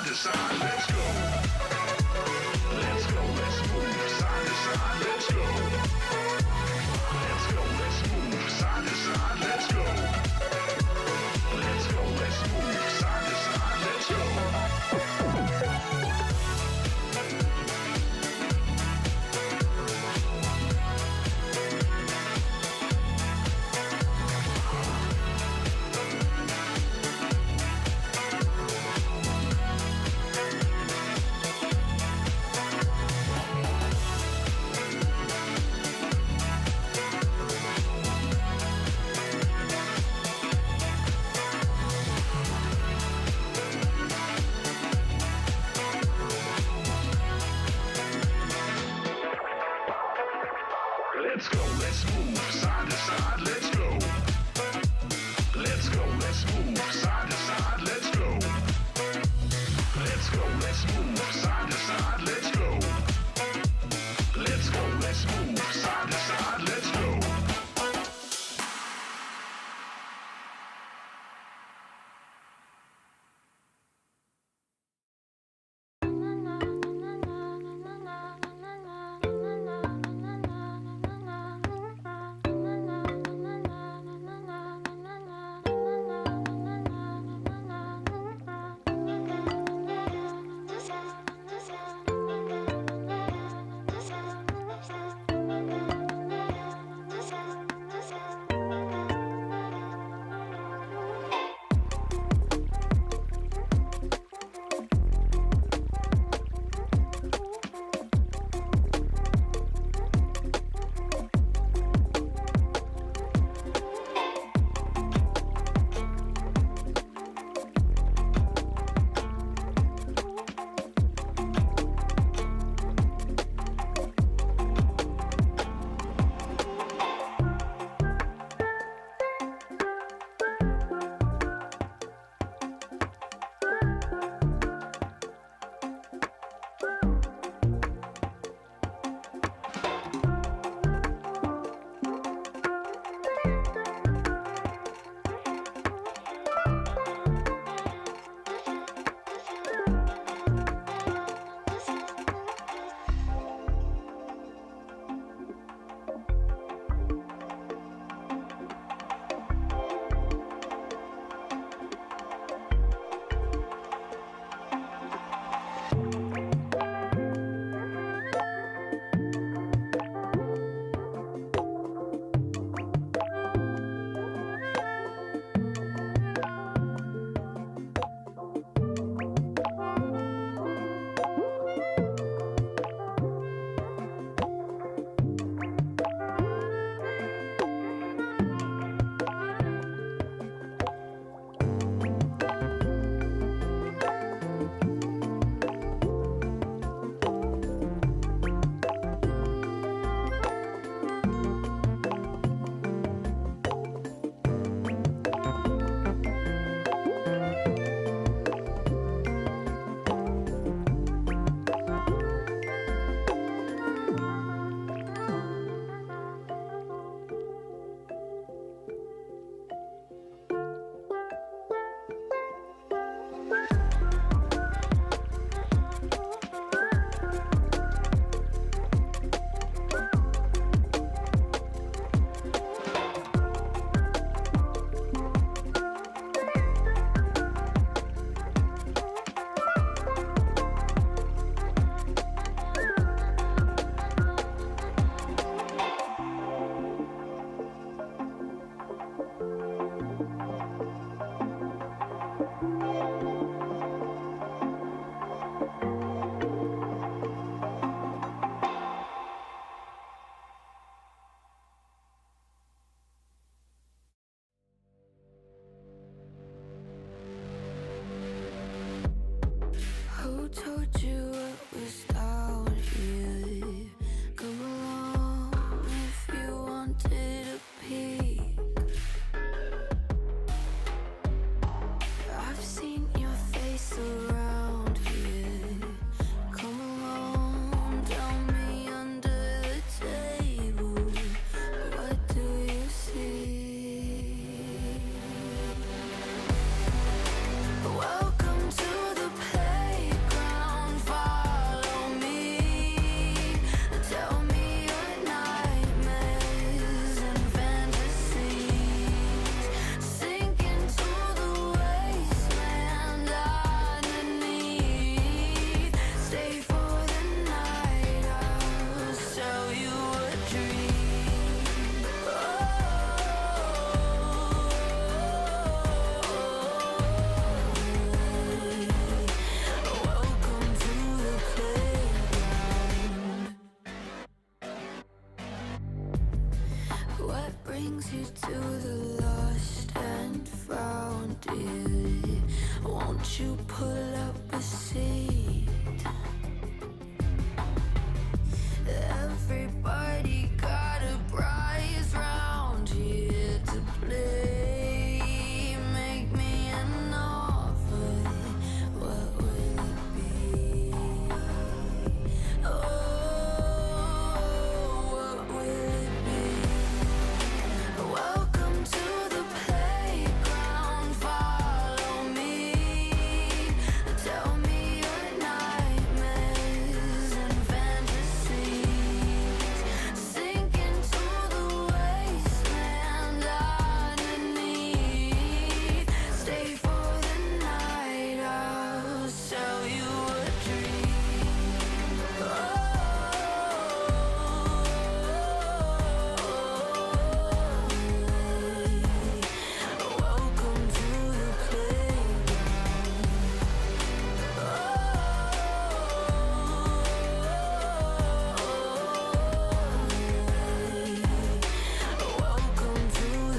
to side, let's go. Let's go, let's move side to side, let's go. Let's go, let's move side to side, let's go. Let's go, let's move side to side, let's go. you pull up a seat? Everybody got a prize round here to play. Make me an offer, what will it be? Oh, what will it be? Welcome to the playground, follow me. Tell me your nightmares and fantasies. Sink into the wasteland underneath. Stay for the night, I'll sell you a dream. Welcome to the playground. Welcome to the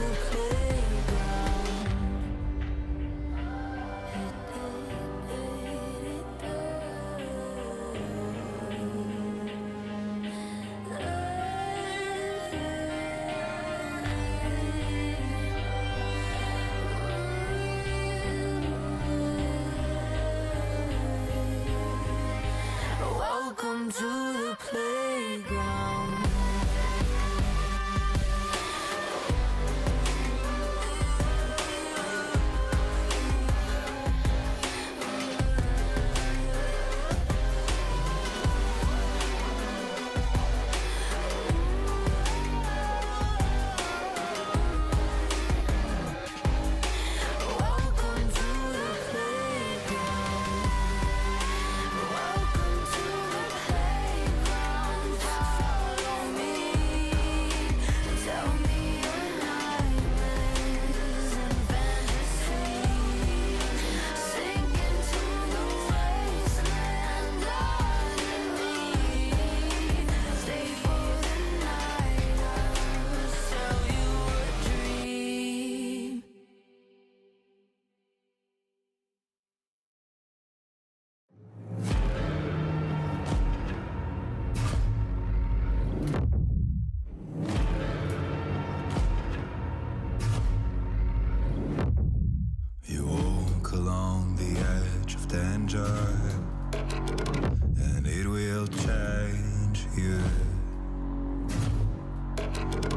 Welcome to the playground. Welcome to the playground. Welcome to the playground. Follow me. Tell me your nightmares and fantasies. Sink into the wasteland underneath. Stay for the night, I'll sell you a dream. You walk along the edge of danger, and it will change you.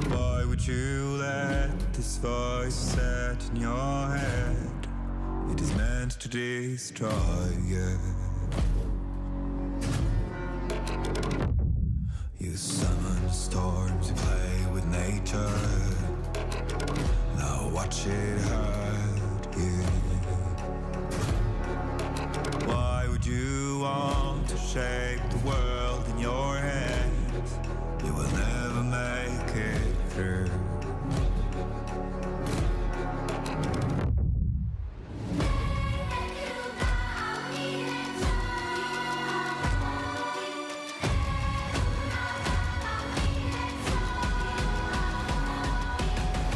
Why would you let this voice set in your head? It is meant to destroy you. You summon storms, you play with nature. Now watch it hurt you. Why would you want to shape the world in your hands? You will never make it through.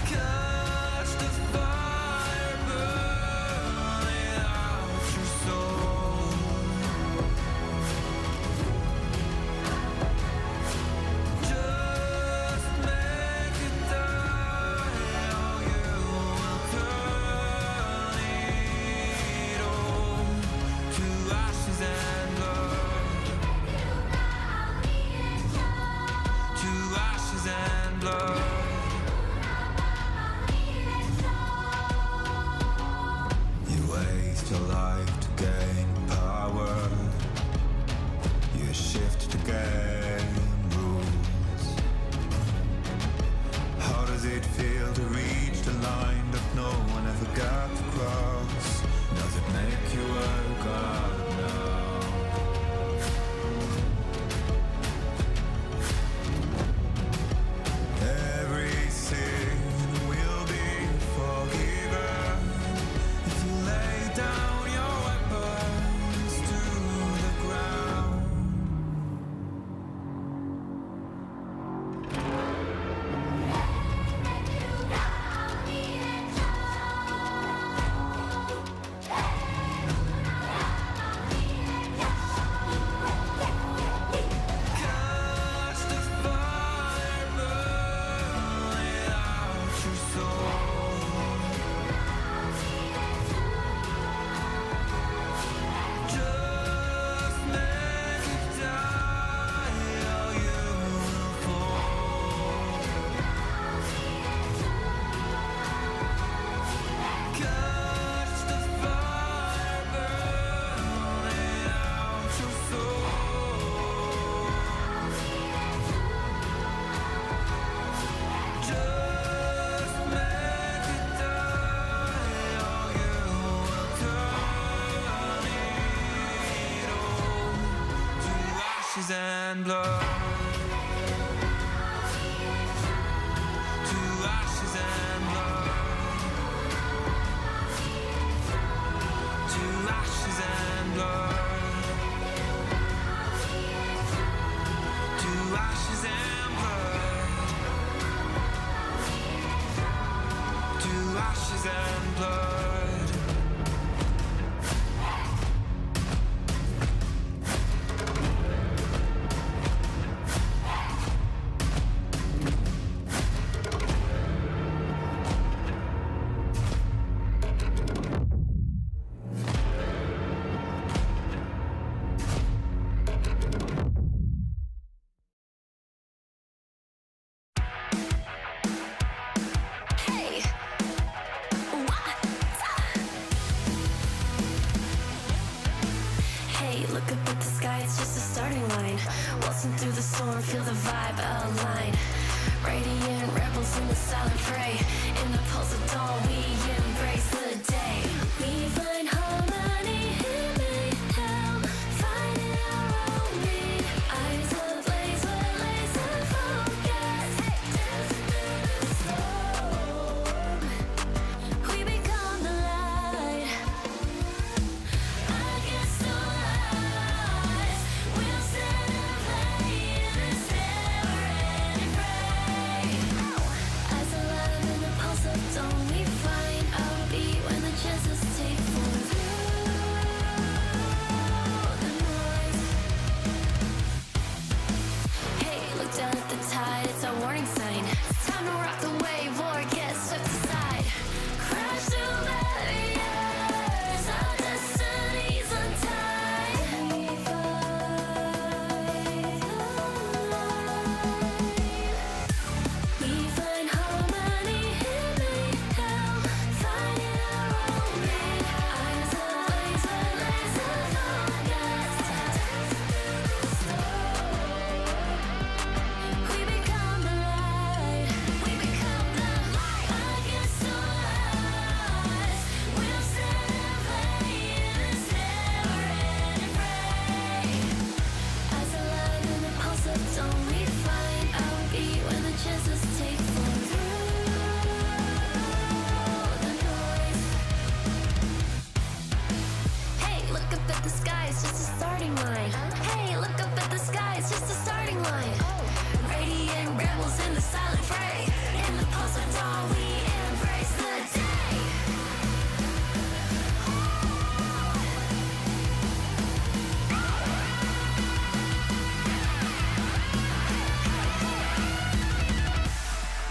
Catch the fire burning out your soul. and blood. To ashes and blood. To ashes and blood. To ashes and blood. To ashes and blood. Hey, what? Hey, look up at the sky, it's just a starting line. Waltzing through the storm, feel the vibe align. Radiant rebels in the silent fray. In the pulse of dawn, we embrace the day. We find harmony in mayhem, finding our own beat. Eyes ablaze with laser focus. Dancing through the storm, we become the light. Against all odds, we'll stand and play in this never-ending fray. Eyes alive in the pulse of dawn, we find our beat when the chances take form through the noise. Hey, look down at the tide, it's our warning sign. It's time to rock the wave or get swept aside. Crash through barriers, our destinies untied. We find harmony in mayhem, finding our own beat. Eyes ablaze with laser focus. We become the light. We become the light. Against all odds, we'll stand and play in this never-ending fray. Eyes alive in the pulse of dawn, we find our beat when the chances take form through the noise. Hey, look up at the sky, it's just a starting line. Hey, look up at the sky, it's just a starting line. Radiant rebels in the silent fray. In the pulse of dawn, we embrace the day.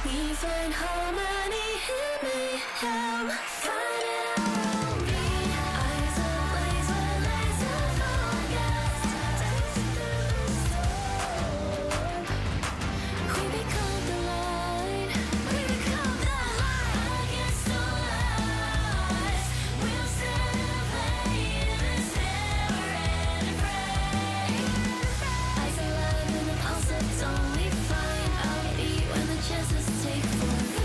We find harmony in mayhem, finding our own beat. Eyes ablaze with laser focus. Dancing through the storm, we become the light. We become the light. Against all odds, we'll stand and play in this never-ending fray. Eyes alive in the pulse of dawn, we find our beat when the chances take form through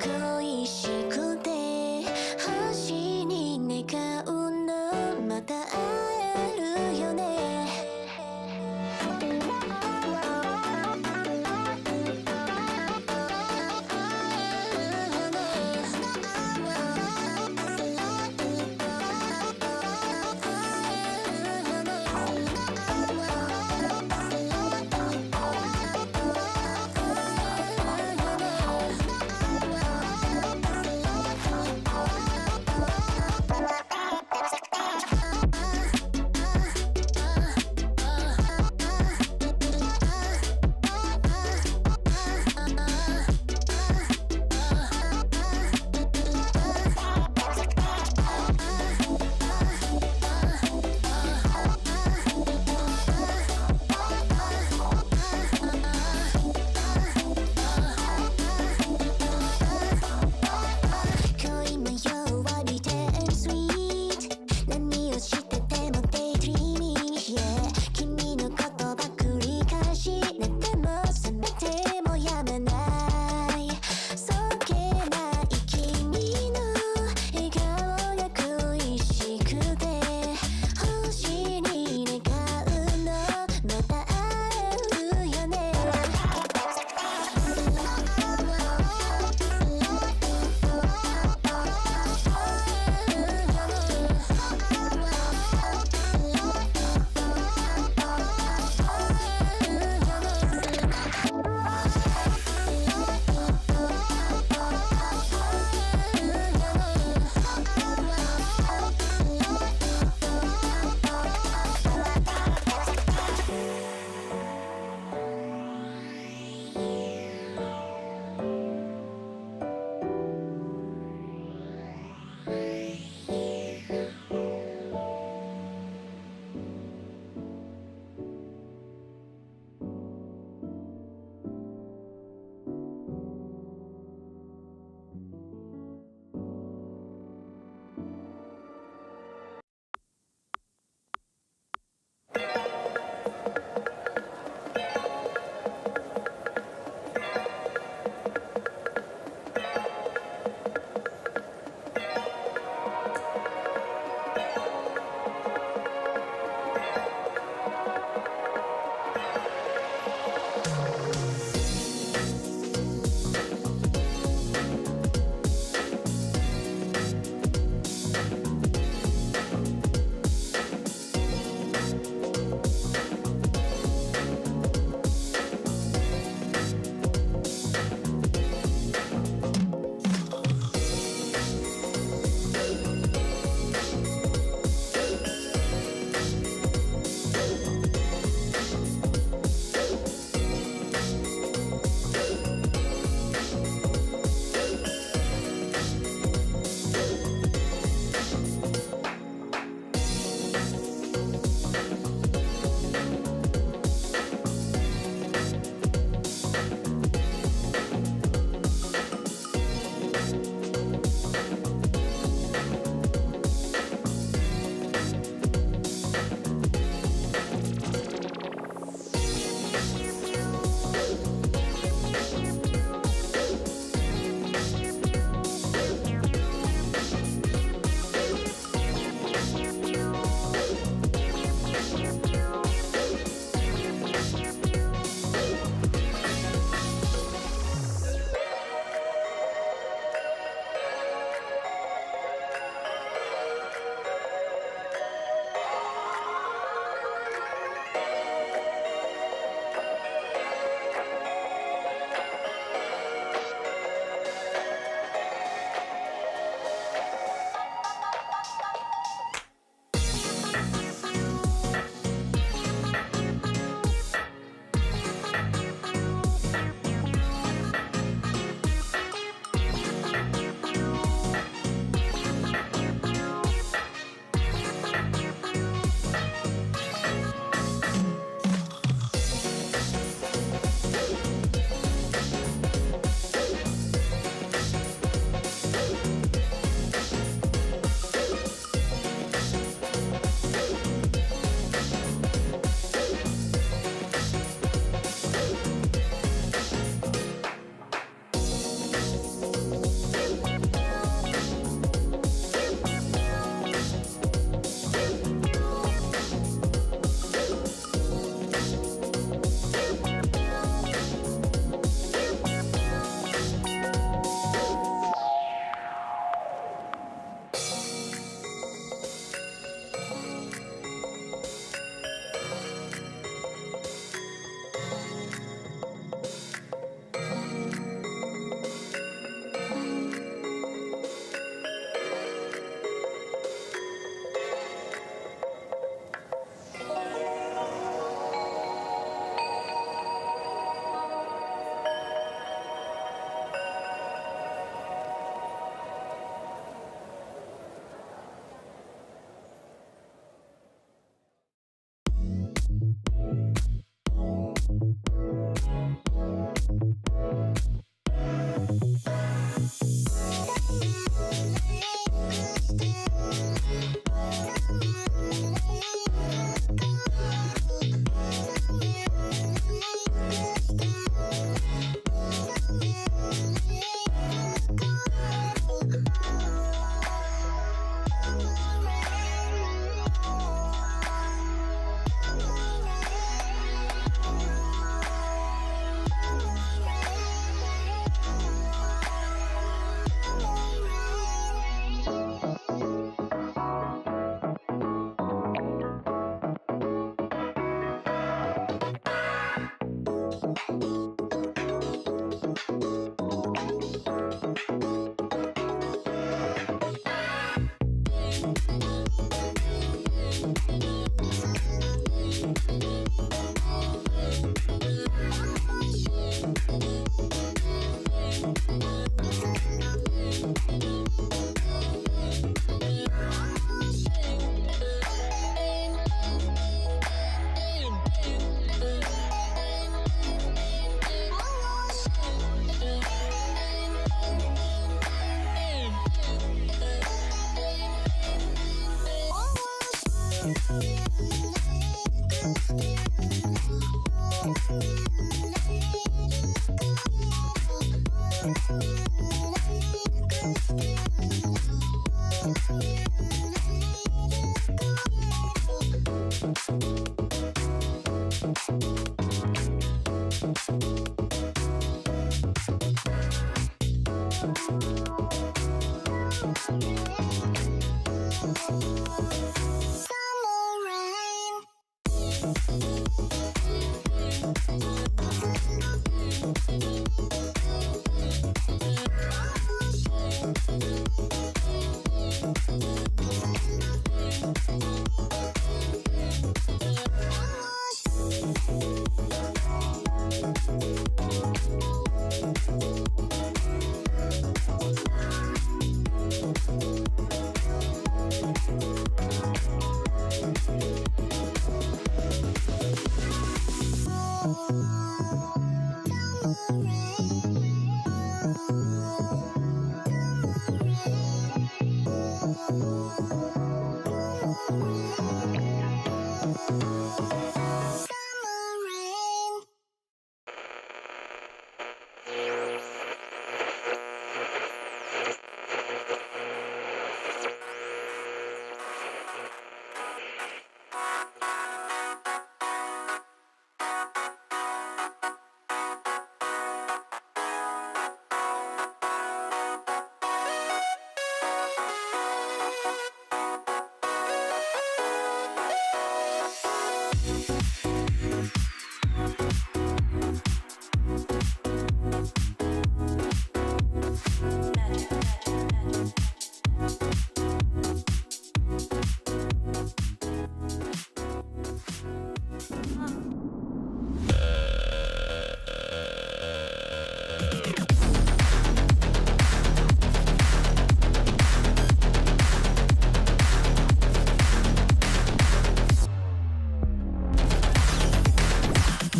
恋しくて星に願うのまた会えるよね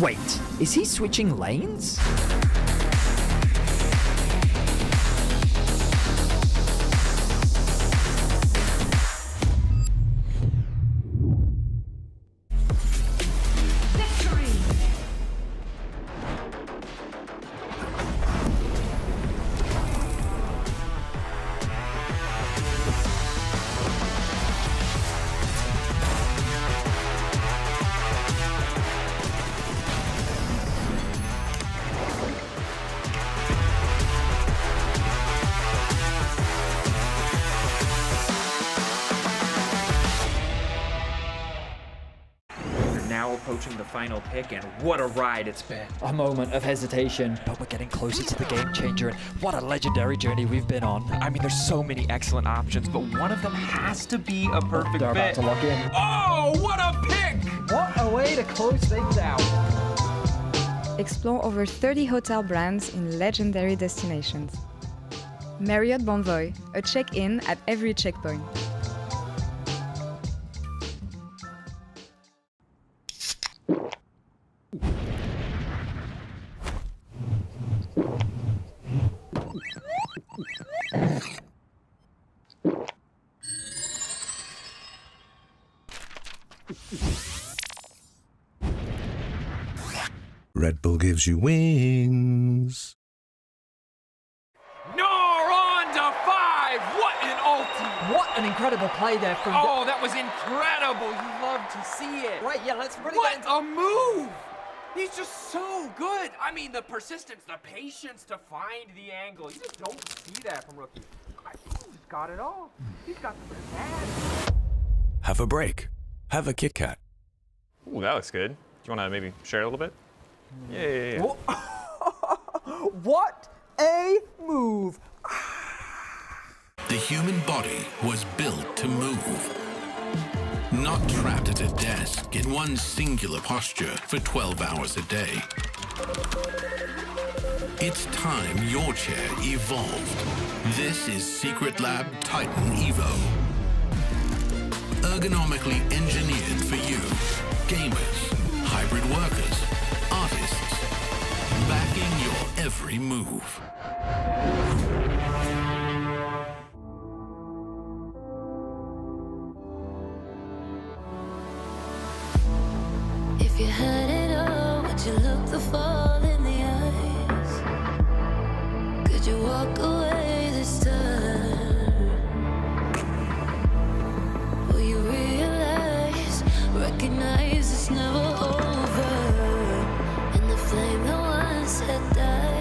Wait, is he switching lanes? Now approaching the final pick, and what a ride it's been. A moment of hesitation, but we're getting closer to the game changer, and what a legendary journey we've been on. I mean, there's so many excellent options, but one of them has to be a perfect They're about fit. to lock in. Oh, what a pick! What a way to close things out. Explore over 30 hotel brands in legendary destinations. Marriott Bonvoy, a check-in at every checkpoint. Red Bull gives you wings. No, on to 5! What an ulti! What an incredible play there from... Oh, that was incredible! You love to see it. Right, yeah, let's really What get into... a move! He's just so good. I mean, the persistence, the patience to find the angle. You just don't see that from rookies. He's got it all. He's got the bad. Have a break. Have a Kit Kat. Ooh, that looks good. Do you want to maybe share a little bit? Yeah. What a move! The human body was built to move. Not trapped at a desk in one singular posture for 12 hours a day. It's time your chair evolved. This is Secret Lab Titan Evo. Ergonomically engineered for you, gamers, hybrid workers, artists, backing your every move. If you had it all, would you look the fall in the eyes? Could you walk away this time? Will you realize, recognize it's never over, and the flame that once had died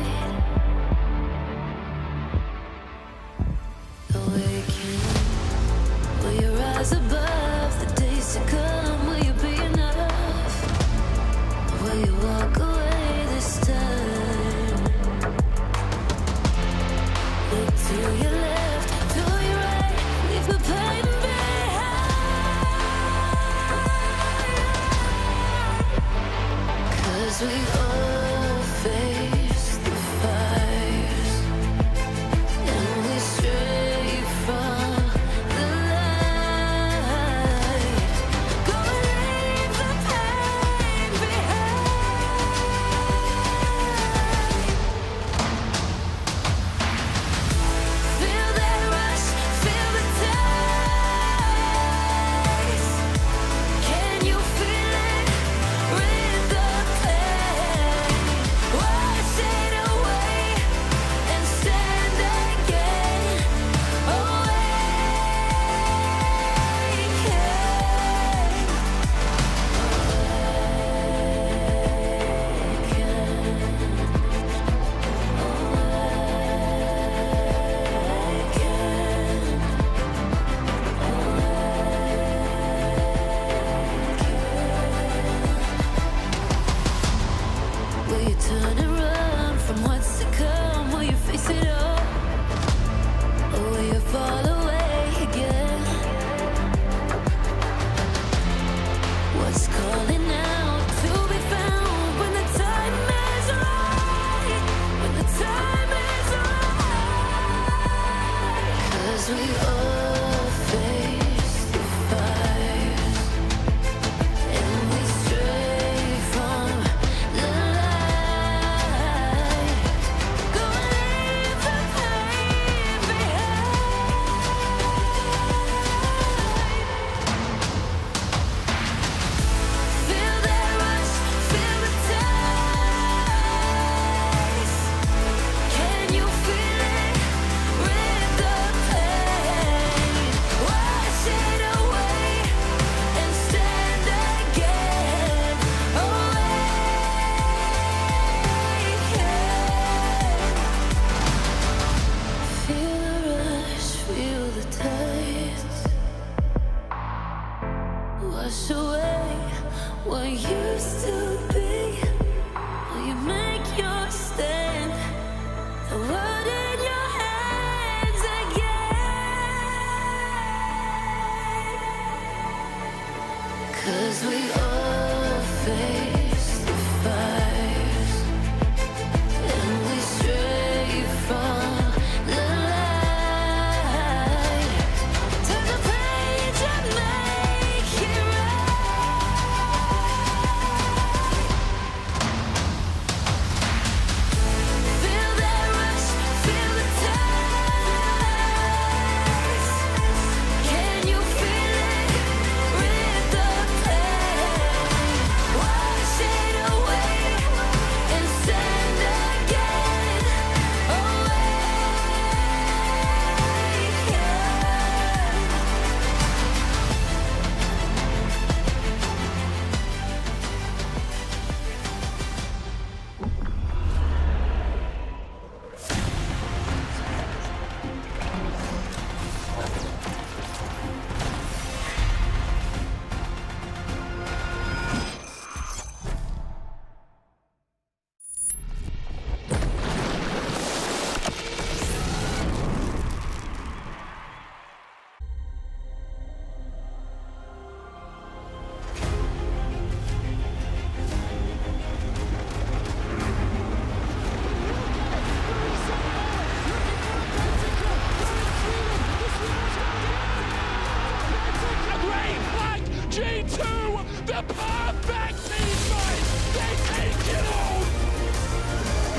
The perfect team fight! They take it all!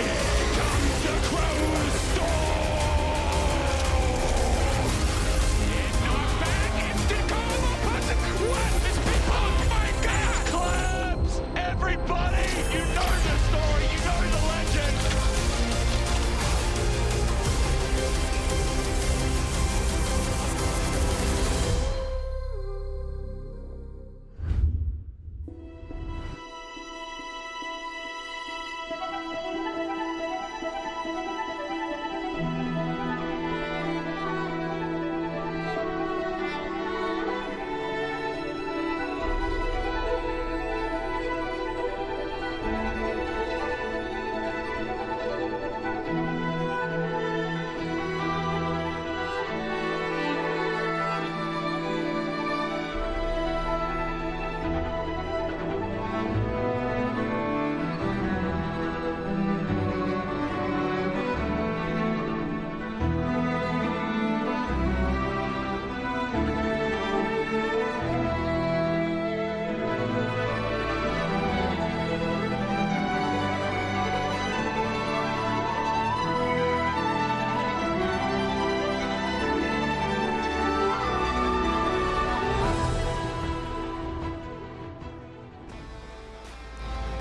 Here comes the Crow's storm! It's not back, it's the call upon the crowd! This people, oh my God! Claps! Everybody! You know the story, you know the legend!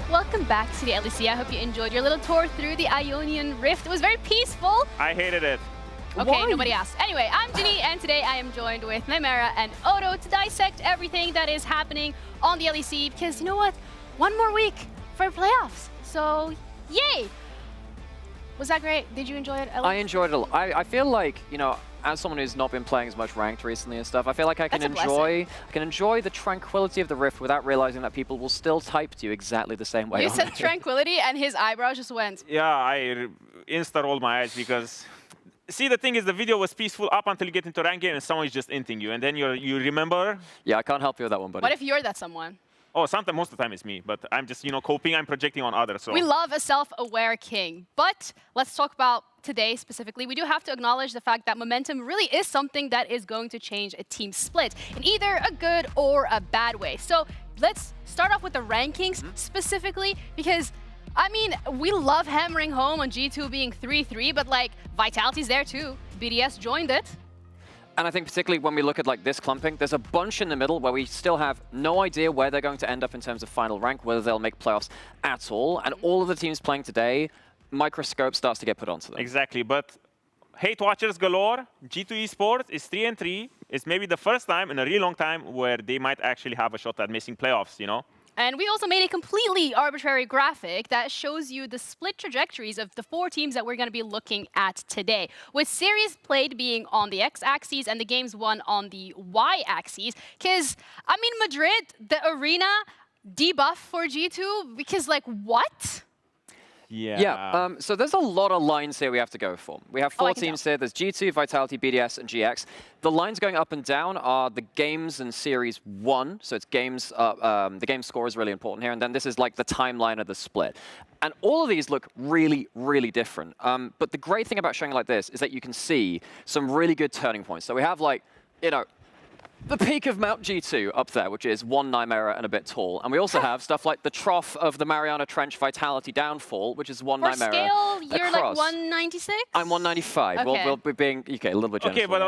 Welcome back to the LEC. I hope you enjoyed your little tour through the Ionian Rift. It was very peaceful. I hated it. Okay, Why? nobody asked. Anyway, I'm Ginny, and today I am joined with Nymera and Odo to dissect everything that is happening on the LEC, because you know what? One more week for playoffs. So, yay! Was that great? Did you enjoy it? I enjoyed it a lot. I feel like, you know, as someone who's not been playing as much ranked recently and stuff, I feel like I can enjoy the tranquility of the Rift without realizing that people will still type to you exactly the same way. You on said it. tranquility, and his eyebrows just went. Yeah, I insta-rolled my eyes because... See, the thing is, the video was peaceful up until you get into rank game and someone is just inting you. And then you remember... Yeah, I can't help you with that one, buddy. What if you're that someone? Oh, sometimes, most of the time it's me. But I'm just, you know, coping. I'm projecting on others. So. We love a self-aware king. But let's talk about today specifically. We do have to acknowledge the fact that momentum really is something that is going to change a team split in either a good or a bad way. So let's start off with the rankings specifically, because I mean, we love hammering home on G2 being 3-3, but like Vitality's there too. BDS joined it. And I think particularly when we look at like this clumping, there's a bunch in the middle where we still have no idea where they're going to end up in terms of final rank, whether they'll make playoffs at all. And all of the teams playing today, microscope starts to get put onto them. Exactly, but hate watchers galore. G2 Esports is 3-3. It's maybe the first time in a really long time where they might actually have a shot at missing playoffs, you know? And we also made a completely arbitrary graphic that shows you the split trajectories of the 4 teams that we're going to be looking at today, with series played being on the x-axis and the games won on the y-axis. Because, I mean, Madrid, the arena debuff for G2, because, like, what? Yeah, so there's a lot of lines here we have to go for. We have 4 teams here. There's G2, Vitality, BDS, and GX. The lines going up and down are the games and series 1. So it's games, the game score is really important here. And then this is like the timeline of the split. And all of these look really, really different. But the great thing about showing like this is that you can see some really good turning points. So we have like, you know, the peak of Mount G2 up there, which is 1 Nymera and a bit tall. And we also have stuff like the trough of the Mariana Trench Vitality downfall, which is 1 Nymera scale, you're across. like 196? I'm 195. Okay. We'll be being, okay, a little bit generous. Okay, but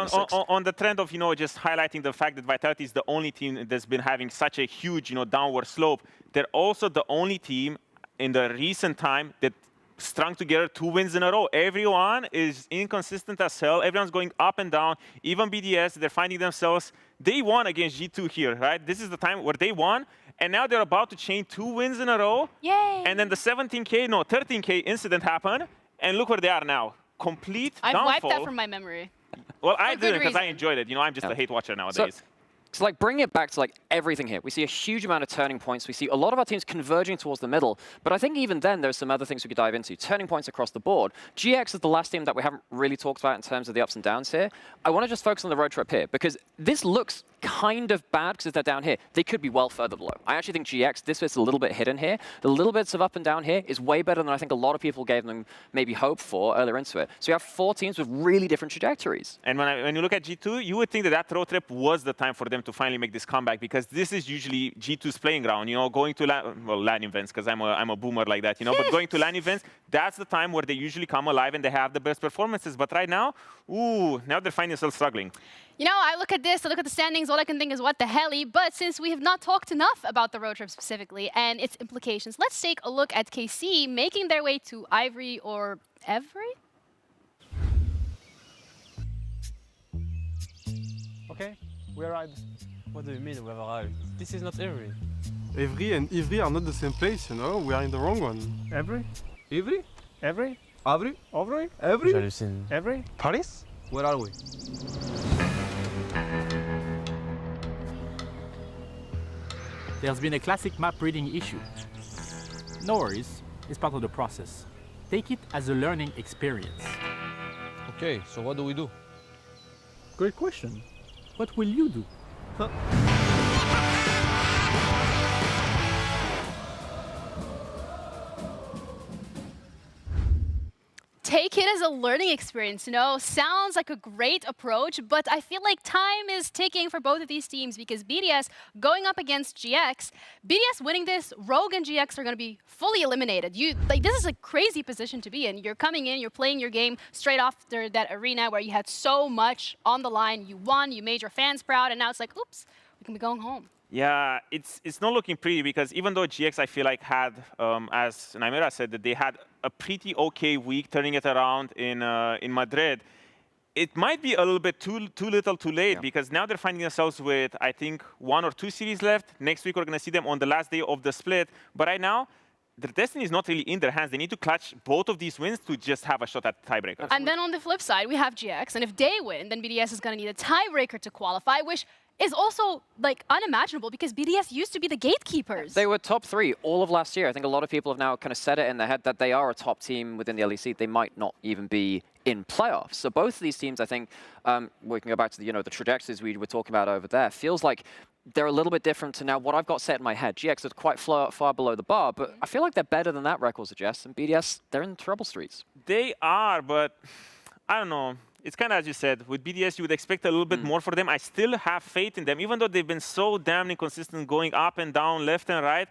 on the trend of, you know, just highlighting the fact that Vitality is the only team that's been having such a huge, you know, downward slope, they're also the only team in the recent time that strung together 2 wins in a row. Everyone is inconsistent as hell. Everyone's going up and down. Even BDS, they're finding themselves. They won against G2 here, right? This is the time where they won, and now they're about to chain 2 wins in a row. Yay! And then the 13K incident happened, and look where they are now. Complete I've downfall. wiped that from my memory. Well, I For good didn't, because I reason. enjoyed it. You know, I'm just a hate watcher nowadays. So like bringing it back to like everything here, we see a huge amount of turning points. We see a lot of our teams converging towards the middle, but I think even then there's some other things we could dive into. Turning points across the board. GX is the last team that we haven't really talked about in terms of the ups and downs here. I want to just focus on the road trip here because this looks kind of bad because if they're down here, they could be well further below. I actually think GX, this bit's a little bit hidden here. The little bits of up and down here is way better than I think a lot of people gave them maybe hope for earlier into it. So you have 4 teams with really different trajectories. And when you look at G2, you would think that that road trip was the time for them to finally make this comeback, because this is usually G2's playing ground. You know, going to LAN events, because I'm a boomer like that, you know. But going to LAN events, that's the time where they usually come alive and they have the best performances. But right now, now they're finding themselves struggling. You know, I look at this, I look at the standings, all I can think is what the helly. But since we have not talked enough about the road trip specifically and its implications, let's take a look at KC making their way to Ivory or Every? Okay, we arrived. What do you mean we have arrived? This is not Every. Evry and Ivry are not the same place, you know? We are in the wrong one. Every? Ivry? Every? Avry? Every? Every? Every? Paris? Where are we? There's been a classic map reading issue. No worries, it's part of the process. Take it as a learning experience. Okay, so what do we do? Great question. What will you do? Take it as a learning experience, you know, sounds like a great approach, but I feel like time is ticking for both of these teams because BDS going up against GX, BDS winning this, Rogue and GX are going to be fully eliminated. This is a crazy position to be in. You're coming in, you're playing your game straight after that arena where you had so much on the line. You won, you made your fans proud, and now it's like, oops, we can be going home. Yeah, it's not looking pretty because even though GX, I feel like had, as Naimera said, that they had a pretty okay week turning it around in Madrid, it might be a little bit too little too late because now they're finding themselves with, I think, 1 or 2 series left. Next week, we're going to see them on the last day of the split. But right now, their destiny is not really in their hands. They need to clutch both of these wins to just have a shot at tiebreaker. And then on the flip side, we have GX. And if they win, then BDS is going to need a tiebreaker to qualify, which is also like unimaginable because BDS used to be the gatekeepers. They were top 3 all of last year. I think a lot of people have now kind of set it in their head that they are a top team within the LEC. They might not even be in playoffs. So both of these teams, I think, we can go back to the trajectories we were talking about over there. Feels like they're a little bit different to now what I've got set in my head. GX is quite far below the bar, but I feel like they're better than that record suggests. And BDS, they're in trouble streets. They are, but I don't know. It's kind of as you said, with BDS, you would expect a little bit more for them. I still have faith in them, even though they've been so damn inconsistent going up and down, left and right.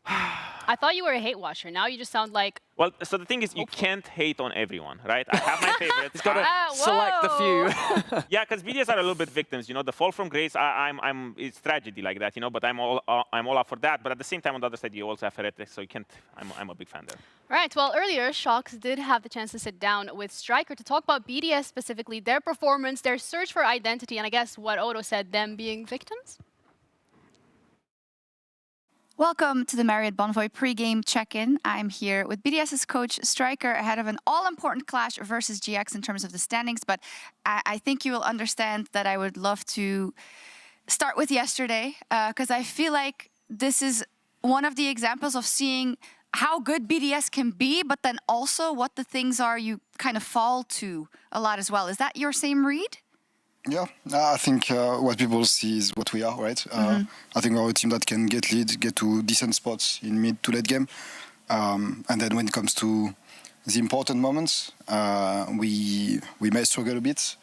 I thought you were a hate watcher. Now you just sound like... Well, so the thing is, you can't hate on everyone, right? I have my favorites. He's got to select the few. Yeah, because BDS are a little bit victims. You know, the fall from grace, it's tragedy like that, you know, but I'm all up for that. But at the same time, on the other side, you also have heretics, so you can't, I'm a big fan there. Right, well, earlier, Shocks did have the chance to sit down with Striker to talk about BDS specifically, their performance, their search for identity, and I guess what Odo said, them being victims? Welcome to the Marriott Bonvoy pre-game check-in. I'm here with BDS's coach Striker ahead of an all-important clash versus GX in terms of the standings, but I think you will understand that I would love to start with yesterday because I feel like this is one of the examples of seeing how good BDS can be, but then also what the things are you kind of fall to a lot as well. Is that your same read? Yeah, I think what people see is what we are, right? I think we're a team that can get lead, get to decent spots in mid to late game. And then when it comes to the important moments, we may struggle a bit.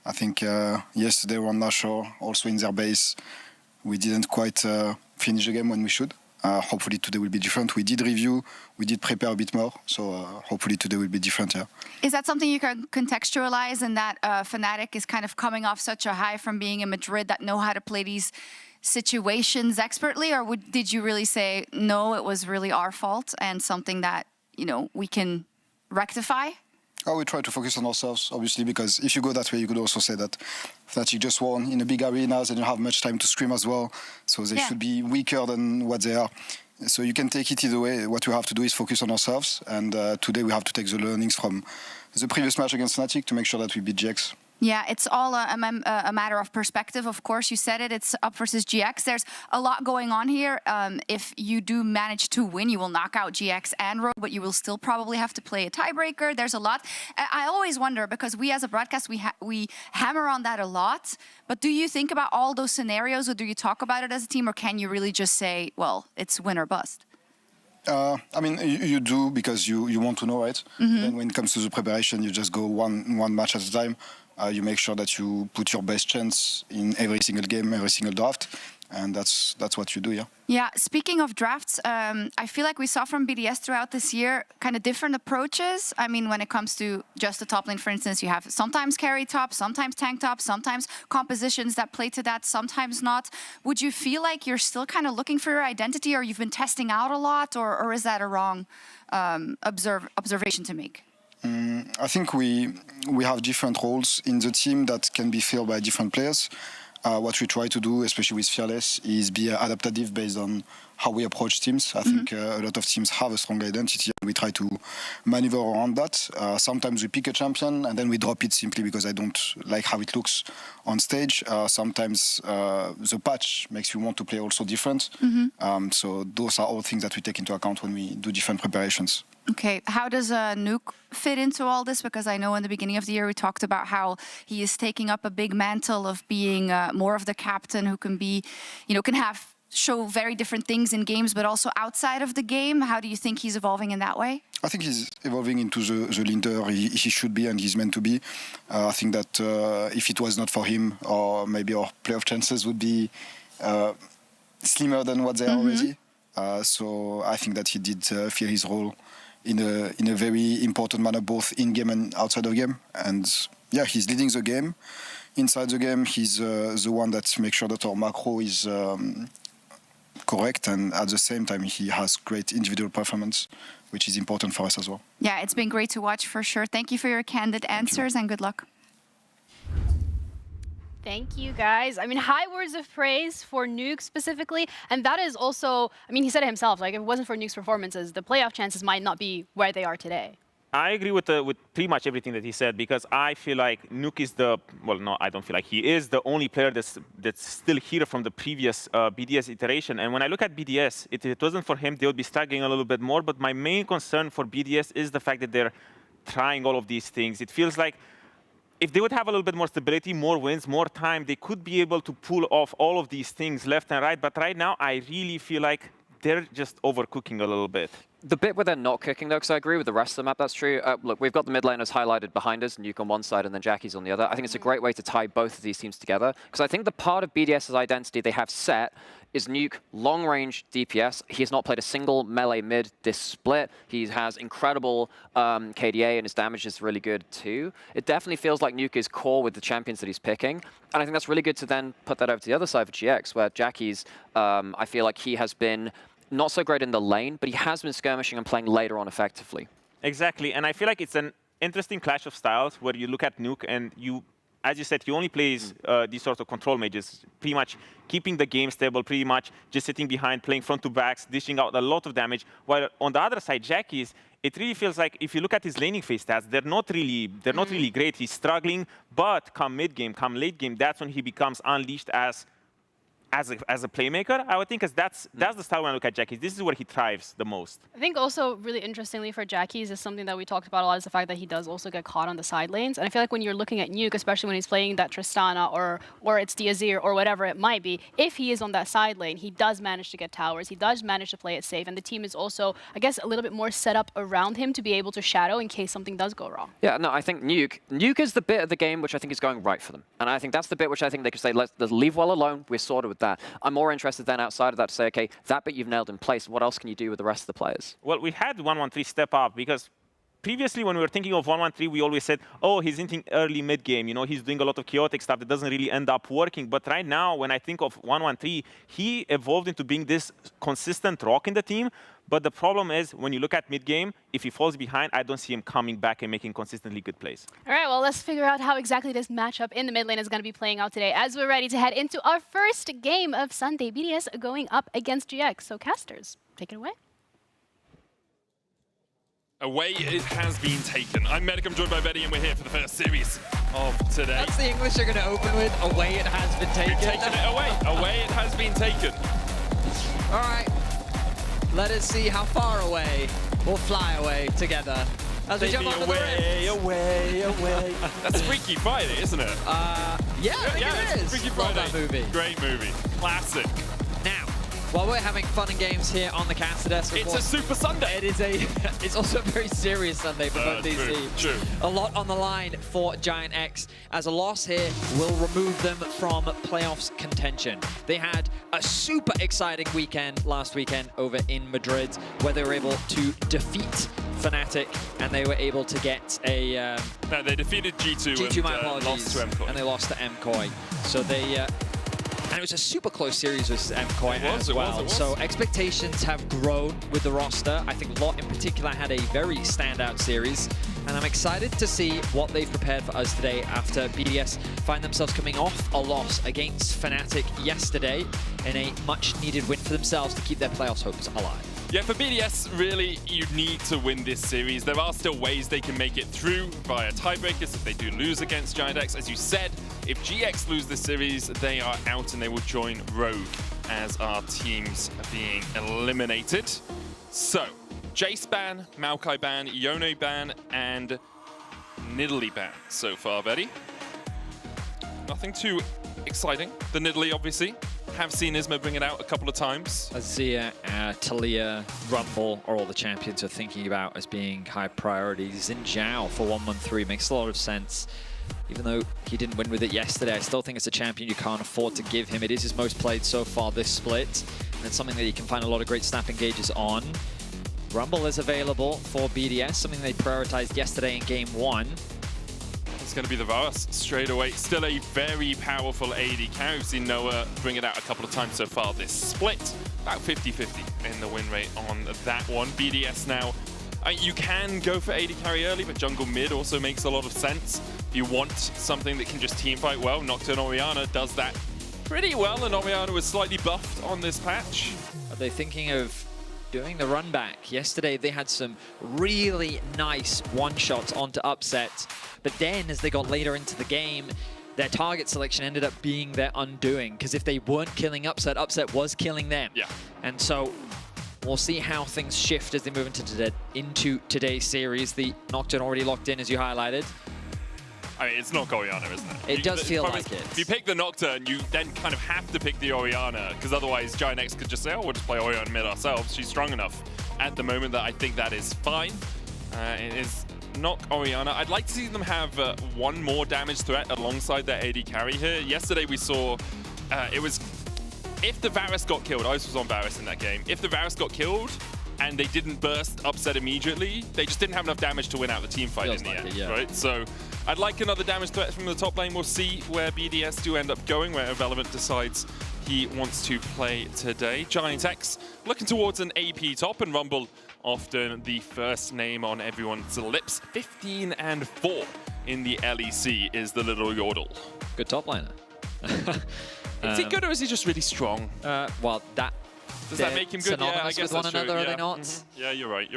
I think yesterday we're on Nashor, also in their base. We didn't quite finish the game when we should. Hopefully today will be different. We did review, we did prepare a bit more, so hopefully today will be different, yeah. Is that something you can contextualize in that Fnatic is kind of coming off such a high from being in Madrid that know how to play these situations expertly, or did you really say, no, it was really our fault and something that, we can rectify? Oh, we try to focus on ourselves, obviously, because if you go that way, you could also say that Fnatic just won in a big arena, they don't have much time to scrim as well, so they should be weaker than what they are. So you can take it either way. What we have to do is focus on ourselves, and today we have to take the learnings from the previous match against Fnatic to make sure that we beat GX. Yeah, it's all a matter of perspective, of course. You said it, it's up versus GX. There's a lot going on here. If you do manage to win, you will knock out GX and Rogue, but you will still probably have to play a tiebreaker. There's a lot. I always wonder, because we as a broadcast, we hammer on that a lot. But do you think about all those scenarios, or do you talk about it as a team, or can you really just say, well, it's win or bust? I mean, you do, because you want to know, right? Then when it comes to the preparation, you just go one match at a time. You make sure that you put your best chance in every single game, every single draft, and that's what you do, yeah. Yeah, speaking of drafts, I feel like we saw from BDS throughout this year kind of different approaches. I mean, when it comes to just the top lane, for instance, you have sometimes carry top, sometimes tank top, sometimes compositions that play to that, sometimes not. Would you feel like you're still kind of looking for your identity, or you've been testing out a lot, or is that a wrong observation to make? I think we have different roles in the team that can be filled by different players. What we try to do, especially with Fearless, is be adaptive based on how we approach teams. I think a lot of teams have a strong identity, and we try to maneuver around that. Sometimes we pick a champion and then we drop it simply because I don't like how it looks on stage. Sometimes the patch makes you want to play also different. So those are all things that we take into account when we do different preparations. Okay, how does Nuke fit into all this? Because I know in the beginning of the year we talked about how he is taking up a big mantle of being more of the captain who can be, can show very different things in games, but also outside of the game. How do you think he's evolving in that way? I think he's evolving into the leader he should be and he's meant to be. I think that if it was not for him, or maybe our playoff chances would be slimmer than what they are already. So I think that he did fill his role in a very important manner, both in game and outside of game. And yeah, he's leading the game. Inside the game, he's the one that makes sure that our macro is correct, and at the same time, he has great individual performance, which is important for us as well. Yeah, it's been great to watch for sure. Thank you for your candid answers and good luck. Thank you, guys. I mean, high words of praise for Nuke specifically. And that is also, I mean, he said it himself, like, if it wasn't for Nuke's performances, the playoff chances might not be where they are today. I agree with pretty much everything that he said, because I feel like Nuke is no, I don't feel like he is the only player that's still here from the previous BDS iteration. And when I look at BDS, if it wasn't for him, they would be struggling a little bit more. But my main concern for BDS is the fact that they're trying all of these things. It feels like if they would have a little bit more stability, more wins, more time, they could be able to pull off all of these things left and right. But right now, I really feel like they're just overcooking a little bit. The bit where they're not cooking, though, because I agree with the rest of the map, that's true. Look, we've got the mid laners highlighted behind us, Nuke on one side and then Jackie's on the other. I think it's a great way to tie both of these teams together, because I think the part of BDS's identity they have set is Nuke long-range DPS. He has not played a single melee mid this split. He has incredible KDA, and his damage is really good too. It definitely feels like Nuke is core with the champions that he's picking, and I think that's really good to then put that over to the other side for GX, where Jackie's, I feel like he has been not so great in the lane, but he has been skirmishing and playing later on effectively. Exactly, and I feel like it's an interesting clash of styles where you look at Nuke and you, as you said, he only plays these sorts of control mages, pretty much keeping the game stable, pretty much just sitting behind, playing front to backs, dishing out a lot of damage. While on the other side, Jackie's, it really feels like if you look at his laning phase stats, they're not really great. He's struggling, but come mid game, come late game, that's when he becomes unleashed as a playmaker, I would think, because that's the style when I look at Jackie's. This is where he thrives the most. I think also really interestingly for Jackie's is something that we talked about a lot, is the fact that he does also get caught on the side lanes. And I feel like when you're looking at Nuke, especially when he's playing that Tristana or it's Diazir or whatever it might be, if he is on that side lane, he does manage to get towers. He does manage to play it safe. And the team is also, I guess, a little bit more set up around him to be able to shadow in case something does go wrong. Yeah, no, I think Nuke is the bit of the game which I think is going right for them. And I think that's the bit which I think they could say, let's leave well alone. We're sorted with that. I'm more interested then outside of that to say, okay, that bit you've nailed in place, what else can you do with the rest of the players? Well, we had 113 step up because previously when we were thinking of 113, we always said, oh, he's hinting early mid game, he's doing a lot of chaotic stuff that doesn't really end up working. But right now, when I think of 113, he evolved into being this consistent rock in the team. But the problem is, when you look at mid game, if he falls behind, I don't see him coming back and making consistently good plays. All right, well, let's figure out how exactly this matchup in the mid lane is going to be playing out today as we're ready to head into our first game of Sunday. BDS going up against GX. So casters, take it away. Away it has been taken. I'm Medic, I'm joined by Betty, and we're here for the first series of today. That's the English are going to open with. Away it has been taken. We've taken it away. Away it has been taken. All right. Let us see how far away we'll fly away together. As we jump onto the rift. Away. That's Freaky Friday, isn't it? Yeah, I think it is. Freaky Love Friday. that movie. Great movie. Classic. Now, while we're having fun and games here on the caster desk, It's a Super Sunday. It is it's also a very serious Sunday for both these teams. True. A lot on the line for Giant X, as a loss here will remove them from playoffs contention. They had a super exciting weekend last weekend over in Madrid, where they were able to defeat Fnatic, and they were able to get a... no, they defeated G2, G2, my and apologies, lost to MKOI. and they lost to MKOI. So they... and it was a super close series versus MKOI as well. So expectations have grown with the roster. I think Lot in particular had a very standout series. And I'm excited to see what they've prepared for us today after BDS find themselves coming off a loss against Fnatic yesterday in a much-needed win for themselves to keep their playoffs hopes alive. Yeah, for BDS, really, you need to win this series. There are still ways they can make it through via tiebreakers if they do lose against Giant X. As you said, if GX lose this series, they are out and they will join Rogue as our teams are being eliminated. So, Jace ban, Maokai ban, Yone ban, and Nidalee ban so far, Betty. Nothing too exciting. The Nidalee, obviously. Have seen Isma bring it out a couple of times. Azir, Talia, Rumble are all the champions are thinking about as being high priorities. Xin Zhao for 113 makes a lot of sense. Even though he didn't win with it yesterday, I still think it's a champion you can't afford to give him. It is his most played so far this split, and it's something that you can find a lot of great snap engages on. Rumble is available for BDS, something they prioritized yesterday in game 1. It's going to be the Varus straight away. Still a very powerful AD carry. We've seen Noah bring it out a couple of times so far this split. About 50-50 in the win rate on that one. BDS now, you can go for AD carry early, but jungle mid also makes a lot of sense. If you want something that can just teamfight well, Nocturne Orianna does that pretty well, and Orianna was slightly buffed on this patch. Are they thinking of doing the run back? Yesterday they had some really nice one-shots onto Upset, but then as they got later into the game, their target selection ended up being their undoing, because if they weren't killing Upset, Upset was killing them. Yeah. And so we'll see how things shift as they move into today's series. The Nocturne already locked in, as you highlighted. I mean, it's not Orianna, isn't it? It does feel like it. If you pick the Nocturne, you then kind of have to pick the Orianna, because otherwise Giant X could just say, oh, we'll just play Orianna mid ourselves. She's strong enough at the moment that I think that is fine. It is not Orianna. I'd like to see them have one more damage threat alongside their AD carry here. Yesterday we saw it was, if the Varus got killed, I was on Varus in that game, if the Varus got killed, and they didn't burst Upset immediately, they just didn't have enough damage to win out the team fight in the end, right? So I'd like another damage threat from the top lane. We'll see where BDS do end up going, where Irrelevant decides he wants to play today. Giant X looking towards an AP top, and Rumble often the first name on everyone's lips. 15-4 in the LEC is the little Yordle. Good top laner. Is he good or is he just really strong? Well, that... Does that make him good? Yeah, I guess with one that's another, true. are they not? Yeah, you're right.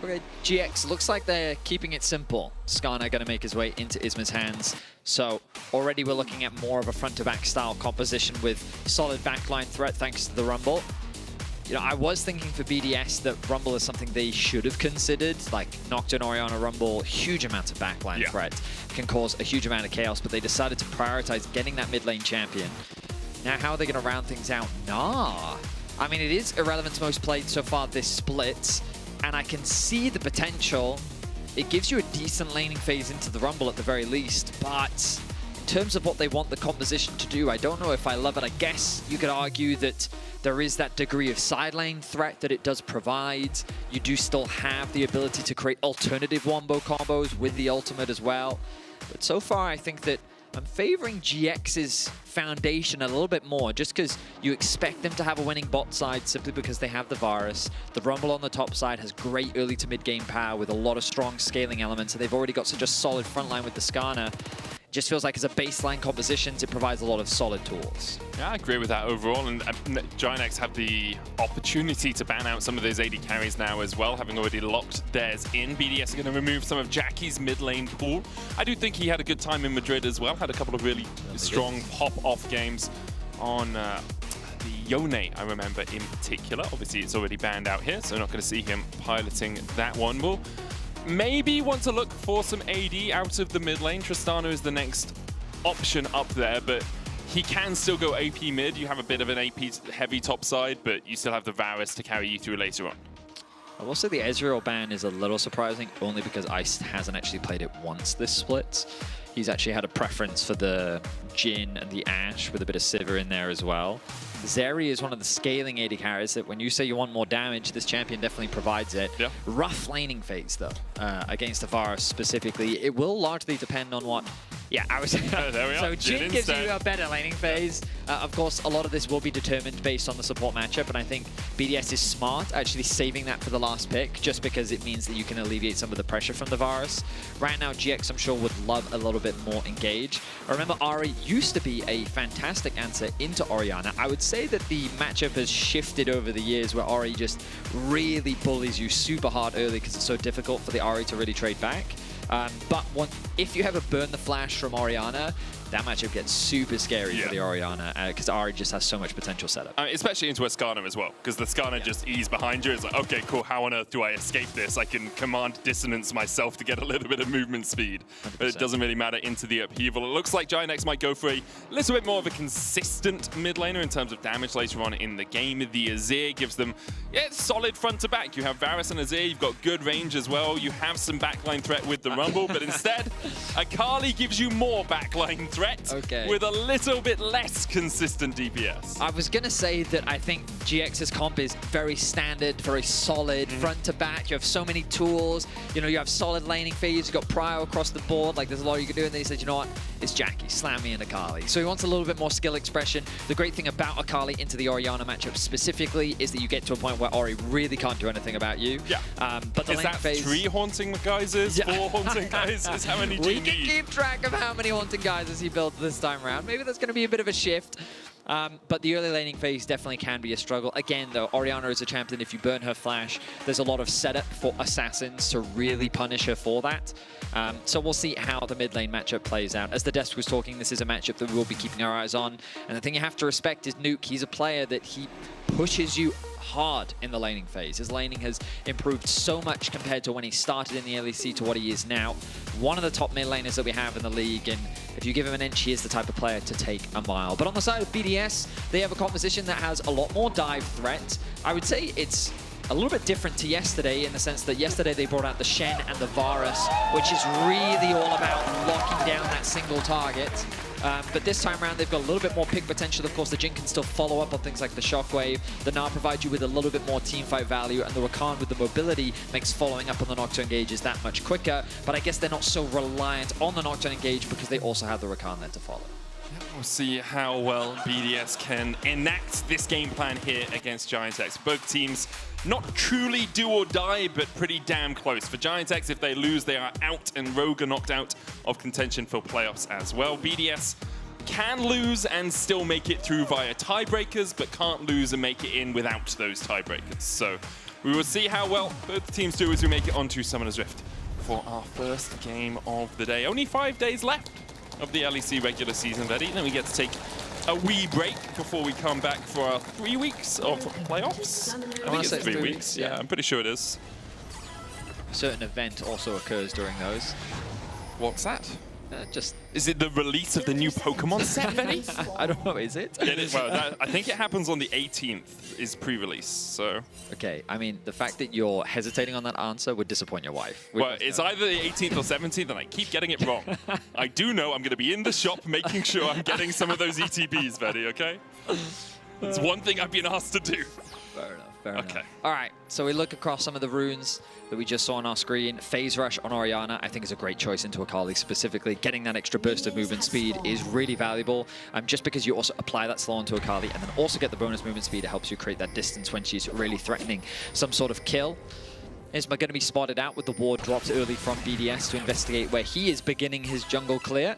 Okay, GX looks like they're keeping it simple. Skarner going to make his way into Isma's hands. So already we're looking at more of a front-to-back style composition with solid backline threat thanks to the Rumble. You know, I was thinking for BDS that Rumble is something they should have considered, like Nocturne, Orianna, Rumble, huge amounts of backline threat, can cause a huge amount of chaos, but they decided to prioritize getting that mid lane champion. Now, how are they going to round things out? Nah. I mean, it is Irrelevant's most played so far this split, and I can see the potential. It gives you a decent laning phase into the Rumble at the very least, but in terms of what they want the composition to do, I don't know if I love it. I guess you could argue that there is that degree of side lane threat that it does provide. You do still have the ability to create alternative wombo combos with the ultimate as well. But so far, I think that I'm favoring GX's foundation a little bit more, just because you expect them to have a winning bot side simply because they have the Varus. The Rumble on the top side has great early to mid game power with a lot of strong scaling elements, and they've already got such a solid front line with the Skarner. just feels like as a baseline compositions, it provides a lot of solid tools. Yeah, I agree with that overall. And Giant have the opportunity to ban out some of those AD carries now as well, having already locked theirs in. BDS are going to remove some of Jackie's mid lane pool. I do think he had a good time in Madrid as well. Had a couple of really strong pop-off games on the Yone, I remember in particular. Obviously, it's already banned out here, so not going to see him piloting that one. We'll maybe want to look for some AD out of the mid lane. Tristana is the next option up there, but he can still go AP mid. You have a bit of an AP heavy top side, but you still have the Varus to carry you through later on. I will say the Ezreal ban is a little surprising, only because Ice hasn't actually played it once this split. He's actually had a preference for the Jhin and the Ashe with a bit of Sivir in there as well. Zeri is one of the scaling AD carries that when you say you want more damage, this champion definitely provides it. Yeah. Rough laning phase, though, against the Varus specifically. It will largely depend on what... Yeah, I was... there we are. So Jhin gives you a better laning phase. Of course, a lot of this will be determined based on the support matchup, and I think BDS is smart actually saving that for the last pick, just because it means that you can alleviate some of the pressure from the Varus. Right now, GX, I'm sure, would love a little bit more engage. I remember Ahri used to be a fantastic answer into Orianna. I would say that the matchup has shifted over the years where Ahri just really bullies you super hard early because it's so difficult for the Ahri to really trade back. But if you have a burn the flash from Orianna, that matchup gets super scary for the Orianna because Ahri just has so much potential setup. Especially into a Skarner as well, because the Skarner just ease behind you. It's like, okay, cool, how on earth do I escape this? I can command dissonance myself to get a little bit of movement speed, 100%. But it doesn't really matter into the upheaval. It looks like Giant X might go for a little bit more of a consistent mid laner in terms of damage later on in the game. The Azir gives them solid front to back. You have Varus and Azir, you've got good range as well. You have some backline threat with the Rumble, but instead, Akali gives you more backline threat. With a little bit less consistent DPS. I was going to say that I think GX's comp is very standard, very solid, front to back. You have so many tools. You know, you have solid laning phase. You've got prio across the board. Like, there's a lot you can do. And then he said, you know what? It's Jackie. Slam me and Akali. So he wants a little bit more skill expression. The great thing about Akali into the Orianna matchup specifically is that you get to a point where Ori really can't do anything about you. Yeah. But the is that phase... 3 haunting geysers? 4 haunting geysers? How many do you need? We can keep track of how many haunting geysers he built this time around. Maybe that's going to be a bit of a shift. But the early laning phase definitely can be a struggle. Again, though, Orianna is a champion. If you burn her flash, there's a lot of setup for assassins to really punish her for that. So we'll see how the mid lane matchup plays out. As the desk was talking, this is a matchup that we'll be keeping our eyes on. And the thing you have to respect is Nuke. He's a player that he pushes you hard in the laning phase. His laning has improved so much compared to when he started in the LEC to what he is now. One of the top mid laners that we have in the league, and if you give him an inch, he is the type of player to take a mile. But on the side of BDS, they have a composition that has a lot more dive threat. I would say it's a little bit different to yesterday in the sense that yesterday they brought out the Shen and the Varus, which is really all about locking down that single target. But this time around, they've got a little bit more pick potential. Of course, the Jhin can still follow up on things like the Shockwave. The Gnar provides you with a little bit more teamfight value, and the Rakan with the mobility makes following up on the Nocturne engages that much quicker. But I guess they're not so reliant on the Nocturne engage because they also have the Rakan there to follow. We'll see how well BDS can enact this game plan here against Giant X. Both teams not truly do or die, but pretty damn close. For Giant X, if they lose, they are out, and Rogue are knocked out of contention for playoffs as well. BDS can lose and still make it through via tiebreakers, but can't lose and make it in without those tiebreakers. So we will see how well both teams do as we make it onto Summoner's Rift for our first game of the day. Only 5 days left of the LEC regular season, Betty. Then we get to take a wee break before we come back for our 3 weeks of playoffs. I think it's 3 weeks. Yeah, I'm pretty sure it is. A certain event also occurs during those. What's that? Just is it the release of the new Pokemon set, Benny? I don't know, is it? It is, well, I think it happens on the 18th is pre-release, so... Okay, I mean, the fact that you're hesitating on that answer would disappoint your wife. Well, it's either the 18th or 17th, and I keep getting it wrong. I do know I'm going to be in the shop making sure I'm getting some of those ETBs, Betty, okay? It's one thing I've been asked to do. Fair enough, fair enough. All right, so we look across some of the runes that we just saw on our screen. Phase Rush on Orianna, I think, is a great choice into Akali specifically. Getting that extra burst of movement speed is really valuable, just because you also apply that slow onto Akali and then also get the bonus movement speed. It helps you create that distance when she's really threatening some sort of kill. Is going to be spotted out with the ward dropped early from BDS to investigate where he is beginning his jungle clear.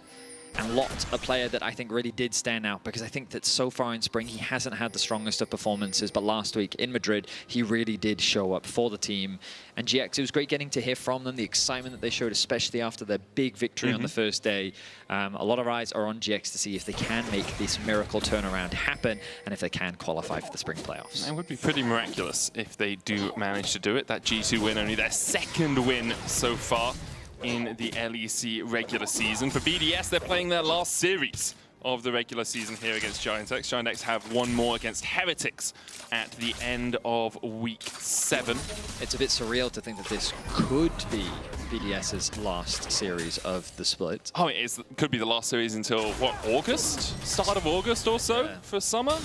And Lot, a player that I think really did stand out, because I think that so far in Spring, he hasn't had the strongest of performances, but last week in Madrid, he really did show up for the team. And GX, it was great getting to hear from them, the excitement that they showed, especially after their big victory on the first day. A lot of eyes are on GX to see if they can make this miracle turnaround happen, and if they can qualify for the Spring playoffs. It would be pretty miraculous if they do manage to do it. That G2 win, only their second win so far in the LEC regular season. For BDS, they're playing their last series of the regular season here against GiantX. GiantX have one more against Heretics at the end of week 7. It's a bit surreal to think that this could be BDS's last series of the split. Oh, it could be the last series until, what, August? Start of August or so for summer?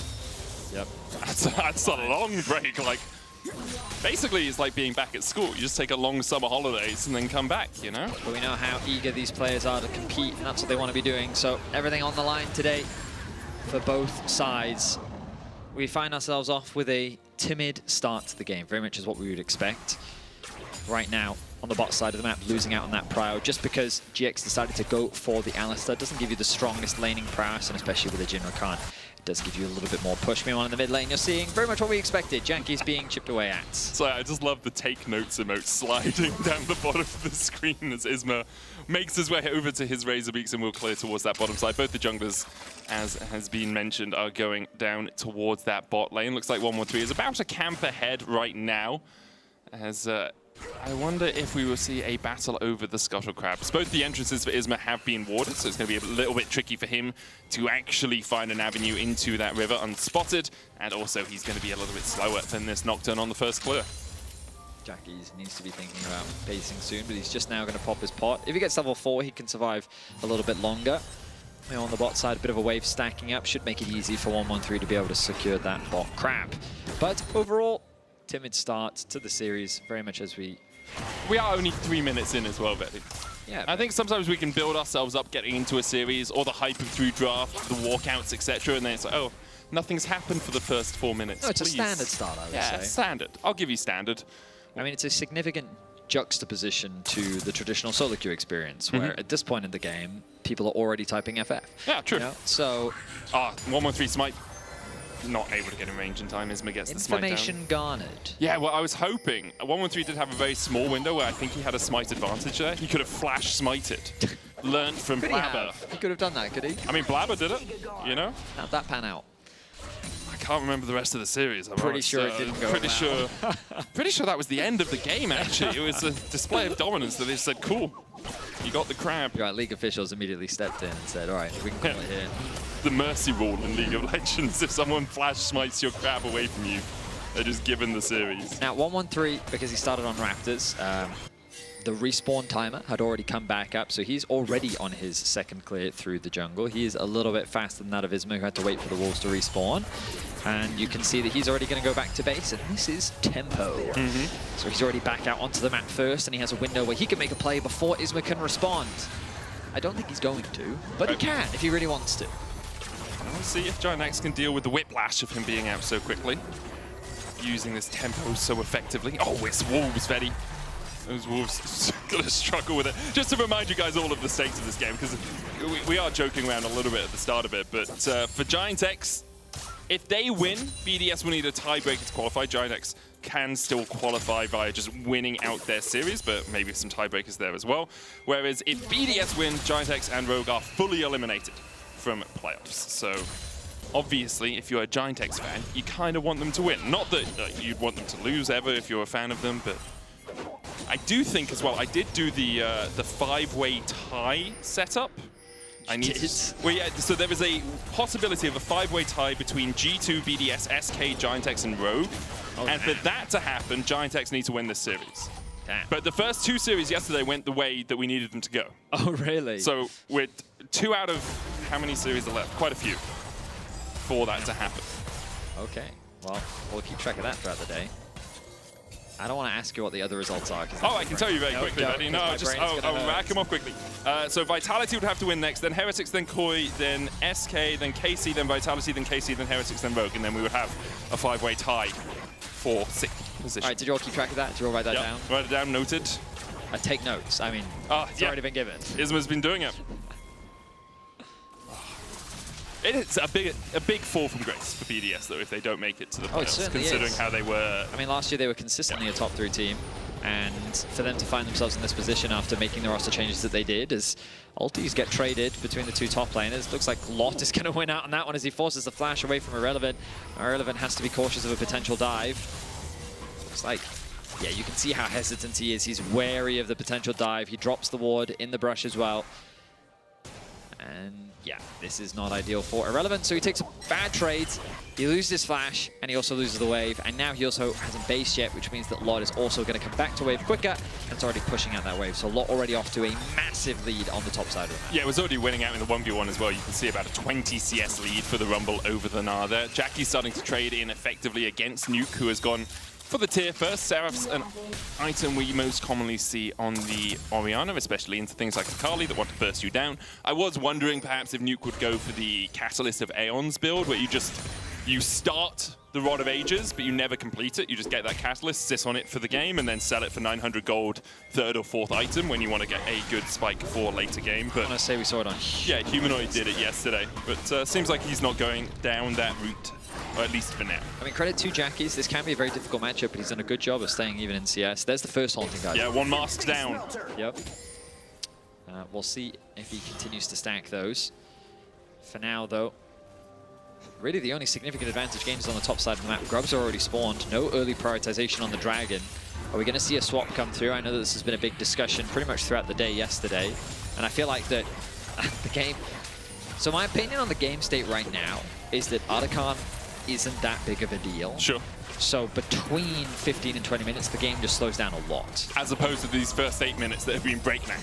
Yep. That's a long break. Like, basically, it's like being back at school. You just take a long summer holidays and then come back, you know? But we know how eager these players are to compete, and that's what they want to be doing. So everything on the line today for both sides. We find ourselves off with a timid start to the game, very much as what we would expect. Right now, on the bot side of the map, losing out on that prio, just because GX decided to go for the Alistar. Doesn't give you the strongest laning prowess, and especially with the Jhin Rakan, it does give you a little bit more push. Meanwhile, in the mid lane, you're seeing very much what we expected. Janky's being chipped away at. So I just love the take notes emote sliding down the bottom of the screen as Isma makes his way over to his Razor Beaks and will clear towards that bottom side. Both the junglers, as has been mentioned, are going down towards that bot lane. Looks like 113 is about to camp ahead right now, as I wonder if we will see a battle over the Scuttle Crabs. Both the entrances for Isma have been warded, so it's going to be a little bit tricky for him to actually find an avenue into that river unspotted, and also he's going to be a little bit slower than this Nocturne on the first clear. Jackie needs to be thinking about pacing soon, but he's just now going to pop his pot. If he gets level 4, he can survive a little bit longer. On the bot side, a bit of a wave stacking up should make it easy for 113 to be able to secure that bot crab. But overall, timid start to the series, very much as we are only 3 minutes in as well, Betty. Yeah, I think sometimes we can build ourselves up getting into a series, or the hype of through draft, the walkouts, etc., and then it's like, oh, nothing's happened for the first 4 minutes. No, it's please. a standard start, I would say. Yeah, standard. I'll give you standard. I mean, it's a significant juxtaposition to the traditional solo queue experience, where at this point in the game, people are already typing FF. Yeah, true. You know? So, 113 smite. Not able to get in range in time. Isma gets the smite down. Information garnered. Yeah, well, I was hoping. 113 did have a very small window where I think he had a smite advantage there. He could have flash smited. Learned from Blabber. He could have done that, could he? I mean, Blabber did it, you know? How'd that pan out? I can't remember the rest of the series. I'm pretty sure it didn't go pretty well. Pretty sure that was the end of the game, actually. It was a display of dominance that they said, cool, you got the crab. Right, League officials immediately stepped in and said, all right, we can call it here. The mercy rule in League of Legends. If someone flash smites your crab away from you, they're just given the series. Now, 113, because he started on Raptors, the respawn timer had already come back up, so he's already on his second clear through the jungle. He is a little bit faster than that of Isma, who had to wait for the walls to respawn. And you can see that he's already going to go back to base, and this is tempo. So he's already back out onto the map first, and he has a window where he can make a play before Isma can respond. I don't think he's going to, but he can if he really wants to. We'll see if GiantX can deal with the whiplash of him being out so quickly, using this tempo so effectively. Oh, it's wolves, Vetty. Those wolves gonna struggle with it. Just to remind you guys all of the stakes of this game, because we are joking around a little bit at the start of it, but for GiantX, if they win, BDS will need a tiebreaker to qualify. GiantX can still qualify via just winning out their series, but maybe some tiebreakers there as well. Whereas if BDS win, GiantX and Rogue are fully eliminated from playoffs. So obviously, if you're a GiantX fan, you kind of want them to win. Not that you'd want them to lose ever if you're a fan of them, but I do think as well, I did do the 5-way tie setup. Well, yeah, so there is a possibility of a 5-way tie between G2, BDS, SK, GiantX, and Rogue. And for that to happen, GiantX need to win this series. Damn. But the first 2 series yesterday went the way that we needed them to go. Oh, really? So with 2 out of how many series are left? Quite a few for that to happen. Okay. Well, we'll keep track of that throughout the day. I don't want to ask you what the other results are. Oh, I can tell you very quickly, buddy. No, I'll rack them off quickly. So Vitality would have to win next, then Heretics, then Koi, then SK, then KC, then Vitality, then KC, then Heretics, then Rogue, and then we would have a 5-way tie for 6th position. All right, did you all keep track of that? Did you all write that down? Write it down, noted. I take notes. I mean, it's already been given. Isma's been doing it. It is a big fall from grace for BDS, though, if they don't make it to the playoffs, Oh, it certainly considering is. how they were. I mean, last year they were consistently a top 3 team, and for them to find themselves in this position after making the roster changes that they did, as ultis get traded between the 2 top laners, looks like Lot is going to win out on that one as he forces the flash away from Irrelevant. Irrelevant has to be cautious of a potential dive. Looks like, yeah, you can see how hesitant he is. He's wary of the potential dive. He drops the ward in the brush as well. And yeah, this is not ideal for Irrelevant, so he takes a bad trade, he loses his flash, and he also loses the wave, and now he also hasn't based yet, which means that Lot is also going to come back to wave quicker, and it's already pushing out that wave, so Lot already off to a massive lead on the top side of the map. Yeah, it was already winning out in the 1v1 as well. You can see about a 20 CS lead for the Rumble over the Nada. Jackie's starting to trade in effectively against Nuke, who has gone for the tier first. Seraph's an item we most commonly see on the Orianna, especially into things like Akali that want to burst you down. I was wondering perhaps if Nuke would go for the Catalyst of Aeons build, where you start the Rod of Ages, but you never complete it. You just get that Catalyst, sit on it for the game, and then sell it for 900 gold, 3rd or 4th item when you want to get a good spike for later game. But I say we saw it on. Yeah, Humanoid did it yesterday, but seems like he's not going down that route. Or at least for now. I mean, credit to Jackies. This can be a very difficult matchup, but he's done a good job of staying even in CS. There's the first haunting guy. Yeah, 1 mask down. Yep. We'll see if he continues to stack those. For now, though, really the only significant advantage gained is on the top side of the map. Grubs are already spawned. No early prioritization on the Dragon. Are we going to see a swap come through? I know that this has been a big discussion pretty much throughout the day yesterday. And I feel like that the game... So my opinion on the game state right now is that Artican isn't that big of a deal. Sure. So between 15 and 20 minutes, the game just slows down a lot. As opposed to these first 8 minutes that have been breakneck.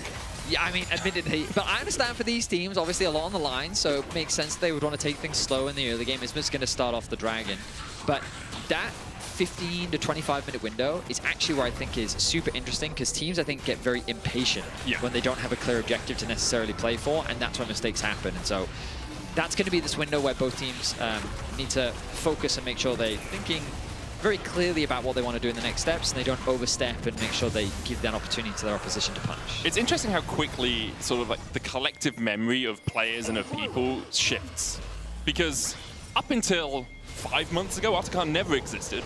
Yeah, I mean, admittedly, but I understand for these teams, obviously a lot on the line, so it makes sense they would want to take things slow in the early game. Isma's going to start off the Dragon, but that 15 to 25 minute window is actually where I think is super interesting, because teams, I think, get very impatient when they don't have a clear objective to necessarily play for, and that's when mistakes happen. And so that's going to be this window where both teams need to focus and make sure they're thinking very clearly about what they want to do in the next steps, and they don't overstep, and make sure they give that opportunity to their opposition to punish. It's interesting how quickly sort of like the collective memory of players and of people shifts. Because up until 5 months ago, Artican never existed.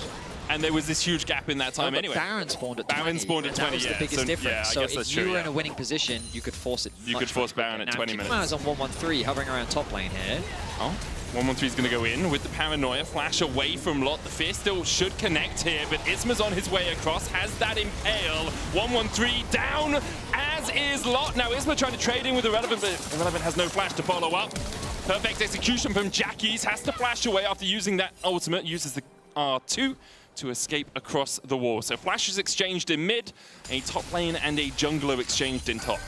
And there was this huge gap in that time anyway. Baron spawned at 20. Baron spawned at 20, that was the biggest difference. Yeah, so if you were in a winning position, you could force it. You could force Baron at 20 minutes. Now, is on 113, hovering around top lane here. Oh, 113 is going to go in with the Paranoia. Flash away from Lot. The Fear still should connect here, but Isma's on his way across. Has that impale. 113 down, as is Lot. Now Isma trying to trade in with Irrelevant, but Irrelevant has no flash to follow up. Perfect execution from Jackies. Has to flash away after using that ultimate. Uses the R2 to escape across the wall. So Flash is exchanged in mid, a top lane and a jungler exchanged in top.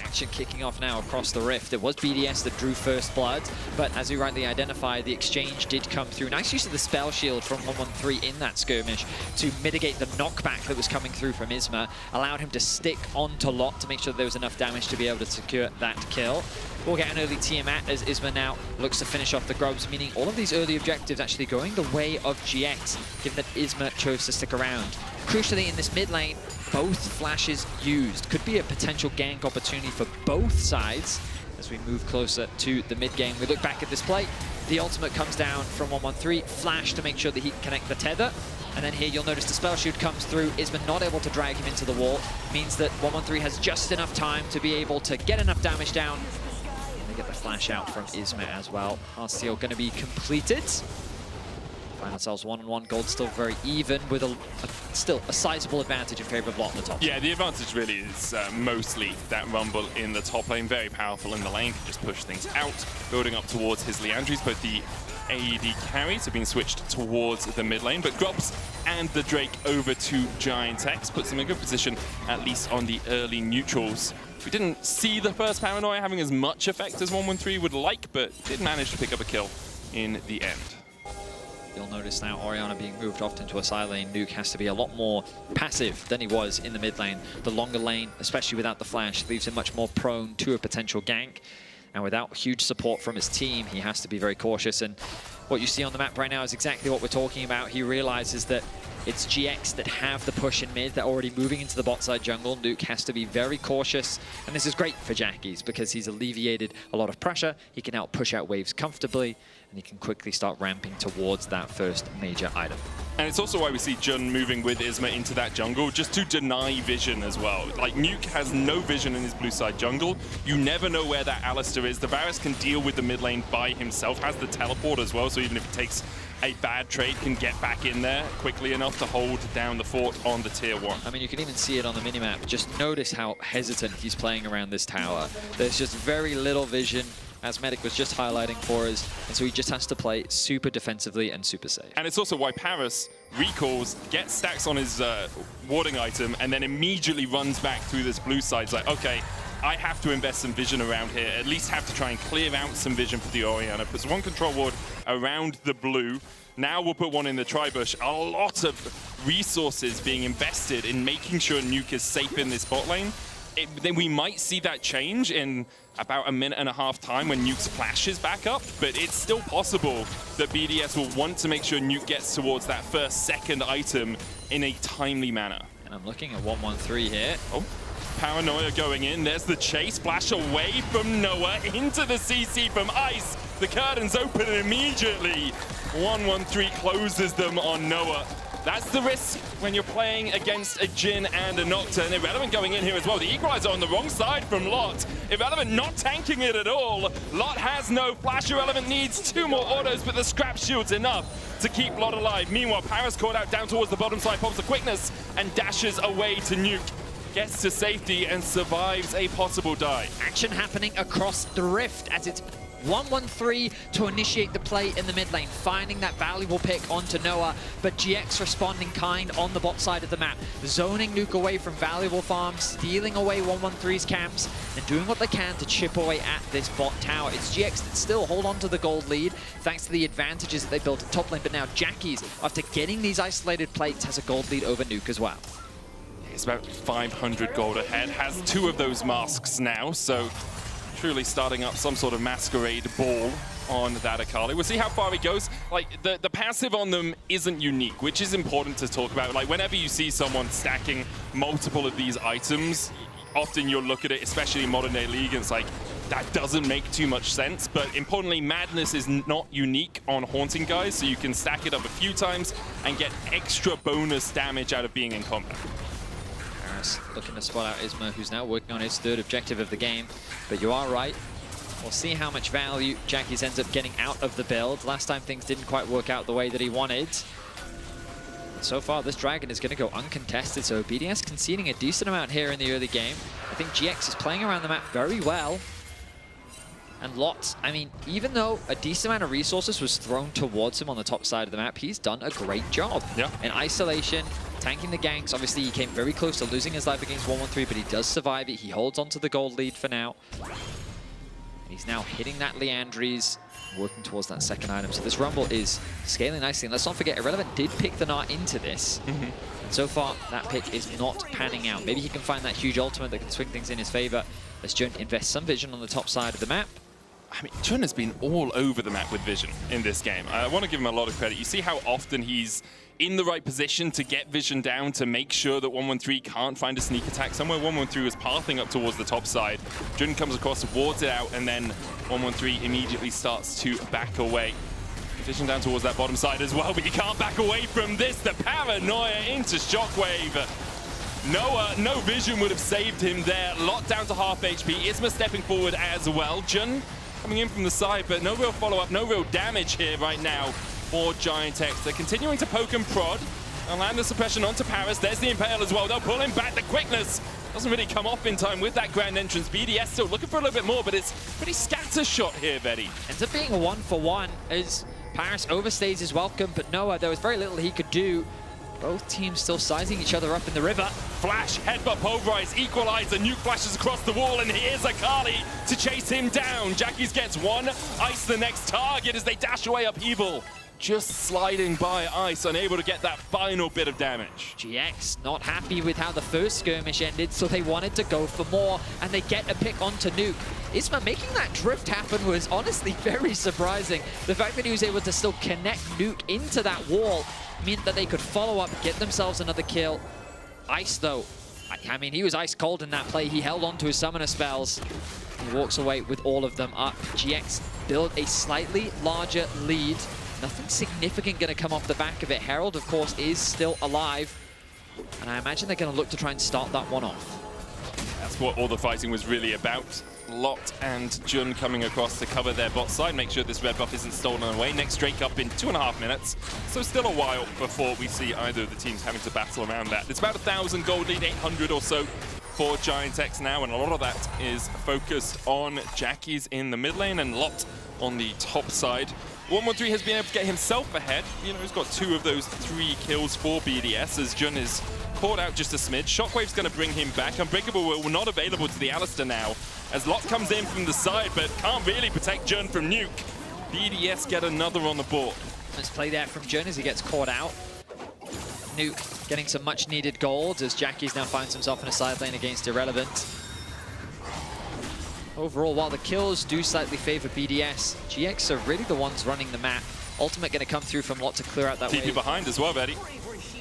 Action kicking off now across the rift. It was BDS that drew first blood, but as you rightly identified, the exchange did come through. Nice use of the spell shield from 113 in that skirmish to mitigate the knockback that was coming through from Isma, allowed him to stick onto Lot to make sure there was enough damage to be able to secure that kill. We'll get an early Tiamat as Isma now looks to finish off the Grubs, meaning all of these early objectives actually going the way of GX, given that Isma chose to stick around. Crucially, in this mid lane, both flashes used. Could be a potential gank opportunity for both sides as we move closer to the mid game. We look back at this play. The ultimate comes down from 113. Flash to make sure that he can connect the tether. And then here you'll notice the spell shield comes through. Isma not able to drag him into the wall. Means that 113 has just enough time to be able to get enough damage down. And they get the flash out from Isma as well. Arsteel going to be completed. Find ourselves 1-on-1. Gold still very even with still a sizable advantage in favor of Lot on the top. Yeah, the advantage really is mostly that Rumble in the top lane. Very powerful in the lane, can just push things out. Building up towards his Leandries, both the AD carries are being switched towards the mid lane, but Grubs and the Drake over to Giant X puts them in a good position, at least on the early neutrals. We didn't see the first Paranoia having as much effect as 113 would like, but did manage to pick up a kill in the end. You'll notice now Orianna being moved off into a side lane. Nuke has to be a lot more passive than he was in the mid lane. The longer lane, especially without the flash, leaves him much more prone to a potential gank. And without huge support from his team, he has to be very cautious. And what you see on the map right now is exactly what we're talking about. He realizes that It's GX that have the push in mid. They're already moving into the bot side jungle. Nuke has to be very cautious. And this is great for Jackies because he's alleviated a lot of pressure. He can now push out waves comfortably, and he can quickly start ramping towards that first major item. And it's also why we see Jun moving with Isma into that jungle, just to deny vision as well. Like, Nuke has no vision in his blue side jungle. You never know where that Alistar is. The Varus can deal with the mid lane by himself, has the teleport as well, so even if it takes a bad trade, can get back in there quickly enough to hold down the fort on the tier 1. I mean, you can even see it on the minimap. Just notice how hesitant he's playing around this tower. There's just very little vision, as Medic was just highlighting for us, and so he just has to play super defensively and super safe. And it's also why Paris recalls, gets stacks on his warding item, and then immediately runs back through this blue side. It's like, okay, I have to invest some vision around here, at least have to try and clear out some vision for the Orianna. Puts one control ward around the blue. Now we'll put one in the tri-bush. A lot of resources being invested in making sure Nuke is safe in this bot lane. Then we might see that change in about a minute and a half time when Nuke's flash is back up, but it's still possible that BDS will want to make sure Nuke gets towards that first, second item in a timely manner. And I'm looking at 113 here. Oh, Paranoia going in. There's the chase. Flash away from Noah into the CC from Ice. The curtains open immediately. 113 closes them on Noah. That's the risk when you're playing against a Jhin and a Nocturne. Irrelevant going in here as well. The Equalizer on the wrong side from Lot. Irrelevant not tanking it at all. Lot has no flash. Irrelevant needs 2 more autos, but the scrap shield's enough to keep Lot alive. Meanwhile, Paris caught out down towards the bottom side, pops the quickness and dashes away to Nuke. Gets to safety and survives a possible die. Action happening across the rift as it's 113 to initiate the play in the mid lane, finding that valuable pick onto Noah, but GX responding kind on the bot side of the map, zoning Nuke away from valuable farms, stealing away 113's camps, and doing what they can to chip away at this bot tower. It's GX that still hold on to the gold lead, thanks to the advantages that they built at top lane, but now Jackies, after getting these isolated plates, has a gold lead over Nuke as well. It's about 500 gold ahead, has 2 of those masks now, so truly starting up some sort of masquerade ball on that Akali. We'll see how far he goes. Like, the passive on them isn't unique, which is important to talk about. Like, whenever you see someone stacking multiple of these items, often you'll look at it, especially in modern day League, and it's like, that doesn't make too much sense. But importantly, Madness is not unique on Haunting guys, so you can stack it up a few times and get extra bonus damage out of being in combat. Looking to spot out Isma, who's now working on his 3rd objective of the game. But you are right. We'll see how much value Jackies ends up getting out of the build. Last time things didn't quite work out the way that he wanted. But so far, this Dragon is going to go uncontested, so BDS conceding a decent amount here in the early game. I think GX is playing around the map very well. And Lot, I mean, even though a decent amount of resources was thrown towards him on the top side of the map, he's done a great job. Yeah. In isolation, tanking the ganks. Obviously, he came very close to losing his life against 113, but he does survive it. He holds on to the gold lead for now. And he's now hitting that Leandries, working towards that second item. So this Rumble is scaling nicely. And let's not forget, Irrelevant did pick the Gnar into this. And so far, that pick is not panning out. Maybe he can find that huge ultimate that can swing things in his favor. As Jun invests some vision on the top side of the map. I mean, Jun has been all over the map with vision in this game. I want to give him a lot of credit. You see how often he's in the right position to get vision down to make sure that 113 can't find a sneak attack. Somewhere 113 is pathing up towards the top side. Jun comes across, wards it out, and then 113 immediately starts to back away. Vision down towards that bottom side as well, but you can't back away from this. The Paranoia into Shockwave. Noah, no vision would have saved him there. Lot down to half HP. Isma stepping forward as well. Jun coming in from the side, but no real follow-up, no real damage here right now for Giant X. They're continuing to poke and prod and land the suppression onto Paris. There's the Impale as well. They'll pull him back. The quickness doesn't really come off in time with that grand entrance. BDS still looking for a little bit more, but it's pretty scattershot here, Vedi. Ends up being a 1-for-1 as Paris overstays his welcome, but Noah, there was very little he could do. Both teams still sizing each other up in the river. Flash, headbutt, pulverize, equalizer, Nuke flashes across the wall, and here's Akali to chase him down. Jackies gets one, Ice the next target as they dash away Upheaval. Just sliding by Ice, unable to get that final bit of damage. GX not happy with how the first skirmish ended, so they wanted to go for more, and they get a pick onto Nuke. Isma making that drift happen was honestly very surprising. The fact that he was able to still connect Nuke into that wall meant that they could follow up, get themselves another kill. Ice, though, I mean, he was ice cold in that play. He held on to his summoner spells. He walks away with all of them up. GX build a slightly larger lead. Nothing significant going to come off the back of it. Herald, of course, is still alive. And I imagine they're going to look to try and start that one off. That's what all the fighting was really about. Lot and Jun coming across to cover their bot side, make sure this red buff isn't stolen away. Next Drake up in 2.5 minutes, so still a while before we see either of the teams having to battle around that. It's about 1,000 gold lead, 800 or so for Giant X now, and a lot of that is focused on Jackie's in the mid lane and Lot on the top side. 113 has been able to get himself ahead. You know, he's got 2 of those 3 kills for BDS as Jun is caught out just a smidge. Shockwave's going to bring him back. Unbreakable will not available to the Alistair now as Lot comes in from the side, but can't really protect Jun from Nuke. BDS get another on the board. Let's play there from Jun as he gets caught out. Nuke getting some much needed gold as Jackie's now finds himself in a side lane against Irrelevant. Overall, while the kills do slightly favor BDS, GX are really the ones running the map. Ultimate going to come through from Lot to clear out that TP wave. behind as well, Betty.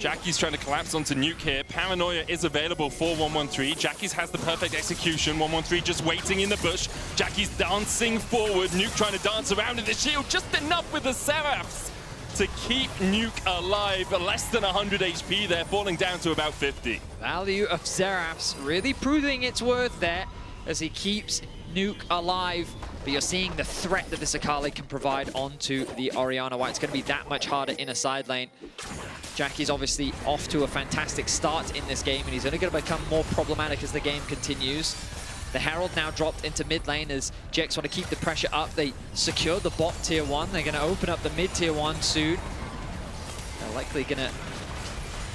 Jackie's trying to collapse onto Nuke here. Paranoia is available for 113. Jackie's has the perfect execution. 113 just waiting in the bush. Jackie's dancing forward. Nuke trying to dance around in the shield. Just enough with the Seraphs to keep Nuke alive. Less than 100 HP there, falling down to about 50. Value of Seraphs really proving its worth there as he keeps Nuke alive. But you're seeing the threat that this Akali can provide onto the Orianna. Why it's going to be that much harder in a side lane. Jackie's obviously off to a fantastic start in this game, and he's only going to become more problematic as the game continues. The Herald now dropped into mid lane as GX want to keep the pressure up. They secure the bot tier 1. They're going to open up the mid tier 1 soon. They're likely going to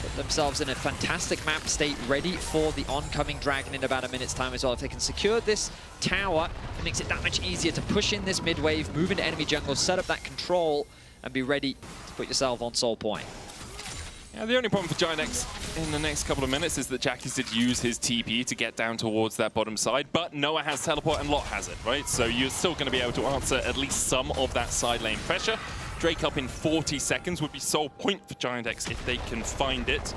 put themselves in a fantastic map state ready for the oncoming dragon in about a minute's time as well. If they can secure this tower, it makes it that much easier to push in this mid wave, move into enemy jungle, set up that control, and be ready to put yourself on soul point. Yeah, the only problem for Giant X in the next couple of minutes is that Jackie's did use his TP to get down towards that bottom side, but Noah has teleport and Lot has it, right? So you're still going to be able to answer at least some of that side lane pressure. Drake up in 40 seconds would be sole point for Giant X if they can find it.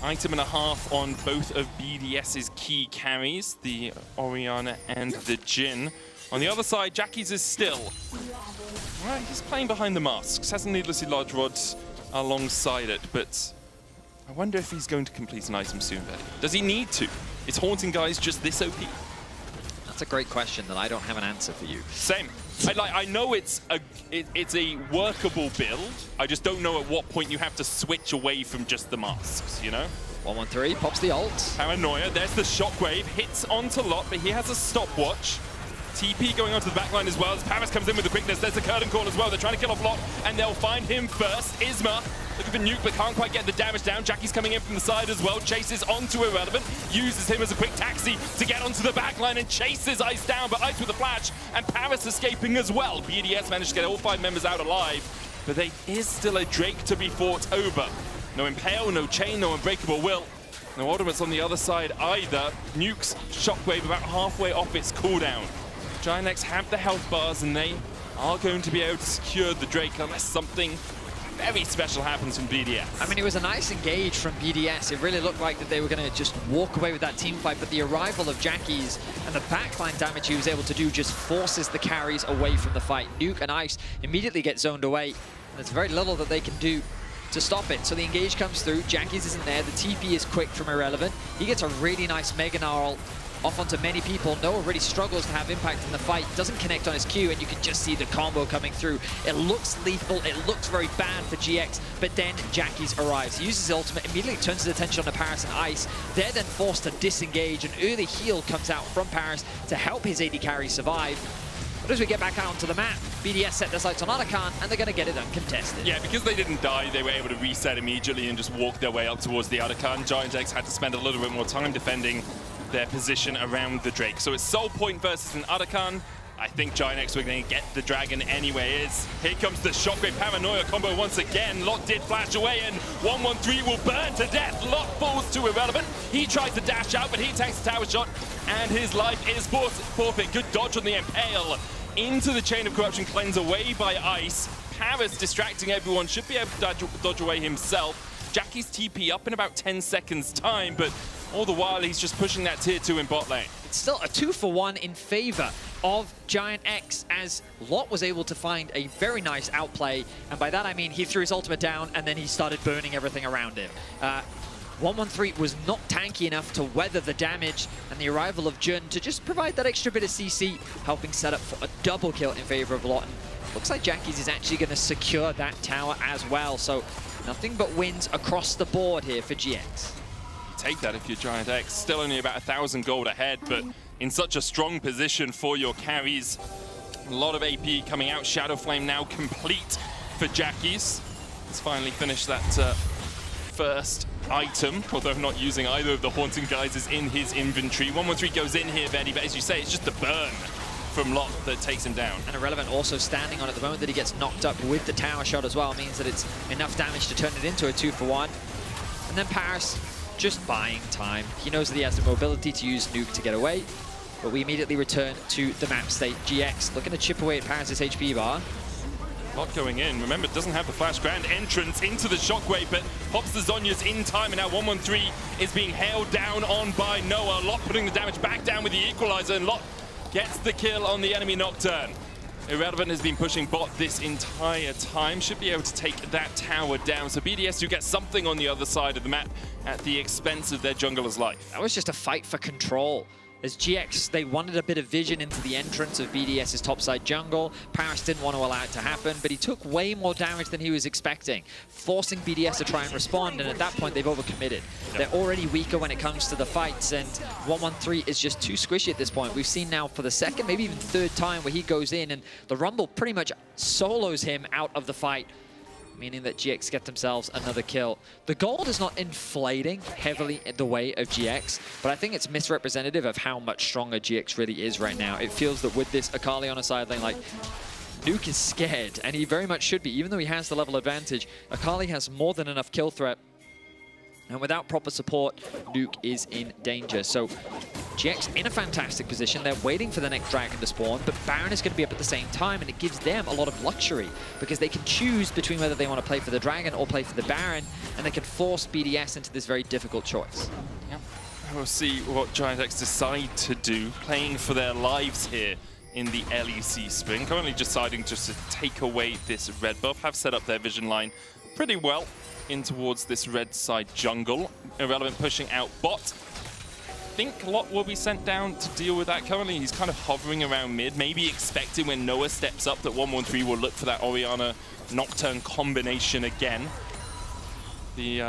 Item and a half on both of BDS's key carries, the Orianna and the Jhin. On the other side, Jackie's is still, well, he's playing behind the masks, has a needlessly large rod alongside it, but I wonder if he's going to complete an item soon, Betty. Does he need to? Is Haunting Guys just this OP? That's a great question that I don't have an answer for you. Same. I know it's a workable build. I just don't know at what point you have to switch away from just the masks, you know? 113 pops the ult. Paranoia, there's the shockwave, hits onto Lot, but he has a stopwatch. TP going onto the backline as well as Paris comes in with the quickness. There's the curtain call as well. They're trying to kill off Lot, and they'll find him first. Isma looking for Nuke, but can't quite get the damage down. Jackie's coming in from the side as well. Chases onto Irrelevant. Uses him as a quick taxi to get onto the backline and chases Ice down, but Ice with a flash, and Paris escaping as well. BDS managed to get all 5 members out alive, but there is still a Drake to be fought over. No Impale, no Chain, no Unbreakable Will. No Ultimates on the other side either. Nuke's Shockwave about halfway off its cooldown. Giant X have the health bars and they are going to be able to secure the Drake unless something very special happens from BDS. I mean, it was a nice engage from BDS. It really looked like that they were going to just walk away with that team fight, but the arrival of Jackie's and the backline damage he was able to do just forces the carries away from the fight. Nuke and Ice immediately get zoned away, and there's very little that they can do to stop it. So the engage comes through, Jackie's isn't there, the TP is quick from Irrelevant. He gets a really nice Mega Gnarl off onto many people. Noah really struggles to have impact in the fight, doesn't connect on his Q, and you can just see the combo coming through. It looks lethal, it looks very bad for GX, but then Jackie's arrives. He uses his ultimate, immediately turns his attention on Paris and Ice. They're then forced to disengage. An early heal comes out from Paris to help his AD carry survive. But as we get back out onto the map, BDS set their sights on Otacon, and they're going to get it uncontested. Yeah, because they didn't die, they were able to reset immediately and just walk their way up towards the Otacon. Giant X had to spend a little bit more time defending their position around the Drake. So it's Soul Point versus an Otacon. I think Giant X were going to get the dragon anyway. Here comes the Shockwave Paranoia combo once again. Lot did flash away, and 113 will burn to death. Lot falls to Irrelevant. He tries to dash out, but he takes the tower shot, and his life is forfeit. Good dodge on the Impale. into the Chain of Corruption, cleanse away by Ice. Paris distracting everyone, should be able to dodge away himself. Jackie's TP up in about 10 seconds time, but all the while he's just pushing that tier 2 in bot lane. It's still a 2-for-1 in favor of Giant X, as Lot was able to find a very nice outplay, and by that I mean he threw his ultimate down and then he started burning everything around him. 113 was not tanky enough to weather the damage, and the arrival of Jun to just provide that extra bit of CC, helping set up for a double kill in favor of Lot. And looks like Jackie's is actually going to secure that tower as well, so nothing but wins across the board here for GX. Take that if you're Giant X. Still only about 1,000 gold ahead, but in such a strong position for your carries. A lot of AP coming out. Shadow Flame now complete for Jackie's. He's finally finished that first item, although not using either of the Haunting Guises in his inventory. 113 goes in here, Betty, but as you say, it's just the burn from Lot that takes him down. And Irrelevant also standing on at the moment that he gets knocked up with the tower shot as well, means that it's enough damage to turn it into a 2-for-1. And then Paris just buying time. He knows that he has the mobility to use Nuke to get away, but we immediately return to the map state. GX looking to chip away at Paris' HP bar. Lot going in. Remember, doesn't have the flash. Grand entrance into the shockwave, but pops the Zhonya's in time, and now 113 is being held down on by Noah. Lot putting the damage back down with the equalizer, and Lot gets the kill on the enemy Nocturne. Irrelevant has been pushing bot this entire time. Should be able to take that tower down. So BDS do get something on the other side of the map at the expense of their jungler's life. That was just a fight for control. As GX, they wanted a bit of vision into the entrance of BDS's topside jungle. Paris didn't want to allow it to happen, but he took way more damage than he was expecting, forcing BDS to try and respond, and at that point, they've overcommitted. They're already weaker when it comes to the fights, and 113 is just too squishy at this point. We've seen now for the second, maybe even third time where he goes in, and the Rumble pretty much solos him out of the fight, meaning that GX get themselves another kill. The gold is not inflating heavily in the way of GX, but I think it's misrepresentative of how much stronger GX really is right now. It feels that with this Akali on a side lane, like, Nuke is scared, and he very much should be. Even though he has the level advantage, Akali has more than enough kill threat, and without proper support, Nuke is in danger. So GX in a fantastic position. They're waiting for the next dragon to spawn, but Baron is going to be up at the same time, and it gives them a lot of luxury because they can choose between whether they want to play for the dragon or play for the Baron, and they can force BDS into this very difficult choice. Yep. We'll see what Giant X decide to do, playing for their lives here in the LEC Spring. Currently deciding just to take away this red buff, have set up their vision line pretty well in towards this red side jungle. Irrelevant pushing out bot. I think Lot will be sent down to deal with that currently. He's kind of hovering around mid, maybe expecting when Noah steps up that 113 will look for that Orianna Nocturne combination again. The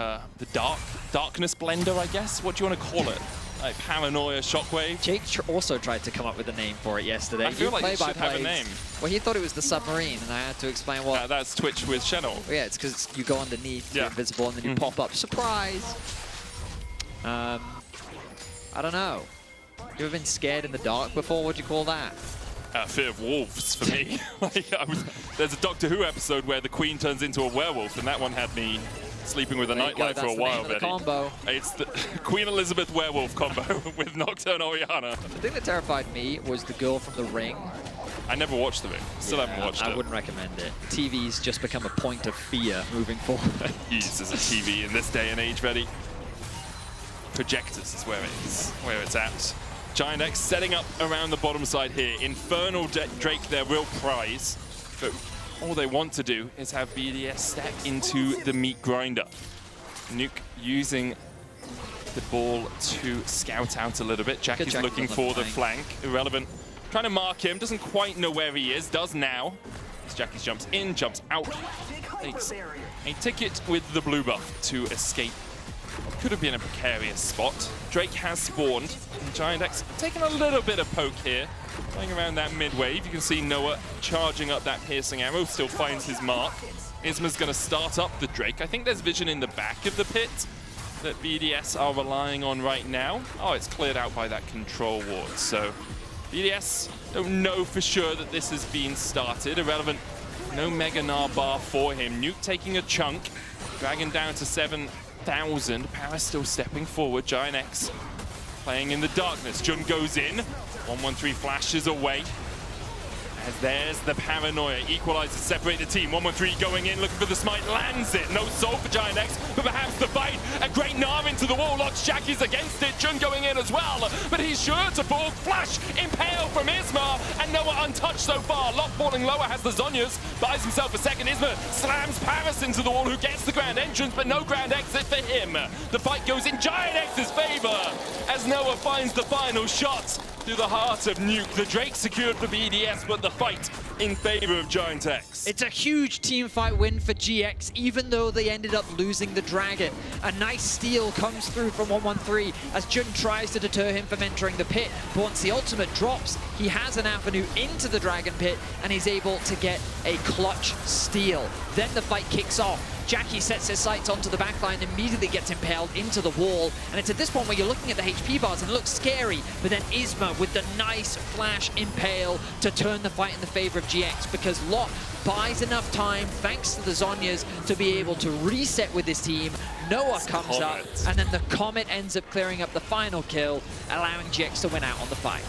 darkness blender, I guess? What do you want to call it? Like paranoia shockwave? Jake also tried to come up with a name for it yesterday. I feel like it should have a name. Well, he thought it was the submarine, and I had to explain what. That's Twitch with Channel. Well, yeah, it's because you go underneath, you're invisible, and then you pop up. Surprise! I don't know. You ever been scared in the dark before? What do you call that? Fear of wolves for me. There's a Doctor Who episode where the Queen turns into a werewolf, and that one had me sleeping with a nightlight for a while, Betty. Combo. It's the Queen Elizabeth werewolf combo with Nocturne Orianna. The thing that terrified me was the girl from The Ring. I never watched The Ring. Still haven't watched it. I wouldn't recommend it. TV's just become a point of fear moving forward. Use as a TV in this day and age, Betty. Projectors is where it's at. Giant X setting up around the bottom side here. Infernal Drake, their real prize. But all they want to do is have BDS step into the meat grinder. Nuke using the ball to scout out a little bit. Jackie's looking for the flank. Irrelevant trying to mark him, doesn't quite know where he is, does now. As Jackie's jumps in, jumps out. Takes a ticket with the blue buff to escape. Could have been a precarious spot. Drake has spawned, and Giant X taking a little bit of poke here. Going around that mid-wave, you can see Noah charging up that piercing arrow, still finds his mark. Isma's going to start up the Drake. I think there's vision in the back of the pit that BDS are relying on right now. Oh, it's cleared out by that control ward, so BDS don't know for sure that this has been started. Irrelevant, no Mega Gnar bar for him. Nuke taking a chunk, dragging down to 7,000. Paris still stepping forward. Giant X playing in the darkness. Jun goes in. 113 flashes away. As there's the paranoia. Equalizer separate the team. 113 going in, looking for the smite, lands it. No soul for Giant X, but perhaps the fight. A great Gnar into the wall. Locks Jackie's against it. Jun going in as well, but he's sure to fall. Flash, impale from Isma, and Noah untouched so far. Lot falling lower, has the Zhonya's, buys himself a second. Isma slams Paris into the wall, who gets the grand entrance, but no grand exit for him. The fight goes in Giant X's favor as Noah finds the final shot through the heart of Nuke. The Drake secured for BDS, but the fight in favor of Giant X. It's a huge team fight win for GX, even though they ended up losing the Dragon. A nice steal comes through from 113 as Jun tries to deter him from entering the pit. But once the ultimate drops, he has an avenue into the Dragon pit and he's able to get a clutch steal. Then the fight kicks off. Jackie sets his sights onto the backline, immediately gets impaled into the wall. And it's at this point where you're looking at the HP bars and it looks scary. But then Isma with the nice flash impale to turn the fight in the favor of GX, because Lot buys enough time, thanks to the Zhonya's, to be able to reset with his team. Noah comes up, and then the Comet ends up clearing up the final kill, allowing GX to win out on the fight.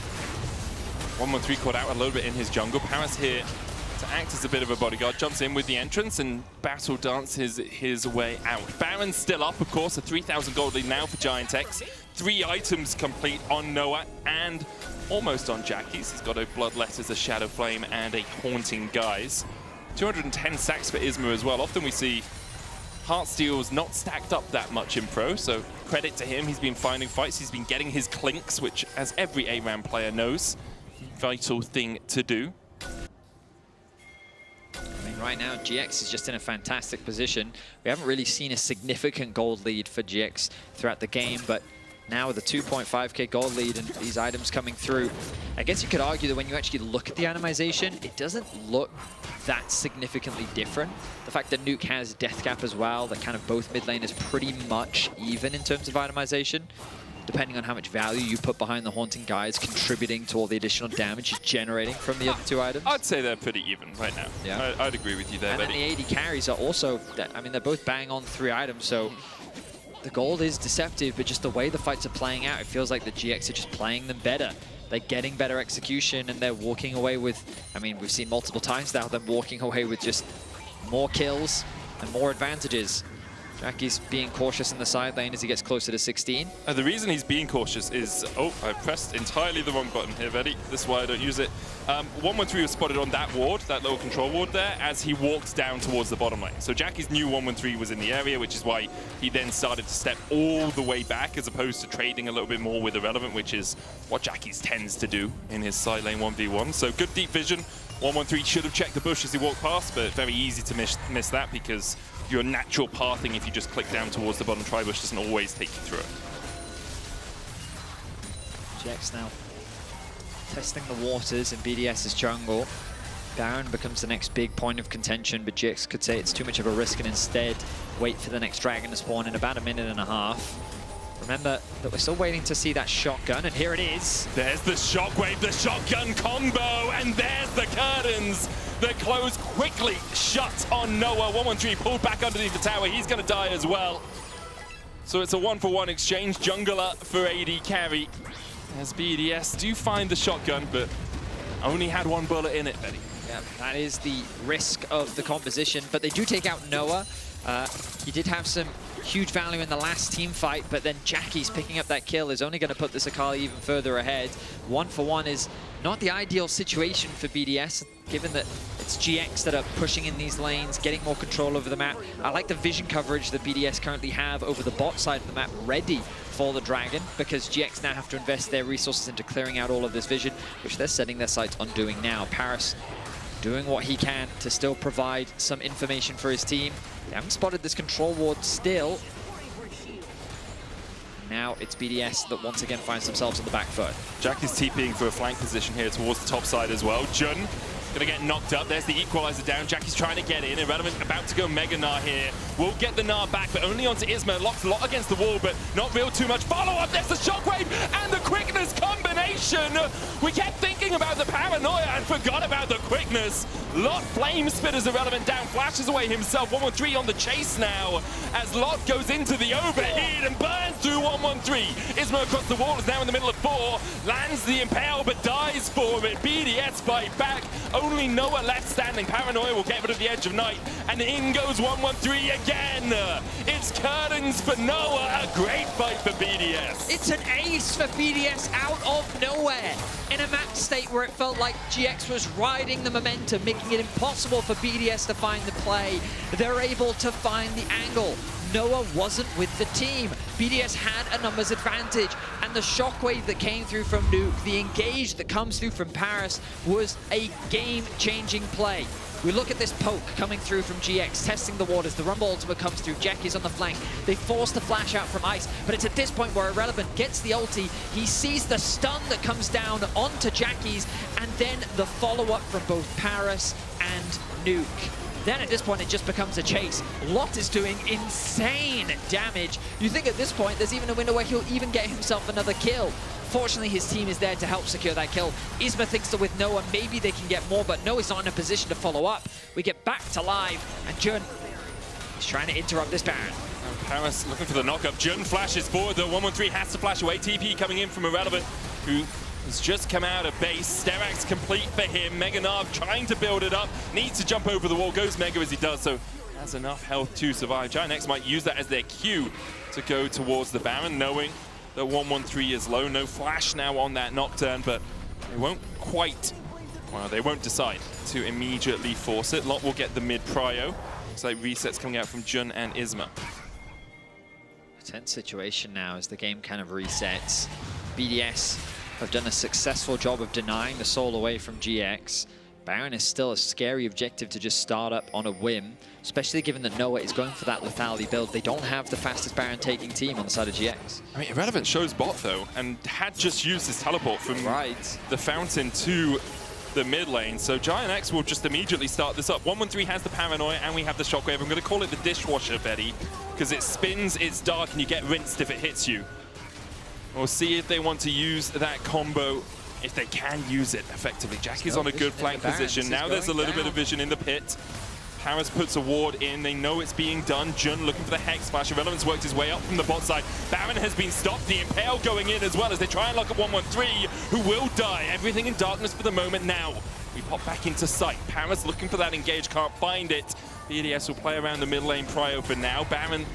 113 caught out a little bit in his jungle. Paris here to act as a bit of a bodyguard, jumps in with the entrance and battle dances his way out. Baron's still up, of course, a 3,000 gold lead now for Giant X. 3 items complete on Noah and almost on Jackie's. He's got a Bloodletters, a Shadow Flame, and a Haunting Guise. 210 sacks for Isma as well. Often we see Heartsteel's not stacked up that much in pro, so credit to him. He's been finding fights, he's been getting his clinks, which, as every ARAM player knows, vital thing to do. Right now, GX is just in a fantastic position. We haven't really seen a significant gold lead for GX throughout the game, but now with a 2.5k gold lead and these items coming through, I guess you could argue that when you actually look at the itemization, it doesn't look that significantly different. The fact that Nuke has Death Cap as well, that kind of both mid lane is pretty much even in terms of itemization, depending on how much value you put behind the Haunting Guise, contributing to all the additional damage it's generating from the other 2 items. I'd say they're pretty even right now. Yeah, I'd agree with you there, and then the AD carries are also, I mean, they're both bang on 3 items, so the gold is deceptive, but just the way the fights are playing out, it feels like the GX are just playing them better. They're getting better execution and they're walking away with, I mean, we've seen multiple times now them walking away with just more kills and more advantages. Jackie's being cautious in the side lane as he gets closer to 16. The reason he's being cautious is, oh, I pressed entirely the wrong button here, Veddy. This is why I don't use it. 113 was spotted on that ward, that little control ward there, as he walked down towards the bottom lane. So Jackie's knew 113 was in the area, which is why he then started to step all the way back, as opposed to trading a little bit more with Irrelevant, which is what Jackie's tends to do in his side lane 1v1. So good deep vision. 113 should have checked the bush as he walked past, but very easy to miss that because your natural pathing, if you just click down towards the bottom tri-bush, doesn't always take you through it. GX now testing the waters in BDS's jungle. Baron becomes the next big point of contention, but GX could say it's too much of a risk and instead wait for the next dragon to spawn in about 1.5 minutes. Remember that we're still waiting to see that shotgun, and here it is. There's the shockwave, the shotgun combo, and there's the curtains that close quickly shut on Noah. 113 pulled back underneath the tower. He's going to die as well. So it's a 1-for-1 exchange. Jungler for AD carry. As BDS do find the shotgun, but only had 1 bullet in it, Betty. Yeah, that is the risk of the composition, but they do take out Noah. He did have some huge value in the last team fight, but then Jackie's picking up that kill is only going to put this Akali even further ahead. 1-for-1 is not the ideal situation for BDS, given that it's GX that are pushing in these lanes, getting more control over the map. I like the vision coverage that BDS currently have over the bot side of the map, ready for the Dragon, because GX now have to invest their resources into clearing out all of this vision, which they're setting their sights on doing now. Paris doing what he can to still provide some information for his team. They haven't spotted this control ward still. Now it's BDS that once again finds themselves on the back foot. Jackie's TPing for a flank position here towards the top side as well. Jun gonna get knocked up. There's the equalizer down. Jackie's trying to get in. Irrelevant about to go Mega Gnar here. Will get the Gnar back, but only onto Isma. Locks a lot against the wall, but not real too much. Follow up. There's the shockwave and the quickness combination. We kept thinking about the paranoia and forgot about the quickness. Lot flame spitters Irrelevant down, flashes away himself. 113 on the chase now as Lot goes into the overheat and burns through 113. Isma across the wall is now in the middle of 4. Lands the impale but dies for it. BDS fight back. only Noah left standing. Paranoia will get rid of the edge of night, and in goes 113 again. It's curtains for Noah. A great fight for BDS. It's an ace for BDS out of nowhere. In a match state where it felt like GX was riding the momentum, making it impossible for BDS to find the play, they're able to find the angle. Noah wasn't with the team. BDS had a numbers advantage, and the shockwave that came through from Nuke, the engage that comes through from Paris, was a game-changing play. We look at this poke coming through from GX, testing the waters. The Rumble ultimate comes through. Jackie's on the flank. They force the flash out from Ice, but it's at this point where Irrelevant gets the ulti. He sees the stun that comes down onto Jackie's, and then the follow-up from both Paris and Nuke. Then at this point, it just becomes a chase. Lot is doing insane damage. You think at this point, there's even a window where he'll even get himself another kill. Fortunately, his team is there to help secure that kill. Isma thinks that with Noah, maybe they can get more, but Noah's not in a position to follow up. We get back to live, and Jun is trying to interrupt this Baron. And Paris looking for the knock-up. Jun flashes forward, though. 113 has to flash away. TP coming in from Irrelevant, who has just come out of base. Sterak's complete for him. Mega Nav trying to build it up. Needs to jump over the wall. Goes Mega as he does, so has enough health to survive. Giant X might use that as their cue to go towards the Baron, knowing that 113 is low. No flash now on that Nocturne, but they won't quite, well, they won't decide to immediately force it. Lot will get the mid prio. Looks like resets coming out from Jun and Isma. Tense situation now as the game kind of resets. BDS have done a successful job of denying the soul away from GX. Baron is still a scary objective to just start up on a whim, especially given that Noah is going for that lethality build. They don't have the fastest Baron taking team on the side of GX. I mean, Irrelevant shows bot, though, and had just used his teleport from the fountain to the mid lane, so Giant X will just immediately start this up. 113 has the Paranoia, and we have the Shockwave. I'm going to call it the dishwasher, Betty, because it spins, it's dark, and you get rinsed if it hits you. We'll see if they want to use that combo, if they can use it effectively. Jackie's on a good flank position. Now there's a little bit of vision in the pit. Paris puts a ward in. They know it's being done. Jun looking for the Hex Flash. Irrelevant's worked his way up from the bot side. Baron has been stopped. The Impale going in as well as they try and lock up 113, who will die. Everything in darkness for the moment now. We pop back into sight. Paris looking for that engage, can't find it. BDS will play around the mid lane prio for now. Baron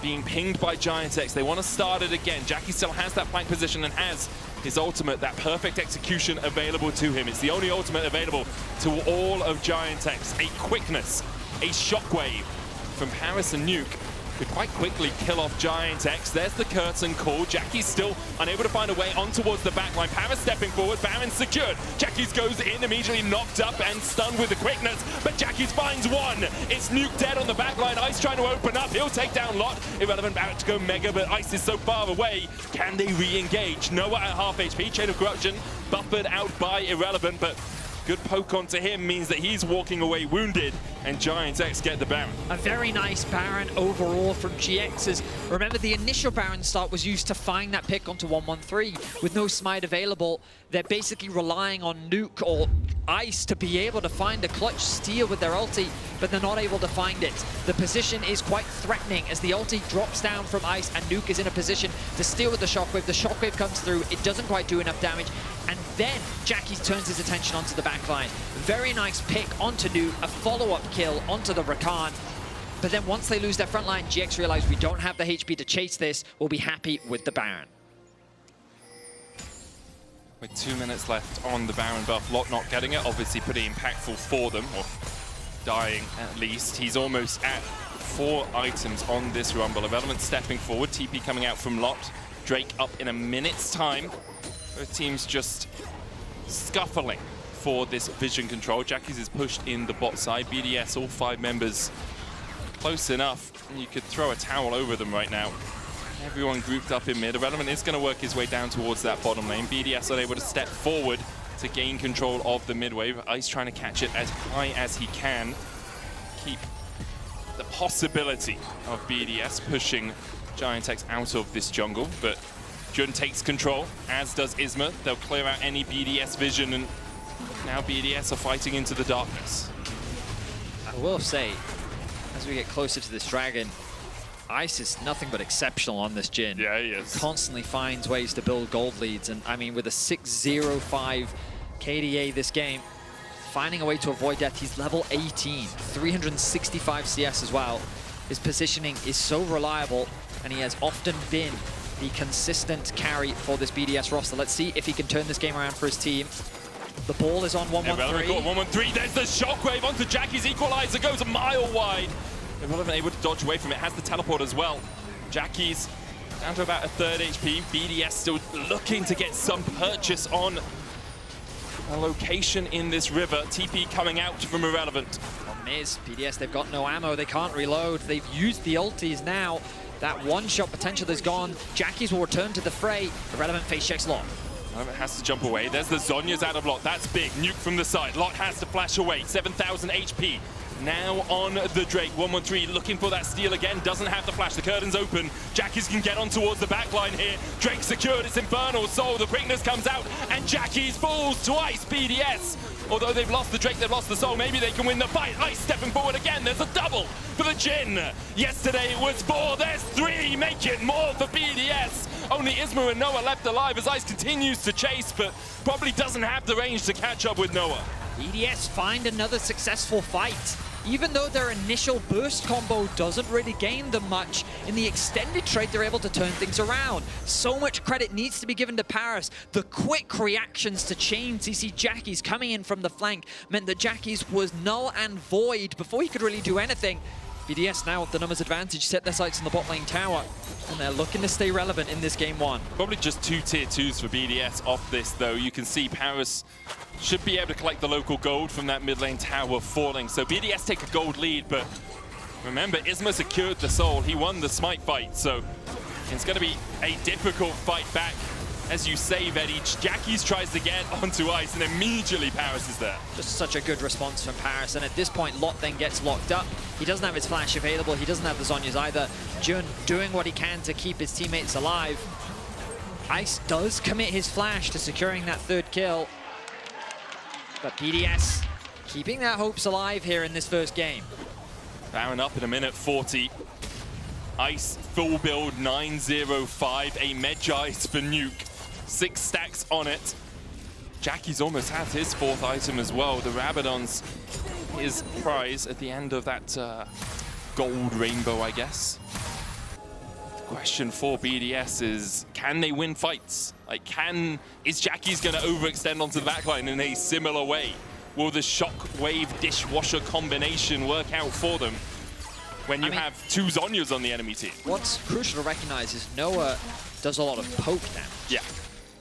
being pinged by Giant X. They want to start it again. Jackie still has that flank position and has his ultimate, that perfect execution available to him. It's the only ultimate available to all of Giant X. A quickness, a shockwave from Paris and Nuke could quite quickly kill off Giant X. There's the curtain call. Jackie's still unable to find a way on towards the backline. Paris stepping forward, Baron secured. Jackie's goes in, immediately knocked up and stunned with the quickness, but Jackie's finds one. It's Nuke dead on the backline. Ice trying to open up. He'll take down Lot. Irrelevant about to go Mega, but Ice is so far away. Can they re-engage? Noah at half HP. Chain of Corruption buffered out by Irrelevant, but good poke onto him means that he's walking away wounded, and Giant X get the Baron. A very nice Baron overall from GX's. Remember, the initial Baron start was used to find that pick onto 113. With no smite available, they're basically relying on Nuke or Ice to be able to find a clutch steal with their ulti, but they're not able to find it. The position is quite threatening as the ulti drops down from Ice and Nuke is in a position to steal with the Shockwave. The Shockwave comes through, it doesn't quite do enough damage, and then Jackie turns his attention onto the backline. Very nice pick onto Nuke, a follow-up kill onto the Rakan. But then once they lose their front line, GX realize we don't have the HP to chase this. We'll be happy with the Baron. With 2 minutes left on the Baron buff, Lot not getting it, obviously pretty impactful for them, or dying at least. He's almost at 4 items on this Rumble. Irrelevant stepping forward, TP coming out from Lot. Drake up in a minute's time. Both teams just scuffling for this vision control. Jackie's is pushed in the bot side. BDS, all 5 members close enough. You could throw a towel over them right now. Everyone grouped up in mid. Irrelevant is going to work his way down towards that bottom lane. BDS unable to step forward to gain control of the mid wave. Ice trying to catch it as high as he can. Keep the possibility of BDS pushing Giant X out of this jungle, but Jun takes control, as does Isma. They'll clear out any BDS vision, and now BDS are fighting into the darkness. I will say, as we get closer to this dragon, Ice is nothing but exceptional on this Jhin. Yeah, he is. Constantly finds ways to build gold leads, and I mean, with a 6-0-5 KDA this game, finding a way to avoid death. He's level 18, 365 CS as well. His positioning is so reliable, and he has often been the consistent carry for this BDS roster. Let's see if he can turn this game around for his team. The ball is on 113. 113, there's the shockwave onto Jackie's equalizer, goes a mile wide. Irrelevant able to dodge away from it, has the teleport as well. Jackie's down to about a third HP. BDS still looking to get some purchase on a location in this river. TP coming out from Irrelevant. Problem is, BDS, they've got no ammo, they can't reload. They've used the ultis now. That one-shot potential is gone. Jackie's will return to the fray. Irrelevant face checks Lot. Irrelevant has to jump away. There's the Zhonya's out of Lot. That's big. Nuke from the side. Lot has to flash away. 7,000 HP. Now on the Drake. 113 looking for that steal again. Doesn't have the flash. The curtain's open. Jackie's can get on towards the back line here. Drake secured. It's Infernal Soul. The quickness comes out. And Jackie's falls twice. BDS. Although they've lost the Drake, they've lost the Soul. Maybe they can win the fight. Ice stepping forward again. There's a double for the Jin. Yesterday it was 4. There's 3. Make it more for BDS. Only Isma and Noah left alive as Ice continues to chase, but probably doesn't have the range to catch up with Noah. BDS find another successful fight. Even though their initial burst combo doesn't really gain them much, in the extended trade they're able to turn things around. So much credit needs to be given to Paris. The quick reactions to chains. You see Jackie's coming in from the flank meant that Jackie's was null and void before he could really do anything. BDS now with the numbers advantage set their sights on the bot lane tower, and they're looking to stay relevant in this game 1. Probably just 2 tier 2s for BDS off this though. You can see Paris should be able to collect the local gold from that mid lane tower falling. So BDS take a gold lead, but remember Isma secured the Soul. He won the smite fight, so it's going to be a difficult fight back. As you say, Vedi, Jackie's tries to get onto Ice, and immediately Paris is there. Just such a good response from Paris, and at this point, Lot then gets locked up. He doesn't have his flash available, he doesn't have the Zhonya's either. Jun doing what he can to keep his teammates alive. Ice does commit his flash to securing that 3rd kill. But BDS keeping their hopes alive here in this first game. Baron up in a minute 40. Ice full build 905, a Medgice for Nuke. 6 stacks on it. Jackie's almost has his 4th item as well. The Rabadon's his prize at the end of that gold rainbow, I guess. The question for BDS is, can they win fights? Like, is Jackie's going to overextend onto the backline in a similar way? Will the Shockwave Dishwasher combination work out for them when you have 2 Zhonyas on the enemy team? What's crucial to recognize is Noah does a lot of poke damage. Yeah.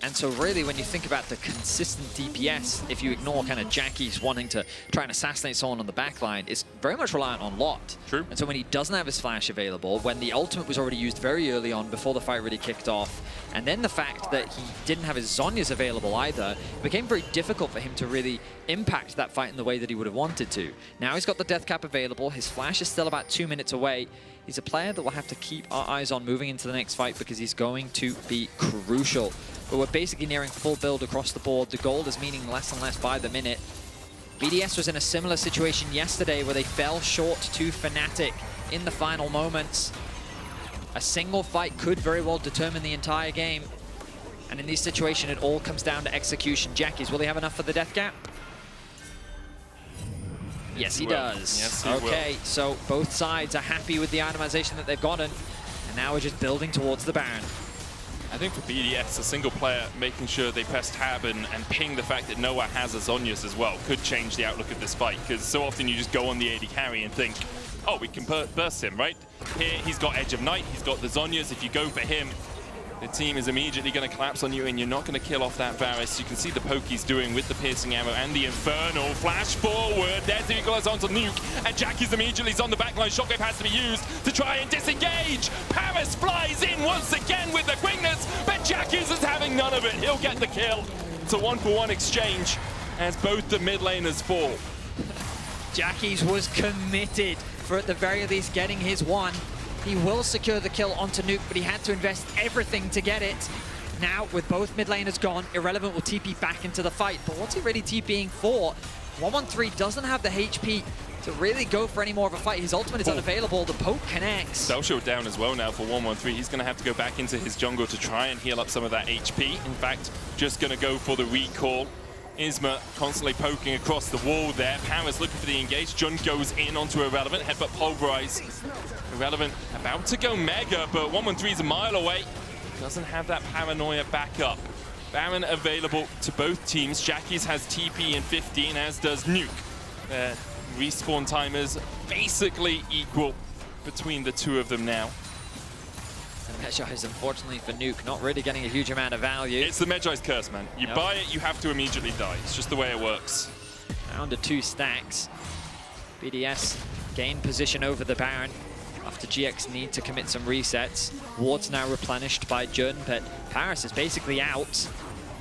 And so really, when you think about the consistent DPS, if you ignore kind of Jackie's wanting to try and assassinate someone on the backline, it's very much reliant on Lot. True. And so when he doesn't have his flash available, when the ultimate was already used very early on before the fight really kicked off, and then the fact that he didn't have his Zhonya's available either, it became very difficult for him to really impact that fight in the way that he would have wanted to. Now he's got the death cap available, his flash is still about 2 minutes away. He's a player that we'll have to keep our eyes on moving into the next fight because he's going to be crucial. But we're basically nearing full build across the board. The gold is meaning less and less by the minute. BDS was in a similar situation yesterday where they fell short to Fnatic in the final moments. A single fight could very well determine the entire game. And in this situation, it all comes down to execution. Jackie's, will he have enough for the death cap? Yes, he does. Yes, he okay, will. so both sides are happy with the itemization that they've gotten. And now we're just building towards the Baron. I think for BDS, a single player making sure they press tab and ping the fact that Noah has a Zhonya's as well could change the outlook of this fight, because so often you just go on the AD carry and think, oh, we can burst him, right? Here, he's got Edge of Night, he's got the Zhonya's. If you go for him, the team is immediately going to collapse on you and you're not going to kill off that Varus. You can see the poke he's doing with the piercing arrow and the Infernal. Flash forward, there's the equalizer onto Nuke, and Jackie's immediately on the backline. Shockwave has to be used to try and disengage. Paris flies in once again with the quickness, but Jackie's is having none of it. He'll get the kill. It's a 1-for-1 exchange as both the mid laners fall. Jackie's was committed for at the very least getting his one. He will secure the kill onto Nuke, but he had to invest everything to get it. Now, with both mid laners gone, Irrelevant will TP back into the fight. But what's he really TPing for? 113 doesn't have the HP to really go for any more of a fight. His ultimate is unavailable. The poke connects. Cell shield down as well now for 113. He's going to have to go back into his jungle to try and heal up some of that HP. In fact, just going to go for the recall Isma constantly poking across the wall there. Paris looking for the engage. Jun goes in onto Irrelevant. Headbutt pulverize. Irrelevant about to go mega, but 113's a mile away. Doesn't have that paranoia back up. Baron available to both teams. Jackie's has TP in 15, as does Nuke. Their respawn timers basically equal between the two of them now. The Medjai's, unfortunately for Nuke, not really getting a huge amount of value. It's the Medjai's curse, man. You buy it, you have to immediately die. It's just the way it works. Down to 2 stacks. BDS gain position over the Baron after GX need to commit some resets. Ward's now replenished by Jun, but Paris is basically out.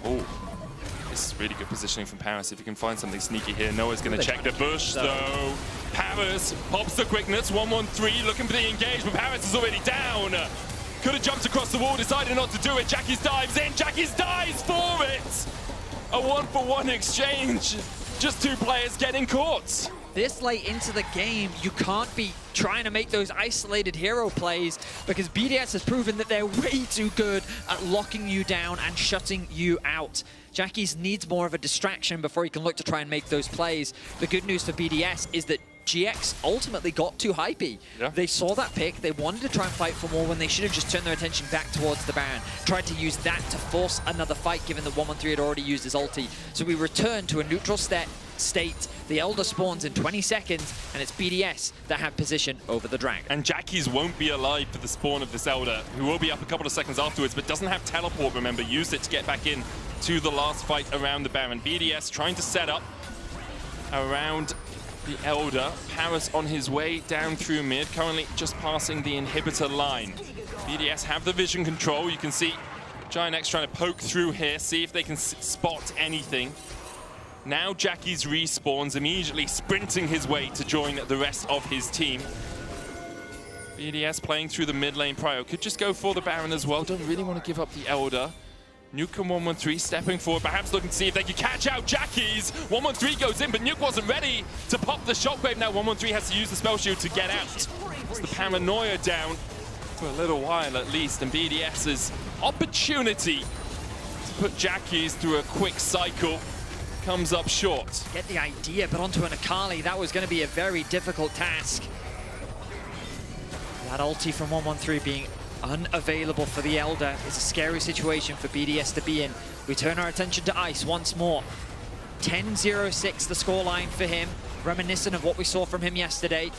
Oh, this is really good positioning from Paris. If you can find something sneaky here, Noah's going to check the bush, though. Paris pops the quickness. 113 looking for the engage, but Paris is already down. Could have jumped across the wall, decided not to do it. Jackie's dives in, Jackie's dives for it! A 1-for-1 exchange. Just 2 players getting caught. This late into the game, you can't be trying to make those isolated hero plays because BDS has proven that they're way too good at locking you down and shutting you out. Jackie's needs more of a distraction before he can look to try and make those plays. The good news for BDS is that GX ultimately got too hypey. Yeah. They saw that pick, they wanted to try and fight for more when they should have just turned their attention back towards the Baron. Tried to use that to force another fight given that 113 had already used his ulti. So we return to a neutral state. The Elder spawns in 20 seconds, and it's BDS that have position over the Dragon. And Jackie's won't be alive for the spawn of this Elder, who will be up a couple of seconds afterwards, but doesn't have teleport, remember. Used it to get back in to the last fight around the Baron. BDS trying to set up around the Elder. Paris on his way down through mid, currently just passing the inhibitor line. BDS have the vision control. You can see Giant X trying to poke through here, see if they can spot anything. Now Jackie's respawns, immediately sprinting his way to join the rest of his team. BDS playing through the mid lane. Prio could just go for the Baron as well. Don't really want to give up the Elder. Nuke and 113 stepping forward, perhaps looking to see if they can catch out Jackie's. 113 goes in, but Nuke wasn't ready to pop the shockwave. Now 113 has to use the spell shield to get out. It's the paranoia down for a little while at least, and BDS's opportunity to put Jackie's through a quick cycle comes up short. Get the idea, but onto an Akali, that was going to be a very difficult task. That ulti from 113 being unavailable for the Elder is a scary situation for BDS to be in. We turn our attention to Ice once more. 10-0-6 the scoreline for him, reminiscent of what we saw from him yesterday.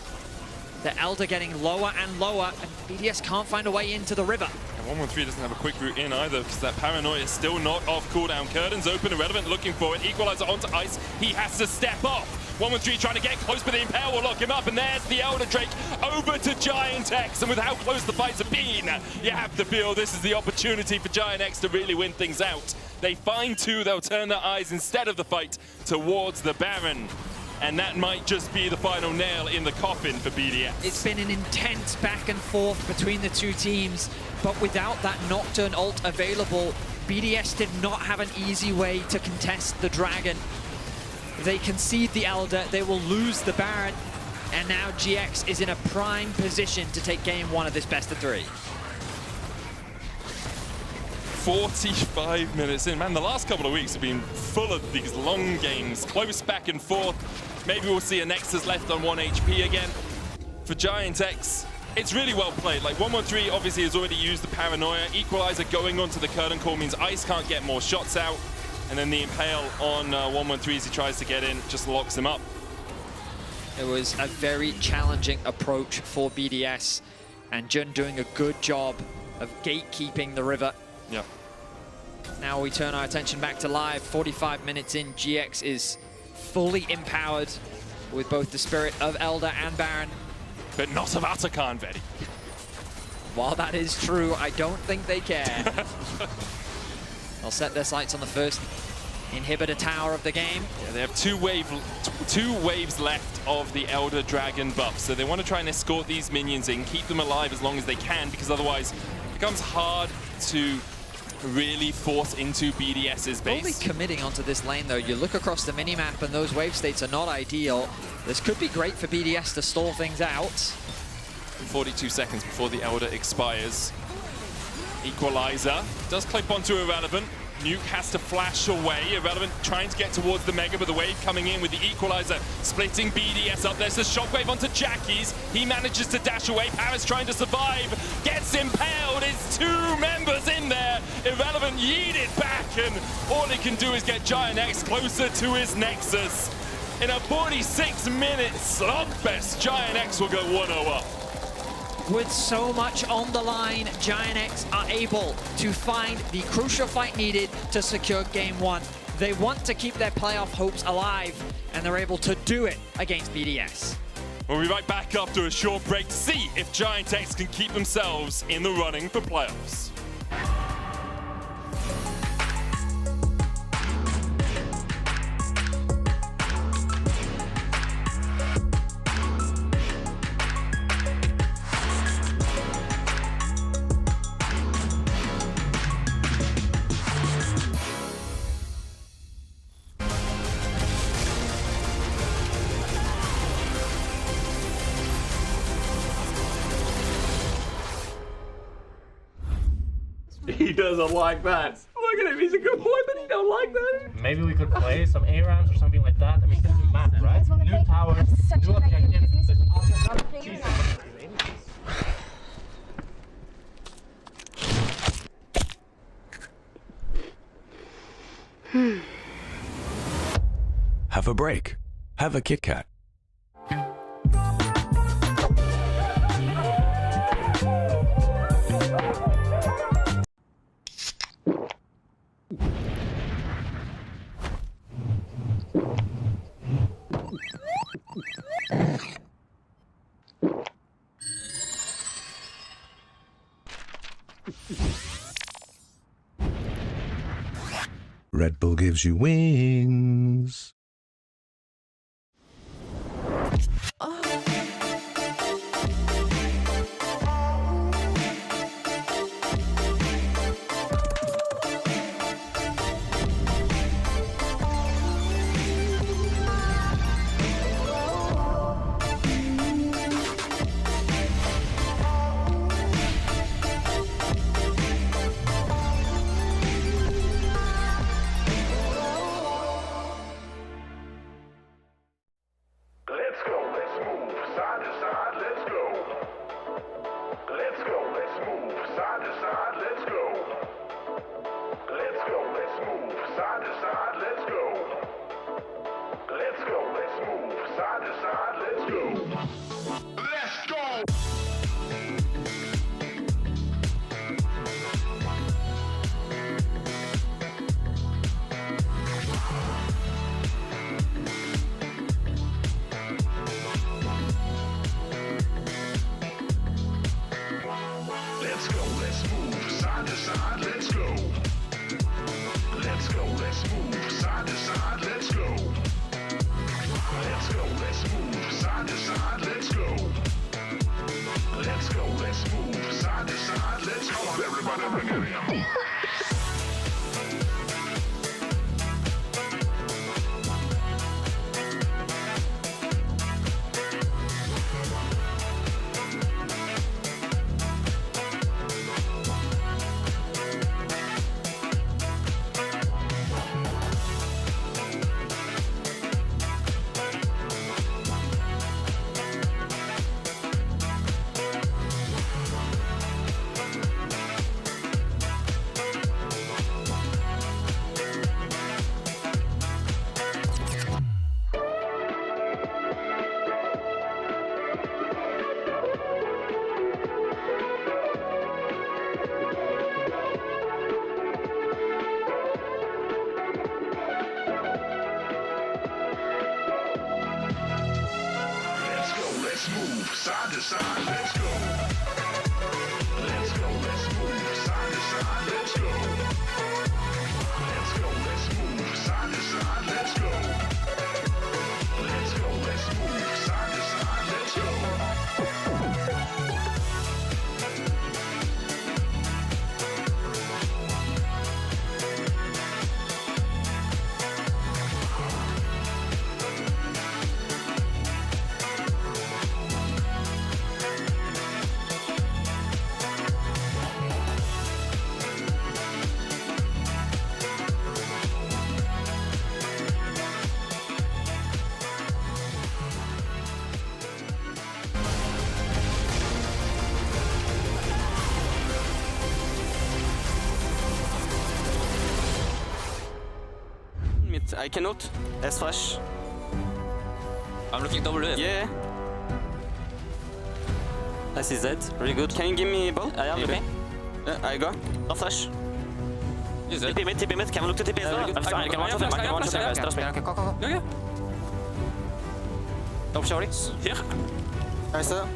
The Elder getting lower and lower, and BDS can't find a way into the river. And 113 doesn't have a quick route in either, because that paranoia is still not off cooldown. Curtains open, Irrelevant looking for it. Equalizer onto Ice. He has to step off. 113 trying to get close, but the Impale will lock him up, and there's the Elder Drake over to Giant X. And with how close the fights have been, you have to feel this is the opportunity for Giant X to really win things out. They find 2, they'll turn their eyes instead of the fight towards the Baron. And that might just be the final nail in the coffin for BDS. It's been an intense back and forth between the two teams, but without that Nocturne ult available, BDS did not have an easy way to contest the Dragon. They concede the Elder, they will lose the Baron, and now GX is in a prime position to take game 1 of this best of 3. 45 minutes in. Man, the last couple of weeks have been full of these long games, close back and forth. Maybe we'll see a Nexus left on 1 HP again. For Giant X, it's really well played. Like 113 obviously has already used the paranoia. Equalizer going onto the curtain call means Ice can't get more shots out. And then the Impale on 113 as he tries to get in, just locks him up. It was a very challenging approach for BDS, and Jun doing a good job of gatekeeping the river. Yeah. Now we turn our attention back to live. 45 minutes in, GX is fully empowered with both the spirit of Elder and Baron. But not of Atakan, Vedi. While that is true, I don't think they care. They'll set their sights on the first inhibitor tower of the game. Yeah, they have two waves left of the Elder Dragon buff, so they want to try and escort these minions in, keep them alive as long as they can, because otherwise it becomes hard to really force into BDS's base. Only committing onto this lane though, you look across the minimap and those wave states are not ideal. This could be great for BDS to stall things out. 42 seconds before the Elder expires. Equalizer does clip onto Irrelevant. Nuke has to flash away. Irrelevant trying to get towards the Mega, but the wave coming in with the equalizer, splitting BDS up. There's the shockwave onto Jackie's. He manages to dash away. Paris trying to survive, gets impaled. It's two members in there. Irrelevant yeeted back, and all he can do is get Giant X closer to his Nexus. In a 46-minute slugfest, Giant X will go 1-0 up. With so much on the line, Giant X are able to find the crucial fight needed to secure Game 1. They want to keep their playoff hopes alive, and they're able to do it against BDS. We'll be right back after a short break to see if Giant X can keep themselves in the running for playoffs. He doesn't like that. Look at him, he's a good boy, but he don't like that. Maybe we could play some A-rounds or something like that. I mean, this is map, right? New towers, new objectives. Have a break. Have a Kit Kat. Red Bull gives you wings. Let's go, let's move side to side, let's go. Let's go, let's move side to side, let's go. Let's go, let's move side to side, let's go. Let's go, let's move side to side, let's go. Let's go! Let's go, let's move side to side, let's go. Let's go, let's move side to side, let's go. Let's go, let's move side to side, let's go. Let's go, let's move side to side, let's go. Come on, everybody, bring it in. Let's move side to side, let's go. Let's go, let's move side to side, let's go. Let's go, let's move side to side, let's go. Let's go, let's move side to side, let's go. I cannot. S-flash. I'm looking W. Yeah. I see that. Really good. Can you give me ball? I am looking. I go. No flash. TP mid. Can we look to TP as well? I can one shot him. I can one shot him. Trust me. Okay, go. Yeah. Top shorty. Here. Nice. I'll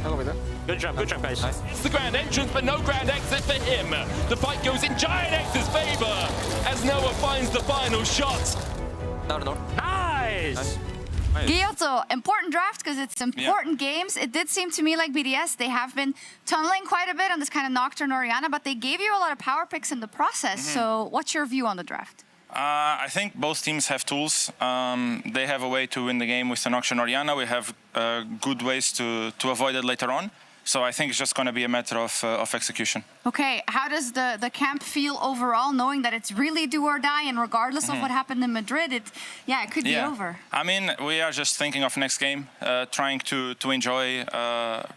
go with that. Good job, guys. Nice. It's the grand entrance, but no grand exit for him. The fight goes in Giant X's favor as Noah finds the final shot. No. Nice. Giotto, important draft because it's important games. It did seem to me like BDS, they have been tunneling quite a bit on this kind of Nocturne Orianna, but they gave you a lot of power picks in the process. So what's your view on the draft? I think both teams have tools. They have a way to win the game with the Nocturne Orianna. We have good ways to avoid it later on. So I think it's just going to be a matter of execution. Okay, how does the camp feel overall, knowing that it's really do or die, and regardless of what happened in Madrid, it could be over? I mean, we are just thinking of next game, trying to enjoy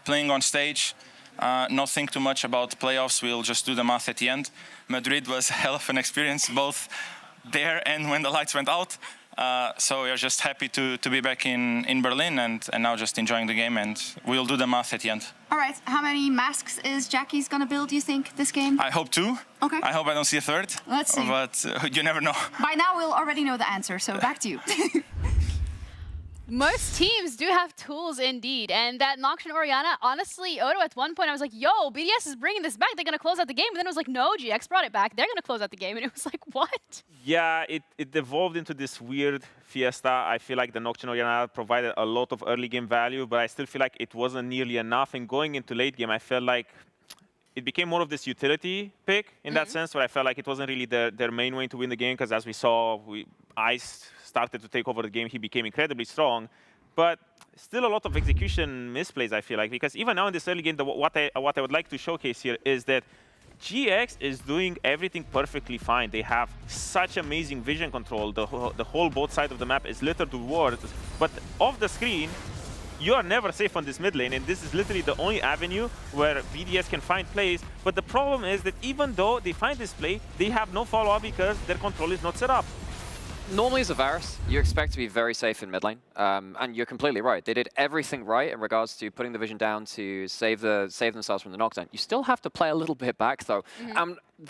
playing on stage, not think too much about playoffs. We'll just do the math at the end. Madrid was a hell of an experience, both there and when the lights went out. So we are just happy to be back in Berlin and now just enjoying the game, and we'll do the math at the end. All right, how many masks is Jackie's gonna build, you think, this game? I hope 2. Okay. I hope I don't see a 3rd. Let's see. But you never know. By now, we'll already know the answer, so back to you. Most teams do have tools indeed, and that Nocturne Orianna, honestly, Odo, at one point I was like, yo, BDS is bringing this back, they're going to close out the game, and then it was like, no, GX brought it back, they're going to close out the game, and it was like, what? Yeah, it evolved into this weird fiesta. I feel like the Nocturne Orianna provided a lot of early game value, but I still feel like it wasn't nearly enough, and going into late game, I felt like it became more of this utility pick in that sense, where I felt like it wasn't really their main way to win the game, because as we saw, Ice started to take over the game, he became incredibly strong, but still a lot of execution misplays, I feel like, because even now in this early game, what I would like to showcase here is that GX is doing everything perfectly fine. They have such amazing vision control. The whole both sides of the map is littered with wards, but off the screen, you are never safe on this mid lane, and this is literally the only avenue where BDS can find plays. But the problem is that even though they find this play, they have no follow-up because their control is not set up. Normally as a Varus, you expect to be very safe in mid lane, and you're completely right. They did everything right in regards to putting the vision down to save themselves from the knockdown. You still have to play a little bit back, though.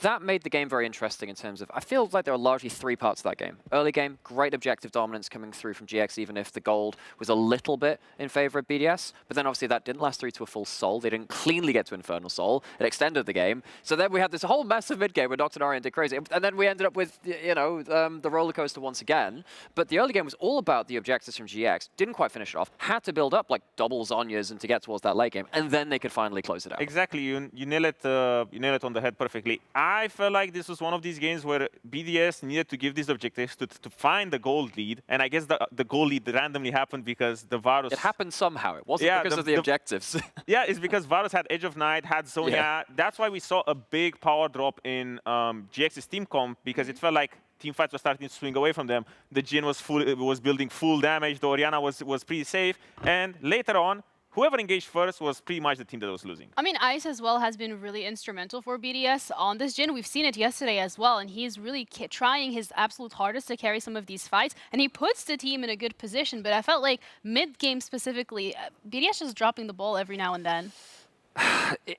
That made the game very interesting in terms of, I feel like there are largely 3 parts to that game. Early game, great objective dominance coming through from GX, even if the gold was a little bit in favor of BDS. But then obviously that didn't last through to a full soul. They didn't cleanly get to Infernal Soul. It extended the game. So then we had this whole massive mid game where Nocturne Orianna did crazy. And then we ended up with, the roller coaster once again. But the early game was all about the objectives from GX. Didn't quite finish it off. Had to build up like double Zhonya's and to get towards that late game. And then they could finally close it out. Exactly. You nail it on the head perfectly. I felt like this was one of these games where BDS needed to give these objectives to find the gold lead, and I guess the gold lead randomly happened because the Varus... It happened somehow. It wasn't because of the objectives. Yeah, it's because Varus had Edge of Night, had Zhonya. Yeah. That's why we saw a big power drop in GX's team comp, because it felt like teamfights were starting to swing away from them. The Jhin was building full damage, the Orianna was pretty safe, and later on, whoever engaged first was pretty much the team that was losing. I mean, Ice as well has been really instrumental for BDS on this Jhin. We've seen it yesterday as well, and he's really trying his absolute hardest to carry some of these fights, and he puts the team in a good position. But I felt like mid-game specifically, BDS is dropping the ball every now and then.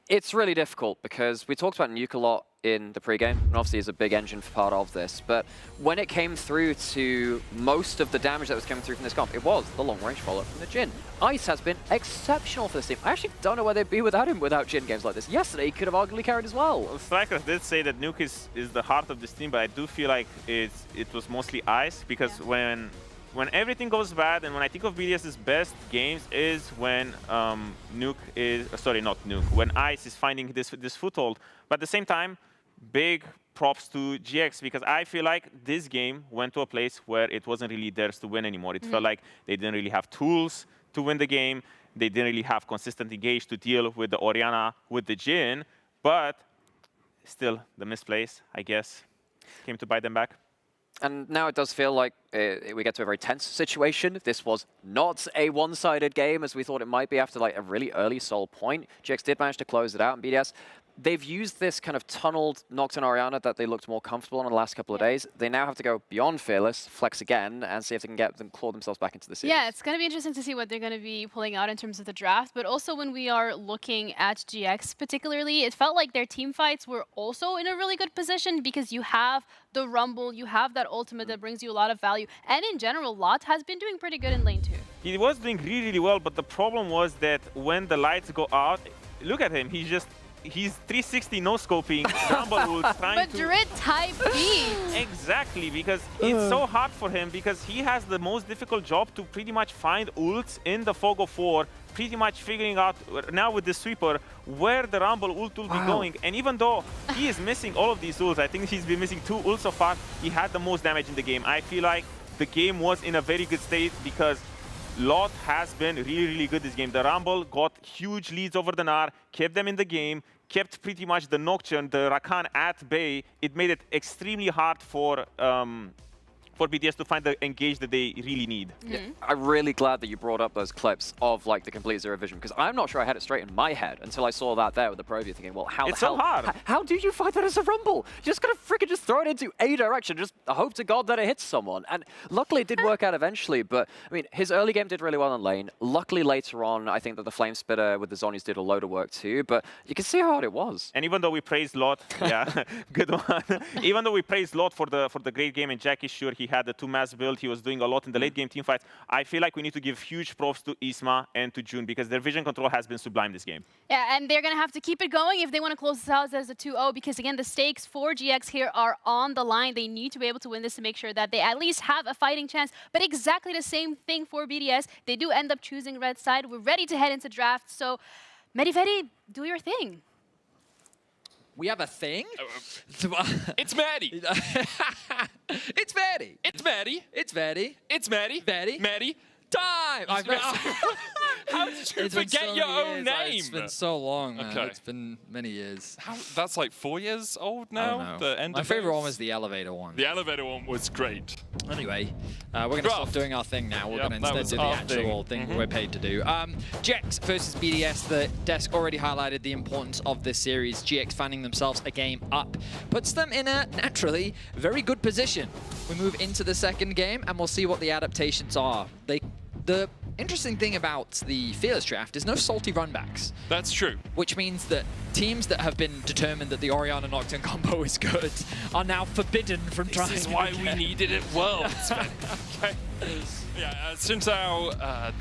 It's really difficult because we talked about Nuke a lot in the pregame, and obviously is a big engine for part of this, but when it came through to most of the damage that was coming through from this comp, it was the long-range follow-up from the Jhin. Ice has been exceptional for this team. I actually don't know where they'd be without him, without Jhin games like this. Yesterday, he could have arguably carried as well. Strikers did say that Nuke is the heart of this team, but I do feel like it was mostly Ice, because when everything goes bad, and when I think of BDS's best games is when when Ice is finding this foothold. But at the same time, big props to GX, because I feel like this game went to a place where it wasn't really theirs to win anymore. It felt like they didn't really have tools to win the game. They didn't really have consistent engage to deal with the Orianna, with the Jhin, but still the misplays, I guess, came to bite them back. And now it does feel like we get to a very tense situation. This was not a one-sided game as we thought it might be after like a really early soul point. GX did manage to close it out, and BDS they've used this kind of tunneled Nocturne Orianna that they looked more comfortable on the last couple of days. They now have to go beyond Fearless, flex again, and see if they can get them claw themselves back into the series. Yeah, it's going to be interesting to see what they're going to be pulling out in terms of the draft. But also when we are looking at GX particularly, it felt like their team fights were also in a really good position because you have the Rumble, you have that ultimate that brings you a lot of value. And in general, Lot has been doing pretty good in lane 2. He was doing really, really well, but the problem was that when the lights go out, look at him, he's 360 no-scoping, Rumble ults trying to... Madrid type beat! Exactly, because it's so hard for him, because he has the most difficult job to pretty much find ults in the fog of war, pretty much figuring out, now with the sweeper, where the Rumble ult will be going. And even though he is missing all of these ults, I think he's been missing 2 ults so far, he had the most damage in the game. I feel like the game was in a very good state because Lot has been really, really good this game. The Rumble got huge leads over the Gnar, kept them in the game, kept pretty much the Nocturne, the Rakan at bay. It made it extremely hard for BDS to find the engage that they really need. Yeah, I'm really glad that you brought up those clips of like the complete zero vision, because I'm not sure I had it straight in my head until I saw that there with the Pro View, thinking, well, how it's the hell, so hard. How do you fight that as a Rumble? You just gotta freaking just throw it into a direction, just hope to God that it hits someone. And luckily it did work out eventually, but I mean, his early game did really well in lane. Luckily later on, I think that the Flame Spitter with the Zhonya's did a load of work too, but you can see how hard it was. And even though we praised Lot, yeah, good one. Even though we praised Lot for the great game, and Jack is sure he had the 2 mass build, he was doing a lot in the late game team fights. I feel like we need to give huge props to Isma and to June because their vision control has been sublime this game. Yeah, and they're going to have to keep it going if they want to close this out as a 2-0 because, again, the stakes for GX here are on the line. They need to be able to win this to make sure that they at least have a fighting chance. But exactly the same thing for BDS. They do end up choosing red side. We're ready to head into draft. So, Medivedi, do your thing. We have a thing? It's Maddie. It's Maddie. It's Maddie. It's Maddie. It's Maddie. Maddie. Maddie. Time! How did you forget your own name? It's been so long, man. Okay. It's been many years. That's like 4 years old now? The end My of favorite those? one was the elevator one. The elevator one was great. Anyway, we're going to stop doing our thing now. We're going to instead do the actual thing we're paid to do. GX versus BDS. The desk already highlighted the importance of this series. GX finding themselves a game up puts them in a, naturally, very good position. We move into the second game, and we'll see what the adaptations are. The interesting thing about the Fearless draft is no salty runbacks. That's true. Which means that teams that have been determined that the Orianna Nocturne combo is good are now forbidden from trying. This is why we needed it Worlds. Okay. Yeah, since the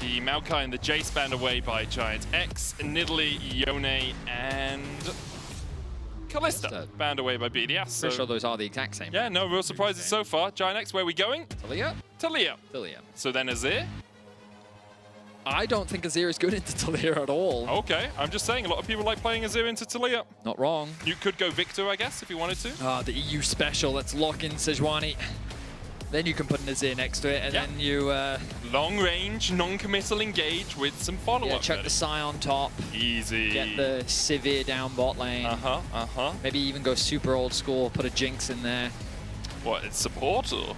Maokai and the Jace banned away by Giant X, Nidalee, Yone, and Kalista banned away by BDS. Pretty sure those are the exact same. Yeah, no real surprises so far. Giant X, where are we going? Taliyah. Taliyah. So then Azir? I don't think Azir is good into Taliyah at all. Okay, I'm just saying a lot of people like playing Azir into Taliyah. Not wrong. You could go Victor, I guess, if you wanted to. The EU special. Let's lock in Sejuani. Then you can put an Azir next to it, and then you... long range, non-committal engage with some follow-up. Yeah, chuck the Psy on top. Easy. Get the Sivir down bot lane. Maybe even go super old school, put a Jinx in there. What, it's support or...?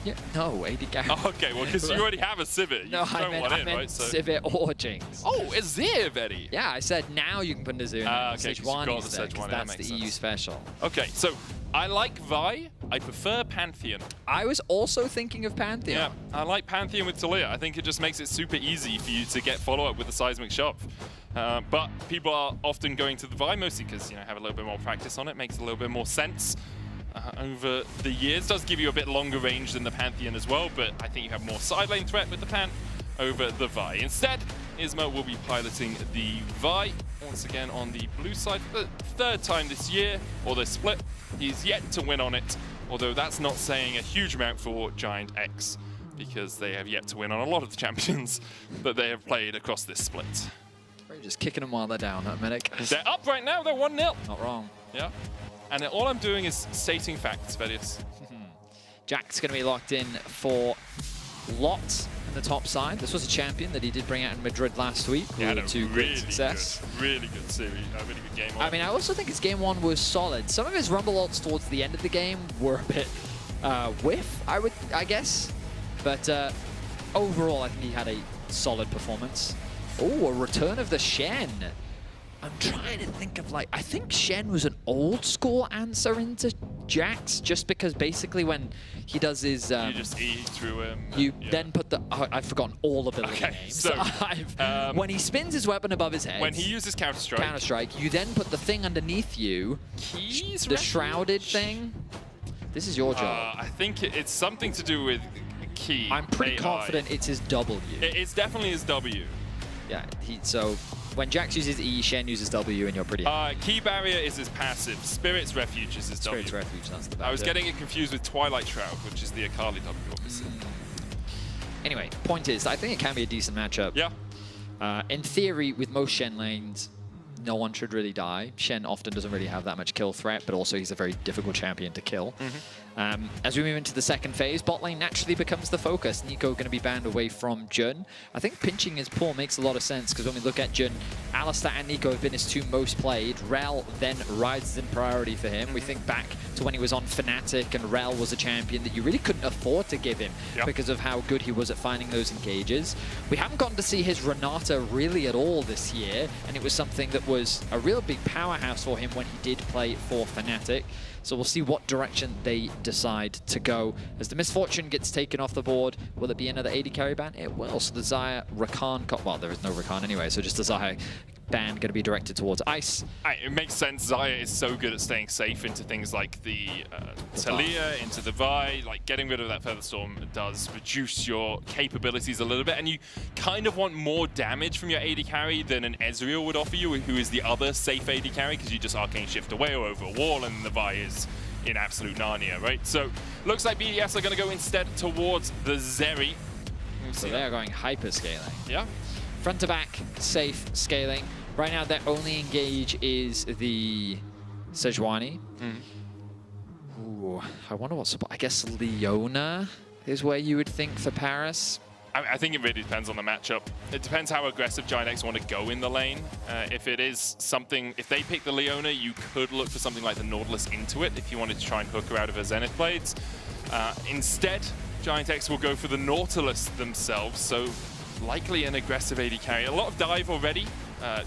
Yeah, no, AD carry. Oh, okay, well, because you already have a Sivir. You No, throw I one meant in, right? So... Sivir or Jinx. Oh, Azir, Betty. Yeah, I said now you can put an Azir in okay, Sejuani's there, Sejuani, that's the EU special. Okay, so I like Vi. I prefer Pantheon. I was also thinking of Pantheon. Yeah, I like Pantheon with Taliyah. I think it just makes it super easy for you to get follow-up with the Seismic Shop. But people are often going to the Vi mostly because, have a little bit more practice on it. Makes a little bit more sense. Over the years. Does give you a bit longer range than the Pantheon as well, but I think you have more side lane threat with the Pan over the Vi. Instead, Isma will be piloting the Vi once again on the blue side for the third time this year, or this split. He's yet to win on it, although that's not saying a huge amount for Giant X, because they have yet to win on a lot of the champions that they have played across this split. Just kicking them while they're down, that Medic. They're up right now, they're 1-0. Not wrong. Yeah. And all I'm doing is stating facts, Vedius. Jack's going to be locked in for Lot in the top side. This was a champion that he did bring out in Madrid last week. He had a great success. Really good series, a really good game. I mean, I also think his game one was solid. Some of his Rumble ults towards the end of the game were a bit whiff, I guess. But overall, I think he had a solid performance. Oh, a return of the Shen. I'm trying to think of like, I think Shen was an old school answer into Jax, just because basically when he does his... you just E through him. You then put the... Oh, I've forgotten all ability names. So, when he spins his weapon above his head... When he uses Counter-Strike. You then put the thing underneath you. Keys the shrouded thing. This is your job. I think it's something to do with key. I'm pretty AI. confident it's his W. It's definitely his W. Yeah, so when Jax uses E, Shen uses W, and you're pretty... Key Barrier is his passive. Spirit's Refuge is his W. Spirit's Refuge, that's the I was getting it confused with Twilight Shroud, which is the Akali W, obviously. Anyway, point is, I think it can be a decent matchup. Yeah. In theory, with most Shen lanes, no one should really die. Shen often doesn't really have that much kill threat, but also he's a very difficult champion to kill. As we move into the second phase, bot lane naturally becomes the focus. Nico going to be banned away from Jun. I think pinching his paw makes a lot of sense, because when we look at Jun, Alistar and Nico have been his two most played. Rel then rises in priority for him. We think back to when he was on Fnatic, and Rel was a champion that you really couldn't afford to give him because of how good he was at finding those engages. We haven't gotten to see his Renata really at all this year, and it was something that was a real big powerhouse for him when he did play for Fnatic. So we'll see what direction they decide to go. As the Misfortune gets taken off the board, will it be another AD carry ban? It will. So the Xayah Rakan, well, there is no Rakan anyway, so just the Xayah ban going to be directed towards Ice. It makes sense. Xayah is so good at staying safe into things like the Talia, into the Vi. Like, getting rid of that Feather Storm does reduce your capabilities a little bit, and you kind of want more damage from your AD carry than an Ezreal would offer you, who is the other safe AD carry, because you just Arcane Shift away or over a wall, and the Vi is in absolute Narnia, right? So, looks like BDS are going to go instead towards the Zeri. So they are going hyper scaling. Yeah. Front to back, safe scaling. Right now, their only engage is the Sejuani. Ooh, I wonder what support. I guess Leona is where you would think for Paris. I think it really depends on the matchup. It depends how aggressive Giant want to go in the lane. If it is something, if they pick the Leona, you could look for something like the Nautilus into it if you wanted to try and hook her out of her Zenith Blades. Instead, Giant X will go for the Nautilus themselves, so likely an aggressive AD carry. A lot of dive already.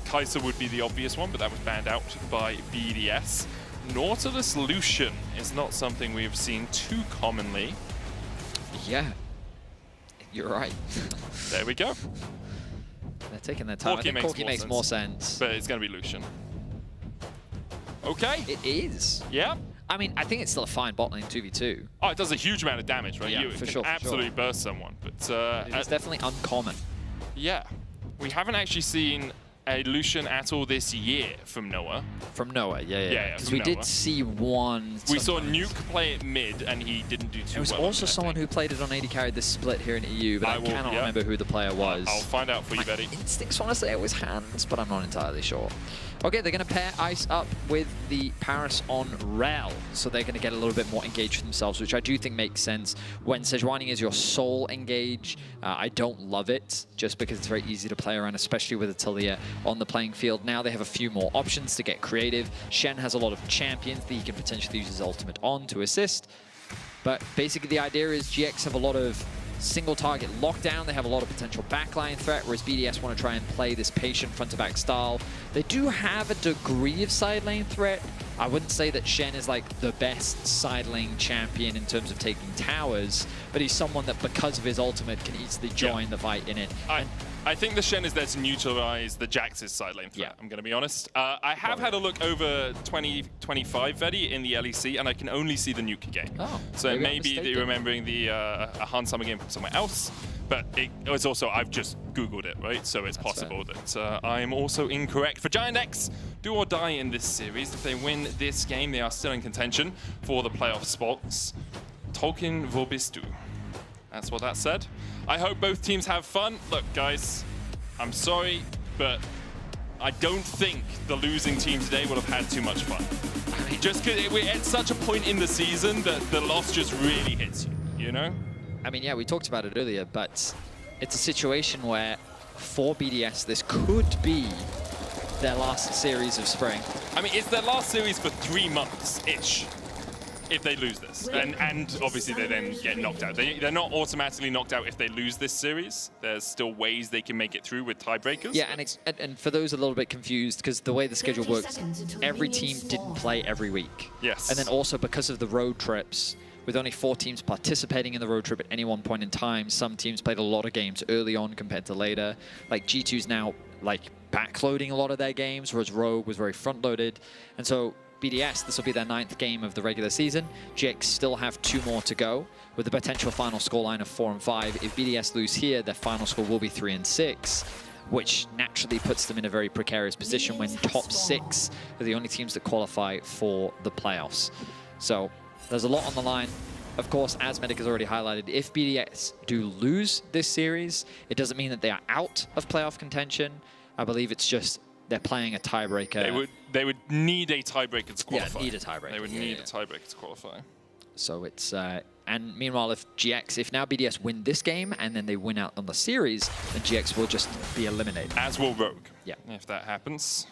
Kai'Sa would be the obvious one, but that was banned out by BDS. Nautilus Lucian is not something we've seen too commonly. Yeah, you're right. There we go. They're taking their time. I think Corki makes more sense. But it's going to be Lucian. Okay. It is. Yeah. I mean, I think it's still a fine bot lane 2v2. Oh, it does a huge amount of damage, right? Yeah, It for can sure. absolutely burst someone. But it's definitely uncommon. Yeah. We haven't actually seen a Lucian at all this year from Noah. From Noah, yeah. Because we Noah. did see one. We saw Nuke play it mid, and he didn't do too well. There was also someone who played it on AD carry this split here in EU, but I cannot remember who the player was. I'll find out for you, Betty. Instincts want to say it was Hans, but I'm not entirely sure. Okay, they're going to pair Ice up with the Paris on Rel, so they're going to get a little bit more engaged for themselves, which I do think makes sense. When Sejuani is your sole engage, I don't love it, just because it's very easy to play around, especially with a Talia on the playing field. Now they have a few more options to get creative. Shen has a lot of champions that he can potentially use his ultimate on to assist. But basically the idea is GX have a lot of single target lockdown. They have a lot of potential backline threat, whereas BDS want to try and play this patient front-to-back style. They do have a degree of side lane threat. I wouldn't say that Shen is like the best side lane champion in terms of taking towers, but he's someone that, because of his ultimate, can easily join the fight in it. I think the Shen is there to neutralize the Jax's side lane threat, I'm going to be honest. I have had a look over 2025 Vedi in the LEC, and I can only see the Nuke game. So maybe they're remembering the a Han Summer game from somewhere else, but it's also, I've just Googled it, right? So it's possible that I am also incorrect. For Giant X, do or die in this series. If they win this game, they are still in contention for the playoff spots. Tolkien Vorbistu. That's what that said. I hope both teams have fun. Look, guys, I'm sorry, but I don't think the losing team today will have had too much fun. Just because we're at such a point in the season that the loss just really hits you, you know? I mean, yeah, we talked about it earlier, but it's a situation where for BDS, this could be their last series of Spring. I mean, it's their last series for 3 months-ish. if they lose this. And obviously they then get knocked out. They're not automatically knocked out if they lose this series. There's still ways they can make it through with tiebreakers. Yeah, and for those a little bit confused, because the way the schedule works, every team didn't play every week. Yes. And then also because of the road trips, with only 4 teams participating in the road trip at any one point in time, some teams played a lot of games early on compared to later. Like G2's now like backloading a lot of their games, whereas Rogue was very front-loaded. And so BDS, this will be their 9th game of the regular season. GX still have 2 more to go, with the potential final scoreline of 4 and 5. If BDS lose here, their final score will be 3 and 6, which naturally puts them in a very precarious position when top 6 are the only teams that qualify for the playoffs. So there's a lot on the line. Of course, as Medic has already highlighted, if BDS do lose this series, it doesn't mean that they are out of playoff contention. I believe it's just they're playing a tiebreaker. They would need a tiebreaker to qualify. Yeah, need a tiebreaker. They would need a tiebreaker to qualify. So it's and meanwhile, if now BDS win this game and then they win out on the series, then GX will just be eliminated. As will Rogue. Yeah. If that happens.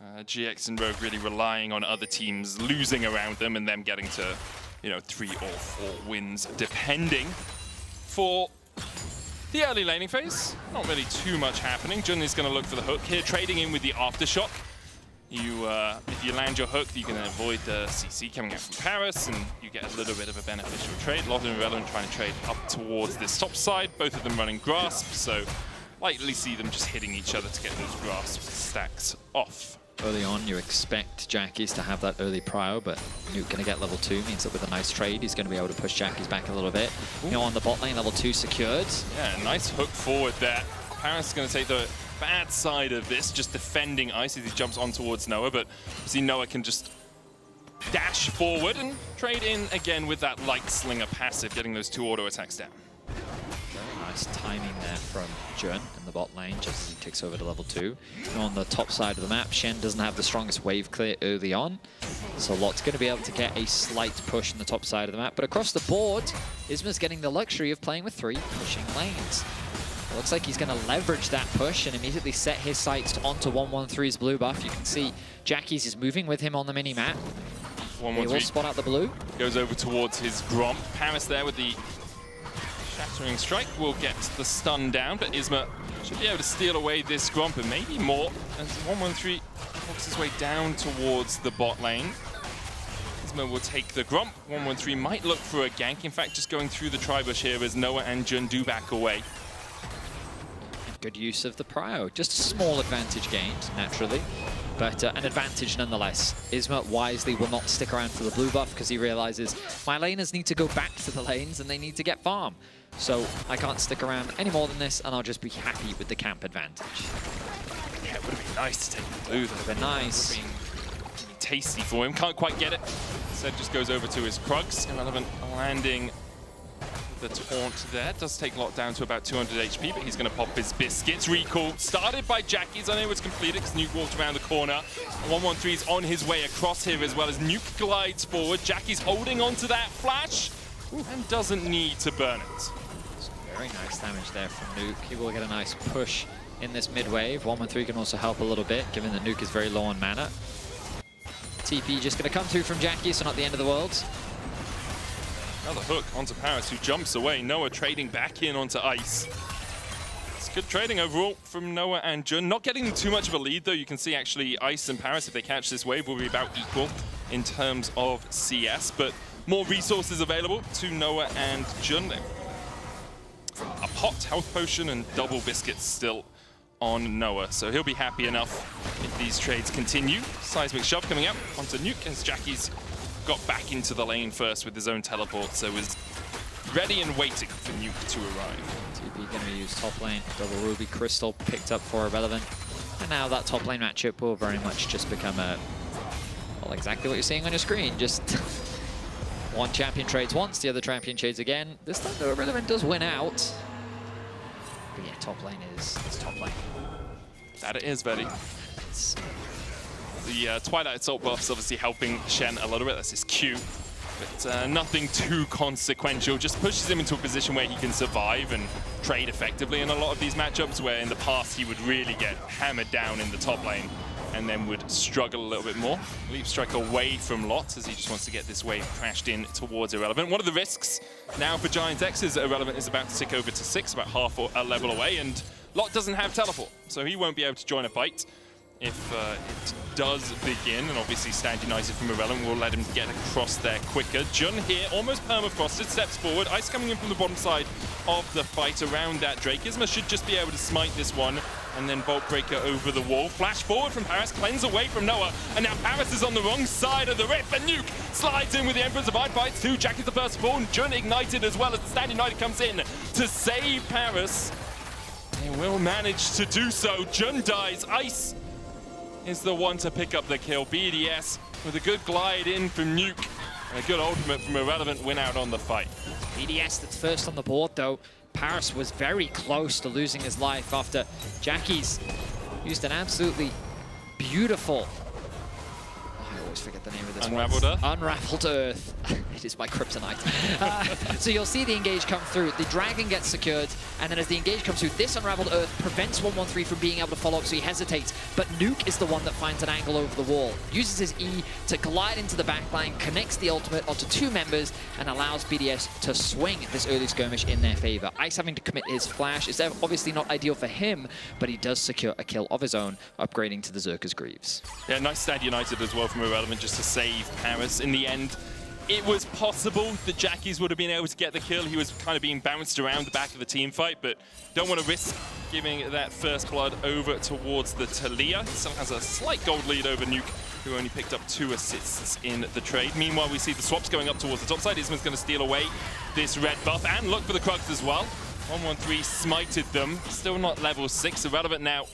GX and Rogue really relying on other teams losing around them and them getting to, 3 or 4 wins, depending. For the early laning phase, not really too much happening. Jun is going to look for the hook here, trading in with the Aftershock. If you land your hook, you can avoid the CC coming out from Paris, and you get a little bit of a beneficial trade. Lotte and Relevant trying to trade up towards this top side, both of them running Grasp, so likely see them just hitting each other to get those Grasp stacks off. Early on, you expect Jackies to have that early prio, but Nuke going to get level 2, means that with a nice trade, he's going to be able to push Jackies back a little bit. On the bot lane, level 2 secured. Yeah, nice hook forward there. Paris is going to take the bad side of this, just defending Ice as he jumps on towards Noah, but see Noah can just dash forward and trade in again with that light slinger passive, getting those 2 auto attacks down. Very nice timing there from Jun in the bot lane, just as he takes over to level 2. And on the top side of the map, Shen doesn't have the strongest wave clear early on, so Lotte's going to be able to get a slight push on the top side of the map. But across the board, Isma's getting the luxury of playing with 3 pushing lanes. It looks like he's going to leverage that push and immediately set his sights onto 113's blue buff. You can see Jackies is moving with him on the mini-map. He will spot out the blue. Goes over towards his Gromp. Paris there with the Shattering Strike will get the stun down, but Isma should be able to steal away this Gromp and maybe more as 113 walks his way down towards the bot lane. Isma will take the Gromp. 113 might look for a gank. In fact, just going through the Tribush here as Noah and Jun do back away. Good use of the prio. Just a small advantage gained, naturally, but an advantage nonetheless. Isma wisely will not stick around for the blue buff because he realizes my laners need to go back to the lanes and they need to get farm. So I can't stick around any more than this, and I'll just be happy with the camp advantage. Yeah, it would have been nice to take the blue. That would have been nice. Would have been tasty for him. Can't quite get it. Instead just goes over to his Krugs. Irrelevant landing the taunt there. Does take Lot down to about 200 HP, but he's going to pop his biscuits. Recall started by Jackies, unable to complete it because Nuke walked around the corner. 113 is on his way across here as well as Nuke glides forward. Jackies holding on to that flash and doesn't need to burn it. Very nice damage there from Nuke. He will get a nice push in this mid wave. 113 can also help a little bit, given that Nuke is very low on mana. TP just going to come through from Jackie, so not the end of the world. Another hook onto Paris, who jumps away. Noah trading back in onto Ice. It's good trading overall from Noah and Jun. Not getting too much of a lead, though. You can see, actually, Ice and Paris, if they catch this wave, will be about equal in terms of CS. But more resources available to Noah and Jun. A pot, health potion, and double biscuits still on Noah. So he'll be happy enough if these trades continue. Seismic shove coming up onto Nuke as Jackie's got back into the lane first with his own teleport, so was ready and waiting for Nuke to arrive. TP going to use top lane, double Ruby Crystal picked up for Irrelevant. And now that top lane matchup will very much just become a, well, exactly what you're seeing on your screen. Just one champion trades once, the other champion trades again. This time though, Irrelevant does win out. But yeah, top lane is top lane. That it is, Betty. The Twilight Assault buff's obviously helping Shen a little bit. That's his Q. But nothing too consequential. Just pushes him into a position where he can survive and trade effectively in a lot of these matchups, where in the past he would really get hammered down in the top lane. and then would struggle a little bit more. Leap strike away from Lot as he just wants to get this wave crashed in towards Irrelevant. One of the risks now for Giant X is Irrelevant is about to tick over to 6, about half a level away, and Lot doesn't have teleport, so he won't be able to join a fight if it does begin, and obviously Stand United from Irrelevant will let him get across there quicker. Jun here, almost permafrosted, steps forward. Ice coming in from the bottom side of the fight around that Drake. Isma should just be able to smite this one, and then Bolt Breaker over the wall. Flash forward from Paris, cleanse away from Noah, and now Paris is on the wrong side of the rip, and Nuke slides in with the Emperor's Divide fights too. Jackie's the first spawn, Jun ignited as well as Stand United comes in to save Paris. They will manage to do so. Jun dies, Ice is the one to pick up the kill. BDS with a good glide in from Nuke and a good ultimate from Irrelevant win out on the fight. BDS that's first on the board though. Paris was very close to losing his life after Jackie's used an absolutely beautiful, I always forget the name of this Unraveled one. Earth? Unraveled Earth. It is my kryptonite. So you'll see the engage come through. The dragon gets secured, and then as the engage comes through, this Unraveled Earth prevents 113 from being able to follow up, so he hesitates. But Nuke is the one that finds an angle over the wall, uses his E to glide into the backline, connects the ultimate onto 2 members, and allows BDS to swing this early skirmish in their favor. Ice having to commit his flash is obviously not ideal for him, but he does secure a kill of his own, upgrading to the Zerka's Greaves. Yeah, nice Stand United as well from Irrelevant just to save Paris. In the end, it was possible that Jackie's would have been able to get the kill. He was kind of being bounced around the back of the team fight, but don't want to risk giving that first blood over towards the Talia. He still has a slight gold lead over Nuke, who only picked up 2 assists in the trade. Meanwhile, we see the swaps going up towards the top side. Isma's going to steal away this red buff and look for the Krugs as well. 113 smited them, still not level 6. Irrelevant now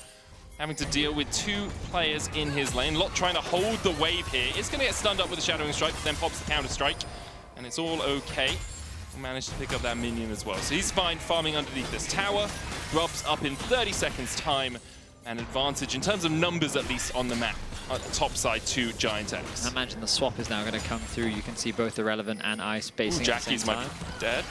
having to deal with 2 players in his lane. Lot trying to hold the wave here. It's going to get stunned up with a Shadowing Strike, but then pops the counter strike, and it's all okay. We'll manage to pick up that minion as well. So he's fine farming underneath this tower. Drops up in 30 seconds time. An advantage in terms of numbers, at least on the map. At the top side to Giant X. I imagine the swap is now going to come through. You can see both Irrelevant and Ice basing at the same time. Jackie's dead.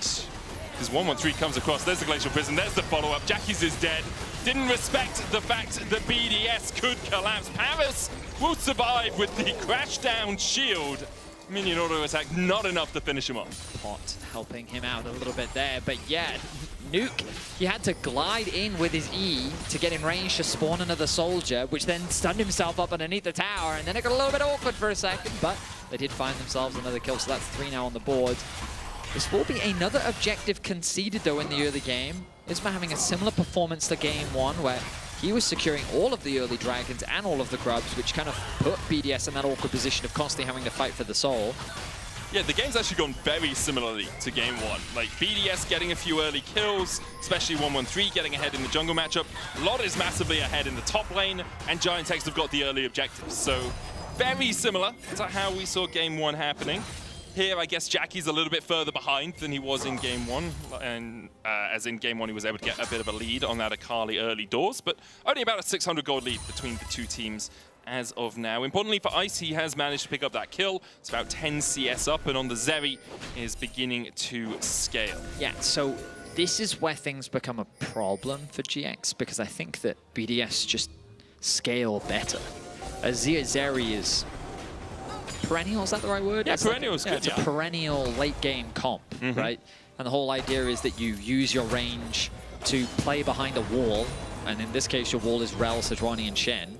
Because 113 comes across. There's the Glacial Prison. There's the follow-up. Jackie's is dead. Didn't respect the fact that BDS could collapse. Paris will survive with the crash down shield. Minion auto attack, not enough to finish him off. Pot helping him out a little bit there, but yeah, Nuke, he had to glide in with his E to get in range to spawn another soldier, which then stunned himself up underneath the tower, and then it got a little bit awkward for a second, but they did find themselves another kill, so that's 3 now on the board. This will be another objective conceded, though, in the early game. Isma having a similar performance to Game 1, where he was securing all of the early dragons and all of the grubs, which kind of put BDS in that awkward position of constantly having to fight for the soul. Yeah, the game's actually gone very similarly to Game 1. Like, BDS getting a few early kills, especially 113 getting ahead in the jungle matchup. Lot is massively ahead in the top lane, and Giant X have got the early objectives. So, very similar to how we saw Game 1 happening. Here, I guess Jackie's a little bit further behind than he was in Game 1, and as in Game 1, he was able to get a bit of a lead on that Akali early doors, but only about a 600 gold lead between the 2 teams as of now. Importantly for Ice, he has managed to pick up that kill. It's about 10 CS up, and on the Zeri is beginning to scale. Yeah, so this is where things become a problem for GX, because I think that BDS just scale better. Zeri is perennial, is that the right word? Yeah, perennial is good. It's a perennial late game comp, right? And the whole idea is that you use your range to play behind a wall, and in this case your wall is Rel, Sejuani, and Shen,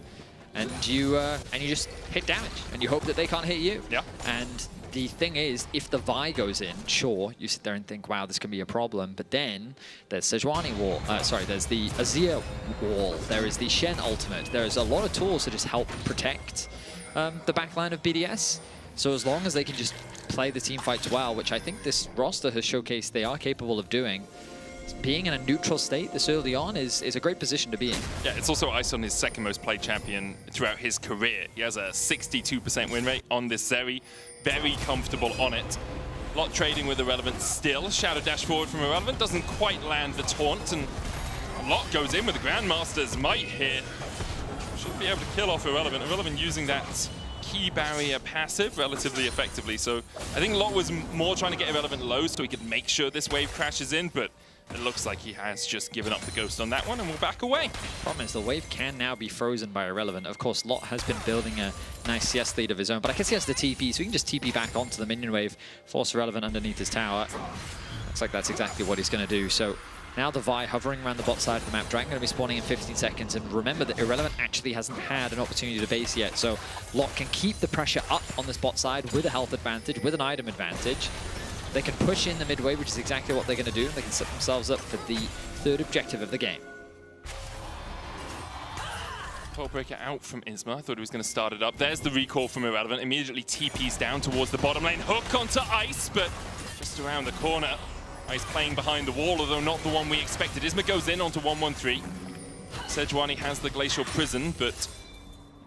and you just hit damage, and you hope that they can't hit you. Yeah. And the thing is, if the Vi goes in, sure, you sit there and think, wow, this can be a problem, but then there's Sejuani wall, there's the Azir wall, there is the Shen ultimate, there's a lot of tools to just help protect the backline of BDS. So as long as they can just play the team fights well, which I think this roster has showcased they are capable of doing, being in a neutral state this early on is a great position to be in. Yeah, it's also Ice on his 2nd most played champion throughout his career. He has a 62% win rate on this Zeri, very comfortable on it. Lot trading with Irrelevant still. Shadow dash forward from Irrelevant, doesn't quite land the taunt, and a Lot goes in with the Grandmaster's might here. Should be able to kill off Irrelevant. Irrelevant using that key barrier passive relatively effectively. So I think Lot was more trying to get Irrelevant low so he could make sure this wave crashes in, but it looks like he has just given up the ghost on that one and will back away. Problem is the wave can now be frozen by Irrelevant. Of course, Lot has been building a nice CS lead of his own, but I guess he has the TP, so he can just TP back onto the minion wave, force Irrelevant underneath his tower. Looks like that's exactly what he's going to do. So now the Vi hovering around the bot side of the map. Dragon going to be spawning in 15 seconds. And remember that Irrelevant actually hasn't had an opportunity to base yet. So Lot can keep the pressure up on this bot side with a health advantage, with an item advantage. They can push in the mid wave, which is exactly what they're going to do. They can set themselves up for the third objective of the game. Pole breaker out from Isma. I thought he was going to start it up. There's the recall from Irrelevant. Immediately TP's down towards the bottom lane. Hook onto Ice, but just around the corner. Ice playing behind the wall, although not the one we expected. Isma goes in onto 113. Sejuani has the Glacial Prison, but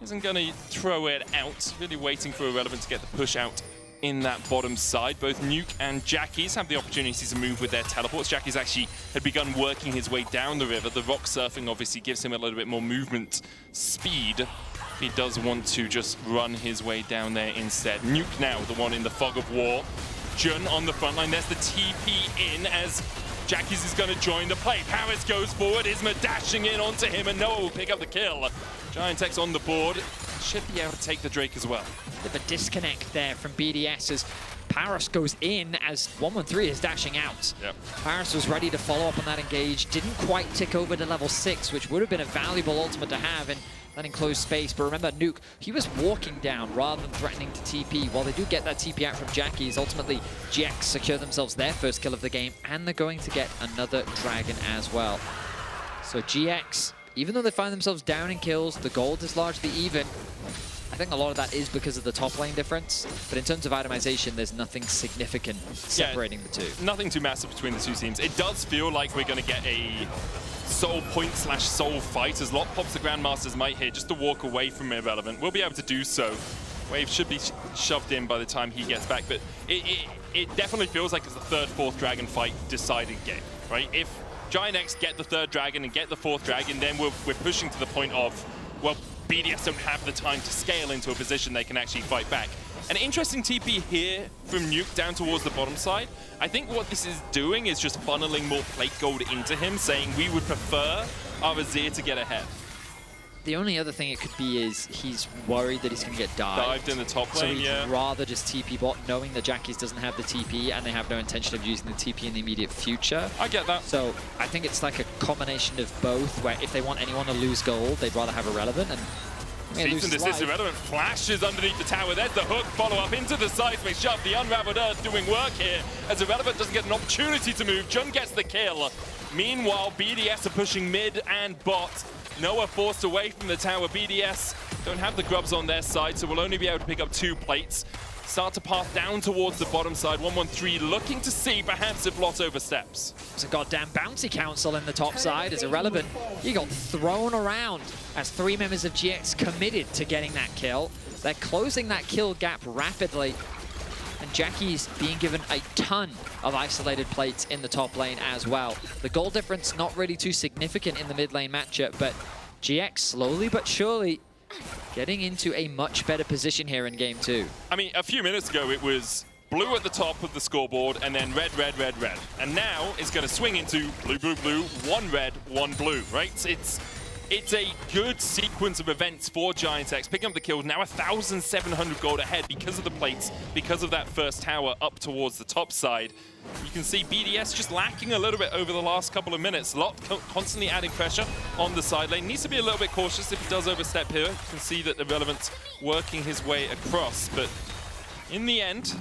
isn't going to throw it out. Really waiting for Irrelevant to get the push out in that bottom side. Both Nuke and Jackie's have the opportunities to move with their teleports. Jackie's actually had begun working his way down the river. The rock surfing obviously gives him a little bit more movement speed. He does want to just run his way down there instead. Nuke now, the one in the fog of war. Jun on the front line. There's the TP in as Jackie's is going to join the play. Paris goes forward. Isma dashing in onto him, and Noah will pick up the kill. Giant X on the board. Should be able to take the Drake as well. Bit of a disconnect there from BDS as Paris goes in as 113 is dashing out. Yep. Paris was ready to follow up on that engage. Didn't quite tick over to level 6, which would have been a valuable ultimate to have in that enclosed space. But remember, Nuke, he was walking down rather than threatening to TP. While they do get that TP out from Jackie's, ultimately GX secure themselves their first kill of the game, and they're going to get another Dragon as well. So GX, even though they find themselves down in kills, the gold is largely even. I think a lot of that is because of the top lane difference, but in terms of itemization, there's nothing significant separating the two. Nothing too massive between the two teams. It does feel like we're going to get a soul point / soul fight as Lot pops the Grandmaster's Might here just to walk away from Irrelevant. We'll be able to do so. Wave should be shoved in by the time he gets back, but it definitely feels like it's the third, fourth Dragon fight decided game, right? If Giant X get the third Dragon and get the fourth Dragon, then we're pushing to the point of, well, BDS don't have the time to scale into a position they can actually fight back. An interesting TP here from Nuke down towards the bottom side. I think what this is doing is just funneling more plate gold into him, saying we would prefer our Azir to get ahead. The only other thing it could be is he's worried that he's going to get dived in the top lane, so he'd rather just TP bot, knowing that Jackie's doesn't have the TP and they have no intention of using the TP in the immediate future. I get that. So I think it's like a combination of both, where if they want anyone to lose gold, they'd rather have Irrelevant. And Cease and desist Irrelevant flashes underneath the tower. There's the hook, follow up into the seismic shove. The Unraveled Earth doing work here as Irrelevant doesn't get an opportunity to move. Jun gets the kill. Meanwhile, BDS are pushing mid and bot. Noah forced away from the tower. BDS don't have the grubs on their side, so we'll only be able to pick up 2 plates. Start to path down towards the bottom side. 113 looking to see perhaps if Lot oversteps. There's a goddamn bounty council in the top side as Irrelevant. He got thrown around as 3 members of GX committed to getting that kill. They're closing that kill gap rapidly. And Jackie's being given a ton of isolated plates in the top lane as well. The goal difference not really too significant in the mid lane matchup, but GX slowly but surely getting into a much better position here in game 2. I mean, a few minutes ago it was blue at the top of the scoreboard and then red, red, red, red. And now it's going to swing into blue, blue, blue, 1 red, 1 blue, right? It's a good sequence of events for Giant X. Picking up the kills, now 1,700 gold ahead because of the plates, because of that first tower up towards the top side. You can see BDS just lacking a little bit over the last couple of minutes. Lot constantly adding pressure on the side lane. Needs to be a little bit cautious if he does overstep here. You can see that Irrelevant's working his way across, but in the end,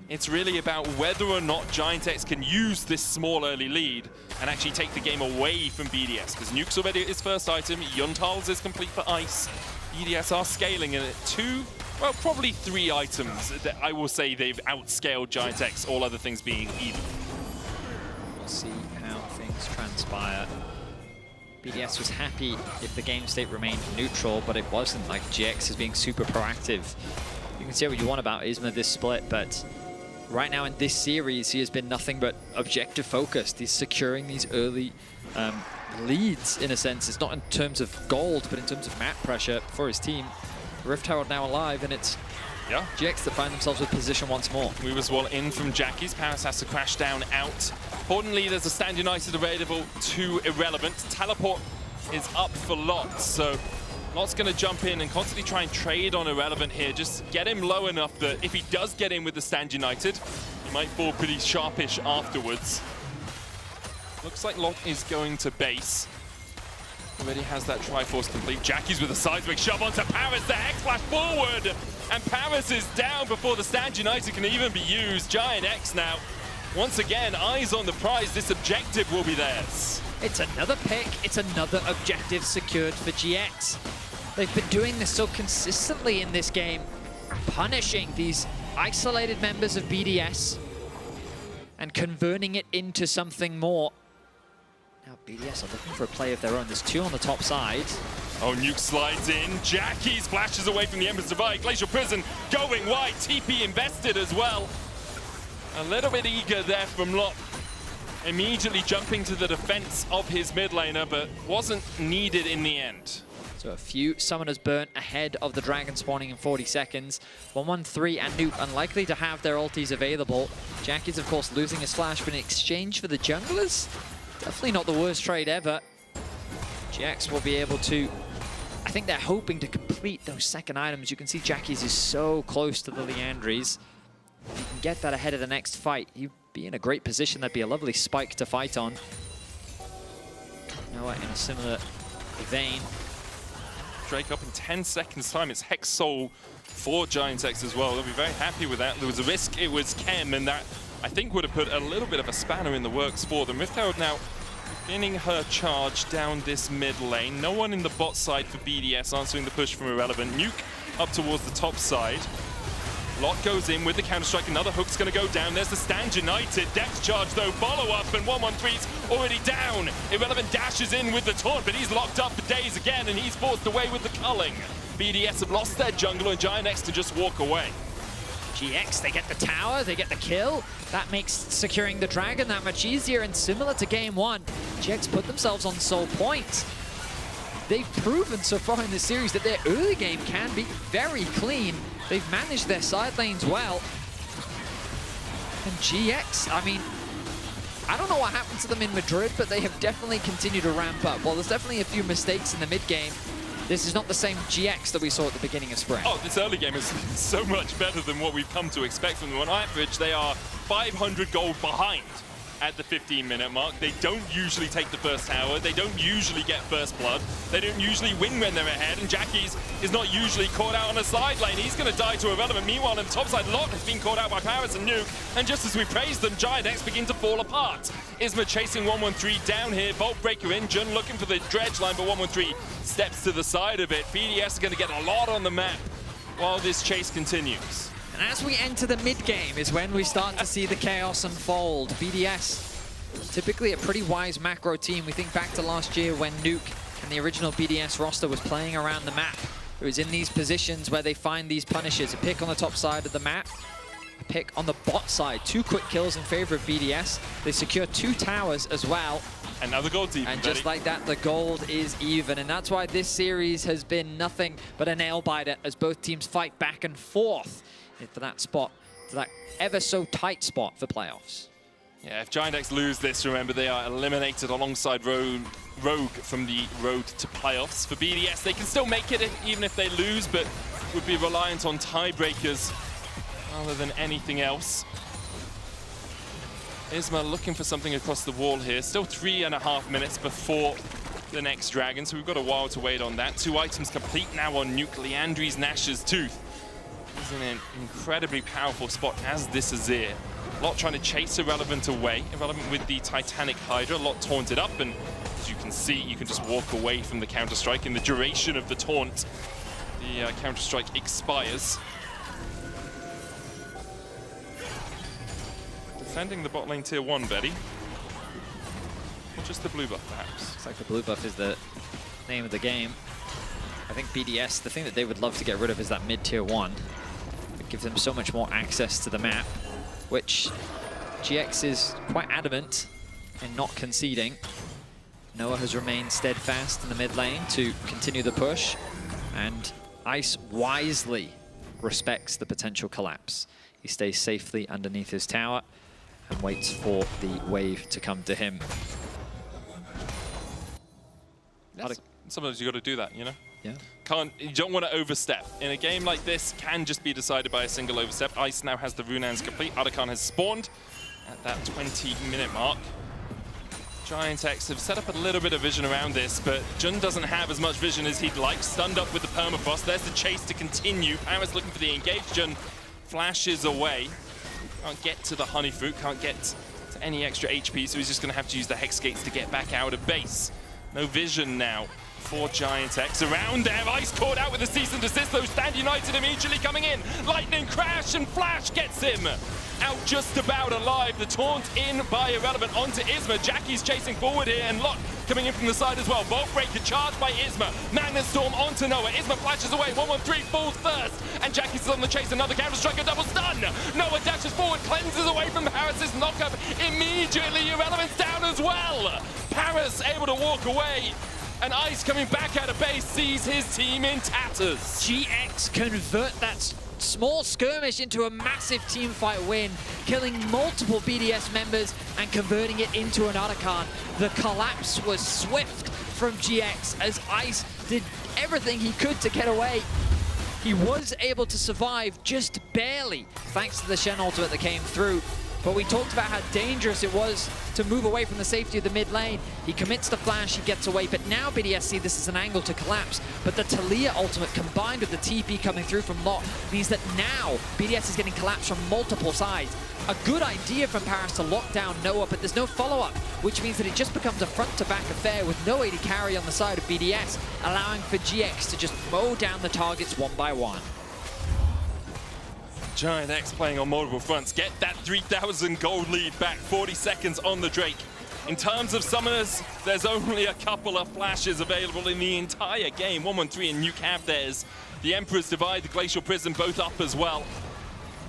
it's really about whether or not Giant X can use this small early lead and actually take the game away from BDS, because Nuke's already at his first item, Yuntal's is complete for Ice. BDS are scaling in it 2, well, probably 3 items that I will say they've outscaled Giant X, all other things being even. We'll see how things transpire. BDS was happy if the game state remained neutral, but it wasn't. Like, GX is being super proactive. You can say what you want about Isma this split, but right now in this series, he has been nothing but objective focused. He's securing these early leads, in a sense. It's not in terms of gold, but in terms of map pressure for his team. Rift Herald now alive, and it's GX that find themselves with position once more. Move as well in from Jackie's. Paris has to crash down out Importantly, there's a Stand United available to Irrelevant. Teleport is up for Lot, so Lot's going to jump in and constantly try and trade on Irrelevant here. Just get him low enough that if he does get in with the Stand United, he might fall pretty sharpish afterwards. Looks like Lot is going to base. Already has that Triforce complete. Jackie's with a seismic shove onto Paris. The Hex Flash forward! And Paris is down before the Stand United can even be used. Giant X now. Once again, eyes on the prize. This objective will be theirs. It's another pick. It's another objective secured for GX. They've been doing this so consistently in this game, punishing these isolated members of BDS and converting it into something more. Now BDS are looking for a play of their own. There's two on the top side. Oh, Nuke slides in. Jackie splashes away from the Emperor's Divide. Glacial Prison going wide. TP invested as well. A little bit eager there from Lot. Immediately jumping to the defense of his mid laner, but wasn't needed in the end. So a few summoners burnt ahead of the dragon spawning in 40 seconds. 113 and Nuke unlikely to have their ultis available. Jackie's, of course, losing his flash, but in exchange for the junglers, definitely not the worst trade ever. GX will be able to, I think they're hoping to complete those second items. You can see Jackie's is so close to the Liandry's. If you can get that ahead of the next fight, you'd be in a great position. That'd be a lovely spike to fight on. Noah in a similar vein. Drake up in 10 seconds time. It's Hex Soul for Giant X as well. They'll be very happy with that. There was a risk. It was Chem, and that I think would have put a little bit of a spanner in the works for them. Riftherald now beginning her charge down this mid lane. No one in the bot side for BDS answering the push from Irrelevant. Nuke up towards the top side. Lot goes in with the Counter-Strike. Another hook's going to go down. There's the Stand United. Dex charge, though. Follow-up, and 113's already down. Irrelevant dashes in with the taunt, but he's locked up for days again, and he's forced away with the culling. BDS have lost their jungle, and Giant X can just walk away. GX, they get the tower, they get the kill. That makes securing the dragon that much easier, and similar to game one, GX put themselves on Soul Point. They've proven so far in this series that their early game can be very clean. They've managed their side lanes well. And GX, I mean, I don't know what happened to them in Madrid, but they have definitely continued to ramp up. While there's definitely a few mistakes in the mid game, this is not the same GX that we saw at the beginning of Spring. Oh, this early game is so much better than what we've come to expect from them. On average, they are 500 gold behind at the 15-minute mark. They don't usually take the first tower. They don't usually get first blood. They don't usually win when they're ahead. And Jackie's is not usually caught out on a side lane. He's going to die to Irrelevant. Meanwhile, on the top side, Lot has been caught out by Paris and Nuke. And just as we praise them, Giant X begin to fall apart. Isma chasing 113 down here. Bolt Breaker in. Jun looking for the dredge line, but 113 steps to the side of it. BDS are going to get a lot on the map while this chase continues. And as we enter the mid-game is when we start to see the chaos unfold. BDS, typically a pretty wise macro team. We think back to last year when Nuke and the original BDS roster was playing around the map. It was in these positions where they find these punishes. A pick on the top side of the map, a pick on the bot side. 2 quick kills in favor of BDS. They secure 2 towers as well. And now the gold's even, and just like that, the gold is even. And that's why this series has been nothing but a nail-biter as both teams fight back and forth for that spot, for that ever so tight spot for playoffs. Yeah, if Giant X lose this, remember they are eliminated alongside Rogue from the road to playoffs. For BDS, they can still make it even if they lose, but would be reliant on tiebreakers rather than anything else. Isma looking for something across the wall here. Still 3.5 minutes before the next dragon, so we've got a while to wait on that. 2 items complete now on Nuke. Liandry's Nash's Tooth is in an incredibly powerful spot as this Azir. Lot trying to chase Irrelevant away. Irrelevant with the Titanic Hydra. Lot taunted up, and as you can see, you can just walk away from the Counter-Strike. In the duration of the taunt, the Counter-Strike expires. Defending the bot lane tier 1, Betty. Or just the blue buff, perhaps? Looks like the blue buff is the name of the game. I think BDS, the thing that they would love to get rid of is that mid-tier 1. It gives them so much more access to the map, which GX is quite adamant in not conceding. Noah has remained steadfast in the mid lane to continue the push, and Ice wisely respects the potential collapse. He stays safely underneath his tower, and waits for the wave to come to him. Yes. Sometimes you got to do that, you know? Yeah. You don't want to overstep. In a game like this, can just be decided by a single overstep. Ice now has the Runans complete. Arakan has spawned at that 20-minute mark. Giant X have set up a little bit of vision around this, but Jun doesn't have as much vision as he'd like. Stunned up with the permafrost. There's the chase to continue. Paris looking for the engage. Jun flashes away. Can't get to the honey fruit, can't get to any extra HP, so he's just going to have to use the Hex Gates to get back out of base. No vision now for Giant X. Around there, Ice caught out with a cease and desist, though. Stand United immediately coming in. Lightning crash and Flash gets him out just about alive. The taunt in by Irrelevant onto Isma. Jackie's chasing forward here, and Lot coming in from the side as well. Vault Breaker charged by Isma. Magnet Storm onto Noah. Isma flashes away. 1-1-3 falls first, and Jackie's still on the chase. Another Counter-Strike, a double stun. Noah dashes forward, cleanses away from Paris' knockup. Immediately, Irrelevant's down as well. Paris able to walk away. And Ice coming back out of base sees his team in tatters. GX convert that small skirmish into a massive teamfight win, killing multiple BDS members and converting it into an Arakan. The collapse was swift from GX as Ice did everything he could to get away. He was able to survive just barely thanks to the Shen ultimate that came through. But we talked about how dangerous it was to move away from the safety of the mid lane. He commits the flash, he gets away, but now BDS see this as an angle to collapse. But the Talia ultimate combined with the TP coming through from Lot means that now BDS is getting collapsed from multiple sides. A good idea from Paris to lock down Noah, but there's no follow-up, which means that it just becomes a front-to-back affair with no AD carry on the side of BDS, allowing for GX to just mow down the targets one by one. Giant X playing on multiple fronts. Get that 3,000 gold lead back. 40 seconds on the Drake. In terms of summoners, there's only a couple of flashes available in the entire game. 1-1-3 and Nuke have theirs. The Emperor's Divide, the Glacial Prison, both up as well.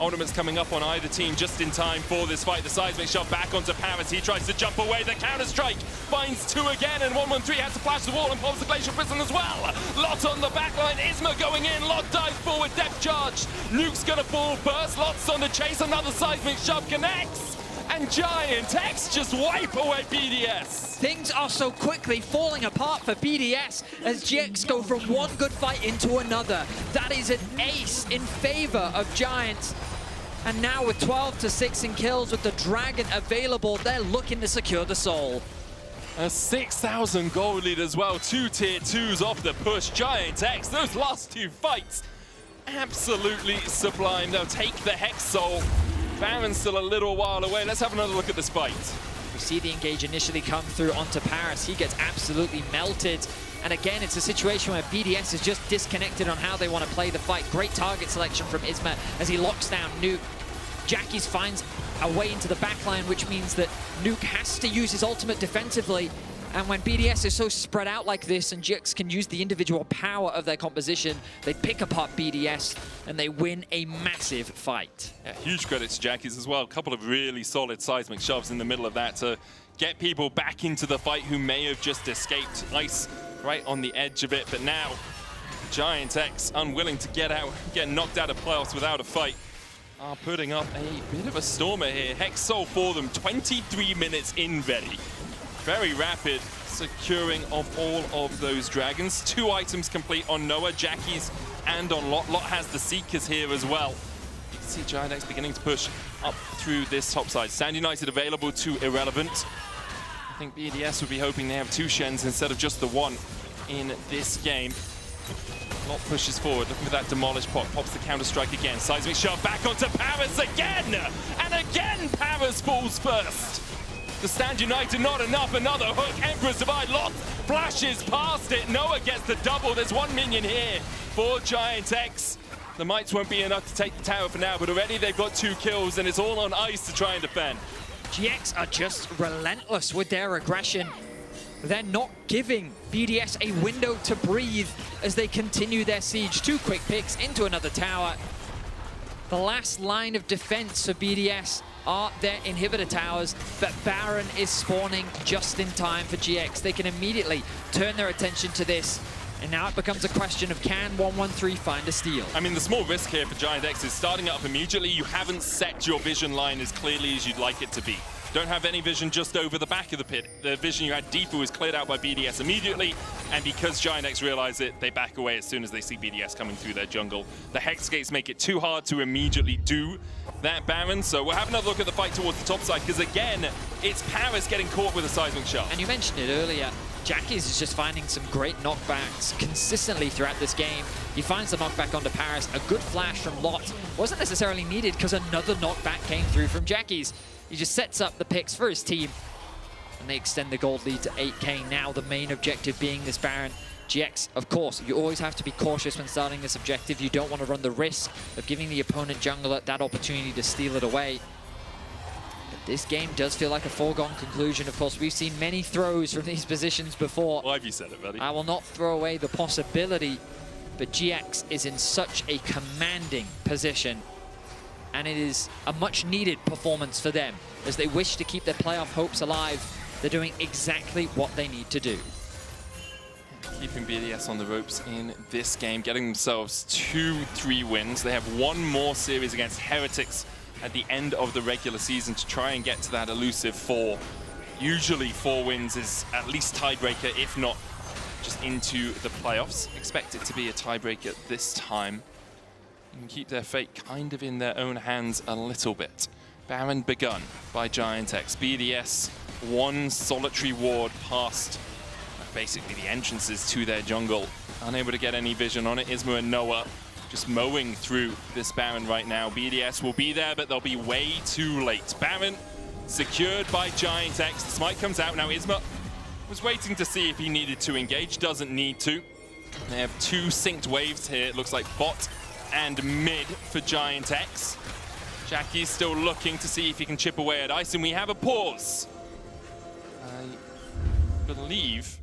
Ultimates coming up on either team just in time for this fight. The seismic shot back onto Paris. He tries to jump away. The Counter-Strike finds two again, and 1-1-3 has to flash the wall and pops the Glacial Prison as well. Lot on the backline. Isma going in. Lot dives forward. Depth charge. Nuke's gonna fall first. Lot's on the chase. Another seismic shot connects. And Giant X just wipe away BDS. Things are so quickly falling apart for BDS as GX go from one good fight into another. That is an ace in favor of Giants. And now with 12-6 in kills with the Dragon available, they're looking to secure the soul. A 6,000 gold lead as well. 2 tier 2s off the push. Giant X, those last two fights, absolutely sublime. They'll take the Hex Soul. Baron's still a little while away. Let's have another look at this fight. We see the engage initially come through onto Paris. He gets absolutely melted. And again, it's a situation where BDS is just disconnected on how they want to play the fight. Great target selection from Isma as he locks down Nuke. Jackie's finds a way into the backline, which means that Nuke has to use his ultimate defensively. And when BDS is so spread out like this and GX can use the individual power of their composition, they pick apart BDS and they win a massive fight. Yeah, huge credit to Jackie's as well. A couple of really solid seismic shoves in the middle of that to get people back into the fight who may have just escaped. Ice right on the edge of it, but now Giant X unwilling to get knocked out of playoffs without a fight. Are putting up a bit of a stormer here. Hex Soul for them, 23 minutes in ready. Very rapid securing of all of those dragons. 2 items complete on Noah, Jackie's, and on Lot. Lot has the Seekers here as well. You can see Giant X beginning to push up through this top side. Stand United available to Irrelevant. I think BDS would be hoping they have 2 Shens instead of just the 1 in this game. Lot pushes forward, looking for that Demolish Pot, pops the Counter-Strike again. Seismic shot back onto Paris again! And again Paris falls first! The Stand United, not enough, another hook, Emperor's Divide, Lot flashes past it, Noah gets the double, there's 1 minion here for Giant X. The mites won't be enough to take the tower for now, but already they've got 2 kills and it's all on Ice to try and defend. GX are just relentless with their aggression. They're not giving BDS a window to breathe as they continue their siege. 2 quick picks into another tower. The last line of defense for BDS are their inhibitor towers, but Baron is spawning just in time for GX. They can immediately turn their attention to this And now it becomes a question of can 113 find a steal? I mean, the small risk here for Giant X is starting it up immediately. You haven't set your vision line as clearly as you'd like it to be. Don't have any vision just over the back of the pit. The vision you had deeper was cleared out by BDS immediately, and because Giant X realize it, they back away as soon as they see BDS coming through their jungle. The Hex Gates make it too hard to immediately do that Baron, so we'll have another look at the fight towards the top side, because again, it's Paris getting caught with a seismic shot. And you mentioned it earlier, Jackies is just finding some great knockbacks consistently throughout this game. He finds the knockback onto Paris, a good flash from Lot. Wasn't necessarily needed because another knockback came through from Jackies. He just sets up the picks for his team, and they extend the gold lead to 8K. Now the main objective being this Baron. GX, of course, you always have to be cautious when starting this objective. You don't want to run the risk of giving the opponent jungler that opportunity to steal it away. But this game does feel like a foregone conclusion. Of course, we've seen many throws from these positions before. Why have you said it, buddy? I will not throw away the possibility, but GX is in such a commanding position, and it is a much-needed performance for them. As they wish to keep their playoff hopes alive, they're doing exactly what they need to do. Keeping BDS on the ropes in this game, getting themselves 2-3 wins. They have one more series against Heretics at the end of the regular season to try and get to that elusive 4. Usually 4 wins is at least tiebreaker, if not just into the playoffs. Expect it to be a tiebreaker this time. You can keep their fate kind of in their own hands a little bit. Baron begun by Giant X. BDS, one solitary ward past basically the entrances to their jungle. Unable to get any vision on it. Isma and Noah just mowing through this Baron right now. BDS will be there, but they'll be way too late. Baron secured by Giant X. The smite comes out. Now Isma was waiting to see if he needed to engage. Doesn't need to. They have 2 synced waves here. It looks like bot and mid for Giant X. Jackie's still looking to see if he can chip away at Ice, and we have a pause. I believe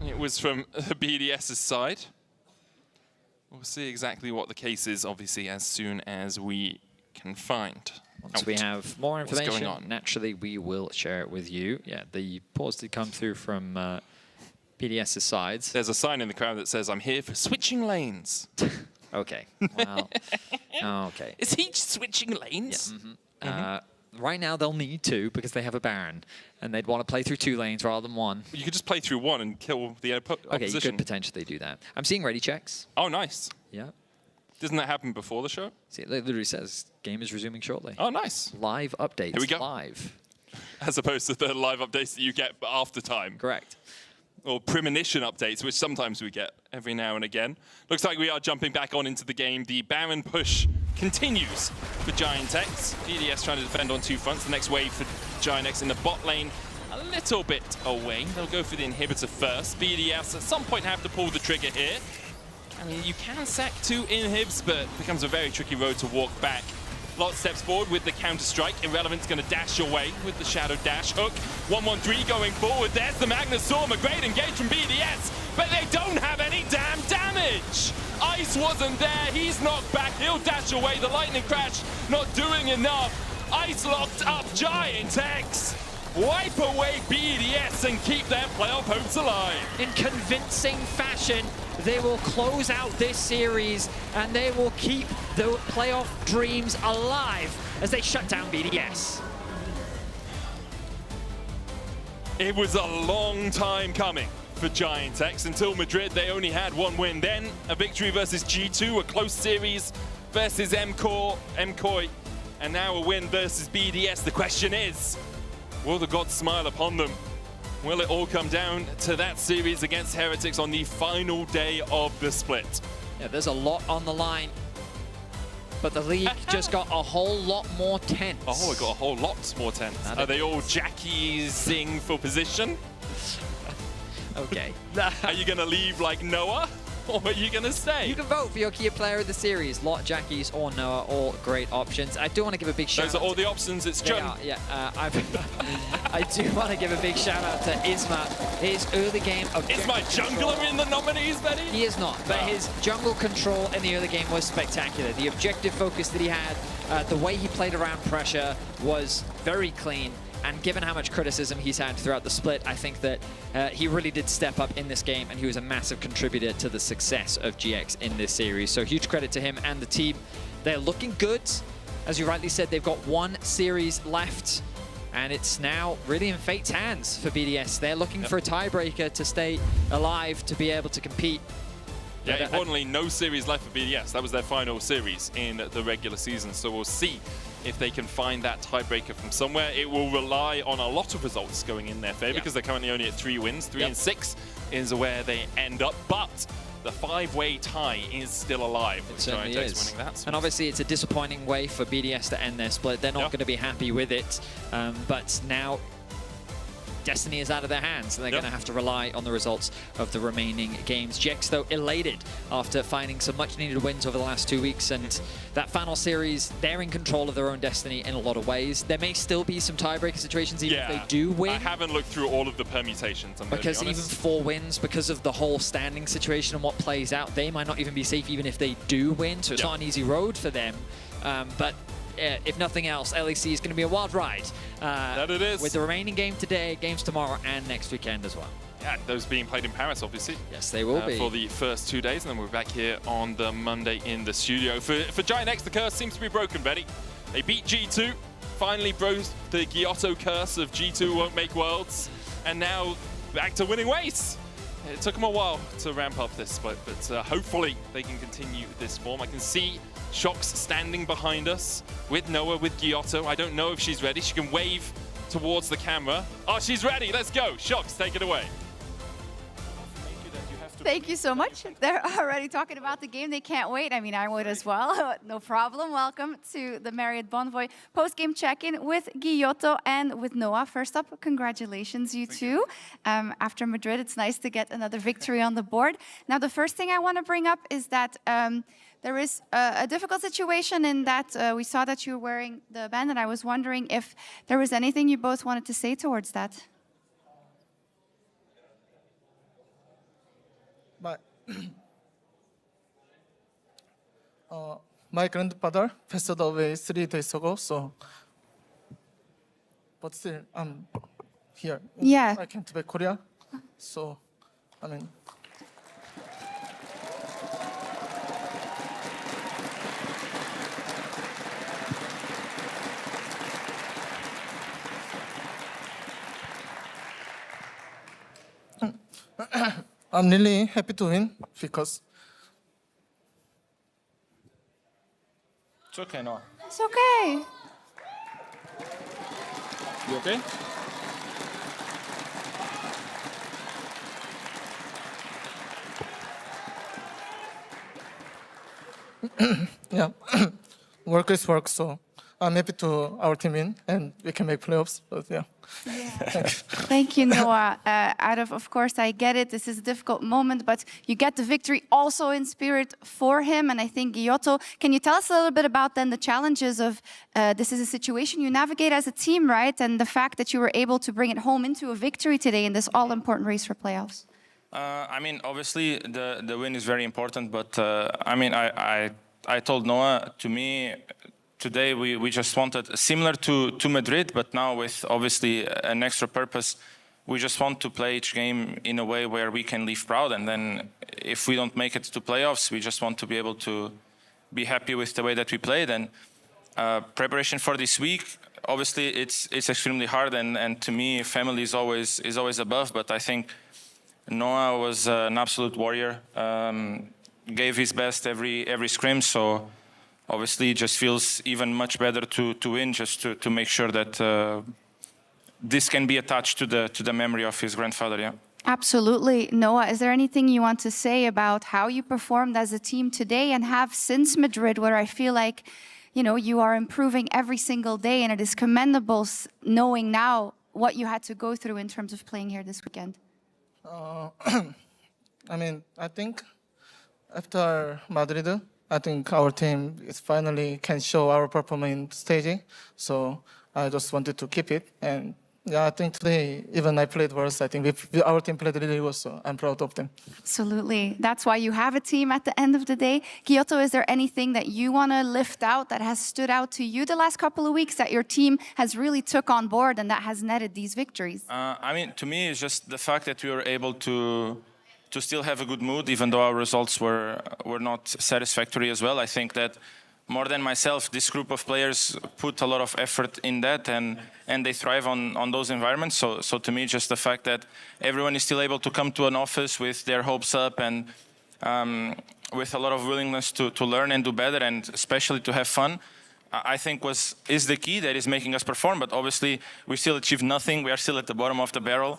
it was from BDS's side. We'll see exactly what the case is, obviously, as soon as we can find Once we have more information, going on. Naturally, we will share it with you. Yeah, the pause did come through from BDS's sides. There's a sign in the crowd that says, "I'm here for switching lanes." Okay, well, okay. Is he switching lanes? Yeah. Right now, they'll need 2 because they have a Baron, and they'd want to play through 2 lanes rather than 1. You could just play through 1 and kill the opposition. Okay, you could potentially do that. I'm seeing ready checks. Oh, nice. Yeah. Doesn't that happen before the show? See, it literally says game is resuming shortly. Oh, nice. Live updates. Here we go. Live. As opposed to the live updates that you get after time. Correct. Or premonition updates, which sometimes we get every now and again. Looks like we are jumping back on into the game. The Baron push continues for Giant X. BDS trying to defend on 2 fronts. The next wave for Giant X in the bot lane, a little bit away. They'll go for the inhibitor first. BDS at some point have to pull the trigger here. I mean, you can sack 2 inhibs, but it becomes a very tricky road to walk back. Lot steps forward with the counter-strike. Irrelevant's going to dash away with the Shadow Dash hook. 113 going forward. There's the Magnus Storm. A great engage from BDS, but they don't have any damn damage. Ice wasn't there. He's knocked back. He'll dash away. The Lightning Crash not doing enough. Ice locked up Giant X. Wipe away BDS and keep their playoff hopes alive. In convincing fashion, they will close out this series and they will keep the playoff dreams alive as they shut down BDS. It was a long time coming for Giant X. Until Madrid, they only had 1 win. Then a victory versus G2, a close series versus MCOI, and now a win versus BDS. The question is, will the gods smile upon them? Will it all come down to that series against Heretics on the final day of the split? Yeah, there's a lot on the line, but the league just got a whole lot more tense. Oh, it got a whole lot more tense. Are they all Jackies-ing for position? Okay. Are you going to leave like Noah? Or are you going to stay? You can vote for your key player of the series. Lot, Jackies, or Noah, all great options. I do want to give a big shout out. Those are all the options. It's John. Yeah, I do want to give a big shout out to Isma. His early game of Is my jungler in the nominees, Benny? He is not, but his jungle control in the early game was spectacular. The objective focus that he had, the way he played around pressure was very clean. And And given how much criticism he's had throughout the split, I think that he really did step up in this game, and he was a massive contributor to the success of GX in this series. So huge credit to him and the team. They're looking good. As you rightly said, they've got one series left, and it's now really in fate's hands for BDS. They're looking for a tiebreaker to stay alive, to be able to compete. Yeah, importantly, no series left for BDS. That was their final series in the regular season. So we'll see if they can find that tiebreaker from somewhere. It will rely on a lot of results going in their favor because they're currently only at 3 wins. 3 and 6 is where they end up. But the 5-way tie is still alive. It certainly is. Winning that. And obviously, it's a disappointing way for BDS to end their split. They're not going to be happy with it. But now Destiny is out of their hands, and they're going to have to rely on the results of the remaining games. GX, though, elated after finding some much-needed wins over the last 2 weeks, and that final series, they're in control of their own destiny in a lot of ways. There may still be some tiebreaker situations even if they do win. I haven't looked through all of the permutations, because even 4 wins, because of the whole standing situation and what plays out, they might not even be safe even if they do win, so it's not an easy road for them. But if nothing else, LEC is going to be a wild ride. That it is. With the remaining game today, games tomorrow, and next weekend as well. Yeah, those being played in Paris, obviously. Yes, they will be. For the first 2 days, and then we're back here on the Monday in the studio. For Giant X, the curse seems to be broken, Betty. They beat G2, finally broke the Gyotto curse of G2 won't make worlds, and now back to winning ways. It took them a while to ramp up this split, but hopefully they can continue this form. I can see Shox standing behind us with Noah, with Gyotto. I don't know if she's ready. She can wave towards the camera. Oh, she's ready. Let's go. Shox, take it away. Thank you so much. They're already talking about the game. They can't wait. I mean, I would as well. No problem. Welcome to the Marriott Bonvoy post-game check-in with Gyotto and with Noah. First up, congratulations, you two. After Madrid, it's nice to get another victory on the board. Now, the first thing I want to bring up is that there is a difficult situation in that we saw that you were wearing the band, and I was wondering if there was anything you both wanted to say towards that. My grandfather passed away 3 days ago, so but still I'm here. Yeah. I came to back Korea, so I mean. I'm really happy to win because It's okay, Noah. It's okay. You okay? yeah, work is work, so I'm happy to our team win and we can make playoffs. But yeah. Thank you, Noah. Of course, I get it. This is a difficult moment, but you get the victory also in spirit for him. And I think, Gyotto, can you tell us a little bit about then the challenges of this is a situation you navigate as a team, right? And the fact that you were able to bring it home into a victory today in this all-important race for playoffs. I mean, obviously, the win is very important, but I mean, I told Noah, to me, today we just wanted, similar to Madrid, but now with obviously an extra purpose, we just want to play each game in a way where we can leave proud, and then if we don't make it to playoffs, we just want to be able to be happy with the way that we played. And preparation for this week, obviously it's extremely hard, and to me, family is always above, but I think Noah was an absolute warrior, gave his best every scrim, so obviously it just feels even much better to win, just to make sure that this can be attached to the memory of his grandfather, yeah. Absolutely. Noah, is there anything you want to say about how you performed as a team today and have since Madrid, where I feel like, you know, you are improving every single day, and it is commendable knowing now what you had to go through in terms of playing here this weekend? I mean, I think after Madrid, I think our team is finally can show our performance in staging. So I just wanted to keep it and Yeah, I think today, even I played worse. I think our team played really well, so I'm proud of them. Absolutely. That's why you have a team at the end of the day. Kyoto, is there anything that you want to lift out that has stood out to you the last couple of weeks that your team has really took on board and that has netted these victories? I mean, to me, it's just the fact that we were able to still have a good mood, even though our results were not satisfactory as well. I think that more than myself, this group of players put a lot of effort in that, and they thrive on those environments. So to me, just the fact that everyone is still able to come to an office with their hopes up and with a lot of willingness to learn and do better, and especially to have fun, I think is the key that is making us perform. But obviously, we still achieved nothing. We are still at the bottom of the barrel.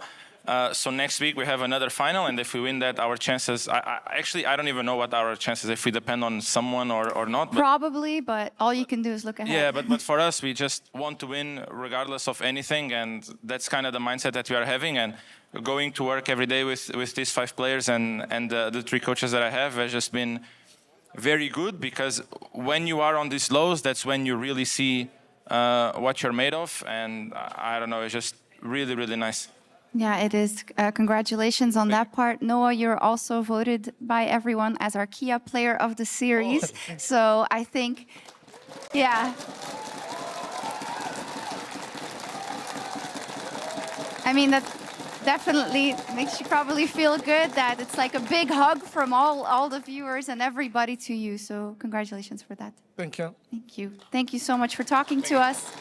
So next week we have another final, and if we win that, our chances, I don't even know what our chances, if we depend on someone or not. But probably, but all you can do is look ahead. yeah, but for us, we just want to win regardless of anything, and that's kind of the mindset that we are having. And going to work every day with these 5 players and the 3 coaches that I have has just been very good, because when you are on these lows, that's when you really see what you're made of. And I don't know, it's just really, really nice. Yeah, it is. Congratulations on that part. Noah, you're also voted by everyone as our Kia Player of the Series. So I think, yeah. I mean, that definitely makes you probably feel good that it's like a big hug from all the viewers and everybody to you. So congratulations for that. Thank you. Thank you. Thank you so much for talking to us.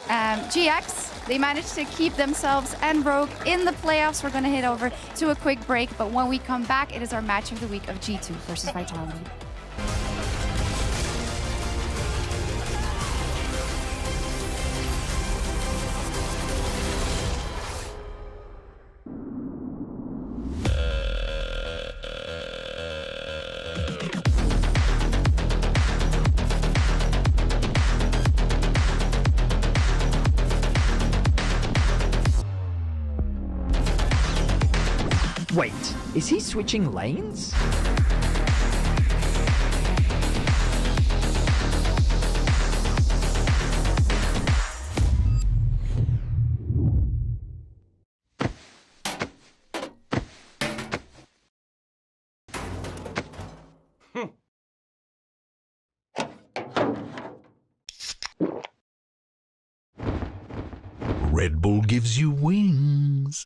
GX, they managed to keep themselves and Rogue in the playoffs. We're going to head over to a quick break, but when we come back, it is our match of the week of G2 versus Vitality. Wait, is he switching lanes? Red Bull gives you wings.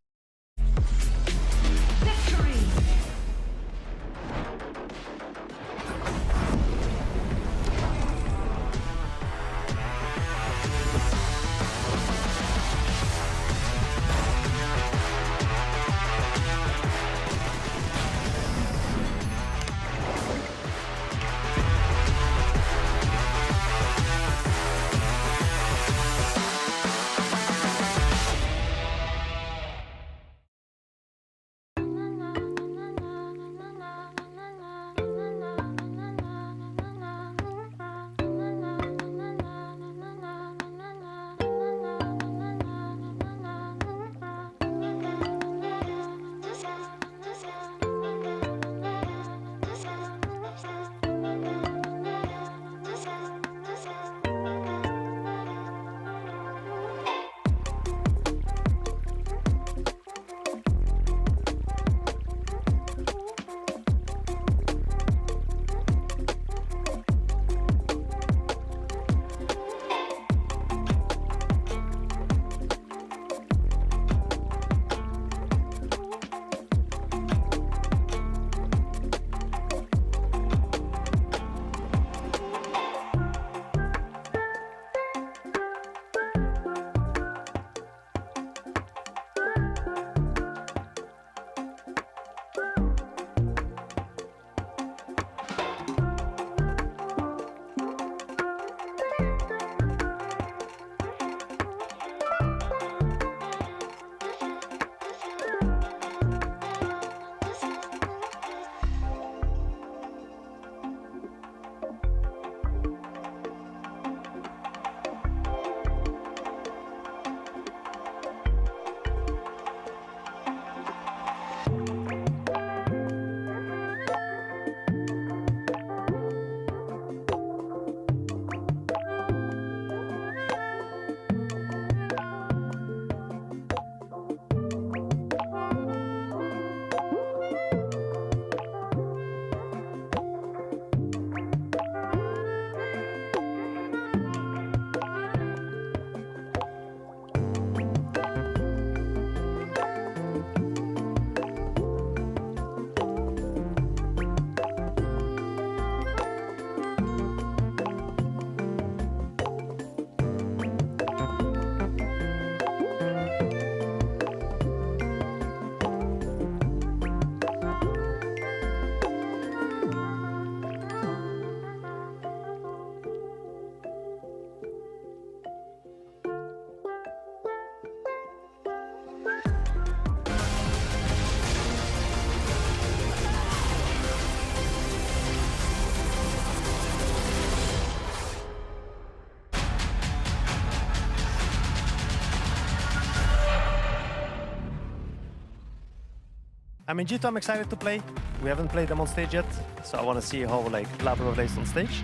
I mean, G2 I'm excited to play. We haven't played them on stage yet, so I want to see how like Labrador plays on stage.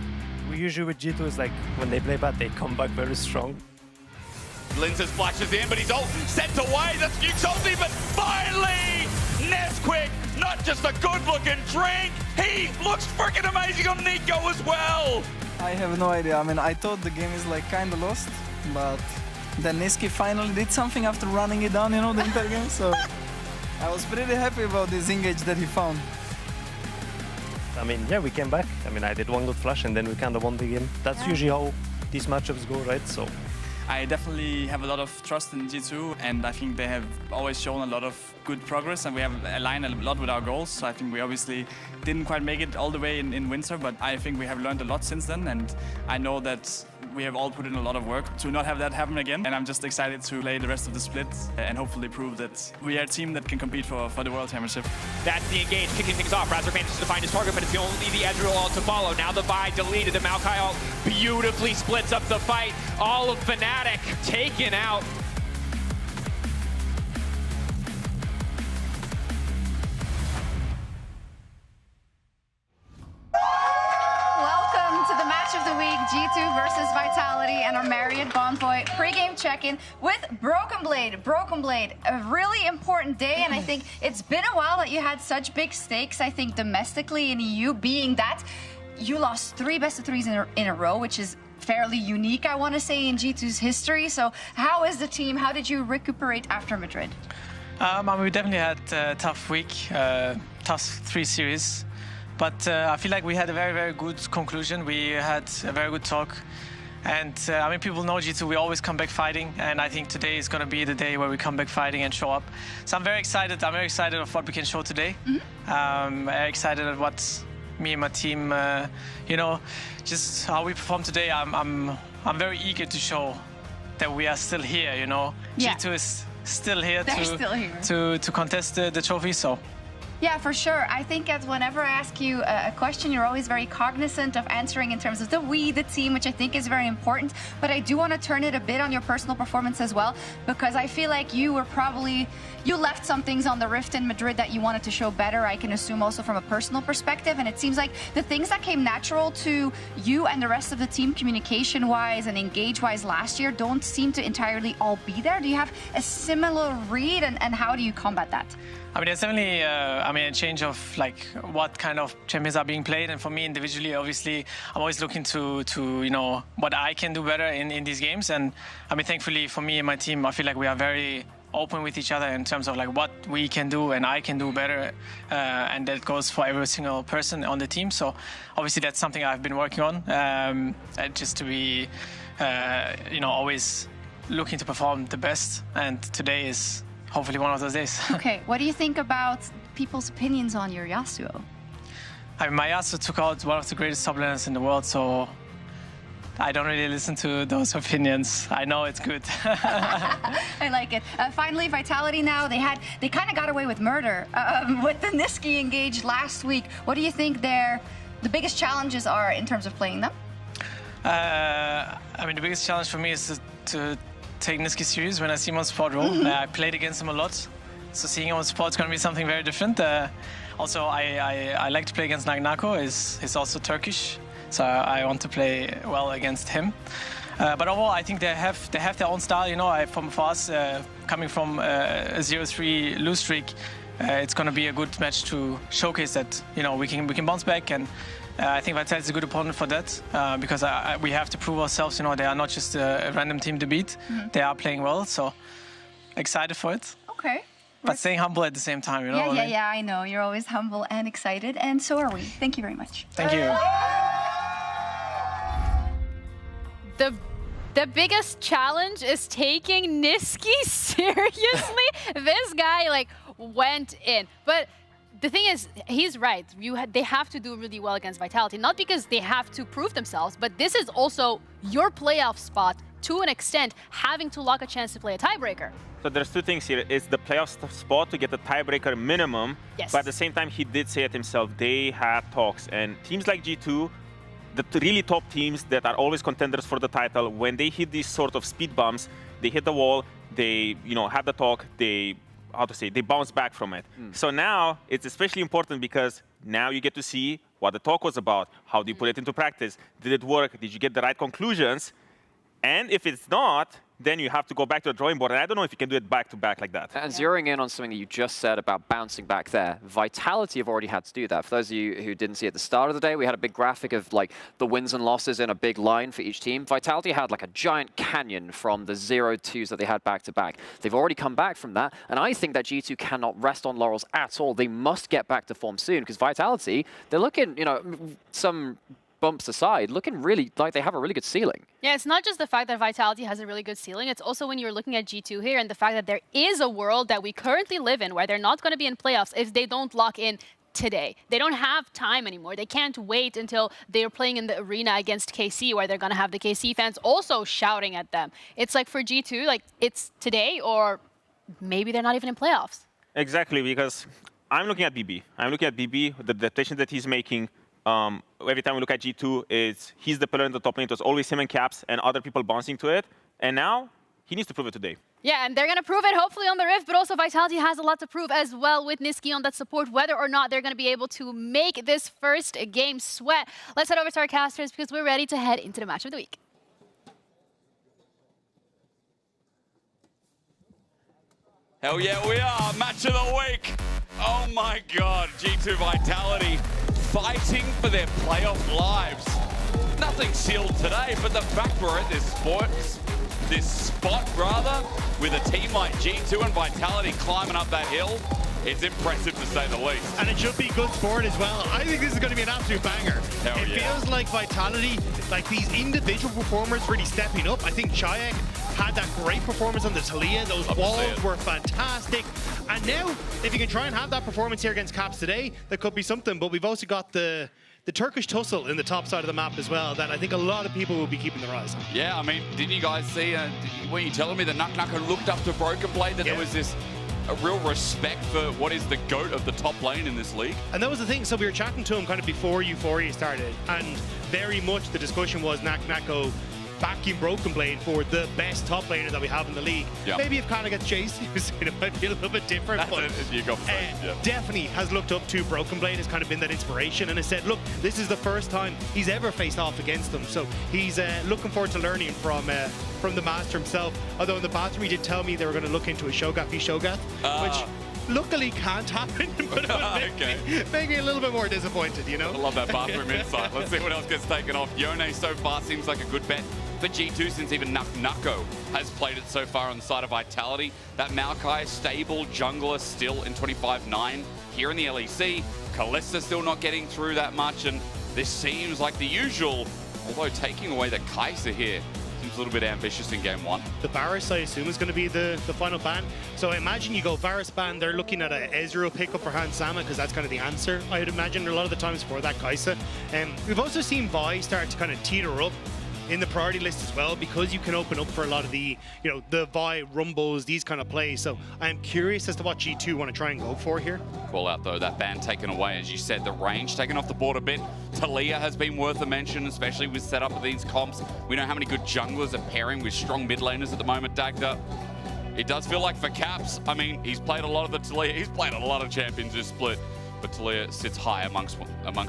We usually with G2 is like when they play bad, they come back very strong. Linzes flashes in, but he's all sent away. That's Nuke's ulti, but finally, Nesquik, not just a good-looking drink, he looks freaking amazing on Nico as well. I have no idea. I mean, I thought the game is like kind of lost, but then Niski finally did something after running it down, you know, the entire game. So I was pretty happy about this engage that he found. I mean, yeah, we came back. I mean, I did one good flash and then we kind of won the game. That's usually how these matchups go, right? So I definitely have a lot of trust in G2, and I think they have always shown a lot of good progress, and we have aligned a lot with our goals. So I think we obviously didn't quite make it all the way in Winter, but I think we have learned a lot since then, and I know that we have all put in a lot of work to not have that happen again. And I'm just excited to play the rest of the split and hopefully prove that we are a team that can compete for the World Championship. That's the engage, kicking things off. Razor manages to find his target, but it's only the Ezreal ult to follow. Now the buy deleted. The Maokai ult beautifully splits up the fight. All of Fnatic taken out. Welcome to the match of the week, G2 versus Vitality and our Marriott Bonvoy pre-game check-in with Broken Blade. Broken Blade, a really important day, and I think it's been a while that you had such big stakes, I think, domestically in EU, being that you lost 3 best-of-3s in a row, which is fairly unique, I want to say, in G2's history. So how is the team? How did you recuperate after Madrid? We definitely had a tough week, tough 3 series. But I feel like we had a very, very good conclusion. We had a very good talk. And I mean, people know G2, we always come back fighting. And I think today is going to be the day where we come back fighting and show up. So I'm very excited. I'm very excited of what we can show today. Very excited at what me and my team, you know, just how we perform today. I'm very eager to show that we are still here, you know. Yeah. G2 is still here, to contest the trophy, so. Yeah, for sure. I think that whenever I ask you a question, you're always very cognizant of answering in terms of the team, which I think is very important. But I do want to turn it a bit on your personal performance as well, because I feel like you left some things on the Rift in Madrid that you wanted to show better, I can assume also from a personal perspective. And it seems like the things that came natural to you and the rest of the team communication-wise and engage-wise last year don't seem to entirely all be there. Do you have a similar read, and how do you combat that? I mean, there's definitely, a change of like what kind of champions are being played, and for me individually, obviously, I'm always looking to you know what I can do better in these games. And I mean, thankfully for me and my team, I feel like we are very open with each other in terms of like what we can do and I can do better, and that goes for every single person on the team. So obviously that's something I've been working on, just to be, you know, always looking to perform the best. And today is hopefully one of those days. Okay, what do you think about people's opinions on your Yasuo? I mean, my Yasuo took out one of the greatest top laners in the world, so I don't really listen to those opinions. I know it's good. I like it. Finally, Vitality now, they kind of got away with murder with the Niski engage last week. What do you think the biggest challenges are in terms of playing them? I mean, the biggest challenge for me is to take Niski serious when I see him on support role. I played against him a lot, so seeing him on support is going to be something very different. Also, I like to play against Nagnako. He's also Turkish, so I want to play well against him. But overall, I think they have their own style. You know, for us, coming from a 0-3 lose streak, it's going to be a good match to showcase that, you know, we can bounce back. And I think Vitality is a good opponent for that, because we have to prove ourselves. You know, they are not just a random team to beat. They are playing well, so excited for it. Okay. But staying humble at the same time, you know. Yeah, I know. You're always humble and excited, and so are we. Thank you very much. Thank you. The biggest challenge is taking Niski seriously. This guy, like, went in. But the thing is, he's right. They have to do really well against Vitality, not because they have to prove themselves, but this is also your playoff spot to an extent, having to lock a chance to play a tiebreaker. So there's 2 things here. It's the playoff spot to get the tiebreaker minimum, yes. But at the same time, he did say it himself, they had talks. And teams like G2, the really top teams that are always contenders for the title, when they hit these sort of speed bumps, they hit the wall, they, you know, have the talk, they how to say, they bounce back from it. So now it's especially important because now you get to see what the talk was about. How do you put it into practice? Did it work? Did you get the right conclusions? And if it's not, then you have to go back to the drawing board. And I don't know if you can do it back to back like that. And zeroing in on something that you just said about bouncing back there, Vitality have already had to do that. For those of you who didn't see at the start of the day, we had a big graphic of like the wins and losses in a big line for each team. Vitality had like a giant canyon from the 0-2s that they had back to back. They've already come back from that. And I think that G2 cannot rest on laurels at all. They must get back to form soon because Vitality, they're looking, you know, some bumps aside, looking really like they have a really good ceiling. Yeah, it's not just the fact that Vitality has a really good ceiling, it's also when you're looking at G2 here and the fact that there is a world that we currently live in where they're not going to be in playoffs if they don't lock in today. They don't have time anymore. They can't wait until they're playing in the arena against KC where they're going to have the KC fans also shouting at them. It's like for G2, like it's today or maybe they're not even in playoffs. Exactly, because I'm looking at BB. I'm looking at BB, the adaptation that he's making. Every time we look at G2, he's the pillar in the top lane. It was always him and Caps and other people bouncing to it. And now he needs to prove it today. Yeah, and they're going to prove it hopefully on the Rift, but also Vitality has a lot to prove as well with Nisqy on that support, whether or not they're going to be able to make this first game sweat. Let's head over to our casters because we're ready to head into the match of the week. Hell yeah, we are. Match of the week. Oh my God, G2 Vitality fighting for their playoff lives. Nothing sealed today, but the fact we're at this spot with a team like G2 and Vitality climbing up that hill, it's impressive to say the least. And it should be good sport as well. I think this is going to be an absolute banger. Hell it feels like Vitality, like these individual performers really stepping up. I think Chayek had that great performance on the Talia. Those walls were fantastic. And now, if you can try and have that performance here against Caps today, that could be something. But we've also got the Turkish tussle in the top side of the map as well that I think a lot of people will be keeping their eyes on. Yeah, I mean, didn't you guys see, were you telling me that Nukknucker looked up to Broken Blade, that there was this a real respect for what is the GOAT of the top lane in this league? And that was the thing. So we were chatting to him kind of before Euphoria started, and very much the discussion was Nukknucker backing Broken Blade for the best top laner that we have in the league. Yeah. Maybe if Connor gets chased, it might be a little bit different. But definitely has looked up to Broken Blade, has kind of been that inspiration, and has said, look, this is the first time he's ever faced off against them. So he's looking forward to learning from the master himself. Although in the bathroom he did tell me they were going to look into a Shogath v Shogath, which luckily can't happen, but it would make me a little bit more disappointed, you know? I love that bathroom insight. Let's see what else gets taken off. Yone so far seems like a good bet for G2 since even Nukknucker has played it so far on the side of Vitality. That Maokai stable jungler still in 25-9 here in the LEC. Kalista still not getting through that much, and this seems like the usual, although taking away the Kai'Sa here seems a little bit ambitious in game one. The Varus, I assume, is going to be the final ban. So I imagine you go Varus ban, they're looking at a Ezreal pickup for Hans Sama because that's kind of the answer, I'd imagine, a lot of the times for that Kai'Sa. We've also seen Vi start to kind of teeter up in the priority list as well, because you can open up for a lot of the, the Vi Rumbles, these kind of plays. So I'm curious as to what G2 want to try and go for here. Call out though, that ban taken away, as you said, the range taken off the board a bit. Talia has been worth a mention, especially with setup of these comps. We know how many good junglers are pairing with strong mid laners at the moment, Dagda. It does feel like for Caps, I mean, he's played a lot of the Talia, he's played a lot of champions this split, but Talia sits high amongst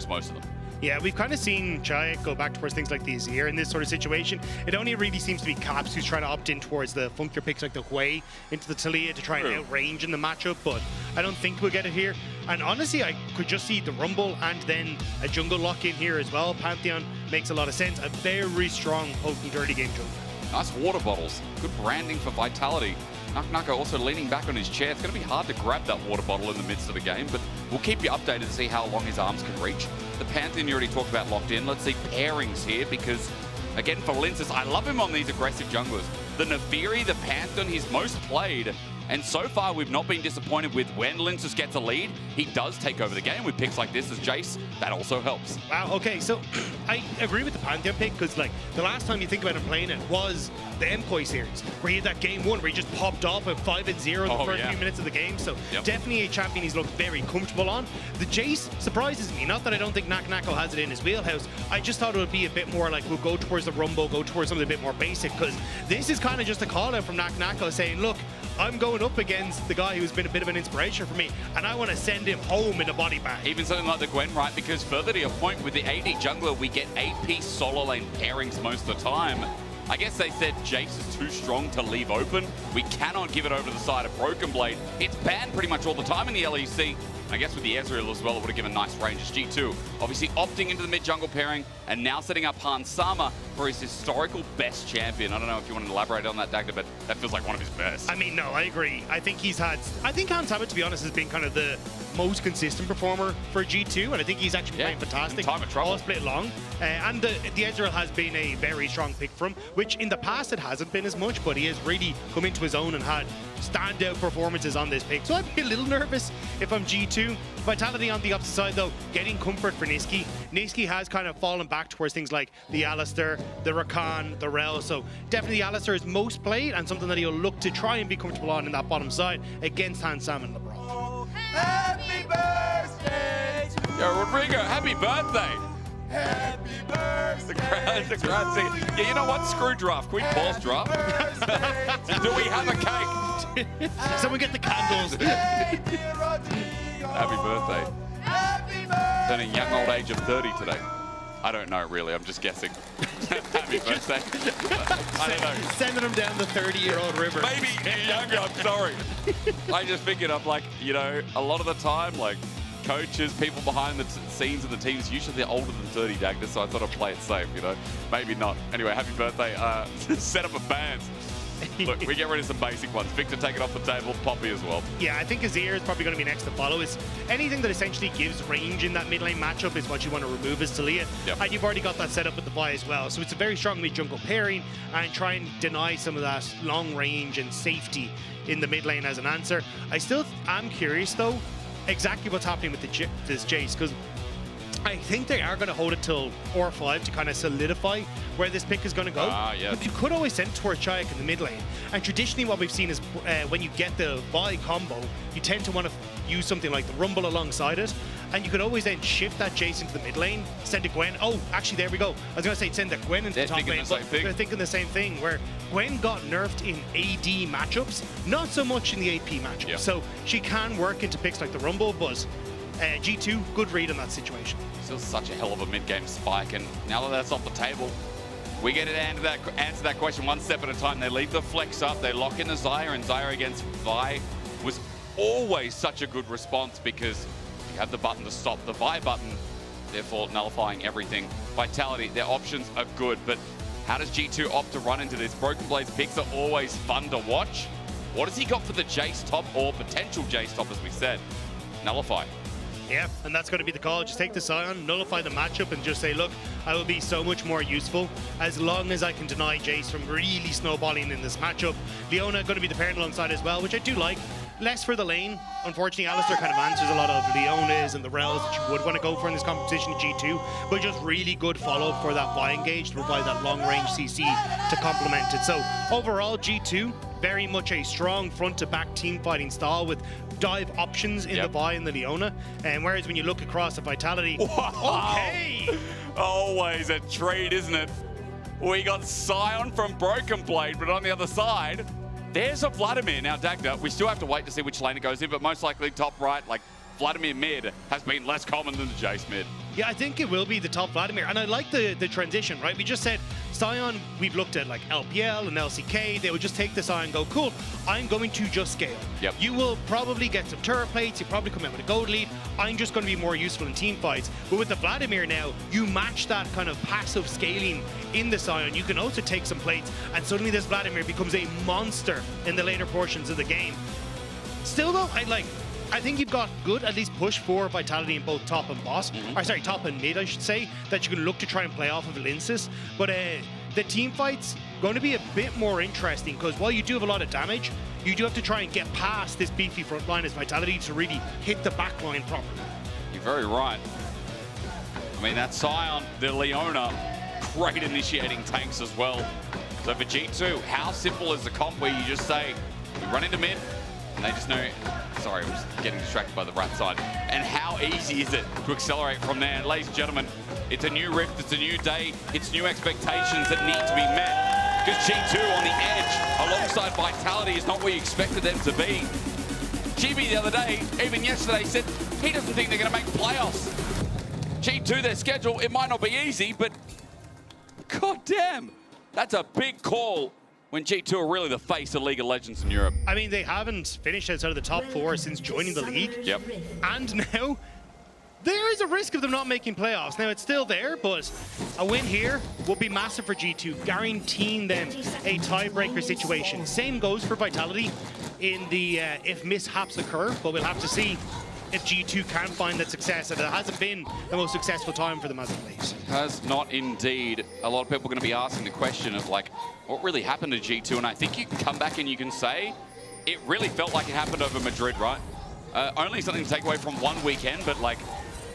most of them. Yeah, we've kind of seen Chayek go back towards things like these here in this sort of situation. It only really seems to be Caps who's trying to opt in towards the funkier picks like the Hui into the Talia to try and outrange in the matchup, but I don't think we'll get it here. And honestly, I could just see the Rumble and then a jungle lock in here as well. Pantheon makes a lot of sense. A very strong, potent early game jungle. Nice water bottles. Good branding for Vitality. Nukknucker also leaning back on his chair. It's going to be hard to grab that water bottle in the midst of the game, but we'll keep you updated to see how long his arms can reach. The Pantheon you already talked about locked in. Let's see pairings here, because, again, for Linces, I love him on these aggressive junglers. The Nefiri, the Pantheon, he's most played. And so far, we've not been disappointed with when Linces gets a lead. He does take over the game with picks like this as Jace. That also helps. Wow, okay, so I agree with the Pantheon pick, because like the last time you think about him playing it was the MKOI series, where he had that game one where he just popped off at 5-0 the first few minutes of the game. So definitely a champion he's looked very comfortable on. The Jace surprises me. Not that I don't think Nukknucker has it in his wheelhouse. I just thought it would be a bit more like we'll go towards the Rumble, go towards something a bit more basic, because this is kind of just a call out from Nukknucker saying, look, I'm going up against the guy who's been a bit of an inspiration for me, and I want to send him home in a body bag. Even something like the Gwen, right? Because further to your point, with the AD jungler, we get AP solo lane pairings most of the time. I guess they said Jace is too strong to leave open. We cannot give it over to the side of Broken Blade. It's banned pretty much all the time in the LEC. I guess with the Ezreal as well, it would have given nice range as G2. Obviously opting into the mid-jungle pairing and now setting up Han Sama for his historical best champion. I don't know if you want to elaborate on that, Dagda, but that feels like one of his best. I mean, no, I agree. I think Han Sama, to be honest, has been kind of the most consistent performer for G2, and I think he's actually playing fantastic. Time of trouble. All split long. And the Ezreal has been a very strong pick for him, which in the past it hasn't been as much, but he has really come into his own and had standout performances on this pick. So I'd be a little nervous if I'm G2. Vitality on the opposite side, though, getting comfort for Nisqy. Nisqy has kind of fallen back towards things like the Alistar, the Rakan, the Rel. So definitely Alistar is most played and something that he'll look to try and be comfortable on in that bottom side against Han Sam and LeBron. Happy birthday to you. Yo, Rodrigo, happy birthday. Happy birthday. The crowd singing. Yeah, you know what? Screw draft. Can we pause draft? Do we have a cake? Someone get the candles. Happy birthday. Happy birthday. Turning young old age of 30 today. I don't know, really. I'm just guessing. Happy birthday. I don't know. Sending him down the 30-year-old river. Maybe younger, I'm sorry. I just figured up, like, you know, a lot of the time, like, coaches, people behind the scenes of the teams, usually they're older than 30, Dagda, so I thought I'd play it safe, you know. Maybe not. Anyway, happy birthday. Set up a band. Look, we get rid of some basic ones. Victor, take it off the table. Poppy as well. Yeah, I think Azir is probably going to be next to follow. It's anything that essentially gives range in that mid lane matchup is what you want to remove as Talia. Yep. And you've already got that set up with the Vi as well. So it's a very strong mid-jungle pairing and try and deny some of that long range and safety in the mid lane as an answer. I still am curious, though, exactly what's happening with this Jace, because I think they are going to hold it till R5 to kind of solidify where this pick is going to go. Yes. But you could always send towards Chayak in the mid lane. And traditionally what we've seen is when you get the Vi combo, you tend to want to use something like the Rumble alongside it. And you could always then shift that Jace into the mid lane, send a Gwen. Oh, actually, there we go. I was going to say send the Gwen into the top lane, but they're thinking the same thing, where Gwen got nerfed in AD matchups, not so much in the AP matchups. Yep. So she can work into picks like the Rumble, but G2, good read on that situation. Still such a hell of a mid-game spike, and now that that's off the table, we get to answer that question one step at a time. They leave the flex up, they lock in the Xayah, and Xayah against Vi was always such a good response because you have the button to stop the Vi button, therefore nullifying everything. Vitality, their options are good, but how does G2 opt to run into this? Broken Blade's picks are always fun to watch. What has he got for the Jace top, or potential Jace top, as we said? Nullify. Yeah, and that's going to be the call. Just take the Sion, nullify the matchup, and just say, look, I will be so much more useful as long as I can deny Jace from really snowballing in this matchup. Leona going to be the pairing alongside as well, which I do like. Less for the lane. Unfortunately, Alistar kind of answers a lot of Leonas and the Rels that you would want to go for in this competition at G2, but just really good follow-up for that Vi engage to provide that long-range CC to complement it. So overall, G2, very much a strong front-to-back team-fighting style with dive options in the Vi and the Leona. And whereas when you look across at Vitality, okay! Always a treat, isn't it? We got Sion from Broken Blade, but on the other side, there's a Vladimir. Now, Dagda, we still have to wait to see which lane it goes in, but most likely top right, like Vladimir mid has been less common than the Jace mid. Yeah, I think it will be the top Vladimir. And I like the transition, right? We just said Sion, we've looked at like LPL and LCK. They would just take the Sion and go, cool, I'm going to just scale. Yep. You will probably get some turret plates. You probably come out with a gold lead. I'm just going to be more useful in team fights. But with the Vladimir now, you match that kind of passive scaling in the Sion. You can also take some plates, and suddenly this Vladimir becomes a monster in the later portions of the game. Still though, I think you've got good, at least push for Vitality in both top and boss, or sorry, top and mid, I should say, that you can look to try and play off of Linsis. But the team fight's going to be a bit more interesting because while you do have a lot of damage, you do have to try and get past this beefy front line as Vitality to really hit the back line properly. You're very right. I mean, that Sion, the Leona, great initiating tanks as well. So for G2, how simple is the comp where you just say, we run into mid, and they just know, sorry, I'm just getting distracted by the right side. And how easy is it to accelerate from there? And ladies and gentlemen, it's a new rift, it's a new day, it's new expectations that need to be met. because G2 on the edge alongside Vitality is not where you expected them to be. GB the other day, even yesterday, said he doesn't think they're going to make playoffs. G2, their schedule, it might not be easy, but god damn, that's a big call when G2 are really the face of League of Legends in Europe. I mean, they haven't finished outside of the top 4 since joining the league. Yep. And now, there is a risk of them not making playoffs. Now, it's still there, but a win here will be massive for G2, guaranteeing them a tiebreaker situation. Same goes for Vitality in the if mishaps occur, but we'll have to see if G2 can find that success. And it hasn't been the most successful time for them as of late. Has not indeed. A lot of people are going to be asking the question of, like, what really happened to G2? And I think you can come back and you can say it really felt like it happened over Madrid, right? Only something to take away from one weekend, but like,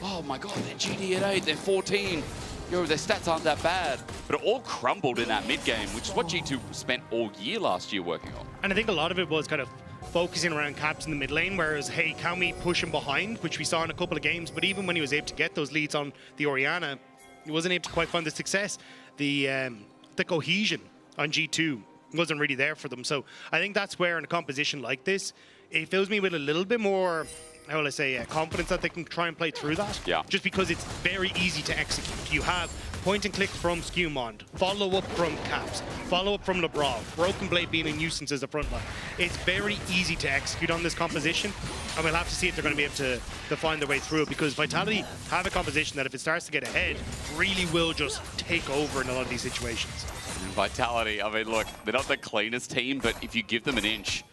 oh my god, they're GD at 8, they're 14. Yo, their stats aren't that bad. But it all crumbled in that mid-game, which is what G2 spent all year last year working on. And I think a lot of it was kind of focusing around Caps in the mid lane, whereas, hey, can we push him behind, which we saw in a couple of games, but even when he was able to get those leads on the Orianna, he wasn't able to quite find the success. The cohesion on G2 wasn't really there for them. So I think that's where in a composition like this, it fills me with a little bit more, how will I say, confidence that they can try and play through that. Yeah. Just because it's very easy to execute. You have point and click from Skewmond, follow up from Caps, follow up from LeBron, Broken Blade being a nuisance as a front line. It's very easy to execute on this composition, and we'll have to see if they're going to be able to find their way through it, because Vitality have a composition that if it starts to get ahead, really will just take over in a lot of these situations. Vitality, I mean, look, they're not the cleanest team, but if you give them an inch,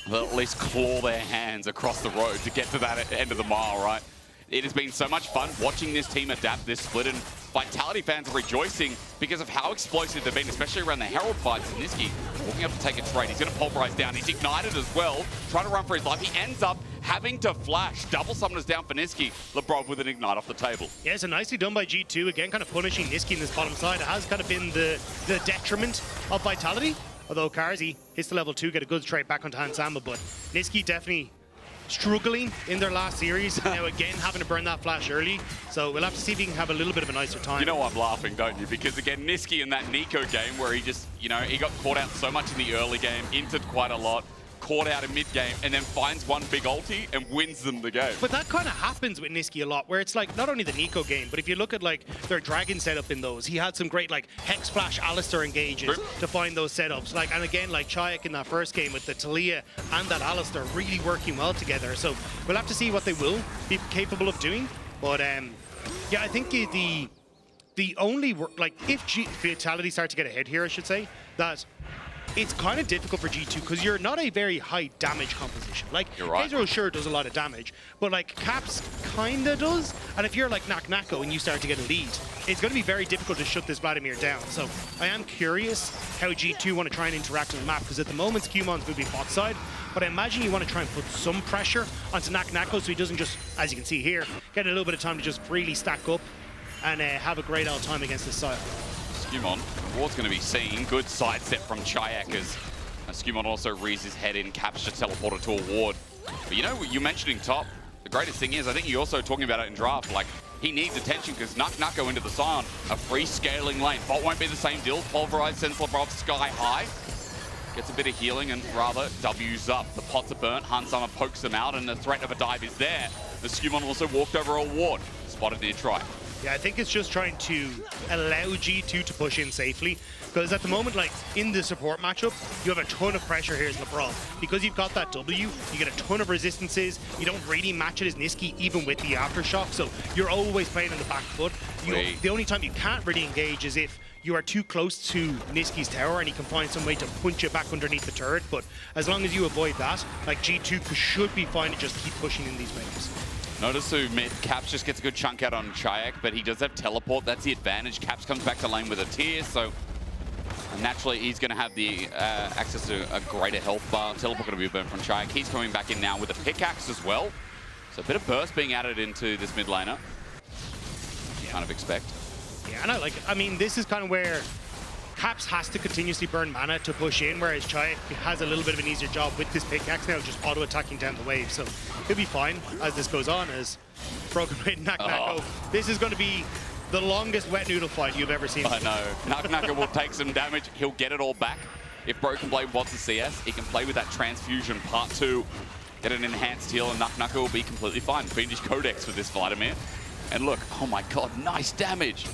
they'll at least claw their hands across the road to get to that end of the mile, right? It has been so much fun watching this team adapt this split, and Vitality fans are rejoicing because of how explosive they've been, especially around the Herald fights. Niski walking up to take a trade. He's going to pulverize down. He's ignited as well, trying to run for his life. He ends up having to flash. Double summoners down for Niski. Lebrov with an ignite off the table. Yeah, so nicely done by G2. Again, kind of punishing Niski in this bottom side. It has kind of been the detriment of Vitality. Although Karzi hits the level 2, get a good trade back onto Hansama, but Niski definitely struggling in their last series. Now again, having to burn that flash early. So we'll have to see if he can have a little bit of a nicer time. You know I'm laughing, don't you? Because again, Niski in that Nico game where he just, you know, he got caught out so much in the early game, entered quite a lot, caught out in mid-game, and then finds one big ulti and wins them the game. But that kind of happens with Niski a lot, where it's like, not only the Nico game, but if you look at like their Dragon setup in those, he had some great like Hex Flash Alistar engages to find those setups. Like, and again, like Chayak in that first game with the Talia and that Alistar really working well together. So we'll have to see what they will be capable of doing. But yeah, I think the only, like, if Vitality start to get ahead here, I should say, that it's kind of difficult for G2 because you're not a very high damage composition. Like, K0 sure does a lot of damage, but like Caps kind of does. And if you're like Nako and you start to get a lead, it's going to be very difficult to shut this Vladimir down. So I am curious how G2 want to try and interact on the map, because at the moment Scumon's moving bot side, but I imagine you want to try and put some pressure onto Nako so he doesn't just, as you can see here, get a little bit of time to just freely stack up and have a great old time against this side. Skewmon, Ward's going to be seen. Good sidestep from Chayak as Skewmon also rears his head in, Caps just teleported to a ward. But you know, you mentioning top, the greatest thing is, I think you're also talking about it in draft, like, he needs attention because Nako into the Scion, a free scaling lane. Bot won't be the same deal. Pulverize sends Lebrov sky high. Gets a bit of healing and rather W's up. The pots are burnt, Hansama pokes them out, and the threat of a dive is there. The Skewmon also walked over a ward, spotted near try. Yeah, I think it's just trying to allow G2 to push in safely, because at the moment, like, in the support matchup, you have a ton of pressure here as LeBron. Because you've got that W, you get a ton of resistances, you don't really match it as Niski, even with the Aftershock, so you're always playing on the back foot. The only time you can't really engage is if you are too close to Niski's tower and he can find some way to punch you back underneath the turret, but as long as you avoid that, like, G2 should be fine to just keep pushing in these waves. Notice who mid, Caps just gets a good chunk out on Chayak, but he does have teleport. That's the advantage. Caps comes back to lane with a tear, so naturally he's going to have the access to a greater health bar. Teleport going to be burnt from Chayak. He's coming back in now with a pickaxe as well. So a bit of burst being added into this mid laner. Kind of expect. Yeah, and I like it. I mean, this is kind of where Caps has to continuously burn mana to push in, whereas Chayak has a little bit of an easier job with this pickaxe now, just auto-attacking down the wave. So he'll be fine as this goes on, as Broken Blade and Nako. This is going to be the longest wet noodle fight you've ever seen. I know. Knucknucker will take some damage. He'll get it all back. If Broken Blade wants a CS, he can play with that Transfusion Part 2, get an enhanced heal, and Knucknucker will be completely fine. Fiendish Codex for this Vladimir. And look, oh my god, nice damage.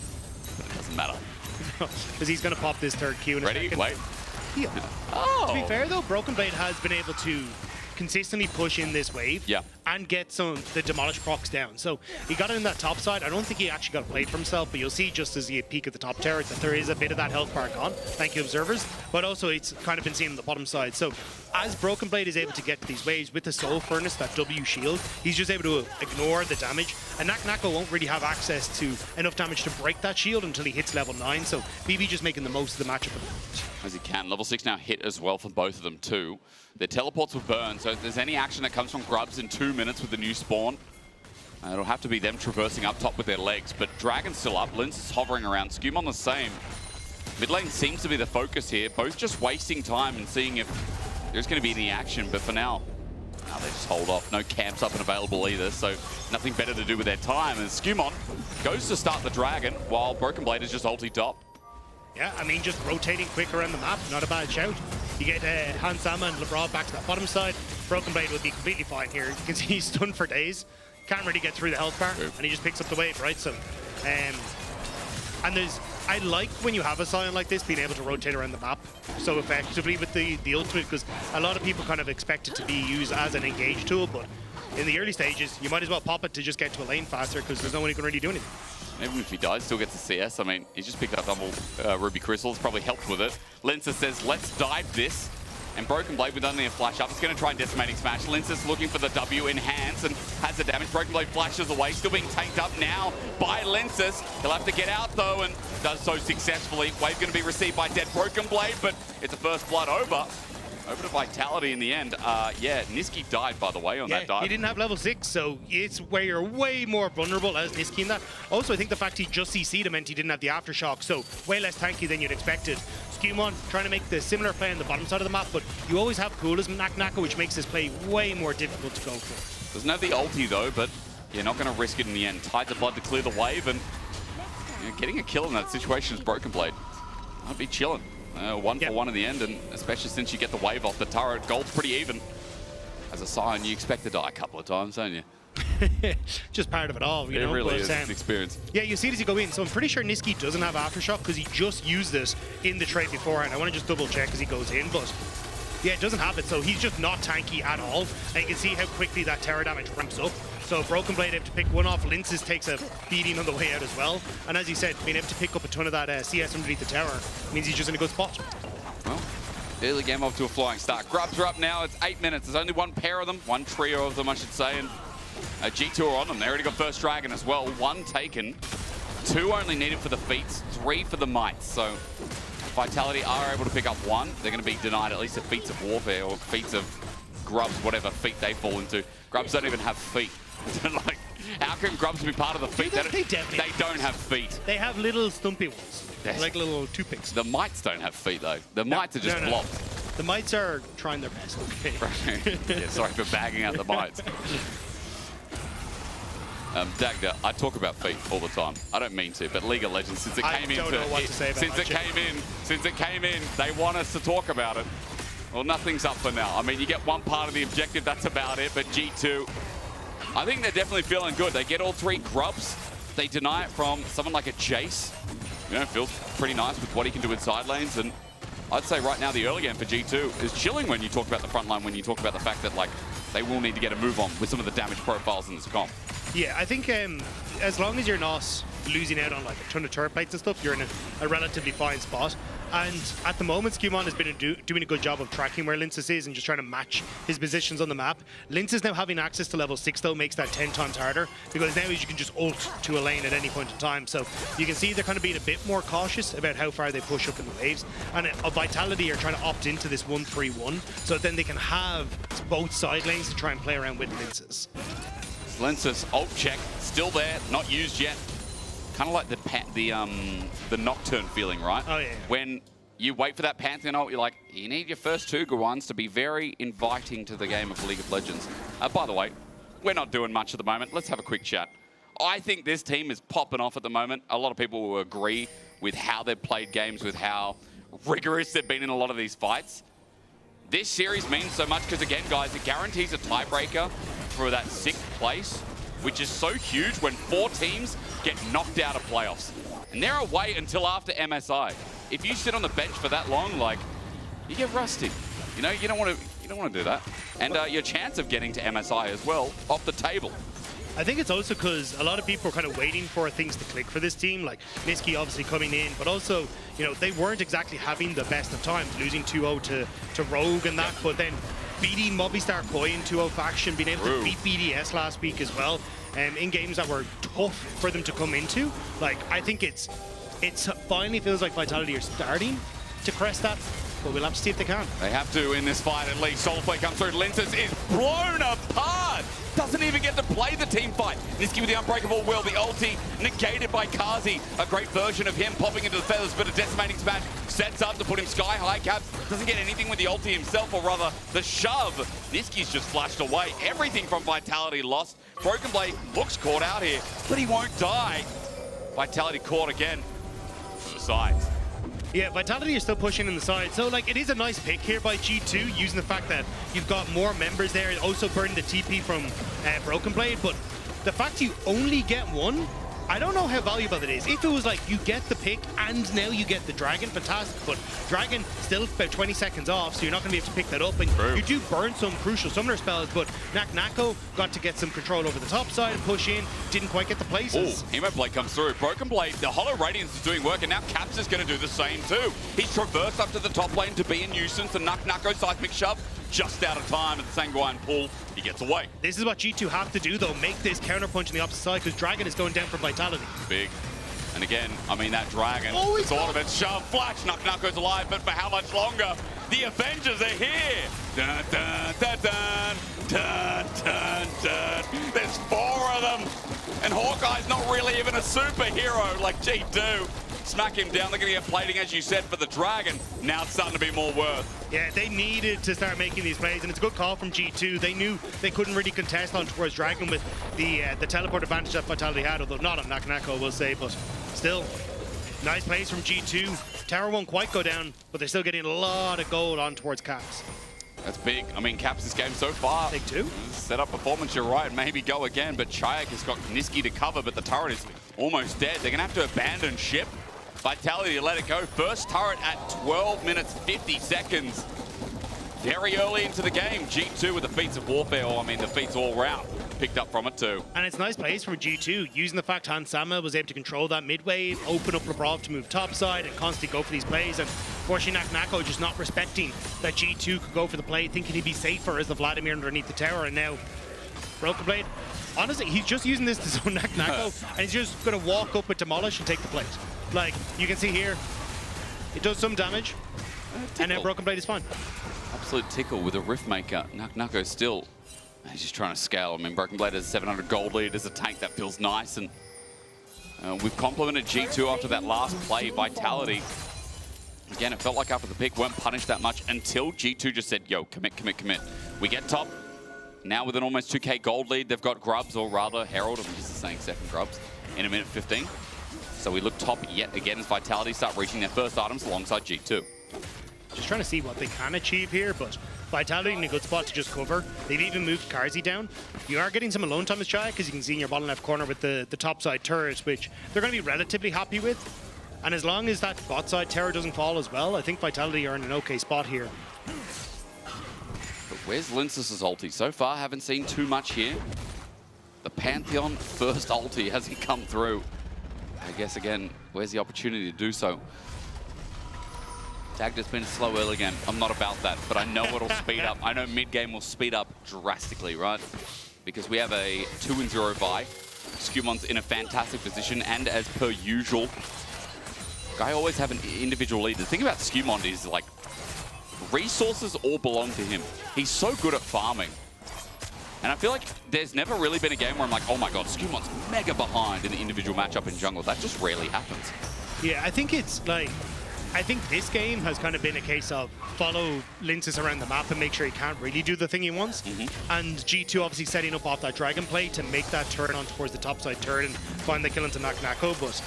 But it doesn't matter. Because he's going to pop this third Q in a Ready? second. Wait. Yeah. Oh. To be fair, though, Broken Blade has been able to consistently push in this wave and get some the Demolish procs down. So he got it in that top side. I don't think he actually got a plate for himself, but you'll see just as you peek at the top turret that there is a bit of that health bar gone. Thank you, observers. But also it's kind of been seen on the bottom side. So as Broken Blade is able to get these waves with the Soul Furnace, that W shield, he's just able to ignore the damage. And Knucknucker won't really have access to enough damage to break that shield until he hits level 9. So BB just making the most of the matchup. As he can. Level 6 now hit as well for both of them too. Their teleports will burn, so if there's any action that comes from Grubs in 2 minutes with the new spawn, it'll have to be them traversing up top with their legs. But Dragon's still up, Linz is hovering around, Scum on the same. Mid lane seems to be the focus here, both just wasting time and seeing if there's going to be any action, but for now, they just hold off. No camps up and available either, so nothing better to do with their time. And Scumon goes to start the Dragon, while Broken Blade is just ulti top. Yeah, I mean, just rotating quick around the map, not a bad shout. You get Hans Sama and LeBron back to that bottom side. Broken Blade will be completely fine here. You can see he's stunned for days. Can't really get through the health bar, and he just picks up the wave, right? So, and I like when you have a Scion like this being able to rotate around the map so effectively with the ultimate, because a lot of people kind of expect it to be used as an engage tool, but in the early stages, you might as well pop it to just get to a lane faster because there's no one who can really do anything. Even if he dies, still gets a CS. I mean, he's just picked up double Ruby Crystals, probably helped with it. Linza says, let's dive this. And Broken Blade with only a flash up. It's going to try and Decimating Smash. Linza's looking for the W in hands and has the damage. Broken Blade flashes away, still being tanked up now by Linzas. He'll have to get out though and does so successfully. Wave going to be received by dead Broken Blade, but it's a first blood over. Over to Vitality in the end. Yeah, Niski died, by the way, on that dive. He didn't have level 6, so it's where you're way more vulnerable as Niski in that. Also, I think the fact he just CC'd meant he didn't have the Aftershock, so way less tanky than you'd expected. Scumon trying to make the similar play on the bottom side of the map, but you always have Coolers and Knucknucker, which makes this play way more difficult to go for. Doesn't have the ulti, though, but you're not going to risk it in the end. Tides of blood to clear the wave, and getting a kill in that situation is Broken Blade. I'd be chilling. 1 for 1 in the end, and especially since you get the wave off the turret, gold's pretty even. As a Scion, you expect to die a couple of times, don't you? Just part of it all, you know. It really but, is an experience. Yeah, you see it as you go in. So I'm pretty sure Niski doesn't have Aftershock because he just used it in the trade beforehand. I want to just double check as he goes in, but yeah, it doesn't have it. So he's just not tanky at all. And you can see how quickly that terror damage ramps up. So Broken Blade able to pick one off. Linces takes a beating on the way out as well. And as you said, being able to pick up a ton of that CS underneath the tower means he's just in a good spot. Well, early game off to a flying start. Grubs are up now. It's 8 minutes. There's only one pair of them. One trio of them, I should say. And G2 are on them. They already got first Dragon as well. 1 taken. 2 only needed for the feats. 3 for the mites. So Vitality are able to pick up 1. They're going to be denied at least the feats of warfare or feats of Grubs, whatever feat they fall into. Grubs don't even have feet. Like, how can Grubs be part of the feet? They don't have feet. They have little stumpy ones, like little toothpicks. The mites don't have feet though. The mites are just blobs. The mites are trying their best. Okay. Yeah, sorry for bagging out the mites. Dagda, I talk about feet all the time. I don't mean to, but League of Legends, since it came in, they want us to talk about it. Well, nothing's up for now. I mean, you get one part of the objective, that's about it, but G2, I think they're definitely feeling good. They get all 3 Grubs. They deny it from someone like a Chase. You know, feels pretty nice with what he can do in side lanes. And I'd say right now the early game for G2 is chilling when you talk about the front line, when you talk about the fact that, like, they will need to get a move on with some of the damage profiles in this comp. Yeah, I think as long as you're not losing out on like a ton of turret plates and stuff, you're in a relatively fine spot. And at the moment, Scumon has been doing a good job of tracking where Linces is and just trying to match his positions on the map. Linces now having access to level 6 though makes that 10 times harder, because now you can just ult to a lane at any point in time. So you can see they're kind of being a bit more cautious about how far they push up in the waves. And Vitality are trying to opt into this 1-3-1, so then they can have both side lanes to try and play around with Linces. Linces ult check still there, not used yet. Kind of like the Nocturne feeling, right? Oh, yeah. When you wait for that Pantheon ult, you're like, you need your first 2 good ones to be very inviting to the game of League of Legends. By the way, we're not doing much at the moment. Let's have a quick chat I think this team is popping off at the moment. A lot of people will agree with how they've played games, with how rigorous they've been in a lot of these fights. This series means so much because, again, guys, it guarantees a tiebreaker for that 6th place, which is so huge when 4 teams get knocked out of playoffs. And they're away until after MSI. If you sit on the bench for that long, like, you get rusty. You know, you don't want to do that. And your chance of getting to MSI as well off the table. I think it's also because a lot of people are kind of waiting for things to click for this team, like Nisqy obviously coming in, but also, you know, they weren't exactly having the best of times, losing 2-0 to Rogue and that, but then beating Movistar Koi in 2-0 faction, being able to beat BDS last week as well, in games that were tough for them to come into. Like, I think it's finally feels like Vitality are starting to crest that, but we'll have to see if they can. They have to in this fight at least. Soulplay comes through. Lintus is blown apart. Doesn't even get to play the team fight. Nisqy with the unbreakable will. The ulti negated by Kazi. A great version of him popping into the feathers, but a decimating smash sets up to put him sky high. Caps doesn't get anything with the ulti himself, or rather the shove. Nisqy's just flashed away. Everything from Vitality lost. Broken Blade looks caught out here, but he won't die. Vitality caught again from the sides. Yeah, Vitality is still pushing in the side. So, like, it is a nice pick here by G2, using the fact that you've got more members there, also burning the TP from Broken Blade. But the fact you only get one, I don't know how valuable it is. If it was like you get the pick and now you get the Dragon, fantastic. But Dragon still about 20 seconds off, so you're not going to be able to pick that up. And you do burn some crucial summoner spells, but Nako got to get some control over the top side and push in. Didn't quite get the places. Oh, Hemo Blade comes through. Broken Blade, the Hollow Radiance is doing work, and now Caps is going to do the same too. He's traversed up to the top lane to be a nuisance, and Nako seismic shove. Just out of time at the Sanguine pull. He gets away. This is what G2 have to do, though. Make this counterpunch on the opposite side, because Dragon is going down for Vitality. Big. And again, I mean, that Dragon, thought of it, shove, flash, Nako's alive, but for how much longer? The Avengers are here! Dun, dun, dun, dun, dun, dun, dun. There's 4 of them! And Hawkeye's not really even a superhero like G2. Smack him down. They're going to get plating, as you said, for the Dragon. Now it's starting to be more worth. Yeah, they needed to start making these plays, and it's a good call from G2. They knew they couldn't really contest on towards Dragon with the teleport advantage that Vitality had, although not on Nako, we'll say, but still, nice plays from G2. Tower won't quite go down, but they're still getting a lot of gold on towards Caps. That's big. I mean, Caps this game so far. Big too. Set up performance, you're right. Maybe go again, but Chayak has got Nisqy to cover, but the turret is almost dead. They're going to have to abandon ship. Vitality let it go. First turret at 12 minutes, 50 seconds. Very early into the game. G2 with the feats of warfare, or I mean the feats all round. Picked up from it too. And it's nice plays from G2, using the fact Hans Sama was able to control that mid wave, open up Labrov to move topside and constantly go for these plays. And fortunately, Nako just not respecting that G2 could go for the play, thinking he'd be safer as the Vladimir underneath the tower. And now, Broken Blade, honestly, he's just using this to zone Nako, and he's just going to walk up with Demolish and take the plate. Like, you can see here, it does some damage, and now Broken Blade is fine. Absolute tickle with a Riftmaker. Nako still, he's just trying to scale. I mean, Broken Blade has a 700 gold lead as a tank. That feels nice, and we've complimented G2 after that last play, Vitality. Again, it felt like after the pick, weren't punished that much until G2 just said, yo, commit, commit, commit. We get top. Now with an almost 2k gold lead, they've got Grubs, or rather Herald, I'm just saying second Grubs, in a minute 15. So we look top yet again as Vitality start reaching their first items alongside G2. Just trying to see what they can achieve here, but Vitality in a good spot to just cover. They've even moved Karzi down. You are getting some alone time as Chai, because you can see in your bottom left corner with the top side turret, which they're going to be relatively happy with. And as long as that bot side terror doesn't fall as well, I think Vitality are in an okay spot here. But where's Linsus's ulti? So far, haven't seen too much here. The Pantheon first ulti hasn't come through. I guess, again, where's the opportunity to do so? Tag has been slow early again. I'm not about that, but I know it'll speed up. I know mid-game will speed up drastically, right? Because we have a 2-0 Vi. Scumon's in a fantastic position, and as per usual, I always have an individual lead. The thing about Scumon is, like, resources all belong to him. He's so good at farming. And I feel like there's never really been a game where I'm like, oh my god, Scumon's mega behind in the individual matchup in jungle. That just rarely happens. Yeah, I think it's like, I think this game has kind of been a case of follow Linces around the map and make sure he can't really do the thing he wants. And G2 obviously setting up off that dragon play to make that turn on towards the top side turn and find the kill into Nako. But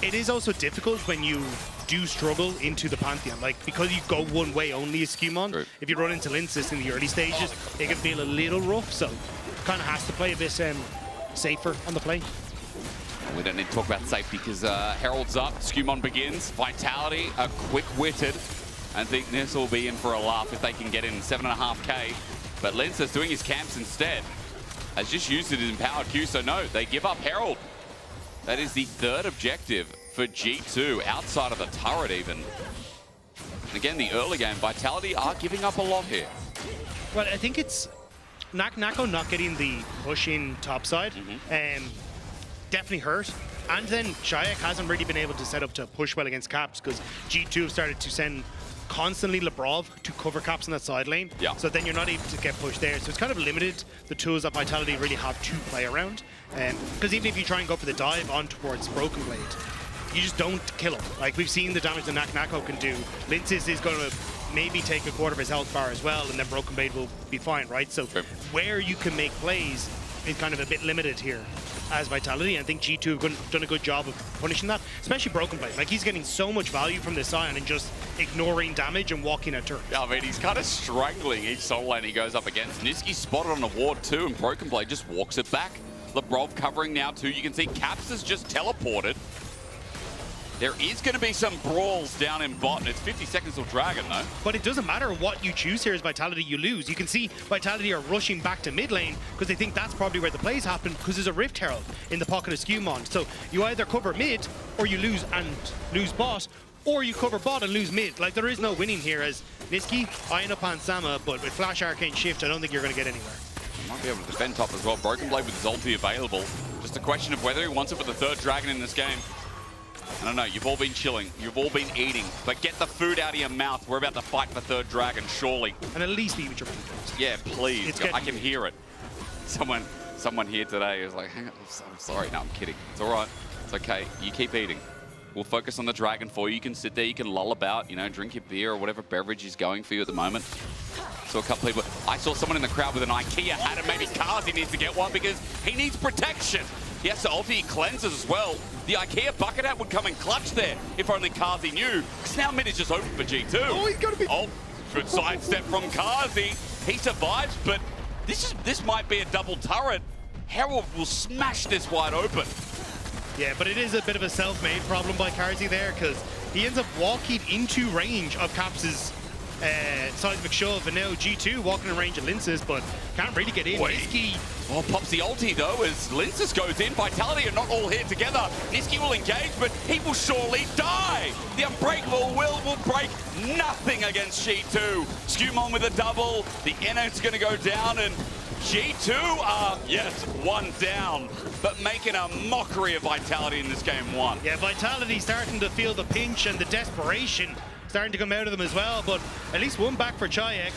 it is also difficult when you do struggle into the Pantheon. Like, because you go one way only as Skewmon, if you run into Linces in the early stages, it can feel a little rough. So kind of has to play a bit safer on the play. We don't need to talk about safety because Herald's up, Skewmon begins, Vitality are quick-witted. I think this will be in for a laugh if they can get in 7.5k. But Linces doing his camps instead. Has just used it as empowered Q, so no, they give up Herald. That is the third objective for G2, outside of the turret even. And again, the early game, Vitality are giving up a lot here. Well, I think it's Nako not getting the push in topside. Definitely hurt. And then Shayak hasn't really been able to set up to push well against Caps because G2 have started to send constantly Lebrov to cover Caps in that side lane. So then you're not able to get pushed there. So it's kind of limited the tools that Vitality really have to play around. Because even if you try and go for the dive on towards Broken Blade, you just don't kill him. Like, we've seen the damage that Nako can do. Linces is going to maybe take a quarter of his health bar as well, and then Broken Blade will be fine, right? So where you can make plays is kind of a bit limited here as Vitality. I think G2 have done a good job of punishing that, especially Broken Blade. Like, he's getting so much value from this Sion and just ignoring damage and walking at turn. Yeah, I mean, he's kind of strangling each solo lane he goes up against. Niski spotted on a ward too, and Broken Blade just walks it back. Lebrov covering now too. You can see Caps has just teleported. There is going to be some brawls down in bot, and it's 50 seconds till Dragon, though. But it doesn't matter what you choose here as Vitality, you lose. You can see Vitality are rushing back to mid lane because they think that's probably where the plays happen because there's a Rift Herald in the pocket of Skewmon. So you either cover mid, or you lose and lose bot, or you cover bot and lose mid. Like, there is no winning here as Niski eyeing up on Sama, but with Flash Arcane Shift, I don't think you're going to get anywhere. Might be able to defend top as well. Broken Blade with his ulti available. Just a question of whether he wants it for the third Dragon in this game. I don't know, you've all been chilling, you've all been eating, but get the food out of your mouth. We're about to fight for third Dragon, surely. And at least eat with your food. Yeah, please. I can hear it. Someone here today is like, hang on, I'm sorry. No, I'm kidding. It's all right. It's okay. You keep eating. We'll focus on the Dragon for you. You can sit there, you can lull about, you know, drink your beer or whatever beverage is going for you at the moment. Saw a couple people. I saw someone in the crowd with an IKEA hat, and maybe Kazi needs to get one because he needs protection. He has to ulti cleanses as well. The IKEA bucket hat would come in clutch there if only Kazi knew. Because now mid is just open for G2. Oh, he's got to be... Oh, good sidestep from Kazi. He survives, but this might be a double turret. Herald will smash this wide open. Yeah, but it is a bit of a self-made problem by Kazi there because he ends up walking into range of Caps' seismic shove, and now G2 walking in range of Linces, but can't really get in. Niski. Oh, pops the ulti though as Linces goes in. Vitality are not all here together. Niski will engage, but he will surely die. The Unbreakable will break nothing against G2. Skewmon with a double. The Innot's going to go down, and G2 are, yes, one down, but making a mockery of Vitality in this game one. Yeah, Vitality starting to feel the pinch and the desperation starting to come out of them as well, but at least one back for Chayek.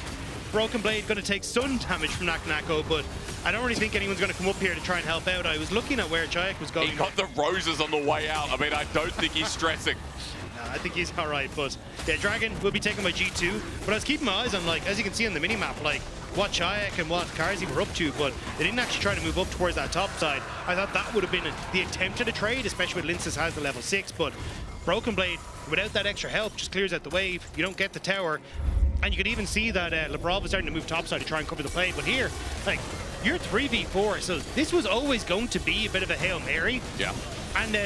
Broken Blade going to take some damage from Nako, but I don't really think anyone's going to come up here to try and help out. I was looking at where Chayek was going. He got the roses on the way out. I mean, I don't think he's stressing. No, I think he's all right, but yeah, Dragon will be taken by G2, but I was keeping my eyes on, like, as you can see on the minimap, like, what Chayek and what Kazi were up to, but they didn't actually try to move up towards that top side. I thought that would have been the attempt at a trade, especially with Linces has the level 6, but Broken Blade, without that extra help, just clears out the wave. You don't get the tower. And you could even see that Lebrov was starting to move topside to try and cover the play. But here, like, you're 3v4, so this was always going to be a bit of a Hail Mary. Yeah. And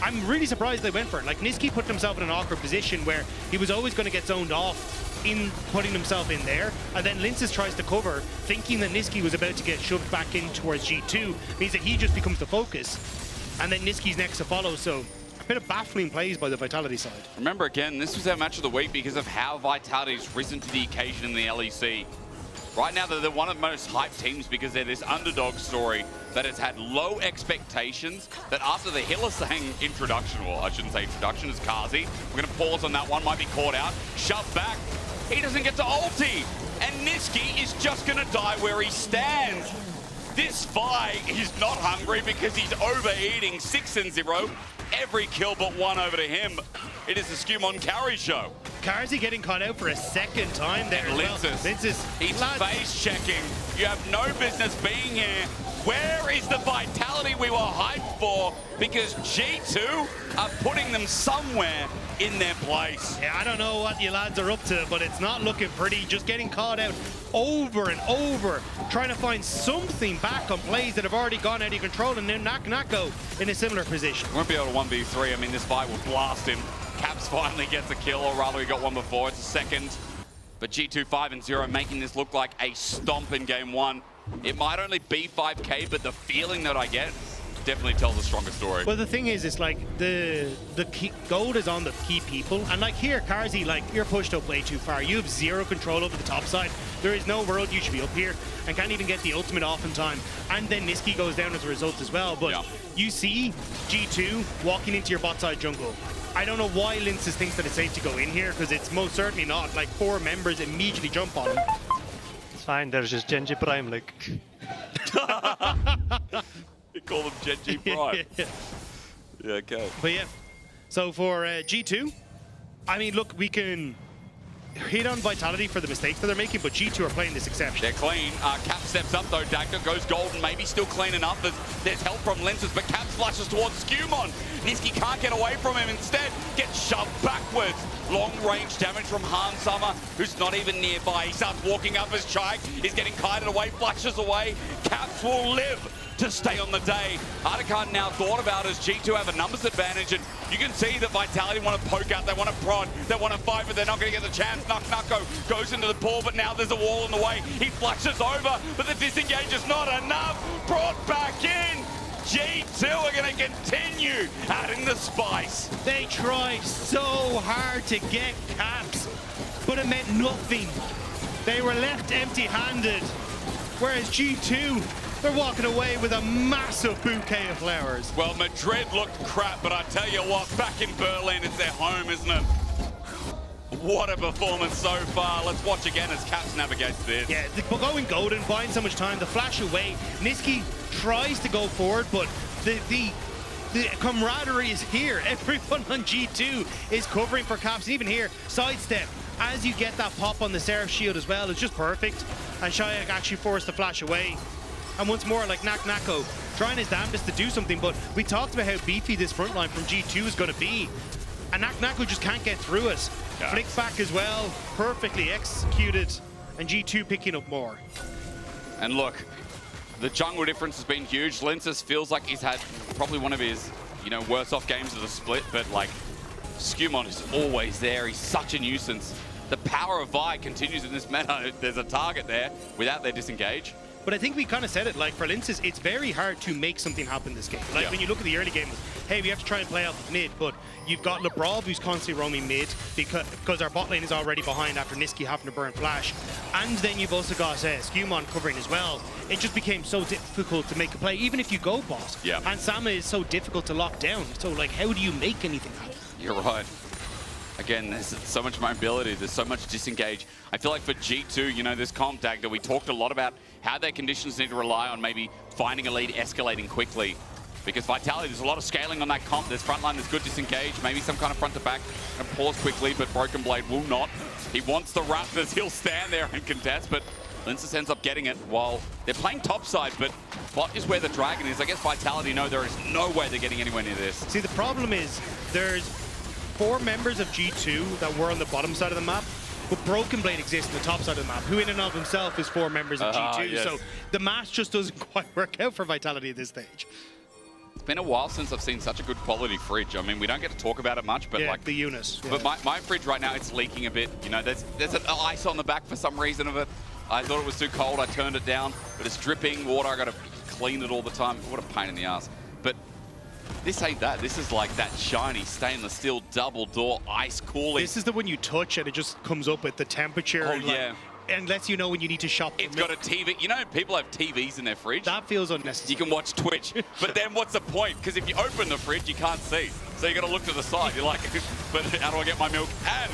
I'm really surprised they went for it. Like, Niski put himself in an awkward position where he was always going to get zoned off in putting himself in there. And then Linces tries to cover, thinking that Niski was about to get shoved back in towards G2. Means that he just becomes the focus. And then Niski's next to follow, so a bit of baffling plays by the Vitality side. Remember, again, this was our match of the week because of how Vitality's risen to the occasion in the LEC. Right now, they're one of the most hyped teams because they're this underdog story that has had low expectations, that after the Hylissang introduction, well, I shouldn't say introduction, is Kazi. We're going to pause on that one, might be caught out. Shoved back. He doesn't get to ulti. And Niski is just going to die where he stands. This Vi is not hungry because he's overeating 6-0. Every kill but one over to him. It is the Skumon carry show. Carzy getting caught out for a second time there as well. Linces, he's face checking. You have no business being here. Where is the vitality we were hyped for? Because G2 are putting them somewhere in their place. Yeah, I don't know what you lads are up to, but it's not looking pretty. Just getting caught out over and over, trying to find something back on plays that have already gone out of control, and then Nako in a similar position. Won't be able to 1v3. I mean, this fight will blast him. Caps finally gets a kill, or rather he got one before. It's a second. But G2 5-0, making this look like a stomp in game one. It might only be 5K, but the feeling that I get definitely tells a stronger story. Well, the thing is, it's like the key, gold is on the key people, and like here, Carzy, like you're pushed up way too far. You have zero control over the top side. There is no world you should be up here, and can't even get the ultimate off in time. And then Nisqy goes down as a result as well. But you see G2 walking into your bot side jungle. I don't know why Linces thinks that it's safe to go in here, because it's most certainly not. Like 4 members immediately jump on him. It's fine, there's just Genji Prime, like. You call them Genji Prime. Yeah, okay. But yeah, so for G2, I mean, look, we can hit on Vitality for the mistakes that they're making, but G2 are playing this exception. They're clean. Cap steps up though. Dagger goes golden, maybe still clean enough. There's help from Linces, but Cap flashes towards Skumon. Nisqy can't get away from him. Instead, gets shoved backwards. Long range damage from Han Summer, who's not even nearby. He starts walking up as Chike. He's getting kited away, flashes away. Caps will live to stay on the day. Artican now thought about as G2 have a numbers advantage, and you can see that Vitality want to poke out, they want to prod, they want to fight, but they're not going to get the chance. Nako goes into the pool, but now there's a wall in the way. He flashes over, but the disengage is not enough. Brought back in. G2 are going to continue adding the spice. They tried so hard to get Caps, but it meant nothing. They were left empty-handed, whereas G2, they're walking away with a massive bouquet of flowers. Well, Madrid looked crap, but I tell you what, back in Berlin, it's their home, isn't it? What a performance so far. Let's watch again as Caps navigates this. Yeah, going golden, buying so much time, the flash away. Nisqy tries to go forward, but the camaraderie is here. Everyone on G2 is covering for Caps. Even here, sidestep. As you get that pop on the Seraph shield as well, it's just perfect. And Shayak actually forced the flash away. And once more, like Nako trying his damnedest to do something, but we talked about how beefy this front line from G2 is going to be. And Nako just can't get through us. Yeah. Flick back as well, perfectly executed, and G2 picking up more. And look, the jungle difference has been huge. Linces feels like he's had probably one of his, worst off games of the split, but like, Skumon is always there. He's such a nuisance. The power of Vi continues in this meta. There's a target there without their disengage. But I think we kind of said it, like for Linces, it's very hard to make something happen this game. Like when you look at the early game, hey, we have to try and play off mid, but you've got Lebrov who's constantly roaming mid because our bot lane is already behind after Nisqy having to burn flash. And then you've also got Skumon covering as well. It just became so difficult to make a play, even if you go bot. Yeah. And Sama is so difficult to lock down. So like, how do you make anything happen? You're right. Again, there's so much mobility, there's so much disengage. I feel like for G2, this comp Dagda, we talked a lot about how their conditions need to rely on maybe finding a lead, escalating quickly. Because Vitality, there's a lot of scaling on that comp. There's frontline, there's good disengage, maybe some kind of front to back and pause quickly, but Broken Blade will not. He wants the Raptors, he'll stand there and contest, but Linces ends up getting it while they're playing topside, but bot is where the Dragon is. I guess Vitality know there is no way they're getting anywhere near this. See, the problem is there's 4 members of G2 that were on the bottom side of the map, but Broken Blade exists on the top side of the map, who in and of himself is 4 members of G2. Yes. So the match just doesn't quite work out for Vitality at this stage. It's been a while since I've seen such a good quality fridge. I mean, we don't get to talk about it much, but like the Eunice. Yeah. But my fridge right now, it's leaking a bit. There's an ice on the back for some reason of it. I thought it was too cold. I turned it down, but it's dripping water. I got to clean it all the time. What a pain in the ass. But this ain't that. This is like that shiny stainless steel double door ice cooling. This is the one you touch and it just comes up with the temperature. Oh, yeah. And lets you know when you need to shop. It's got a TV. People have TVs in their fridge. That feels unnecessary. You can watch Twitch. But then what's the point? Because if you open the fridge, you can't see. So you got to look to the side. You're like, but how do I get my milk and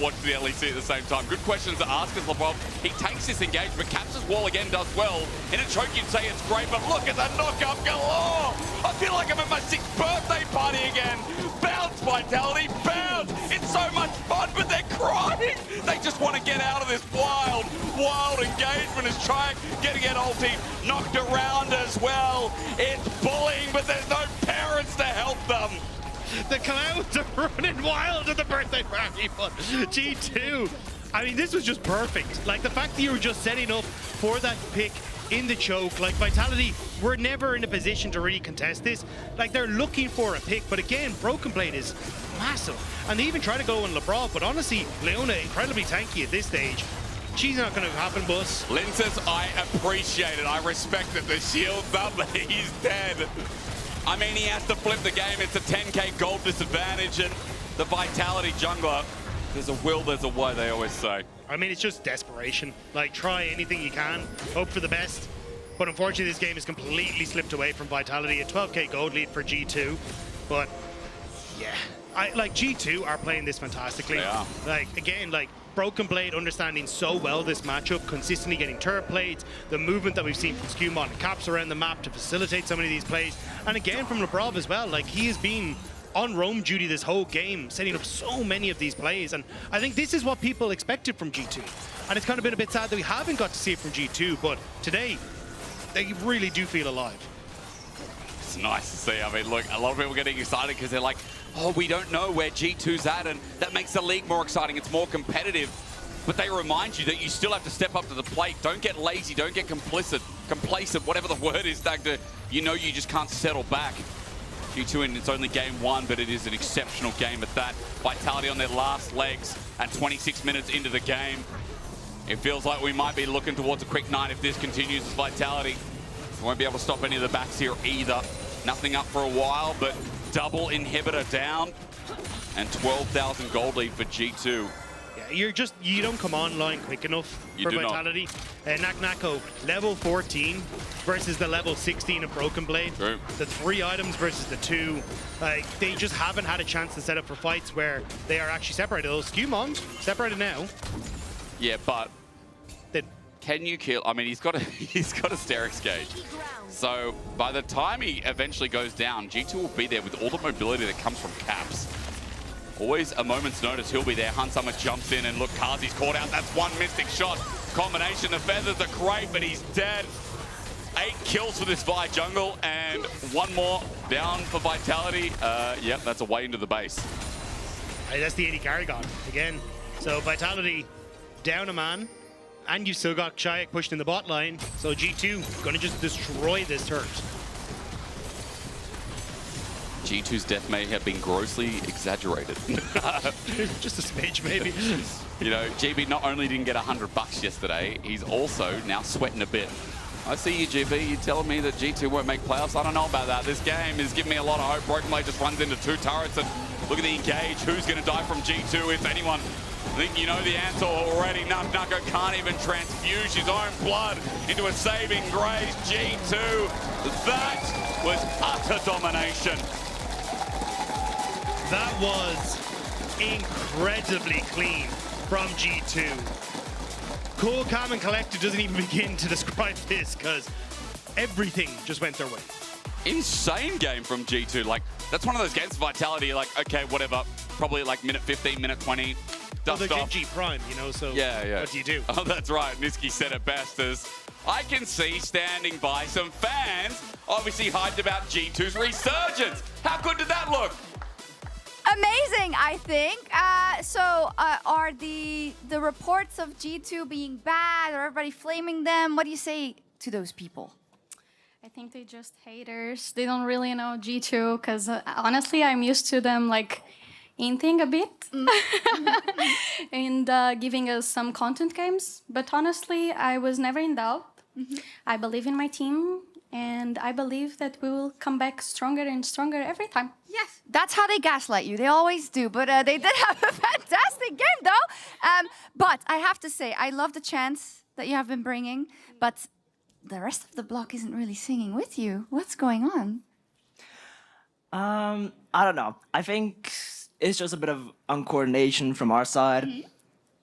watch the LEC at the same time? Good questions to ask us, LeBron. He takes this engage, but Caps' wall again does well. In a choke, you'd say it's great, but look at the knockup galore. I feel like I'm at my 6th birthday party again. Bounce Vitality bounce. It's so much fun, but they're crying. They just want to get out of this wild engagement as Triac getting an ulti knocked around as well. It's bullying, but there's no parents to help them. The clouds are running wild at the birthday party, but G2, I mean, this was just perfect. Like, the fact that you were just setting up for that pick in the choke, like, Vitality were never in a position to really contest this. Like, they're looking for a pick, but again, Broken Blade is massive. And they even try to go on LeBron, but honestly, Leona incredibly tanky at this stage. She's not going to happen, boss. Lin says, I appreciate it. I respect it. The shield's up, but he's dead. I mean, he has to flip the game. It's a 10k gold disadvantage, and the Vitality jungler, there's a will, there's a way, they always say. I mean, it's just desperation. Like, try anything you can, hope for the best. But unfortunately, this game is completely slipped away from Vitality. A 12k gold lead for G2. But, yeah. Like, G2 are playing this fantastically. They are. Like, again, like, Broken Blade understanding so well this matchup, consistently getting turret plates, the movement that we've seen from Skumon and Caps around the map to facilitate so many of these plays. And again, from LeBron as well, like, he has been on roam duty this whole game, setting up so many of these plays. And I think this is what people expected from G2. And it's kind of been a bit sad that we haven't got to see it from G2, but today, they really do feel alive. It's nice to see. I mean, look, a lot of people are getting excited because they're like, oh, we don't know where G2's at, and that makes the league more exciting. It's more competitive. But they remind you that you still have to step up to the plate. Don't get lazy. Don't get complacent, whatever the word is, Dagda. You know you just can't settle back. G2 in its only game one, but it is an exceptional game at that. Vitality on their last legs at 26 minutes into the game. It feels like we might be looking towards a quick night if this continues as Vitality. We won't be able to stop any of the backs here either. Nothing up for a while, but double inhibitor down and 12,000 gold lead for G2. Yeah, you don't come online quick enough for Vitality. Naknako, level 14 versus the level 16 of Broken Blade. True. The 3 items versus the 2. They just haven't had a chance to set up for fights where they are actually separated. Skumon separated now. Yeah, but can you kill? I mean, he's got a Sterix gauge. So by the time he eventually goes down, G2 will be there with all the mobility that comes from Caps. Always a moment's notice, he'll be there. Hunsummer jumps in, and look, Kazi's caught out. That's one mystic shot. Combination of feathers are great, but he's dead. 8 kills for this Vi jungle, and 1 more down for Vitality. Yep, that's a way into the base. Hey, that's the 80 carry gone again. So Vitality down a man. And you've still got Triac pushed in the bot line, so G2 gonna just destroy this turret. G2's death may have been grossly exaggerated. Just a smidge, maybe. You know, GB not only didn't get $100 yesterday, he's also now sweating a bit. I see you, GB. You're telling me that G2 won't make playoffs. I don't know about that. This game is giving me a lot of hope. Broken Blade just runs into 2 turrets, and look at the engage. Who's going to die from G2, if anyone? I think you know the answer already. Naknako can't even transfuse his own blood into a saving grace. G2, that was utter domination. That was incredibly clean from G2. Cool, calm, and collected doesn't even begin to describe this, because everything just went their way. Insane game from G2. Like, that's one of those games of Vitality. You're like, okay, whatever. Probably like minute 15, minute 20. Well, they're Genji Prime, you know, so yeah. What do you do? Oh, that's right. Niski said it best as I can see standing by some fans obviously hyped about G2's resurgence. How good did that look? Amazing, I think. Are the reports of G2 being bad or everybody flaming them? What do you say to those people? I think they're just haters. They don't really know G2 because honestly, I'm used to them like hinting a bit and giving us some content games. But honestly, I was never in doubt. I believe in my team, and I believe that we will come back stronger and stronger every time. Yes, that's how they gaslight you. They always do. But they did have a fantastic game, though. But I have to say, I love the chants that you have been bringing. But the rest of the block isn't really singing with you. What's going on? I don't know. I think it's just a bit of uncoordination from our side.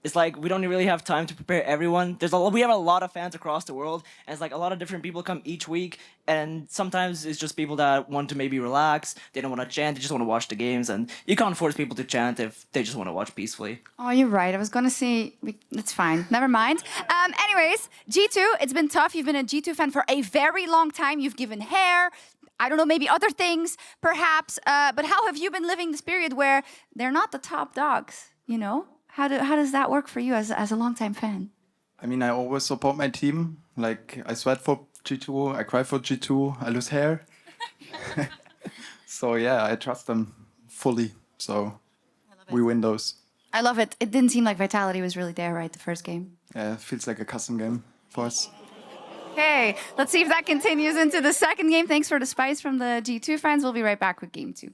it's like we don't really have time to prepare everyone. We have a lot of fans across the world, and it's like a lot of different people come each week, and sometimes it's just people that want to maybe relax, they don't want to chant, they just want to watch the games, and you can't force people to chant if they just want to watch peacefully. Oh, you're right. I was gonna say, it's fine. Never mind. Anyways, G2, it's been tough. You've been a G2 fan for a very long time. You've given hair, I don't know, maybe other things, perhaps. But how have you been living this period where they're not the top dogs, you know? How does that work for you as a longtime fan? I mean, I always support my team. Like, I sweat for G2, I cry for G2, I lose hair. So yeah, I trust them fully. So we win those. I love it. It didn't seem like Vitality was really there, right, the first game? Yeah, it feels like a custom game for us. Okay, let's see if that continues into the second game. Thanks for the spice from the G2 fans. We'll be right back with game 2.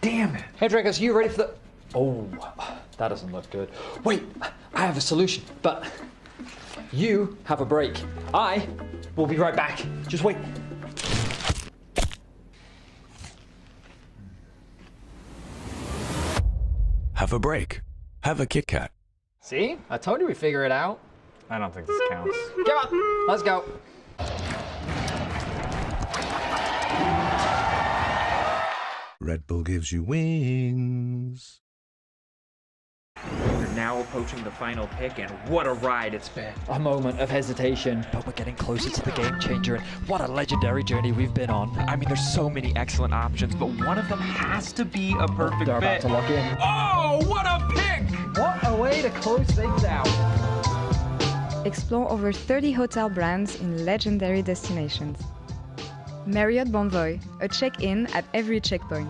Damn it. Hey, Dragos, you ready for the... Oh, that doesn't look good. Wait, I have a solution, but you have a break. I will be right back. Just wait. Have a break. Have a Kit Kat. See? I told you we'd figure it out. I don't think this counts. Come on, let's go. Red Bull gives you wings. We're now approaching the final pick, and what a ride it's been. A moment of hesitation, but we're getting closer to the game changer, and what a legendary journey we've been on. I mean, there's so many excellent options, but one of them has to be a perfect They're about fit. to lock in. Oh, what a pick! What a way to close things out. Explore over 30 hotel brands in legendary destinations. Marriott Bonvoy, a check-in at every checkpoint.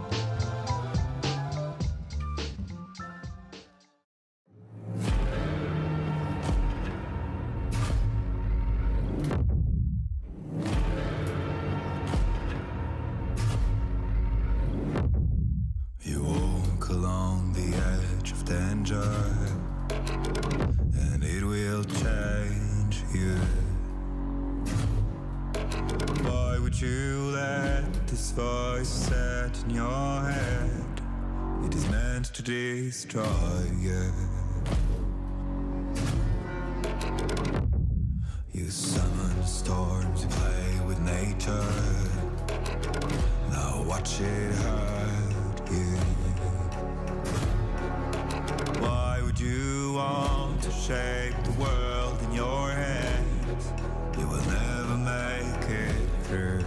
You walk along the edge of danger, and it will change you. Why would you let this voice set in your head? It is meant to destroy you. You summon storms, you play with nature. Now watch it hurt you. Why would you want to shape the world in your hands? You will never make it through.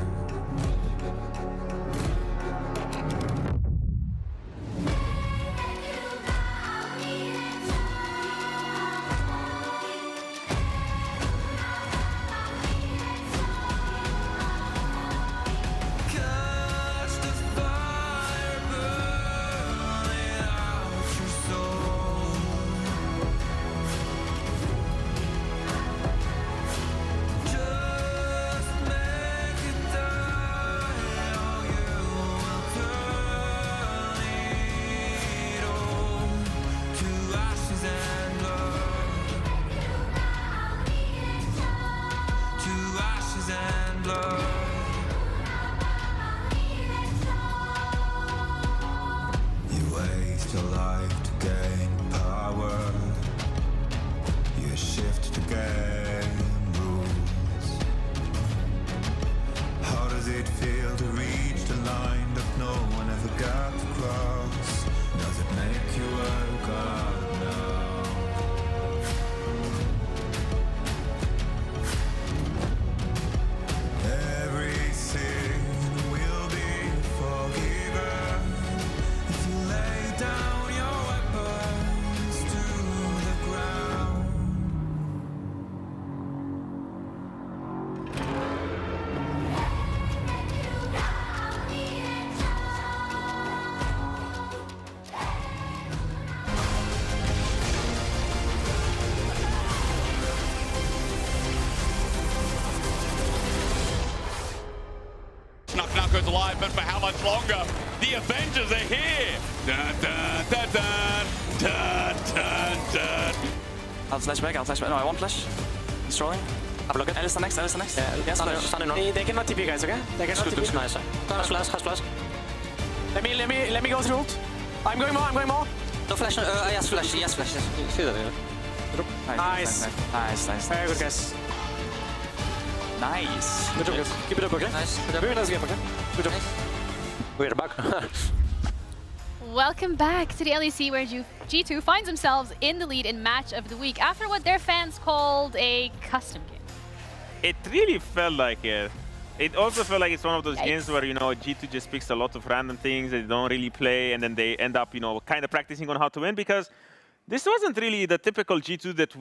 Narco's alive, but for how much longer? The Avengers are here! Dun, dun, dun, dun, dun, dun, dun. I'll flash back. No, I won't flash. He's trolling. Have a look at Alistair next. Yeah, yes, they cannot TP, guys, okay? They cannot TP. Nice. Has flash. Let me go through ult. I'm going more. No flash, yes, flash. See that, Nice. Very good, guys. Nice. Good job, guys. Keep it up, okay? Nice. Very nice game, okay? Good job. We're back. Welcome back to the LEC, where G2 finds themselves in the lead in match of the week after what their fans called a custom game. It really felt like it. It also felt like it's one of those games where, you know, G2 just picks a lot of random things that they don't really play, and then they end up, you know, kind of practicing on how to win, because this wasn't really the typical G2 that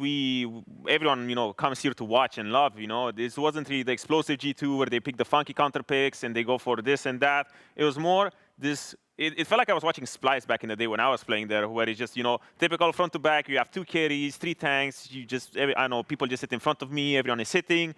everyone, you know, comes here to watch and love, you know. This wasn't really the explosive G2 where they pick the funky counter picks and they go for this and that. It was more this, it felt like I was watching Splice back in the day when I was playing there, where it's just, you know, typical front to back, you have 2 carries, 3 tanks, I know, people just sit in front of me, everyone is sitting,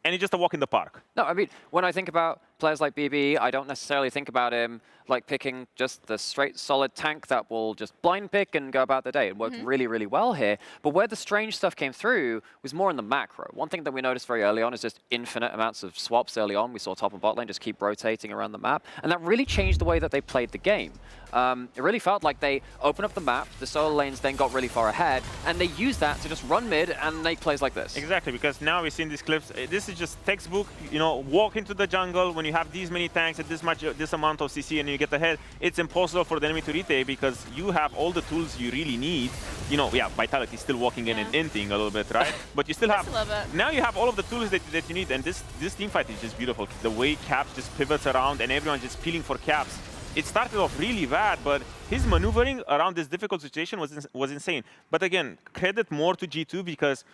and it's just a walk in the park. No, I mean, when I think about players like BB, I don't necessarily think about him like picking just the straight, solid tank that will just blind pick and go about the day. It worked really, really well here. But where the strange stuff came through was more in the macro. One thing that we noticed very early on is just infinite amounts of swaps early on. We saw top and bot lane just keep rotating around the map. And that really changed the way that they played the game. It really felt like they opened up the map, the solo lanes then got really far ahead, and they used that to just run mid and make plays like this. Exactly, because now we've seen these clips. This is just textbook, you know, walk into the jungle when you have these many tanks at this amount of CC and you get ahead. It's impossible for the enemy to retake because you have all the tools you really need. You know, yeah, Vitality is still walking in and inting a little bit, right? But you still have, now you have all of the tools that you need, and this team fight is just beautiful. The way Caps just pivots around and everyone just peeling for Caps. It started off really bad, but his maneuvering around this difficult situation was insane. But again, credit more to G2 because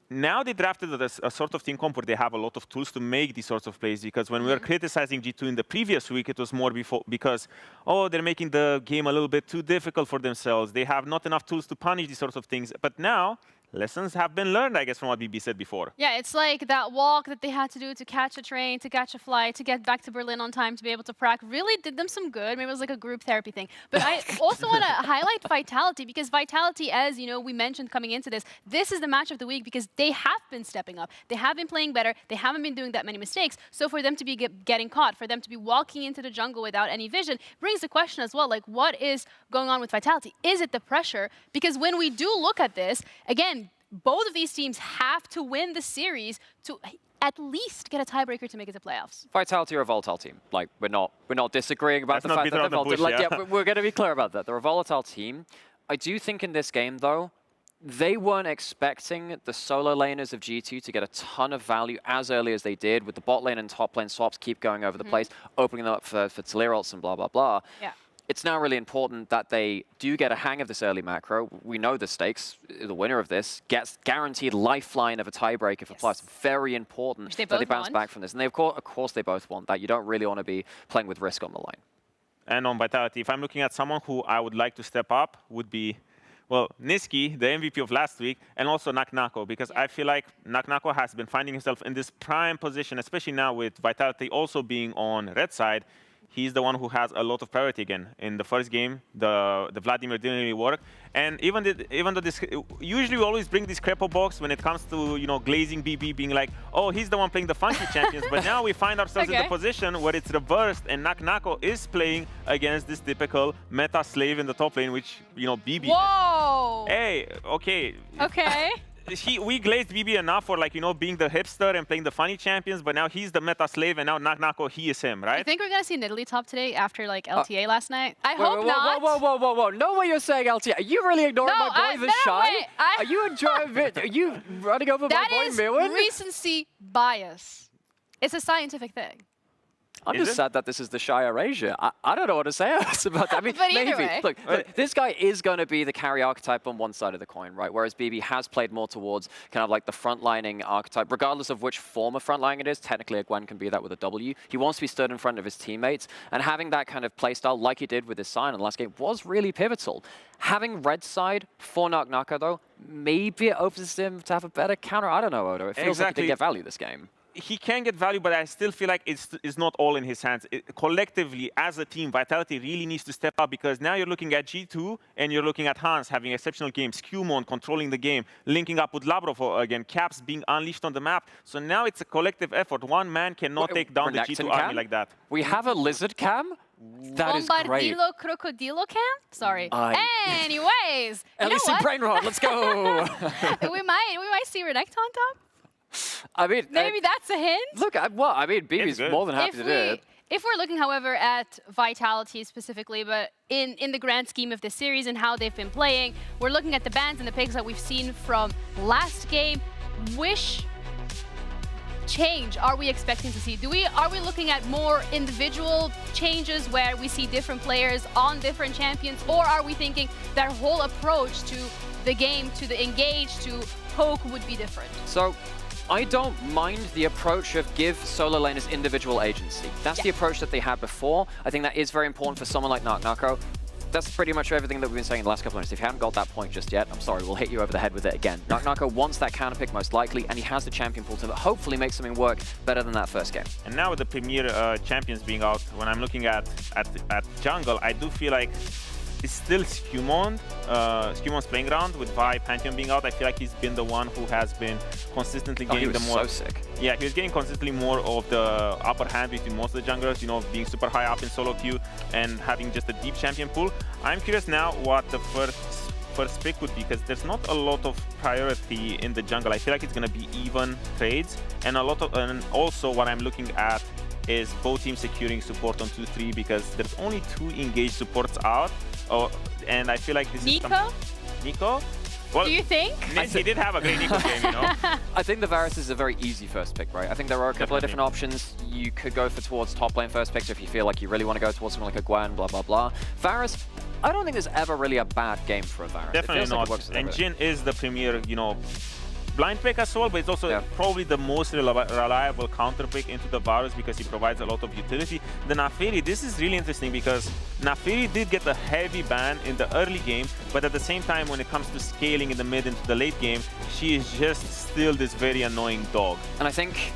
now they drafted a sort of team comp where they have a lot of tools to make these sorts of plays, because when we were criticizing G2 in the previous week, it was more because, oh, they're making the game a little bit too difficult for themselves. They have not enough tools to punish these sorts of things. But now, lessons have been learned, I guess, from what BB said before. Yeah, it's like that walk that they had to do to catch a train, to catch a flight, to get back to Berlin on time, to be able to prac really did them some good. Maybe it was like a group therapy thing. But I also want to highlight Vitality, because Vitality, as you know, we mentioned coming into this is the match of the week because they have been stepping up. They have been playing better. They haven't been doing that many mistakes. So for them to be getting caught, for them to be walking into the jungle without any vision, brings the question as well, like, what is going on with Vitality? Is it the pressure? Because when we do look at this, again, both of these teams have to win the series to at least get a tiebreaker to make it to playoffs. Vitality are a volatile team. Like, we're not disagreeing about the fact that they're volatile. Like, yeah, we're going to be clear about that. They're a volatile team. I do think in this game, though, they weren't expecting the solo laners of G2 to get a ton of value as early as they did, with the bot lane and top lane swaps keep going over the place, opening them up for Talir ults and blah, blah, blah. Yeah. It's now really important that they do get a hang of this early macro. We know the stakes. The winner of this gets guaranteed lifeline of a tiebreaker for plus. Very important that they bounce back from this. And they, of course, they both want that. You don't really want to be playing with risk on the line. And on Vitality, if I'm looking at someone who I would like to step up, would be, well, Nisqy, the MVP of last week, and also Naknako, because I feel like Naknako has been finding himself in this prime position, especially now with Vitality also being on red side. He's the one who has a lot of priority again. In the first game, the Vladimir didn't really work. And even though this, usually we always bring this crepo box when it comes to, you know, glazing BB being like, oh, he's the one playing the funky champions. But now we find ourselves in the position where it's reversed and Naknako is playing against this typical meta slave in the top lane, which, you know, BB. Whoa! Hey, okay. Okay. We glazed BB enough for, like, you know, being the hipster and playing the funny champions, but now he's the meta slave, and now Naknako, he is him, right? You think we're going to see Nidalee top today after, like, LTA last night? I hope not. Whoa. No way you're saying LTA. Are you really ignoring my boy, the Shy? Are you enjoying it? Are you running over my boy, Mirwin? That is recency bias. It's a scientific thing. I'm just sad that this is the Shy Erasure. I don't know what to say else about that. I mean, maybe. Look, this guy is going to be the carry archetype on one side of the coin, right? Whereas BB has played more towards kind of like the frontlining archetype, regardless of which form of frontlining it is. Technically, a Gwen can be that with a W. He wants to be stood in front of his teammates, and having that kind of playstyle, like he did with his Sign in the last game, was really pivotal. Having red side for Naknako, though, maybe it opens him to have a better counter. I don't know, Odo. It feels like he did get value this game. he can get value, but I still feel like it's not all in his hands. Collectively, as a team, Vitality really needs to step up because now you're looking at G2 and you're looking at Hans having exceptional games, Qmon controlling the game, linking up with Labrov again, Caps being unleashed on the map. So now it's a collective effort. One man cannot take down the G2 army like that. We have a Lizard Cam? That is great. Bombardilo Crocodilo Cam? Sorry. Anyways, LEC Brain Rot, let's go! we might see Renekton on top. I mean, maybe that's a hint. Look, I mean, BB's more than happy to do it. If we're looking, however, at Vitality specifically, but in the grand scheme of this series and how they've been playing, we're looking at the bans and the picks that we've seen from last game. Which change are we expecting to see? Are we looking at more individual changes where we see different players on different champions, or are we thinking their whole approach to the game, to the engage, to poke would be different? So I don't mind the approach of give solo laners individual agency. That's the approach that they had before. I think that is very important for someone like Narco. That's pretty much everything that we've been saying in the last couple of minutes. If you haven't got that point just yet, I'm sorry, we'll hit you over the head with it again. Narco wants that counter pick most likely, and he has the champion pool to hopefully make something work better than that first game. And now with the premier champions being out, when I'm looking at jungle, I do feel like it's still Scumon's playing around with Vi Pantheon being out. I feel like he's been the one who has been consistently getting the more. So sick. Yeah, he was getting consistently more of the upper hand between most of the junglers, you know, being super high up in solo queue and having just a deep champion pool. I'm curious now what the first pick would be, because there's not a lot of priority in the jungle. I feel like it's going to be even trades, and and also what I'm looking at is both teams securing support on 2-3, because there's only 2 engaged supports out. And I feel like this is Nico? Well, do you think? He did have a great Nico game, you know? I think the Varus is a very easy first pick, right? I think there are a couple of different options. You could go towards top lane first picks if you feel like you really want to go towards someone like a Gwen, blah, blah, blah. Varus, I don't think there's ever really a bad game for a Varus. Definitely not. And Jhin is the premier, you know, blind pick as well, but it's also probably the most reliable counter pick into the Varus because he provides a lot of utility. The Naafiri, this is really interesting because Naafiri did get a heavy ban in the early game, but at the same time, when it comes to scaling in the mid into the late game, she is just still this very annoying dog. And I think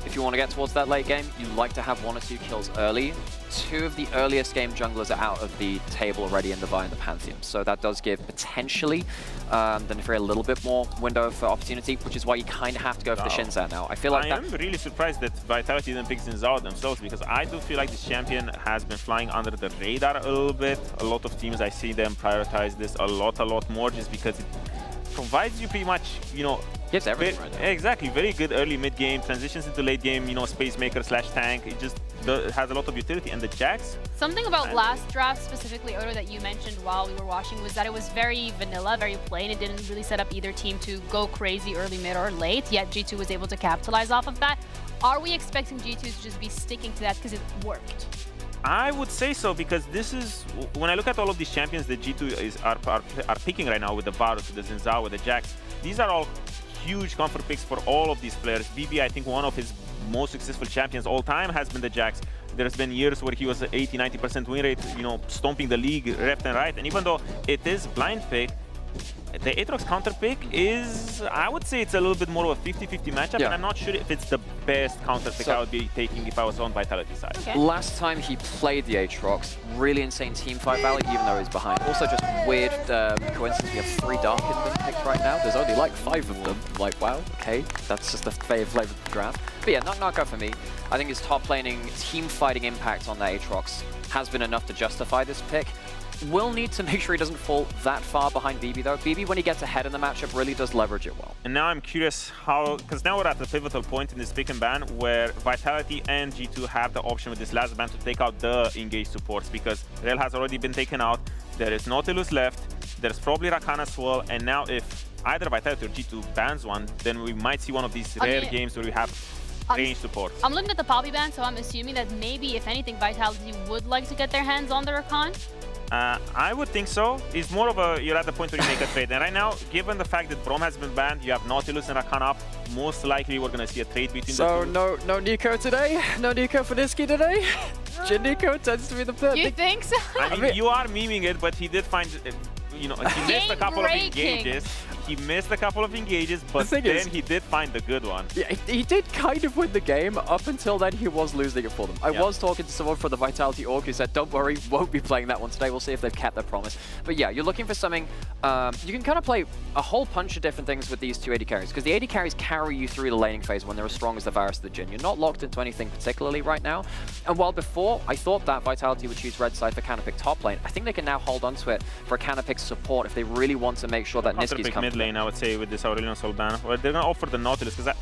if you want to get towards that late game, you like to have 1 or 2 kills early. 2 of the earliest game junglers are out of the table already in the Vi and the Pantheon. So that does give potentially the Naafiri a little bit more window for opportunity, which is why you kind of have to go for the Shinzan now. I feel like I am really surprised that Vitality didn't pick Zinzao themselves, because I do feel like this champion has been flying under the radar a little bit. A lot of teams, I see them prioritize this a lot more, just because it provides you pretty much, you know, gives everything right now. Exactly, very good early mid game, transitions into late game, you know, space maker / tank. It just has a lot of utility. And the Jax. Something about last draft specifically, Odo, that you mentioned while we were watching was that it was very vanilla, very plain. It didn't really set up either team to go crazy early, mid, or late, yet G2 was able to capitalize off of that. Are we expecting G2 to just be sticking to that because it worked? I would say so, because this is, when I look at all of these champions that G2 are picking right now with the Varus, with the Zinzao, with the Jax, these are all huge comfort picks for all of these players. BB, I think one of his most successful champions all time has been the Jax. There's been years where he was 80-90% win rate, you know, stomping the league left and right. And even though it is blind pick, the Aatrox counter pick is, I would say it's a little bit more of a 50-50 matchup, and I'm not sure if it's the best counter pick I would be taking if I was on Vitality side. Okay. Last time he played the Aatrox, really insane team fight value, even though he's behind. Also just weird coincidence, we have 3 Dark Inven picked right now. There's only like 5 of them. Like, wow, okay, that's just the flavor of the draft. But yeah, not go for me. I think his top laning, team fighting impact on the Aatrox has been enough to justify this pick. Will need to make sure he doesn't fall that far behind BB though. BB, when he gets ahead in the matchup, really does leverage it well. And now I'm curious how, because now we're at the pivotal point in this pick and ban where Vitality and G2 have the option with this last ban to take out the engaged supports, because Rel has already been taken out. There is Nautilus left. There's probably Rakan as well. And now if either Vitality or G2 bans one, then we might see one of these rare games where we have range support. I'm looking at the Poppy ban, so I'm assuming that maybe, if anything, Vitality would like to get their hands on the Rakan. I would think so. It's more of a, you're at the point where you make a trade. And right now, given the fact that Braum has been banned, you have Nautilus and Rakan up, most likely we're going to see a trade between the two. So no Nico today? No Nico for Niski today? Jhin Nico tends to be the pick. You think so? I mean, you are memeing it, but he did find, you know, he missed a couple of engages. He missed a couple of engages, but then he did find the good one. Yeah, he did kind of win the game. Up until then, he was losing it for them. I was talking to someone from the Vitality org who said, don't worry, won't be playing that one today. We'll see if they've kept their promise. But yeah, you're looking for something. You can kind of play a whole bunch of different things with these two AD carries, because the AD carries carry you through the laning phase when they're as strong as the Varus or the Jhin. You're not locked into anything particularly right now. And while before, I thought that Vitality would choose red side for Canopic top lane, I think they can now hold on to it for a Canopic support if they really want to make sure that Niski's coming. Mid lane, I would say, with this Aurelion Sol ban. Well, they're going to offer the Nautilus, because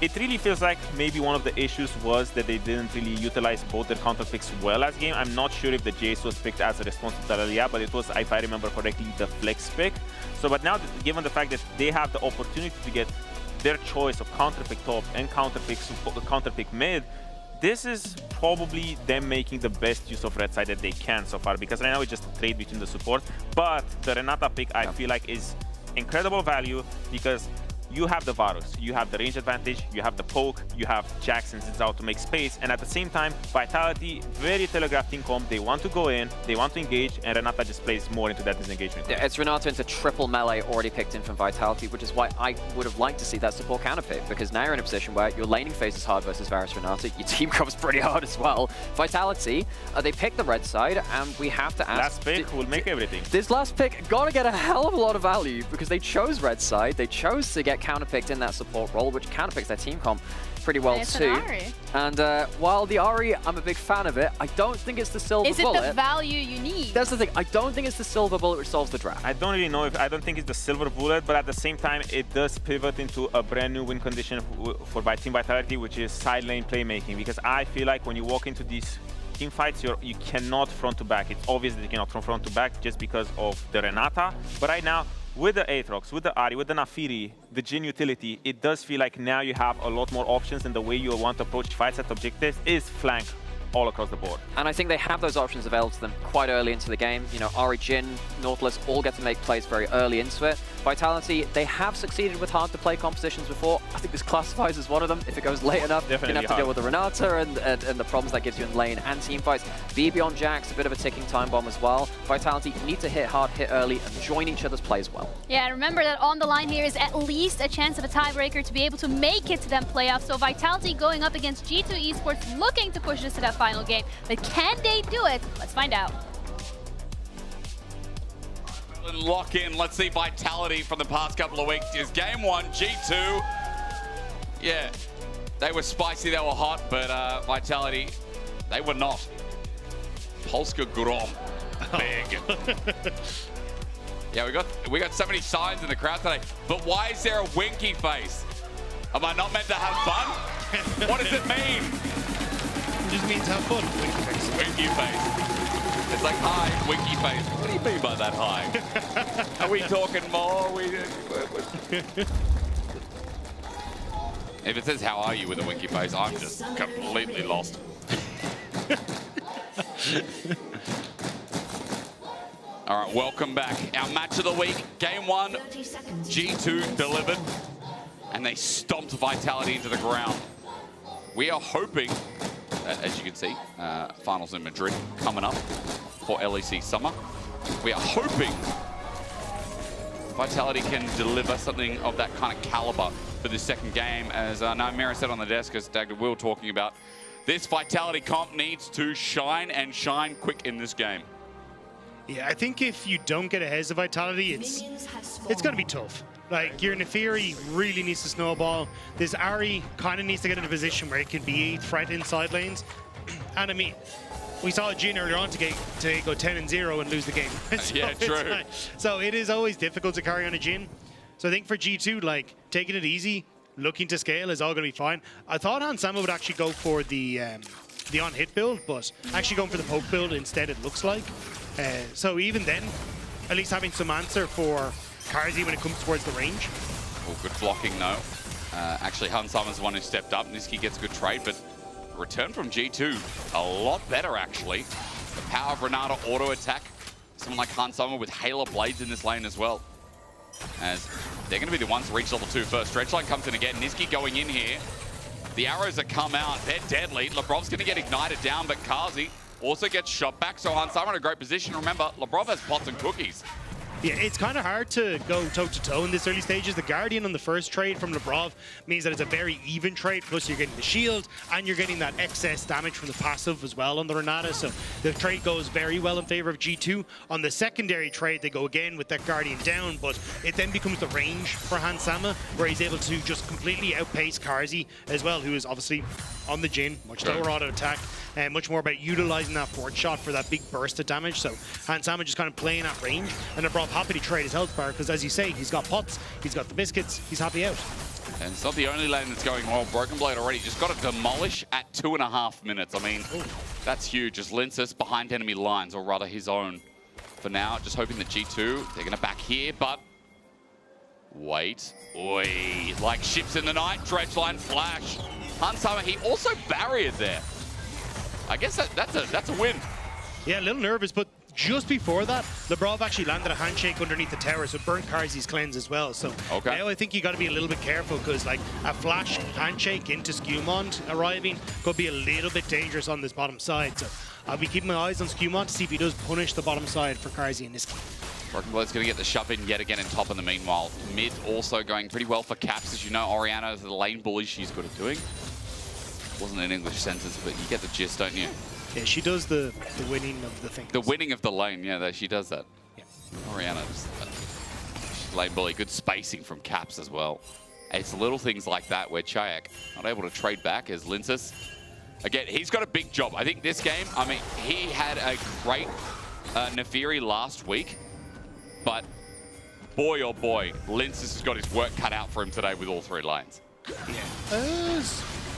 it really feels like maybe one of the issues was that they didn't really utilize both their counter picks well as game. I'm not sure if the Jace was picked as a response to Talaria, but it was, if I remember correctly, the flex pick. So, but now, given the fact that they have the opportunity to get their choice of counter pick top and counter pick mid, this is probably them making the best use of red side that they can so far, because right now it's just a trade between the support. But the Renata pick, I feel like, is incredible value, because you have the Varus, you have the range advantage, you have the poke, you have Jackson sits out to make space, and at the same time, Vitality, very telegraphed in comp, they want to go in, they want to engage, and Renata just plays more into that disengagement. Yeah, it's Renata into triple melee already picked in from Vitality, which is why I would have liked to see that support counter pick, because now you're in a position where your laning phase is hard versus Varus Renata, your team comes pretty hard as well. Vitality, they pick the red side, and we have to ask... Last pick will make everything. This last pick gotta get a hell of a lot of value, because they chose red side, they chose to get counterpicked in that support role, which counterpicks their team comp pretty well too. And while the Ahri, I'm a big fan of it, I don't think it's the silver bullet. Is it the value you need? That's the thing. I don't think it's the silver bullet which solves the draft. I don't really know I don't think it's the silver bullet, but at the same time, it does pivot into a brand new win condition for Team Vitality, which is side lane playmaking. Because I feel like when you walk into these team fights, you cannot front to back. It's obvious that you cannot front to back just because of the Renata. But right now, with the Aatrox, with the Ahri, with the Naafiri, the Jhin utility, it does feel like now you have a lot more options, and the way you want to approach fights at objectives is flank all across the board. And I think they have those options available to them quite early into the game. You know, Ahri, Jhin, Nautilus all get to make plays very early into it. Vitality, they have succeeded with hard-to-play compositions before. I think this classifies as one of them. If it goes late enough, you're going to have to deal with the Renata and the problems that gives you in lane and team fights. BB on Jax, a bit of a ticking time bomb as well. Vitality need to hit hard, hit early, and join each other's plays well. Yeah, and remember that on the line here is at least a chance of a tiebreaker to be able to make it to them playoffs. So Vitality going up against G2 Esports, looking to push this to that final game. But can they do it? Let's find out. Lock in. Let's see Vitality from the past couple of weeks. Is game one, G2. Yeah, they were spicy, they were hot, but Vitality, they were not. Polska Grom, big. Yeah, we got so many signs in the crowd today. But why is there a winky face? Am I not meant to have fun? What does it mean? It just means have fun. Winky face. Winky face. It's like, hi, winky face. What do you mean by that, hi? Are we talking more? If it says, how are you with a winky face, I'm just completely lost. All right, welcome back. Our match of the week, game one, G2 delivered, and they stomped Vitality into the ground. We are hoping, as you can see, finals in Madrid coming up for LEC Summer. We are hoping Vitality can deliver something of that kind of caliber for this second game. As Naimira said on the desk, as Dagda Will talking about, this Vitality comp needs to shine and shine quick in this game. Yeah, I think if you don't get ahead of Vitality, it's going to be tough. Like, your Naafiri really needs to snowball. This Ahri kind of needs to get in a position where it can be a threat in side lanes. And I mean, we saw Jhin earlier on to go 10-0 and lose the game. So yeah, true. So it is always difficult to carry on a Jhin. So I think for G2, like, taking it easy, looking to scale is all going to be fine. I thought Hansama would actually go for the on-hit build, but actually going for the poke build instead, it looks like. So even then, at least having some answer for Karzi when it comes towards the range. Oh, good blocking, though. Actually, Hansama's the one who stepped up. Niski gets a good trade, but return from G2, a lot better, actually. The power of Renata auto-attack. Someone like Hansama with Halo Blades in this lane as well. As they're going to be the ones to reach level 2 first. Stretchline comes in again. Niski going in here. The arrows that come out, they're deadly. Lebrov's going to get ignited down, but Karzi also gets shot back. So Hansama in a great position. Remember, Lebrov has pots and cookies. Yeah, it's kind of hard to go toe-to-toe in this early stages. The Guardian on the first trade from Labrov means that it's a very even trade, plus you're getting the shield, and you're getting that excess damage from the passive as well on the Renata, so the trade goes very well in favor of G2. On the secondary trade, they go again with that Guardian down, but it then becomes the range for Hansama, where he's able to just completely outpace Karzi as well, who is obviously on the Jhin, much lower auto attack, and much more about utilizing that forward shot for that big burst of damage. So Hansama just kind of playing at range, and Labrov happy to trade his health bar because, as you say, he's got pots, he's got the biscuits, he's happy out. And it's not the only lane that's going well. Broken Blade already just got to demolish at 2.5 minutes. I mean, that's huge. As Linces behind enemy lines, or rather his own. For now, just hoping that G2, they're going to back here, but wait. Oi, like ships in the night, dredge line flash. Hansama, he also barriered there. I guess that's a win. Yeah, a little nervous, but just before that, Labrov actually landed a handshake underneath the tower, so burnt Karzi's cleanse as well. So now I think you got to be a little bit careful, because like a flash handshake into Skewmont arriving could be a little bit dangerous on this bottom side. So I'll be keeping my eyes on Skewmont to see if he does punish the bottom side for Karzi in this game. Broken Blade's going to get the shove in yet again in top in the meanwhile. Mid also going pretty well for Caps. As you know, Orianna is the lane bully she's good at doing. Wasn't an English sentence, but you get the gist, don't you? Yeah, she does the winning of the thing. The winning of the lane, yeah, she does that. Yeah. Orianna, she's lane bully. Good spacing from Caps as well. It's little things like that where Chayak not able to trade back as Linces. Again, he's got a big job. I think this game, I mean, he had a great Nefiri last week, but boy, oh boy, Linces has got his work cut out for him today with all 3 lanes. Yeah.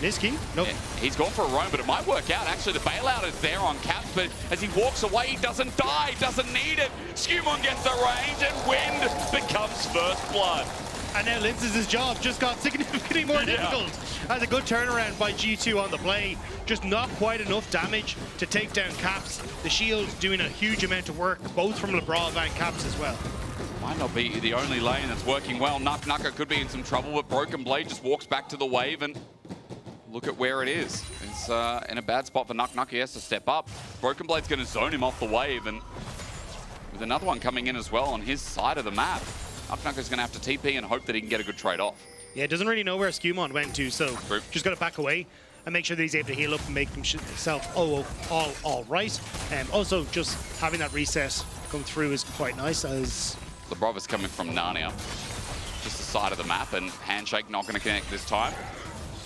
Niski? Nope. Yeah, he's gone for a roam, but it might work out. Actually, the bailout is there on Caps, but as he walks away, he doesn't die, doesn't need it. Skewmon gets the range, and Wind becomes first blood. And now Linces' job just got significantly more difficult. That's a good turnaround by G2 on the play. Just not quite enough damage to take down Caps. The shield doing a huge amount of work, both from Labrov and Caps as well. Might not be the only lane that's working well. Nuka could be in some trouble, but Broken Blade just walks back to the wave, and look at where it is. It's in a bad spot for Nuka. He has to step up. Broken Blade's going to zone him off the wave, and with another one coming in as well on his side of the map, Nuka's going to have to TP and hope that he can get a good trade off. Yeah, doesn't really know where Skewmon went to, so just got to back away and make sure that he's able to heal up and make himself all right. Also, just having that reset come through is quite nice, as Labrov is coming from Narnia, just the side of the map, and handshake not going to connect this time.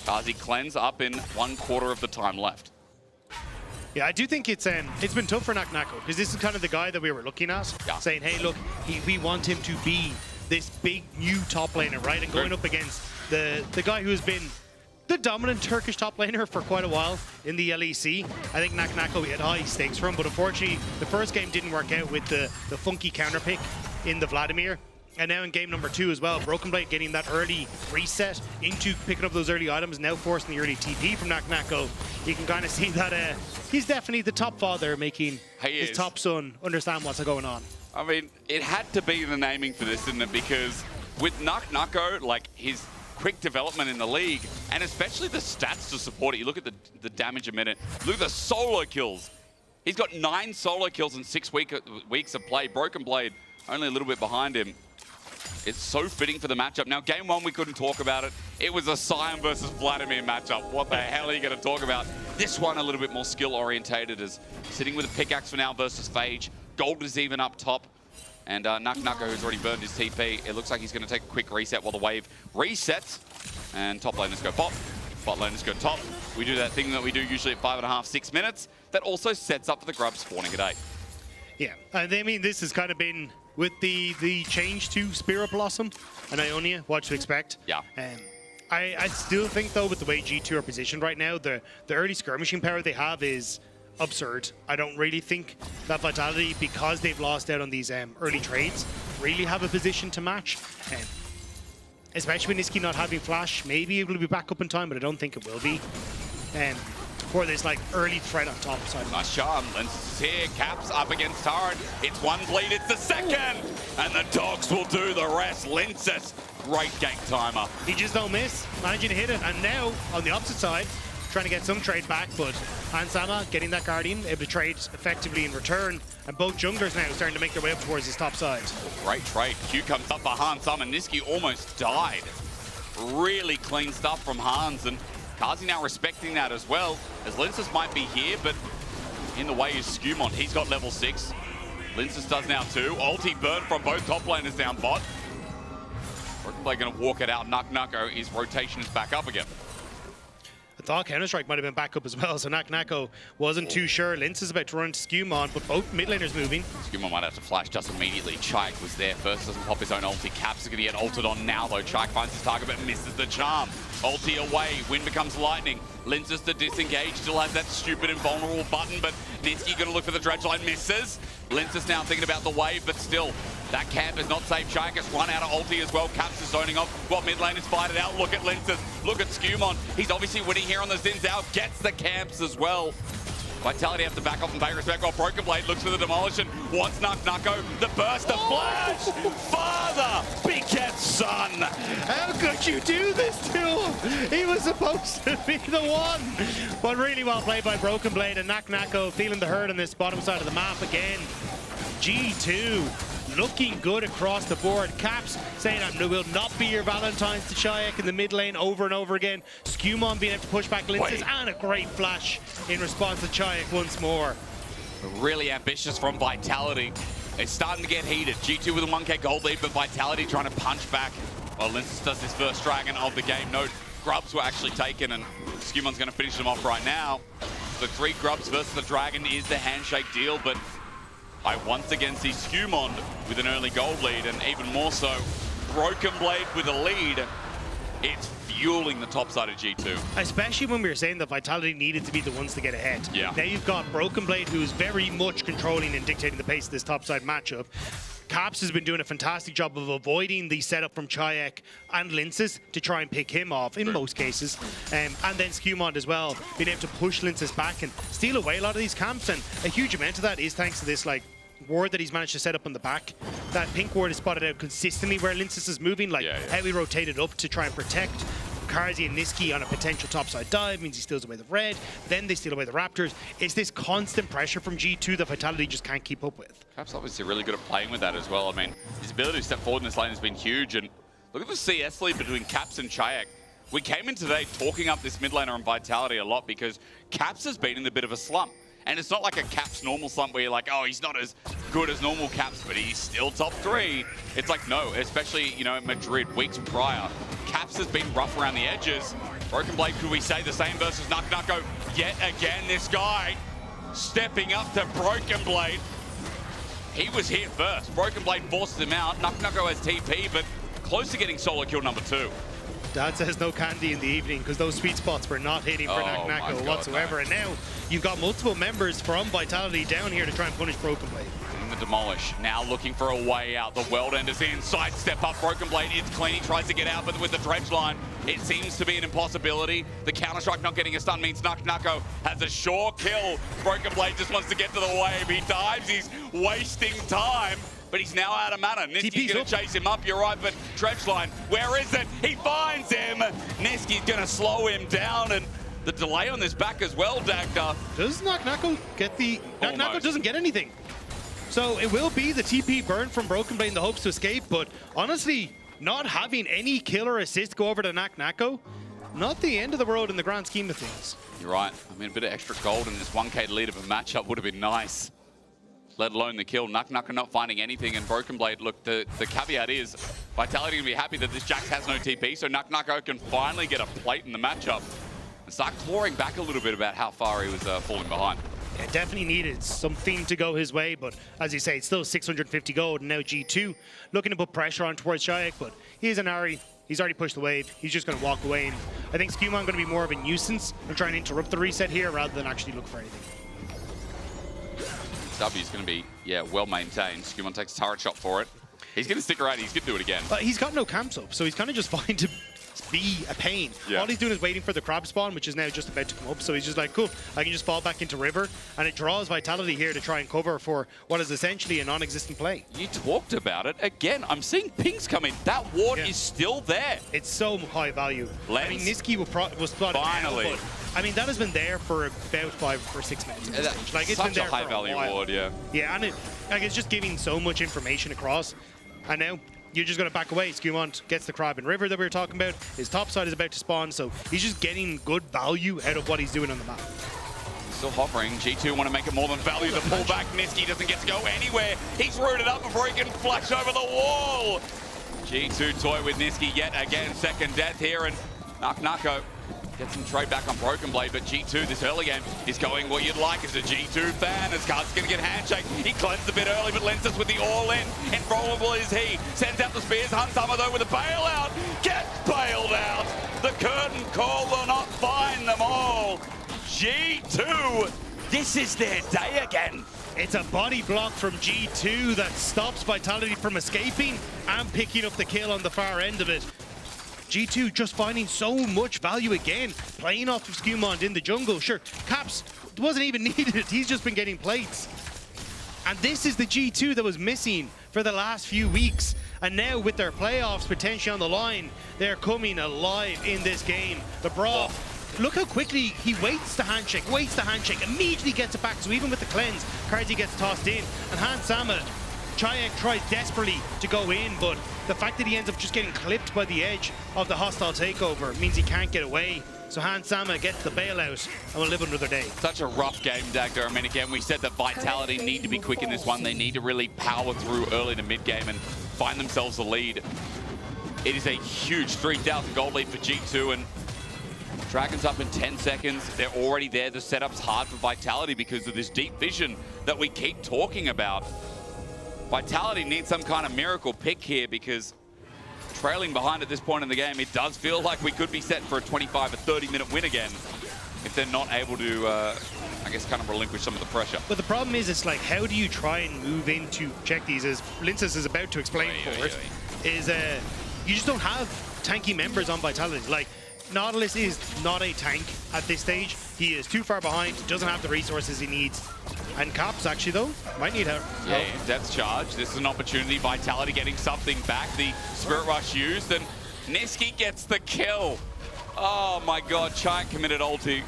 Karzi cleanse up in 1/4 of the time left. Yeah, I do think it's been tough for Nako, because this is kind of the guy that we were looking at, saying, hey, look, we want him to be this big new top laner, right? And going up against the guy who has been the dominant Turkish top laner for quite a while in the LEC. I think Nako had high stakes for him, but unfortunately, the first game didn't work out with the funky counter pick in the Vladimir. And now in game number 2 as well, Broken Blade getting that early reset into picking up those early items, now forcing the early TP from Nako. You can kind of see that he's definitely the top father, making his top son understand what's going on. I mean, it had to be the naming for this, didn't it? Because with Nako, like his quick development in the league, and especially the stats to support it. You look at the damage a minute. Look at the solo kills. He's got 9 solo kills in 6 weeks of play. Broken Blade only a little bit behind him. It's so fitting for the matchup. Now, game 1, we couldn't talk about it. It was a Sion versus Vladimir matchup. What the hell are you going to talk about? This one a little bit more skill-orientated, as sitting with a pickaxe for now versus Phage. Gold is even up top. And Naka, who's already burned his TP, it looks like he's going to take a quick reset while the wave resets. And top laners go bot, bot laners go top. We do that thing that we do usually at 5.5, 6 minutes. That also sets up for the grub spawning at 8. Yeah, I mean, this has kind of been with the change to Spirit Blossom and Ionia, what to expect. Yeah. I still think, though, with the way G2 are positioned right now, the early skirmishing power they have is absurd. I don't really think that Vitality, because they've lost out on these early trades, really have a position to match. Especially with Niski not having flash, maybe it will be back up in time, but I don't think it will be. For this like early threat on top side. Nice charm. Linces here. Caps up against Torrent. It's one bleed. It's the second. And the dogs will do the rest. Linces. Great gank timer. He just don't miss. Managing to hit it. And now, on the opposite side, trying to get some trade back, but Ansama getting that Guardian, able to trade effectively in return, and both junglers now starting to make their way up towards his top side. Great trade. Q comes up for Hans. Niski almost died. Really clean stuff from Hans, and Kazi now respecting that as well, as Linces might be here, but in the way is Skumon. He's got level 6. Linces does now too. Ulti burn from both top laners down bot. They're going to walk it out. Nucko, his rotation is back up again. I thought Counter-Strike might have been back up as well, so Nucko wasn't too sure. Lince is about to run to Skumon, but both mid laners moving. Skumon might have to flash just immediately. Chaik was there first, doesn't pop his own ulti. Caps is going to get ulted on now, though. Chaik finds his target, but misses the charm. Ulti away, wind becomes lightning. Linces to disengage, still has that stupid invulnerable button, but Niski going to look for the dredge line, misses. Linces now thinking about the wave, but still, that camp is not safe. Chaik has run out of ulti as well. Caps is zoning off. What mid lane is fighting out. Look at Linces. Look at Skumon. He's obviously winning here on the Zins out. Gets the camps as well. Vitality have to back off and pay respect while Broken Blade looks for the demolition. Wants Nucko. The burst of flash. Father begets son. How could you do this to him? He was supposed to be the one. But really well played by Broken Blade, and Nucko feeling the hurt on this bottom side of the map again. G2 looking good across the board. Caps saying, I will not be your Valentine's to Chaik in the mid lane over and over again. Skumon being able to push back Linces, and a great flash in response to Chaik once more. Really ambitious from Vitality. It's starting to get heated. G2 with a 1k gold lead, but Vitality trying to punch back. Well, Linces does his first dragon of the game. No grubs were actually taken, and Skumon's going to finish them off right now. The 3 grubs versus the dragon is the handshake deal, but I once again see Skumon with an early gold lead, and even more so, Broken Blade with a lead. It's fueling the top side of G2. Especially when we were saying that Vitality needed to be the ones to get ahead. Yeah. Now you've got Broken Blade, who's very much controlling and dictating the pace of this top side matchup. Caps has been doing a fantastic job of avoiding the setup from Chaik and Linces to try and pick him off in most cases. And then Skumon as well, being able to push Linces back and steal away a lot of these camps. And a huge amount of that is thanks to this ward that he's managed to set up on the back. That pink ward is spotted out consistently where Linces is moving, how he rotated up to try and protect Karzi and Niski on a potential topside dive, means he steals away the red, then they steal away the Raptors. It's this constant pressure from G2 that Vitality just can't keep up with. Caps obviously really good at playing with that as well. I mean, his ability to step forward in this lane has been huge, and look at the CS lead between Caps and Chaik. We came in today talking up this mid laner on Vitality a lot because Caps has been in a bit of a slump. And it's not like a Caps normal slump where you're like, oh, he's not as good as normal Caps, but he's still top 3. It's like, no, especially, you know, Madrid, weeks prior. Caps has been rough around the edges. Broken Blade, could we say the same versus Nucko? Yet again, this guy stepping up to Broken Blade. He was here first. Broken Blade forces him out. Nucko has TP, but close to getting solo kill number 2. Dad says no candy in the evening because those sweet spots were not hitting for Nucko whatsoever. No. And now you've got multiple members from Vitality down here to try and punish Broken Blade. In the demolish, now looking for a way out. The World End is in. Sidestep up. Broken Blade is clean. He tries to get out, but with the dredge line, it seems to be an impossibility. The counter-strike not getting a stun means Nucko has a sure kill. Broken Blade just wants to get to the wave. He dives. He's wasting time. But he's now out of mana. Niski's going to chase him up, you're right, but dredge line, where is it? He finds him. Niski's going to slow him down, and the delay on this back as well, Dagda. Does Nucko get the... Nucko doesn't get anything. So it will be the TP burn from Broken Blade in the hopes to escape, but honestly, not having any killer assist go over to Nucko, not the end of the world in the grand scheme of things. You're right. I mean, a bit of extra gold in this 1k lead of a matchup would have been nice. Let alone the kill. Nucko not finding anything, and Broken Blade, look, the caveat is Vitality can be happy that this Jax has no TP, so Nucko can finally get a plate in the matchup and start clawing back a little bit about how far he was falling behind. Yeah, definitely needed something to go his way, but as you say, it's still 650 gold, and now G2 looking to put pressure on towards Chaik, but he's an Ari. He's already pushed the wave. He's just going to walk away, and I think Skumon going to be more of a nuisance and try and interrupt the reset here rather than actually look for anything. W is going to be, well maintained. Skumon takes a turret shot for it. He's going to stick around. He's going to do it again. He's got no camps up, so he's kind of just fine to be a pain. Yeah. All he's doing is waiting for the crab spawn, which is now just about to come up. So he's just like, cool, I can just fall back into river. And it draws Vitality here to try and cover for what is essentially a non-existent play. You talked about it. Again, I'm seeing pings come in. That ward is still there. It's so high value. Lens. I mean, Niski was spotted finally. now, but I mean, that has been there for about 5 or 6 minutes. Like, it's Such been there a high for value while. reward, yeah. Yeah, and it's just giving so much information across. And now you're just going to back away. Skewmont gets the Crab and River that we were talking about. His top side is about to spawn, so he's just getting good value out of what he's doing on the map. Still hovering. G2 want to make it more than value. The pullback. Niski doesn't get to go anywhere. He's rooted up before he can flash over the wall. G2 toy with Niski yet again. Second death here, and Nako gets some trade back on Broken Blade, but G2 this early game is going what you'd like as a G2 fan. As Card's going to get handshake. He cleansed a bit early, but Lenses with the all-in. Invulnerable is he. Sends out the spears. Huntama though with a bailout. Gets bailed out. The curtain call will not find them all. G2, this is their day again. It's a body block from G2 that stops Vitality from escaping and picking up the kill on the far end of it. G2 just finding so much value again, playing off of Skewmont in the jungle. Sure, Caps wasn't even needed. He's just been getting plates. And this is the G2 that was missing for the last few weeks. And now with their playoffs potentially on the line, they're coming alive in this game. The Brawl, look how quickly he waits the handshake, immediately gets it back. So even with the cleanse, Karzi gets tossed in. And Hansama, Chayek tries desperately to go in, but the fact that he ends up just getting clipped by the edge of the hostile takeover means he can't get away. So Hansama gets the bailout and will live another day. Such a rough game, Dagda. I mean, again, we said that Vitality need to be quick in this one. They need to really power through early to mid-game and find themselves the lead. It is a huge 3,000 gold lead for G2, and Dragon's up in 10 seconds. They're already there. The setup's hard for Vitality because of this deep vision that we keep talking about. Vitality needs some kind of miracle pick here because trailing behind at this point in the game, it does feel like we could be set for a 25 or 30-minute win again if they're not able to, I guess, kind of relinquish some of the pressure. But the problem is, it's like, how do you try and move into check these, as Linces is about to explain for it, is you just don't have tanky members on Vitality. Like, Nautilus is not a tank at this stage. He is too far behind, doesn't have the resources he needs. And Caps, actually, though, might need help. Yeah, depth charge. This is an opportunity. Vitality getting something back. The Spirit Rush used, and Niski gets the kill. Oh my god, Chayek committed ulti.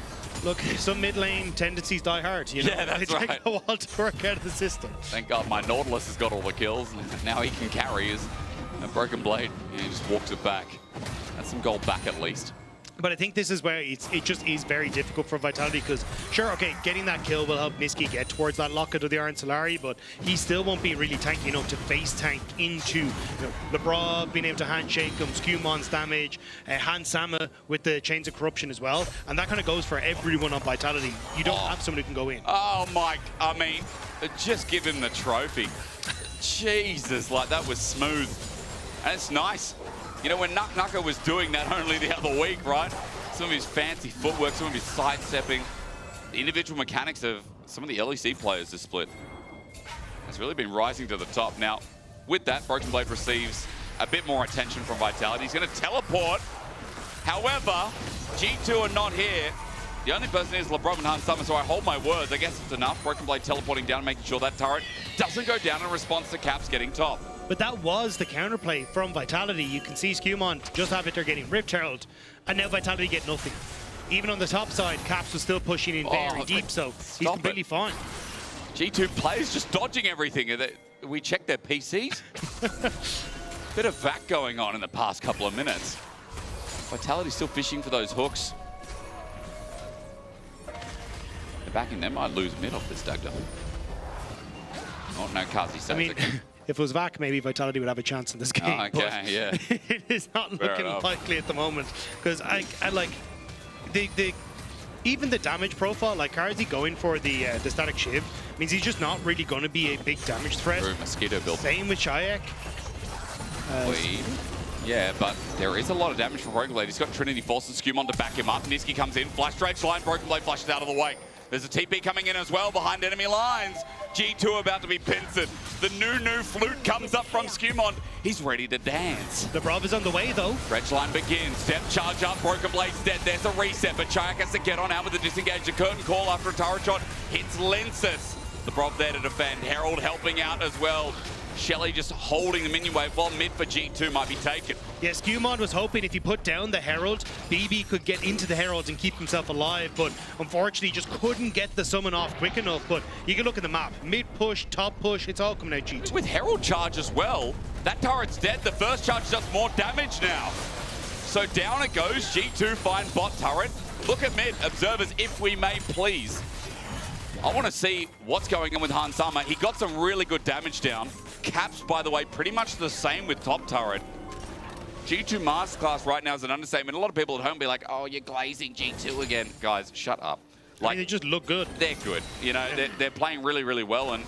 Look, some mid lane tendencies die hard, you know? Yeah, that's they take right. a while to work out of the system. Thank god my Nautilus has got all the kills. Now he can carry his Broken Blade. And he just walks it back. That's some gold back at least. But I think this is where it just is very difficult for Vitality because, sure, okay, getting that kill will help Niski get towards that locket of the Iron Solari, but he still won't be really tanky enough to face tank into, LeBron being able to handshake him, Skewmont's damage, Hansama with the Chains of Corruption as well, and that kind of goes for everyone on Vitality. You don't have someone who can go in. Oh my, I mean, just give him the trophy. Jesus, like that was smooth. And it's nice. You know, when Nako was doing that only the other week, right? Some of his fancy footwork, some of his sidestepping, the individual mechanics of some of the LEC players this split has really been rising to the top. Now, with that, Broken Blade receives a bit more attention from Vitality. He's going to teleport. However, G2 are not here. The only person is LeBron and Hansama, so I hold my words. I guess it's enough. Broken Blade teleporting down, making sure that turret doesn't go down in response to Caps getting top. But that was the counterplay from Vitality. You can see Skewmont just have it, they're getting Rift Herald, and now Vitality get nothing. Even on the top side, Caps was still pushing in very deep, so he's completely fine. G2 players just dodging everything. We checked their PCs. Bit of vac going on in the past couple of minutes. Vitality still fishing for those hooks. They're backing them. Might lose mid off this Dagda. Oh, no, Kazi saves it. If it was VAC, maybe Vitality would have a chance in this game. Oh, okay, yeah. It is not looking likely at the moment. Because I like even the damage profile, like Karzi going for the static shiv, means he's just not really going to be a big damage threat. True, mosquito build. Same with Chayek. Yeah, but there is a lot of damage from Broken Blade. He's got Trinity forces Skewmont to back him up. Niski comes in, flash dredge line, Broken Blade flashes out of the way. There's a TP coming in as well behind enemy lines. G2 about to be pincered. The new flute comes up from Skewmont. He's ready to dance. The Brav is on the way though. Dredge line begins. Step charge up. Broken Blade's dead. There's a reset, but Chayek has to get on out with the disengage. The curtain call after a turret shot hits Lenses. The Brav there to defend. Herald helping out as well. Shelly just holding the minion wave while mid for G2 might be taken. Yeah, Skewmon was hoping if he put down the Herald, BB could get into the Herald and keep himself alive, but unfortunately just couldn't get the summon off quick enough. But you can look at the map, mid push, top push, it's all coming out G2. With Herald charge as well, that turret's dead. The first charge does more damage now. So down it goes, G2 find bot turret. Look at mid, observers, if we may please. I want to see what's going on with Hansama. He got some really good damage down. Caps, by the way, pretty much the same with top turret. G2 Masterclass right now is an understatement. A lot of people at home be like, oh, you're glazing G2 again. Guys, shut up. Like, I mean, they just look good. They're good. You know, they're playing really, really well, and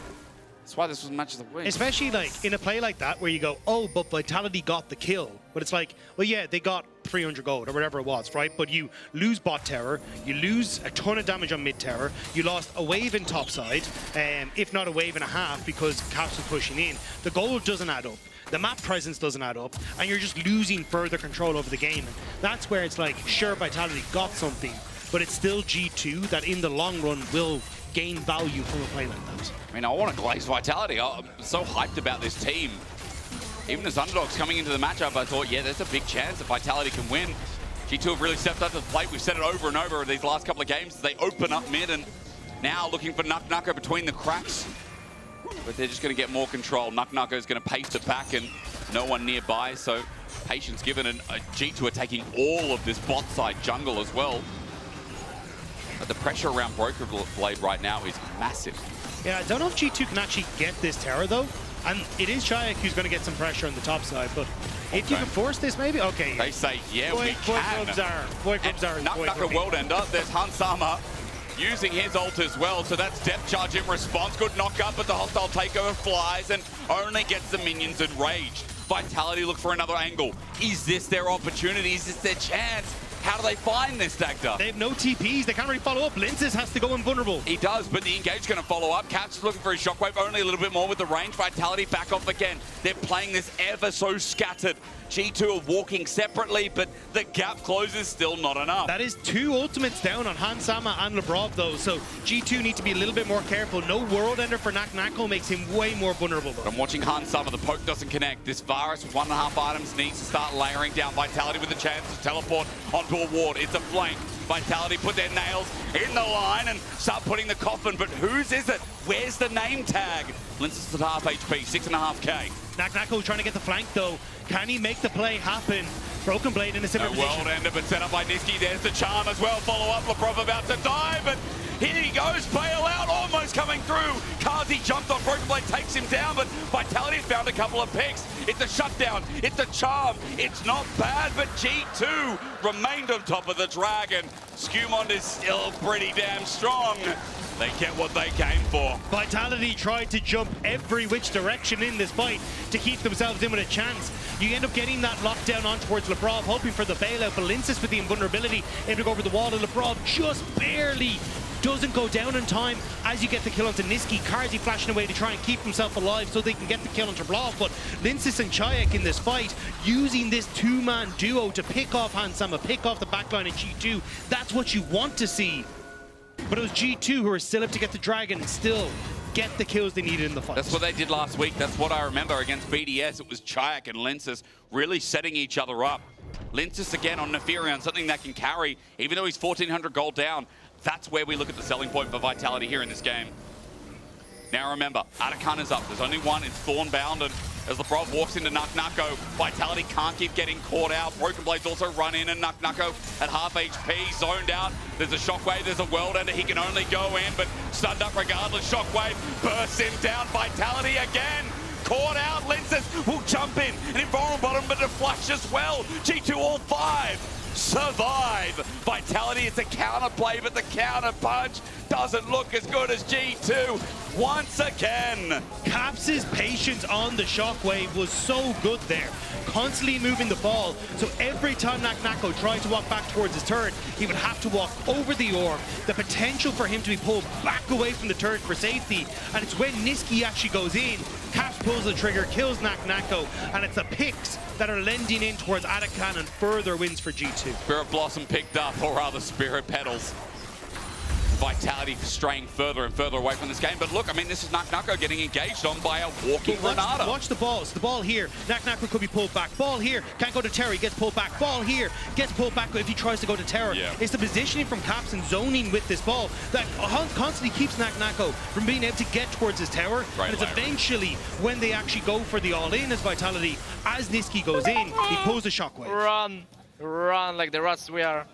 that's why this was match of the week. Especially like in a play like that where you go, oh, but Vitality got the kill. But it's like, well, yeah, they got 300 gold or whatever it was, right? But you lose bot terror, you lose a ton of damage on mid terror, you lost a wave in top side, if not a wave and a half because Caps was pushing in. The gold doesn't add up. The map presence doesn't add up, and you're just losing further control over the game. And that's where it's like, sure, Vitality got something, but it's still G2 that in the long run will gain value from a play like that. I mean, I want to glaze Vitality. I'm so hyped about this team. Even as underdogs coming into the matchup, I thought, yeah, there's a big chance that Vitality can win. G2 have really stepped up to the plate. We've said it over and over these last couple of games. They open up mid and now looking for Nuck between the cracks. But they're just going to get more control. Nuck is going to paste it back and no one nearby. So patience given, and G2 are taking all of this bot side jungle as well. But the pressure around Broker Blade right now is massive. Yeah, I don't know if G2 can actually get this tower though. And it is Chayak who's going to get some pressure on the top side, but if you can force this maybe, okay. They say, yeah, we can. Boy clubs are. Nuck a world ender. There's Hansama using his ult as well, so that's depth charge in response. Good knock up, but the hostile takeover flies and only gets the minions enraged. Vitality look for another angle. Is this their opportunity? Is this their chance? How do they find this, Dagda? They have no TPs. They can't really follow up. Linces has to go invulnerable. He does, but the engage going to follow up. Caps looking for his shockwave, only a little bit more with the range. Vitality back off again. They're playing this ever so scattered. G2 are walking separately, but the gap closes still not enough. That is 2 ultimates down on Hansama and Lebrov, though, so G2 need to be a little bit more careful. No world ender for Nako makes him way more vulnerable, though. I'm watching Hansama. The poke doesn't connect. This Varus with 1.5 items needs to start layering down. Vitality with a chance to teleport onto a ward. It's a flank. Vitality put their nails in the line and start putting the coffin, but whose is it? Where's the name tag? Linces at half HP, 6.5k. Nako trying to get the flank, though. Can he make the play happen? Broken Blade in a similar position. World ender, but set up by Niski. There's the charm as well. Follow up. Lebrov about to die, but here he goes. Bail out, almost coming through. Kazi jumped on Broken Blade, takes him down, but Vitality's found a couple of picks. It's a shutdown. It's a charm. It's not bad, but G2 remained on top of the dragon. Skewmon is still pretty damn strong. They get what they came for. Vitality tried to jump every which direction in this fight to keep themselves in with a chance. You end up getting that lockdown on towards Lebrov, hoping for the bailout, but Linces with the invulnerability, able to go over the wall, and Lebrov just barely doesn't go down in time as you get the kill onto Niski. Karzi flashing away to try and keep himself alive so they can get the kill onto Lebrov, but Linces and Chayak in this fight, using this 2-man duo to pick off Hansama, pick off the backline of G2. That's what you want to see. But it was G2 who were still up to get the dragon and still get the kills they needed in the fight. That's what they did last week. That's what I remember against BDS. It was Chayak and Linces really setting each other up. Linces again on Neferion, something that can carry, even though he's 1,400 gold down. That's where we look at the selling point for Vitality here in this game. Now remember, Atakan is up. There's only one. It's Thornbound, and as Lebrov walks into Nako, Vitality can't keep getting caught out. Broken Blades also run in, and Nako at half HP, zoned out. There's a Shockwave, there's a World Ender. He can only go in, but stunned up regardless. Shockwave bursts him down. Vitality again. Caught out. Linces will jump in. An invulnerable bottom, but a flush as well. G2 all 5. Survive. Vitality, it's a counter play, but the counter punch doesn't look as good as G2 once again. Caps' patience on the Shockwave was so good there. Constantly moving the ball, so every time Nako tried to walk back towards his turret, he would have to walk over the orb. The potential for him to be pulled back away from the turret for safety, and it's when Niski actually goes in, Caps pulls the trigger, kills Nako, and it's the picks that are lending in towards Atakan and further wins for G2. Spirit Blossom picked up, or rather Spirit Petals. Vitality straying further and further away from this game. But look, I mean, this is Naknako getting engaged on by a walking Renata. Watch the balls. The ball here. Naknako could be pulled back. Ball here. Can't go to Terry. Gets pulled back. Ball here. Gets pulled back if he tries to go to Terror. Yeah. It's the positioning from Caps and zoning with this ball that constantly keeps Naknako from being able to get towards his tower. Right, and it's eventually when they actually go for the all-in as Vitality, as Niski goes in, he pulls a shockwave. Run like the rats we are.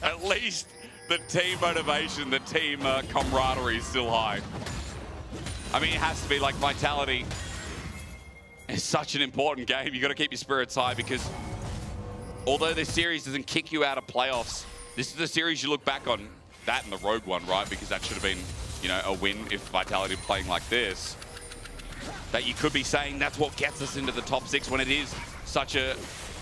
At least the team motivation, the team camaraderie is still high. I mean, it has to be like Vitality. It's such an important game. You got to keep your spirits high because although this series doesn't kick you out of playoffs, this is the series you look back on. That and the Rogue one, right? Because that should have been, you know, a win if Vitality were playing like this. That you could be saying that's what gets us into the top 6 when it is such a,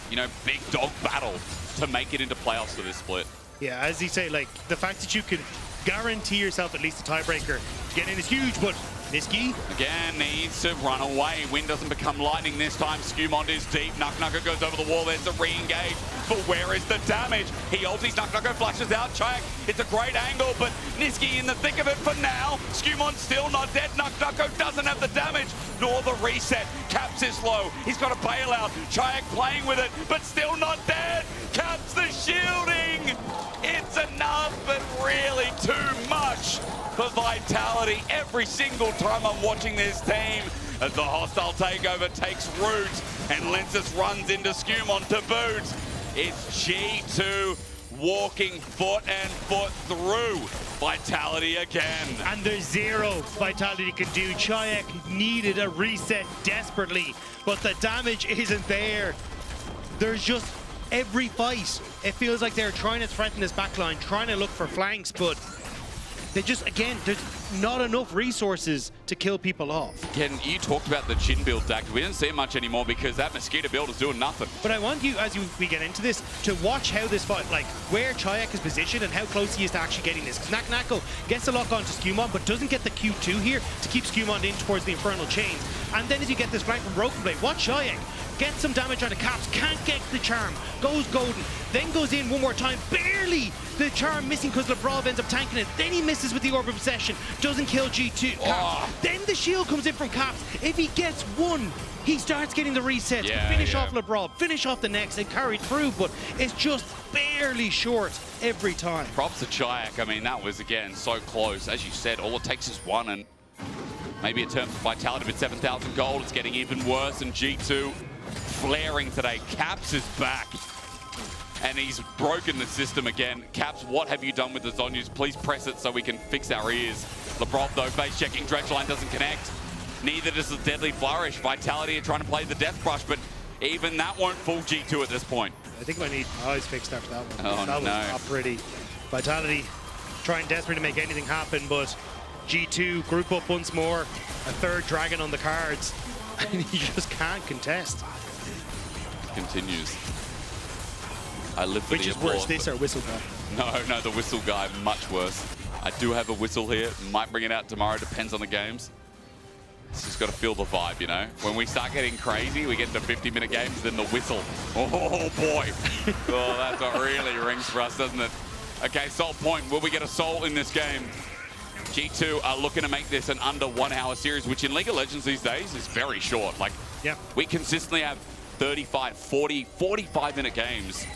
you know, big dog battle to make it into playoffs for this split. Yeah, as you say, like, the fact that you could guarantee yourself at least a tiebreaker to get in is huge, but Niski again needs to run away. Wind doesn't become lightning this time. Skewmond is deep. Naknako goes over the wall. There's a re-engage. But where is the damage? He ultis. Naknako flashes out. Chayak, it's a great angle, but Niski in the thick of it for now. Skewmond still not dead. Naknako doesn't have the damage, nor the reset. Caps is low. He's got a bailout. Chayak playing with it, but still not dead. Caps the shielding. It's enough, but really too much for Vitality. Every single time I'm watching this team, as the hostile takeover takes root and Linces runs into Skewmon to boot, it's G2 walking foot and foot through Vitality again. And there's zero Vitality can do. Chayak needed a reset desperately, but the damage isn't there. There's just every fight, it feels like they're trying to threaten this backline, trying to look for flanks, but they just, again, there's not enough resources to kill people off. Again, you talked about the Jhin build, Dak. We didn't see it much anymore because that Mosquito build is doing nothing. But I want you, as we get into this, to watch how this fight, like where Chayak is positioned and how close he is to actually getting this. Because Naknako gets the lock onto Skewmon, but doesn't get the Q2 here to keep Skewmon in towards the Infernal Chains. And then as you get this flank from Broken Blade, watch Chayak get some damage on the Caps, can't get the charm, goes golden, then goes in one more time, barely the charm missing because Labrov ends up tanking it, then he misses with the Orb of Possession, doesn't kill G2, Caps. Then the shield comes in from Caps. If he gets one, he starts getting the resets, finish off Labrov, finish off the next, and carry through, but it's just barely short every time. Props to Chayak. I mean, that was, again, so close. As you said, all it takes is one, and maybe it turns Vitality with 7,000 gold. It's getting even worse, and G2 flaring today. Caps is back, and he's broken the system again. Caps, what have you done with the Zonyas? Please press it so we can fix our ears. Labrov, though, base checking. Dredge line doesn't connect. Neither does the Deadly Flourish. Vitality are trying to play the Death Brush, but even that won't fool G2 at this point. I think I need eyes fixed after that one. Oh, that no. was not pretty. Vitality trying desperately to make anything happen, but G2 group up once more. A third dragon on the cards, and you just can't contest. Continues. I live for Which the is applause, worse, this or Whistle Guy? No, the Whistle Guy, much worse. I do have a whistle here. Might bring it out tomorrow, depends on the games. It's just got to feel the vibe, you know? When we start getting crazy, we get into 50-minute games, then the whistle. Oh, boy. Oh, that's what really rings for us, doesn't it? Okay, Soul Point. Will we get a Soul in this game? G2 are looking to make this an under 1 hour series, which in League of Legends these days is very short. Like, we consistently have 35, 40, 45-minute games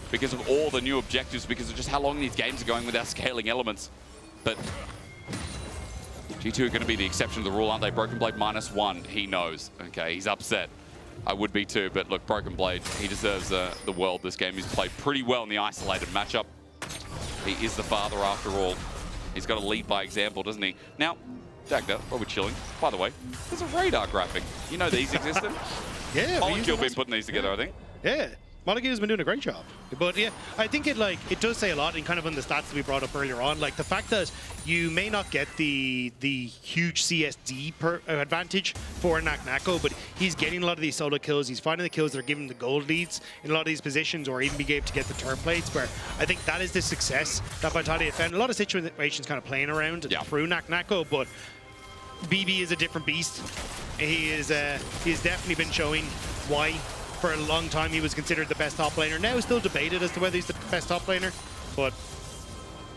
because of all the new objectives, because of just how long these games are going with our scaling elements. But G2 are going to be the exception to the rule, aren't they? Broken Blade -1, he knows. Okay, he's upset. I would be too, but look, Broken Blade, he deserves the world this game. He's played pretty well in the isolated matchup. He is the father after all. He's got to lead by example, doesn't he? Now, Dagda, while we're chilling, by the way, there's a radar graphic. You know these existed? Yeah. Molecule been putting these together, I think. Yeah. Molecule's been doing a great job. But yeah, I think it does say a lot, and kind of on the stats that we brought up earlier on, like the fact that you may not get the huge CSD advantage for Naknako, but he's getting a lot of these solo kills. He's finding the kills that are giving him the gold leads in a lot of these positions, or even be able to get the turn plates, where I think that is the success that Vitality have found. A lot of situations kind of playing around through Naknako, but BB is a different beast. He's definitely been showing why. For a long time, he was considered the best top laner. Now, it's still debated as to whether he's the best top laner, but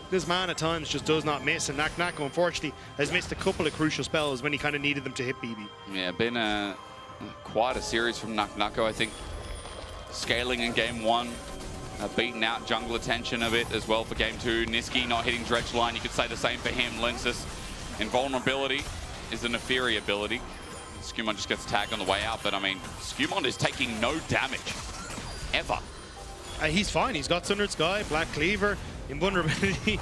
this man at times just does not miss, and Nako unfortunately has missed a couple of crucial spells when he kind of needed them to hit BB. Yeah, been quite a series from Nako, I think. Scaling in game 1, beaten out jungle attention a bit as well for game 2. Niski not hitting dredge line, you could say the same for him. Linces, invulnerability is a Neferi ability. Skumon just gets tagged on the way out, but I mean, Skumon is taking no damage, ever. He's fine, he's got Sundered Sky, Black Cleaver, invulnerability.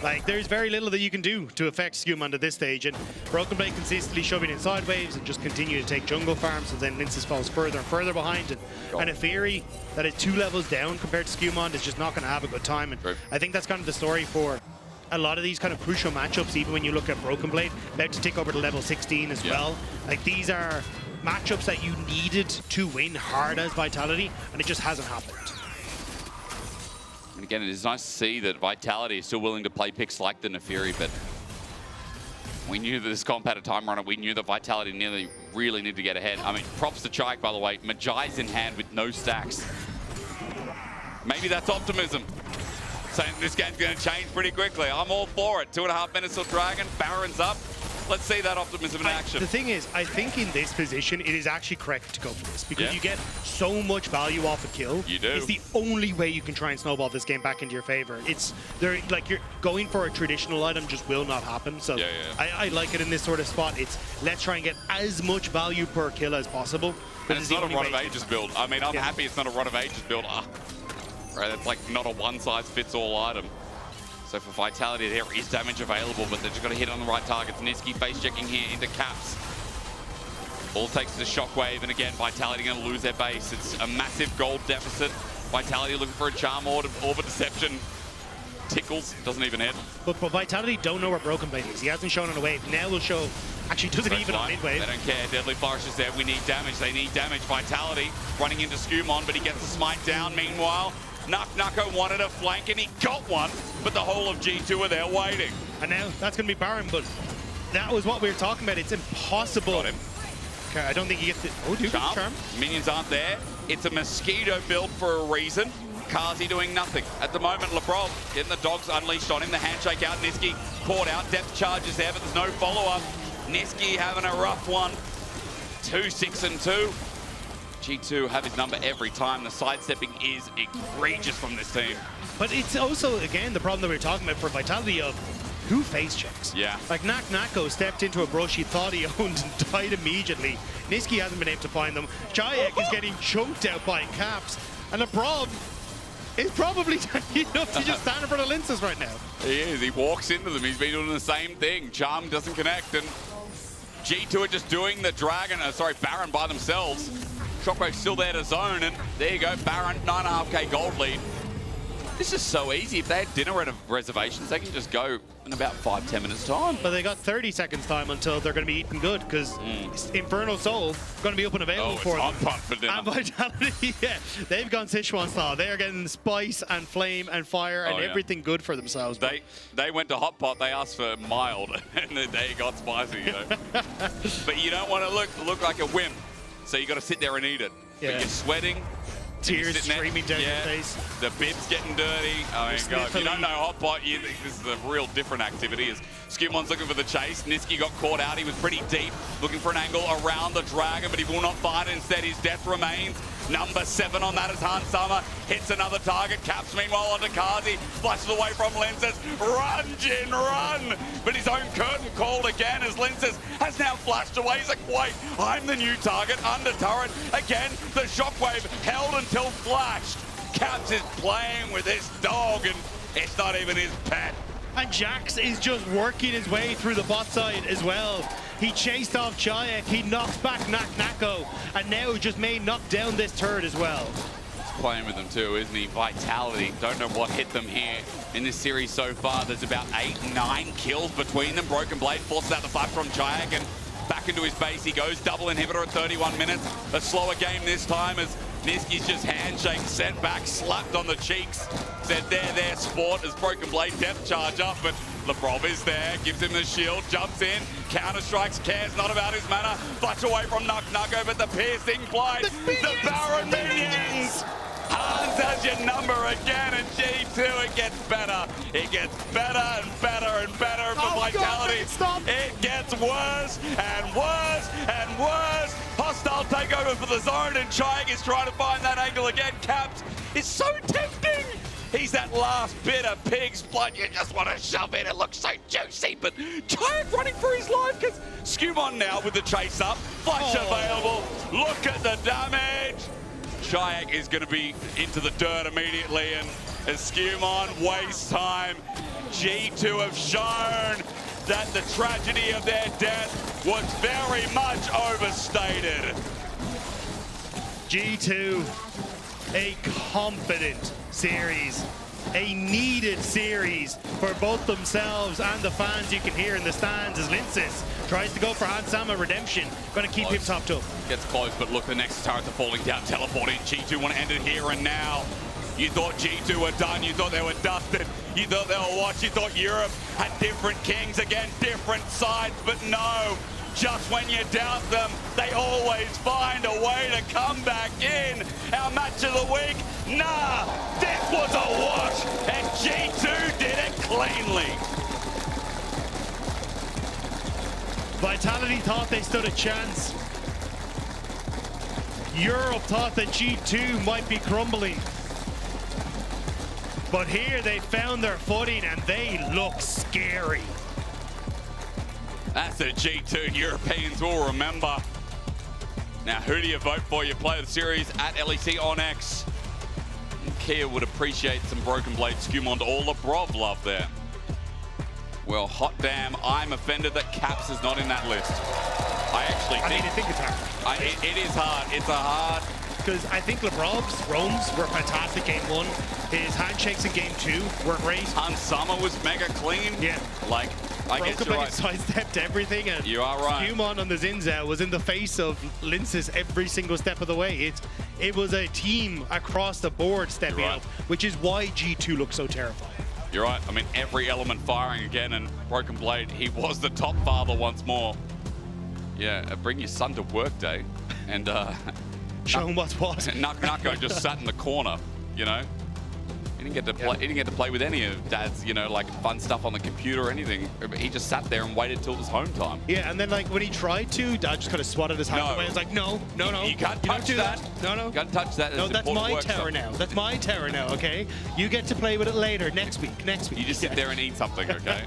Like, there's very little that you can do to affect Skumon at this stage, and Broken Blade consistently shoving in side waves and just continue to take jungle farms, so then Linces falls further and further behind, and a Fury that is 2 levels down compared to Skumon is just not going to have a good time, and I think that's kind of the story for a lot of these kind of crucial matchups, even when you look at Broken Blade, about to tick over to level 16 as well. Like, these are matchups that you needed to win hard as Vitality, and it just hasn't happened. And again, it is nice to see that Vitality is still willing to play picks like the Neferi, but we knew that this comp had a time runner. We knew that Vitality really needed to get ahead. I mean, props to Chike, by the way. Majai's in hand with no stacks. Maybe that's optimism. Saying this game's going to change pretty quickly. I'm all for it. 2.5 minutes till Dragon. Baron's up. Let's see that optimism in action. The thing is, I think in this position, it is actually correct to go for this because you get so much value off a kill. You do. It's the only way you can try and snowball this game back into your favor. It's like you're going for a traditional item just will not happen. So I like it in this sort of spot. It's let's try and get as much value per kill as possible. And it's not a Rod of Ages build. I mean, I'm happy it's not a Rod of Ages build. Right, it's like not a one-size-fits-all item. So for Vitality, there is damage available, but they've just got to hit on the right targets. Niski face checking here into Caps. All takes the Shockwave, and again, Vitality going to lose their base. It's a massive gold deficit. Vitality looking for a Charm Orb of Deception. Tickles, doesn't even hit. But Vitality don't know where Broken Blade is. He hasn't shown on a wave. Now we'll show. Actually, doesn't even on mid-wave. They don't care. Deadly Flourish is there. We need damage. They need damage. Vitality running into Skumon, but he gets the smite down. Meanwhile, Nako wanted a flank, and he got one, but the whole of G2 are there waiting. And now that's going to be Baron, but that was what we were talking about. It's impossible. Got him. Okay, I don't think he gets it. Oh, dude, Charm. Minions aren't there. It's a Mosquito build for a reason. Kazi doing nothing. At the moment, Lebrov getting the dogs unleashed on him. The handshake out. Niski caught out. Depth charges there, but there's no follow-up. Niski having a rough one. 2-6-2. G2 have his number every time. The sidestepping is egregious from this team. But it's also, again, the problem that we were talking about for Vitality of who face checks. Yeah. Like Nako stepped into a brush he thought he owned and died immediately. Niski hasn't been able to find them. Chayek is getting chunked out by Caps. And Lebrov is probably enough to just stand in front of Linces right now. He is. He walks into them. He's been doing the same thing. Charm doesn't connect, and G2 are just doing the Baron by themselves. Shockwave's still there to zone, and there you go, Baron, 9.5k gold lead. This is so easy. If they had dinner reservations, they can just go in about 5-10 minutes time. But they got 30 seconds time until they're going to be eating good, because Infernal Soul going to be open available for them. For dinner. And Vitality, they've gone Sichuan style. They are getting spice and flame and fire and everything good for themselves. They went to hot pot. They asked for mild, and they got spicy. You know? But you don't want to look like a wimp. So you got to sit there and eat it. Yeah. But you're sweating. Tears streaming down your face. The bib's getting dirty. I mean, God, if you don't know hot pot, you think this is a real different activity. As Skumon's looking for the chase. Niski got caught out. He was pretty deep, looking for an angle around the Dragon, but he will not find it. Instead, his death remains. Number 7 on that is Han Summer. Hits another target. Caps meanwhile onto Kazi. Flashes away from Linces. Run, Jin, run! But his own curtain called again as Linces has now flashed away. He's like, wait, I'm the new target. Under turret. Again, the Shockwave held until flashed. Caps is playing with this dog, and it's not even his pet. And Jax is just working his way through the bot side as well. He chased off Chayek, he knocks back Nako, and now just may knock down this turret as well. He's playing with them too, isn't he? Vitality, don't know what hit them here in this series so far. There's about 8-9 kills between them. Broken Blade forces out the fight from Chayek, and back into his base he goes. Double inhibitor at 31 minutes. A slower game this time as Niski's just handshake sent back, slapped on the cheeks. Said, there, sport, as Broken Blade depth charge up, but Lebrov is there, gives him the shield, jumps in, counter strikes, cares not about his mana, flash away from Nako, but the piercing blight, the Baron minions! Han does your number again, and G2, it gets better. It gets better and better and better for Vitality. It gets worse and worse and worse. Hostile takeover for the zone, and Chayak is trying to find that angle again. Caps is so tempting. He's that last bit of pig's blood you just want to shove in. It looks so juicy, but Chayak running for his life because Skumon now with the chase up. Flash available. Look at the damage. Chayak is going to be into the dirt immediately, and as Skumon wastes time, G2 have shown that the tragedy of their death was very much overstated. G2, a competent series, a needed series for both themselves and the fans. You can hear in the stands as Linces tries to go for Hansama redemption, going to keep him topped up. Gets close, but look, the next turrets are falling down, teleporting. G2 want to end it here and now. You thought G2 were done, you thought they were dusted, you thought they were watched, you thought Europe had different kings, again, different sides, but no. Just when you doubt them, they always find a way to come back in. Our match of the week, nah, this was a wash, and G2 did it cleanly. Vitality thought they stood a chance. Europe thought that G2 might be crumbling. But here they found their footing and they look scary. That's a G2 Europeans will remember. Now, who do you vote for? You play the series at LEC on X. And Kia would appreciate some Broken Blade Skumon to all the Brov love there. Well, hot damn, I'm offended that Caps is not in that list. I actually think it's hard. It is hard. It's a hard. Because I think LeBron's roams were fantastic game 1. His handshakes in game 2 were great. Hansama was mega clean. Yeah. Like, I guess you're right. Sidestepped everything, and you are right. Skumon on the Zinza was in the face of Linces every single step of the way. It was a team across the board stepping up, which is why G2 looks so terrifying. You're right. I mean, every element firing again, and Broken Blade, he was the top father once more. Yeah, bring your son to work day, and show him what's what. Nucko just sat in the corner, you know. He didn't get to play. He didn't get to play with any of Dad's, you know, like fun stuff on the computer or anything. He just sat there and waited till it was home time. Yeah, and then like when he tried to, Dad just kind of swatted his hand away. It's like, no. You can't touch that. No. You can't touch that. No, that's my terror now. That's my terror now. Okay, you get to play with it later next week. You just sit there and eat something. Okay,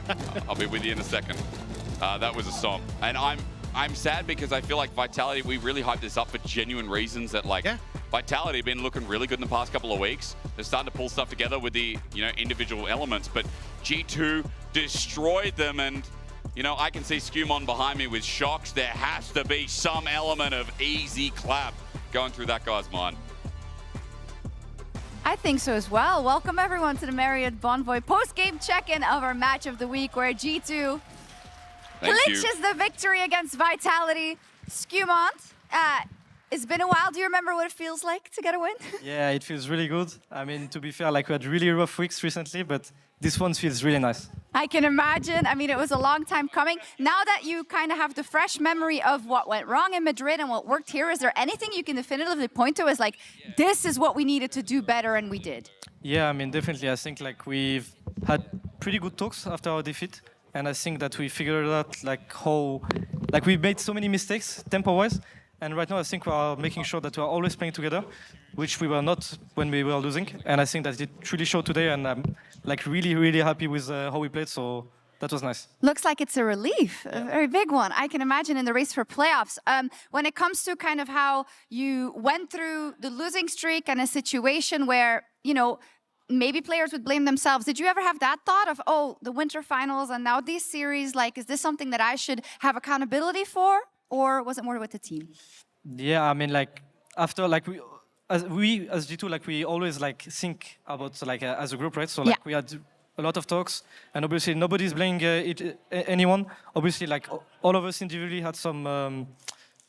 I'll be with you in a second. That was a song, and I'm sad because I feel like Vitality, we really hyped this up for genuine reasons that like Vitality have been looking really good in the past couple of weeks. They're starting to pull stuff together with the, you know, individual elements, but G2 destroyed them, and, you know, I can see Skumon behind me with shocks. There has to be some element of easy clap going through that guy's mind. I think so as well. Welcome everyone to the Marriott Bonvoy post-game check-in of our match of the week, where G2 clinches the victory against Vitality. Skumon, it's been a while. Do you remember what it feels like to get a win? Yeah, it feels really good. I mean, to be fair, like we had really rough weeks recently, but this one feels really nice. I can imagine. I mean, it was a long time coming. Now that you kind of have the fresh memory of what went wrong in Madrid and what worked here, is there anything you can definitively point to as like, this is what we needed to do better and we did? Yeah, I mean, definitely. I think like we've had pretty good talks after our defeat. And I think that we figured out like how, like we made so many mistakes tempo-wise. And right now, I think we are making sure that we are always playing together, which we were not when we were losing. And I think that it truly showed today. And I'm like really, really happy with how we played. So that was nice. Looks like it's a relief, a very big one. I can imagine in the race for playoffs. When it comes to kind of how you went through the losing streak and a situation where, you know, maybe players would blame themselves. Did you ever have that thought of, oh, the winter finals and now these series, like, is this something that I should have accountability for? Or was it more with the team? Yeah, I mean, like, after, like, as G2, like, we always, like, think about, like, as a group, right? So, like, we had a lot of talks, and obviously nobody's blaming anyone. Obviously, like, all of us individually had some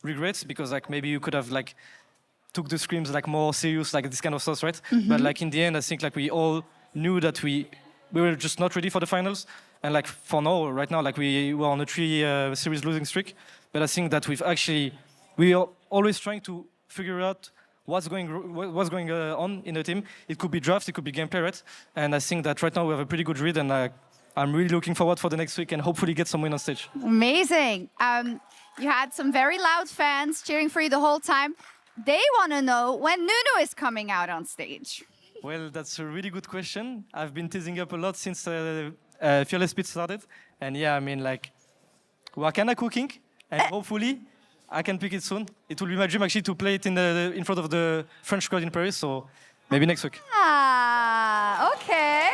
regrets, because, like, maybe you could have, like, took the scrims like more serious, like this kind of stuff, right? But like in the end, I think like we all knew that we were just not ready for the finals. And like for now, right now, like we were on a 3 series losing streak. But I think that we are always trying to figure out what's going on in the team. It could be drafts, it could be gameplay, right? And I think that right now we have a pretty good read, and I'm really looking forward for the next week and hopefully get some win on stage. Amazing. You had some very loud fans cheering for you the whole time. They want to know when Nunu is coming out on stage. Well, that's a really good question. I've been teasing up a lot since Fearless Speed started. And yeah, I mean, like, we're kind of cooking, and hopefully I can pick it soon. It will be my dream actually to play it in front of the French crowd in Paris, so maybe next week. Ah, okay.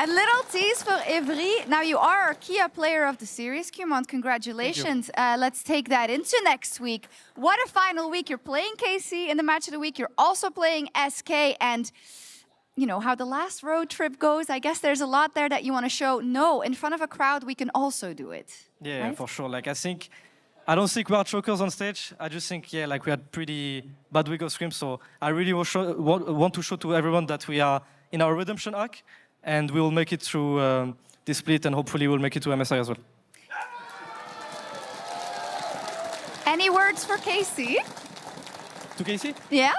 A little tease for Evry. Now you are a Kia Player of the Series. Cumont, congratulations. Let's take that into next week. What a final week. You're playing KC in the match of the week. You're also playing SK. And you know how the last road trip goes. I guess there's a lot there that you want to show. No, in front of a crowd, we can also do it. Yeah, right? for sure. Like, I don't think we are chokers on stage. I just think, yeah, like we had pretty bad week of scrims. So I really want to show to everyone that we are in our redemption arc. And we will make it through this split, and hopefully we'll make it to MSI as well. Any words for KC? To KC? Yeah?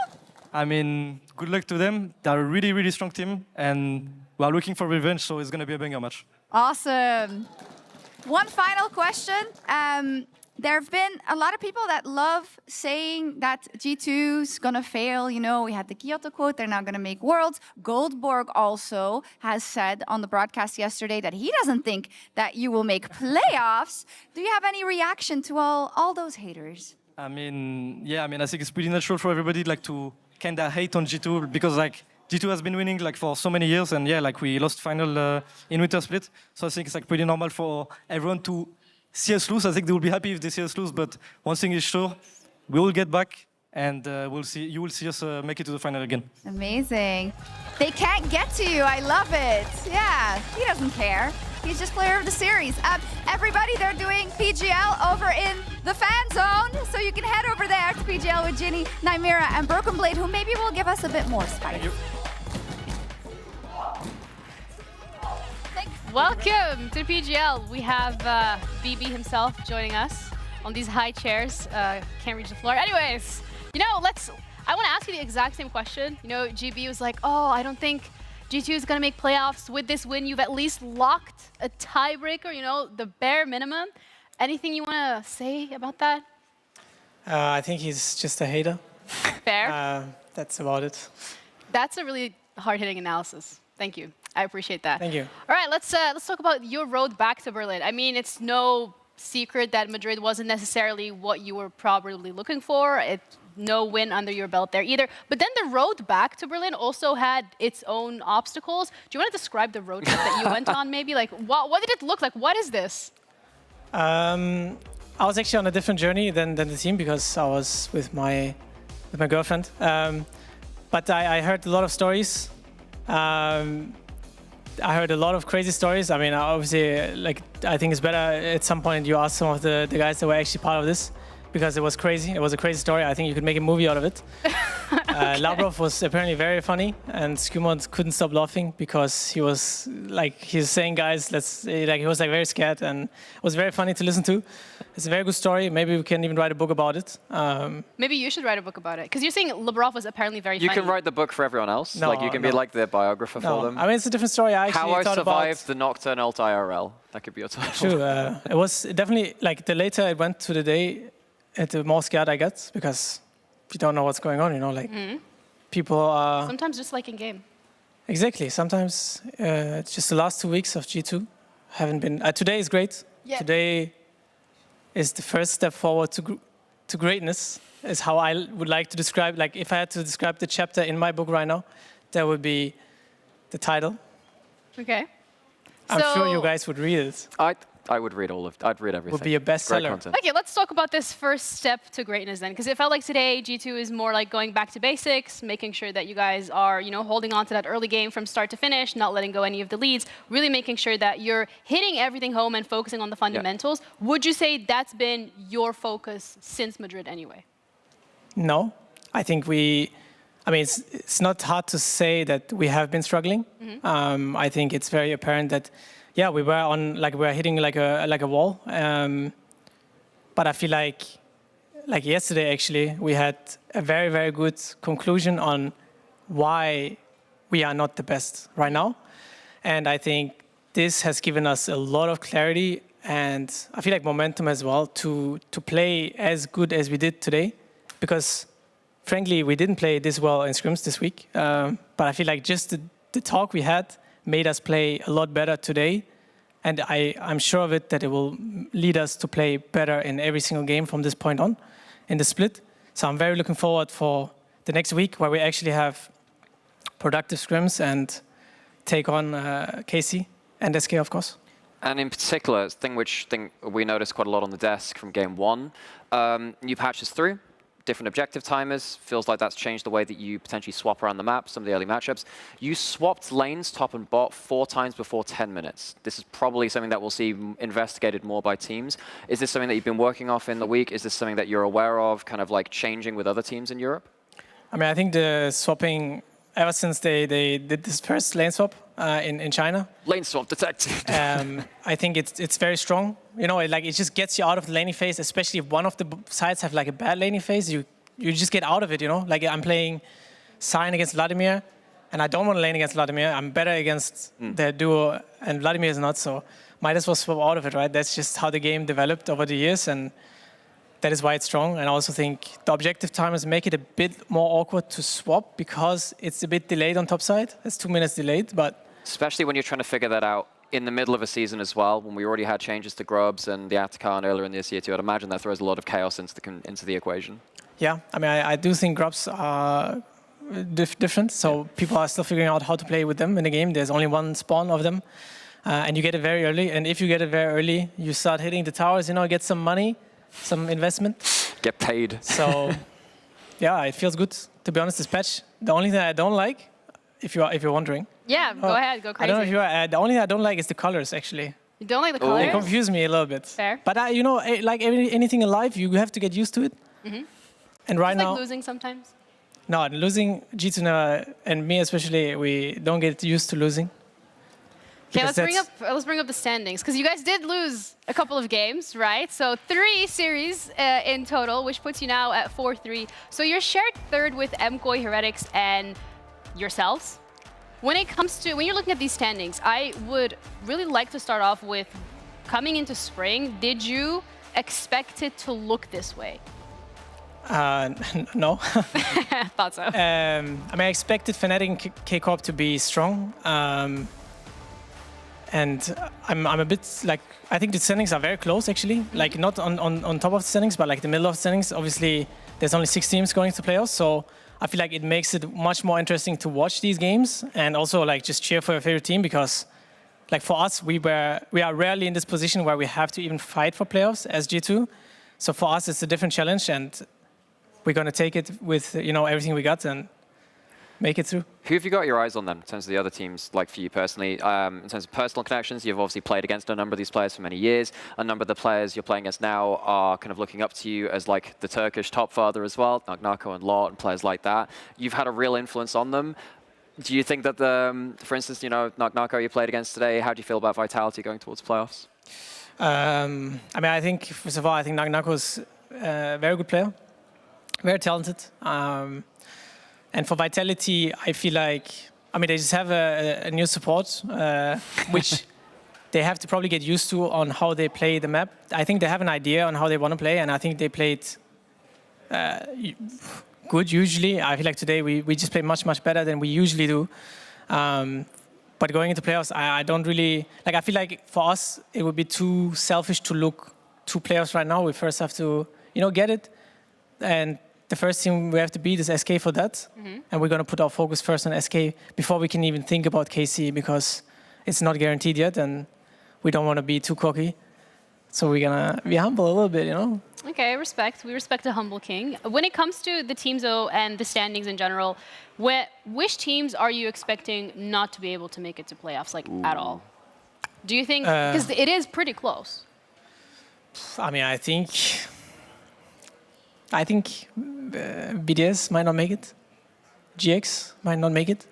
I mean, good luck to them. They're a really, really strong team, and we are looking for revenge, so it's going to be a banger match. Awesome. One final question. There have been a lot of people that love saying that G2's gonna fail. You know, we had the Kyoto quote, they're not gonna make Worlds. Goldborg also has said on the broadcast yesterday that he doesn't think that you will make playoffs. Do you have any reaction to all those haters? I mean, yeah, I think it's pretty natural for everybody like to kind of hate on G2 because like G2 has been winning like for so many years, and yeah, like we lost final in Winter Split. So I think it's like pretty normal for everyone to see us lose. I think they will be happy if they see us lose, but one thing is sure, we will get back, and you will see us make it to the final again. Amazing. They can't get to you. I love it. Yeah, he doesn't care. He's just player of the series. Everybody, they're doing PGL over in the fan zone, so you can head over there to PGL with Ginny, Nymera, and Broken Blade, who maybe will give us a bit more spice. Welcome to PGL. We have BB himself joining us on these high chairs. Can't reach the floor. Anyways, you know, I want to ask you the exact same question. You know, GB was like, oh, I don't think G2 is going to make playoffs. With this win, you've at least locked a tiebreaker, you know, the bare minimum. Anything you want to say about that? I think he's just a hater. Fair. That's about it. That's a really hard-hitting analysis. Thank you. I appreciate that. Thank you. All right, let's talk about your road back to Berlin. I mean, it's no secret that Madrid wasn't necessarily what you were probably looking for. No win under your belt there either. But then the road back to Berlin also had its own obstacles. Do you want to describe the road trip that you went on maybe? Like, what did it look like? What is this? I was actually on a different journey than the team because I was with my girlfriend. But I heard a lot of stories. I heard a lot of crazy stories. I mean, obviously, like, I think it's better at some point you ask some of the guys that were actually part of this, because it was crazy. It was a crazy story. I think you could make a movie out of it. Okay. Lavrov was apparently very funny, and Skumont couldn't stop laughing because he was saying, guys, he was like very scared, and it was very funny to listen to. It's a very good story. Maybe we can even write a book about it. Maybe you should write a book about it, because you're saying Lavrov was apparently very funny. You can write the book for everyone else. No, like you can be like their biographer for them. I mean, it's a different story. How I survived the Nocturnal IRL. That could be your title. True. It was definitely, like, the later it went to the day, the more scared I get, because you don't know what's going on, you know, like people are... Sometimes just like in game. Exactly. Sometimes it's just the last 2 weeks of G2 haven't been... today is great. Yeah. Today is the first step forward to greatness, is how I would like to describe, like if I had to describe the chapter in my book right now, that would be the title. Okay. I'm sure you guys would read it. I would read I'd read everything. Would be a bestseller. Okay, let's talk about this first step to greatness then, because it felt like today G2 is more like going back to basics, making sure that you guys are, you know, holding on to that early game from start to finish, not letting go any of the leads, really making sure that you're hitting everything home and focusing on the fundamentals. Yeah. Would you say that's been your focus since Madrid anyway? No, I think it's not hard to say that we have been struggling. Mm-hmm. I think it's very apparent that we were hitting like a wall. But I feel like like yesterday actually, we had a very, very good conclusion on why we are not the best right now. And I think this has given us a lot of clarity and I feel like momentum as well to play as good as we did today. Because frankly, we didn't play this well in scrims this week. But I feel like just the talk we had made us play a lot better today. And I'm sure of it that it will lead us to play better in every single game from this point on in the split. So I'm very looking forward for the next week where we actually have productive scrims and take on KC and SK, of course. And in particular, thing we noticed quite a lot on the desk from game 1, new patches through, different objective timers. Feels like that's changed the way that you potentially swap around the map, some of the early matchups. You swapped lanes, top and bot, 4 times before 10 minutes. This is probably something that we'll see investigated more by teams. Is this something that you've been working off in the week? Is this something that you're aware of, kind of like changing with other teams in Europe? I mean, I think the swapping, ever since they did this first lane swap in China. Lane swap detected. I think it's very strong. You know, it just gets you out of the laning phase, especially if one of the sides have like a bad laning phase, you just get out of it, you know? Like I'm playing Sign against Vladimir, and I don't want to lane against Vladimir. I'm better against the duo, and Vladimir is not, so might as well swap out of it, right? That's just how the game developed over the years, and that is why it's strong. And I also think the objective timers make it a bit more awkward to swap because it's a bit delayed on top side. It's 2 minutes delayed, but... Especially when you're trying to figure that out in the middle of a season as well, when we already had changes to Grubs and the Atakan earlier in this year too. I'd imagine that throws a lot of chaos into the equation. Yeah, I mean, I do think Grubs are different, so people are still figuring out how to play with them in the game. There's only one spawn of them, and you get it very early. And if you get it very early, you start hitting the towers, you know, get some money, some investment. Get paid. So, yeah, it feels good, to be honest, this patch. The only thing I don't like, if you're wondering. Yeah, go ahead, go crazy. I don't know if you're, the only thing I don't like is the colors, actually. You don't like the colors? They confuse me a little bit. Fair. But, you know, like anything in life, you have to get used to it. Mm-hmm. And right It's now... like losing sometimes? No, losing, G2 never, and me especially, we don't get used to losing. Okay, let's bring up the standings, because you guys did lose a couple of games, right? So 3 series in total, which puts you now at 4-3. So you're shared third with MKOI, Heretics, and yourselves. When you're looking at these standings, I would really like to start off with coming into spring. Did you expect it to look this way? No. Thought so. I mean, I expected Fnatic and K-Corp to be strong. And I'm a bit like, I think the standings are very close actually. Like not on top of the standings, but like the middle of the standings. Obviously, there's only 6 teams going to playoffs, so I feel like it makes it much more interesting to watch these games and also like just cheer for your favorite team, because like for us, we are rarely in this position where we have to even fight for playoffs as G2. So for us, it's a different challenge, and we're going to take it with, you know, everything we got and make it through. Who have you got your eyes on then, in terms of the other teams, like for you personally? In terms of personal connections, you've obviously played against a number of these players for many years. A number of the players you're playing against now are kind of looking up to you as like the Turkish top father as well, Nako and Lot and players like that. You've had a real influence on them. Do you think that, for instance, you know, Nako you played against today, how do you feel about Vitality going towards playoffs? I mean, I think, first of all, I think Nako's a very good player, very talented. And for Vitality, I feel like, I mean, they just have a new support, which they have to probably get used to on how they play the map. I think they have an idea on how they want to play, and I think they played good usually. I feel like today we just played much, much better than we usually do. But going into playoffs, I don't really, like, I feel like for us, it would be too selfish to look to playoffs right now. We first have to, you know, get it. And the first team we have to beat is SK for that. Mm-hmm. And we're going to put our focus first on SK before we can even think about KC, because it's not guaranteed yet and we don't want to be too cocky. So we're going to be humble a little bit, you know? Okay, respect. We respect a humble king. When it comes to the teams, though, and the standings in general, which teams are you expecting not to be able to make it to playoffs, like, at all? Do you think, because it is pretty close. I mean, I think BDS might not make it. GX might not make it.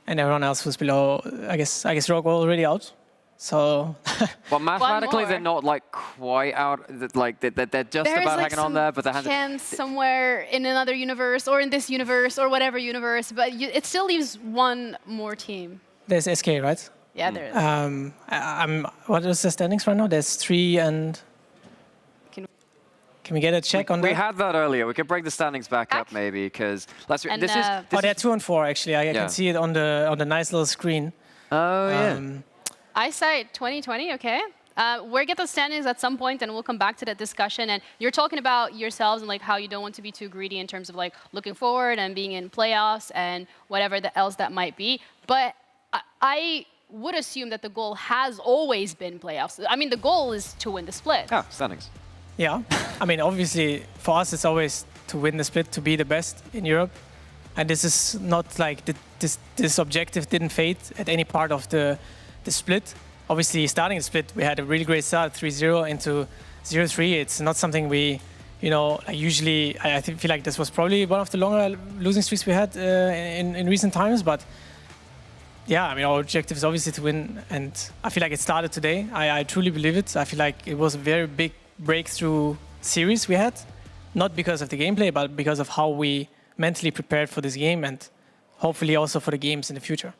And everyone else who's below, I guess Rogue already out. So. Well, mathematically, they're not like quite out. Like they're just about hanging on there, but they have chance somewhere in another universe or in this universe or whatever universe, but it still leaves one more team. There's SK, right? Yeah, there is. What is the standings right now? There's 3 and. Can we get a check on that? We had that earlier. We could break the standings back up maybe because they're 2 and 4 actually. I can see it on the nice little screen. Oh yeah. Eyesight 2020. Okay. We'll get the standings at some point, and we'll come back to that discussion. And you're talking about yourselves and like how you don't want to be too greedy in terms of like looking forward and being in playoffs and whatever else that might be. But I would assume that the goal has always been playoffs. I mean, the goal is to win the split. Oh, standings. Yeah, I mean, obviously, for us, it's always to win the split, to be the best in Europe. And this is not like this objective didn't fade at any part of the split. Obviously, starting the split, we had a really great start, 3-0 into 0-3. It's not something we, usually, I feel like this was probably one of the longer losing streaks we had in recent times. But yeah, I mean, our objective is obviously to win. And I feel like it started today. I truly believe it. I feel like it was a very big breakthrough series we had, not because of the gameplay, but because of how we mentally prepared for this game and hopefully also for the games in the future.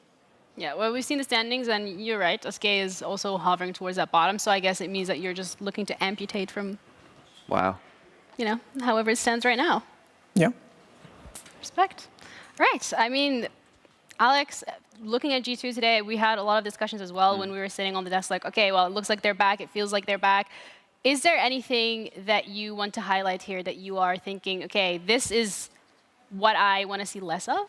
Yeah, well, we've seen the standings, and you're right, SK is also hovering towards that bottom, so I guess it means that you're just looking to amputate from, however it stands right now. Yeah. Respect. Right, I mean, Alex, looking at G2 today, we had a lot of discussions as well when we were sitting on the desk like, okay, well, it looks like they're back, it feels like they're back. Is there anything that you want to highlight here that you are thinking, okay, this is what I want to see less of?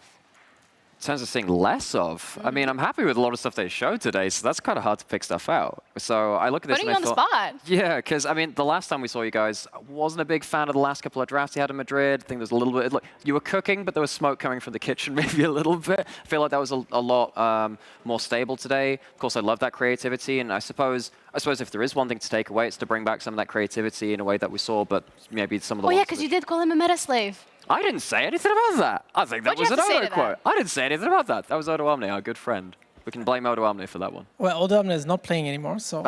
In terms of seeing less of, I mean, I'm happy with a lot of stuff they showed today, so that's kind of hard to pick stuff out. So I look at this Putting and you on the spot. Yeah, because I mean, the last time we saw you guys, I wasn't a big fan of the last couple of drafts you had in Madrid. I think there's a little bit, like, you were cooking, but there was smoke coming from the kitchen maybe a little bit. I feel like that was a lot more stable today. Of course, I love that creativity, and I suppose if there is one thing to take away, it's to bring back some of that creativity in a way that we saw, but maybe some of the yeah, because you did call him a meta slave. I didn't say anything about that. I think that was an Odo quote. I didn't say anything about that. That was Odo Omni, our good friend. We can blame Odo Omni for that one. Well, Odo Omni is not playing anymore, so...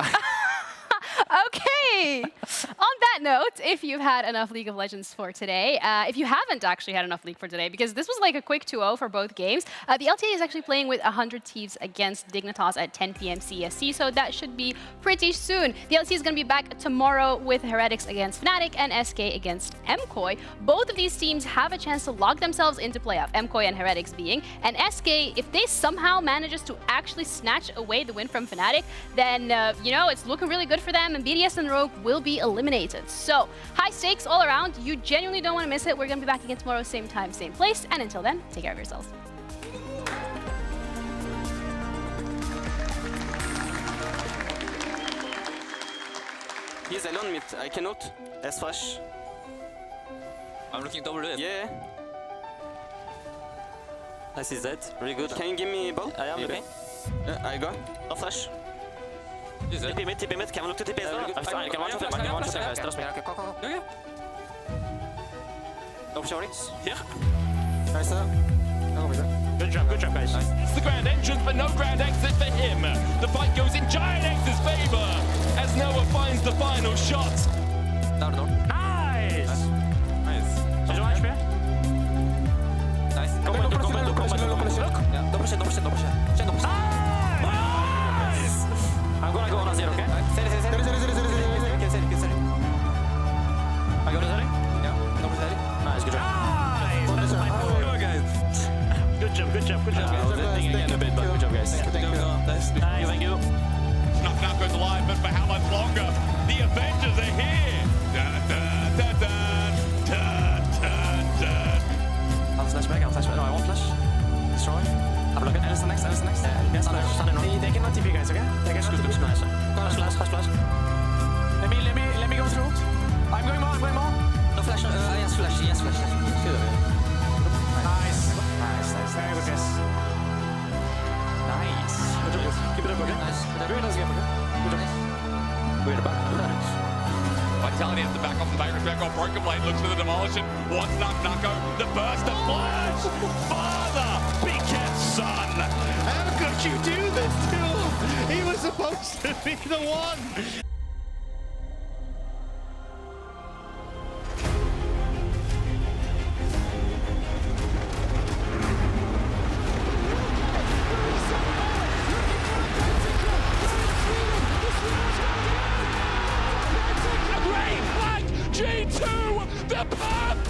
Okay. On that note, if you've had enough League of Legends for today, if you haven't actually had enough League for today, because this was like a quick 2-0 for both games, the LTA is actually playing with 100 Thieves against Dignitas at 10 p.m. CST, so that should be pretty soon. The LTA is going to be back tomorrow with Heretics against Fnatic and SK against MKOI. Both of these teams have a chance to lock themselves into playoff, MKOI and Heretics being, and SK, if they somehow manages to actually snatch away the win from Fnatic, then, it's looking really good for them, and BDS and Rogue will be eliminated. So, high stakes all around. You genuinely don't want to miss it. We're going to be back again tomorrow, same time, same place. And until then, take care of yourselves. He's alone mid. I cannot. S-flash. I'm looking W. Yeah. Nice is dead. Really good. Can you give me ball? I am okay. I go. No flash. TP mid, can we look to TP as well? I can one shot him, guys, trust me. Okay. No shorty? Yeah. Nice. Good job, guys. It's the grand entrance, but no grand exit for him. The fight goes in Giant X's favor as Noah finds the final shot. Down. Nice! Nice. João HP? Nice. Don't push it. I'm gonna go on a 0, okay? Seri. I go to 0? Yeah. No push 0. Nice, good job. Nice! Good job. I was thinking again a bit, but good job, guys. Thank you. Knock goes alive, but for how much longer? The Avengers are here! I'll flash back. No, I won't flash. Destroy. I'm looking. And it's the next. Yes, they cannot TP, guys, okay? They can shoot. Nice. Flash. Let me go through. I'm going more. No flash. Yes, flash. Nice. Very good, guys. Nice. Good job. Keep it up, okay? Nice. Very nice game, okay? Good job. We're back. Vitality has to back off Broken Blade, looks for the demolition, wants Nako, the burst of flash! Father, big cat son! How could you do this to him? He was supposed to be the one. Green flag, G2, the path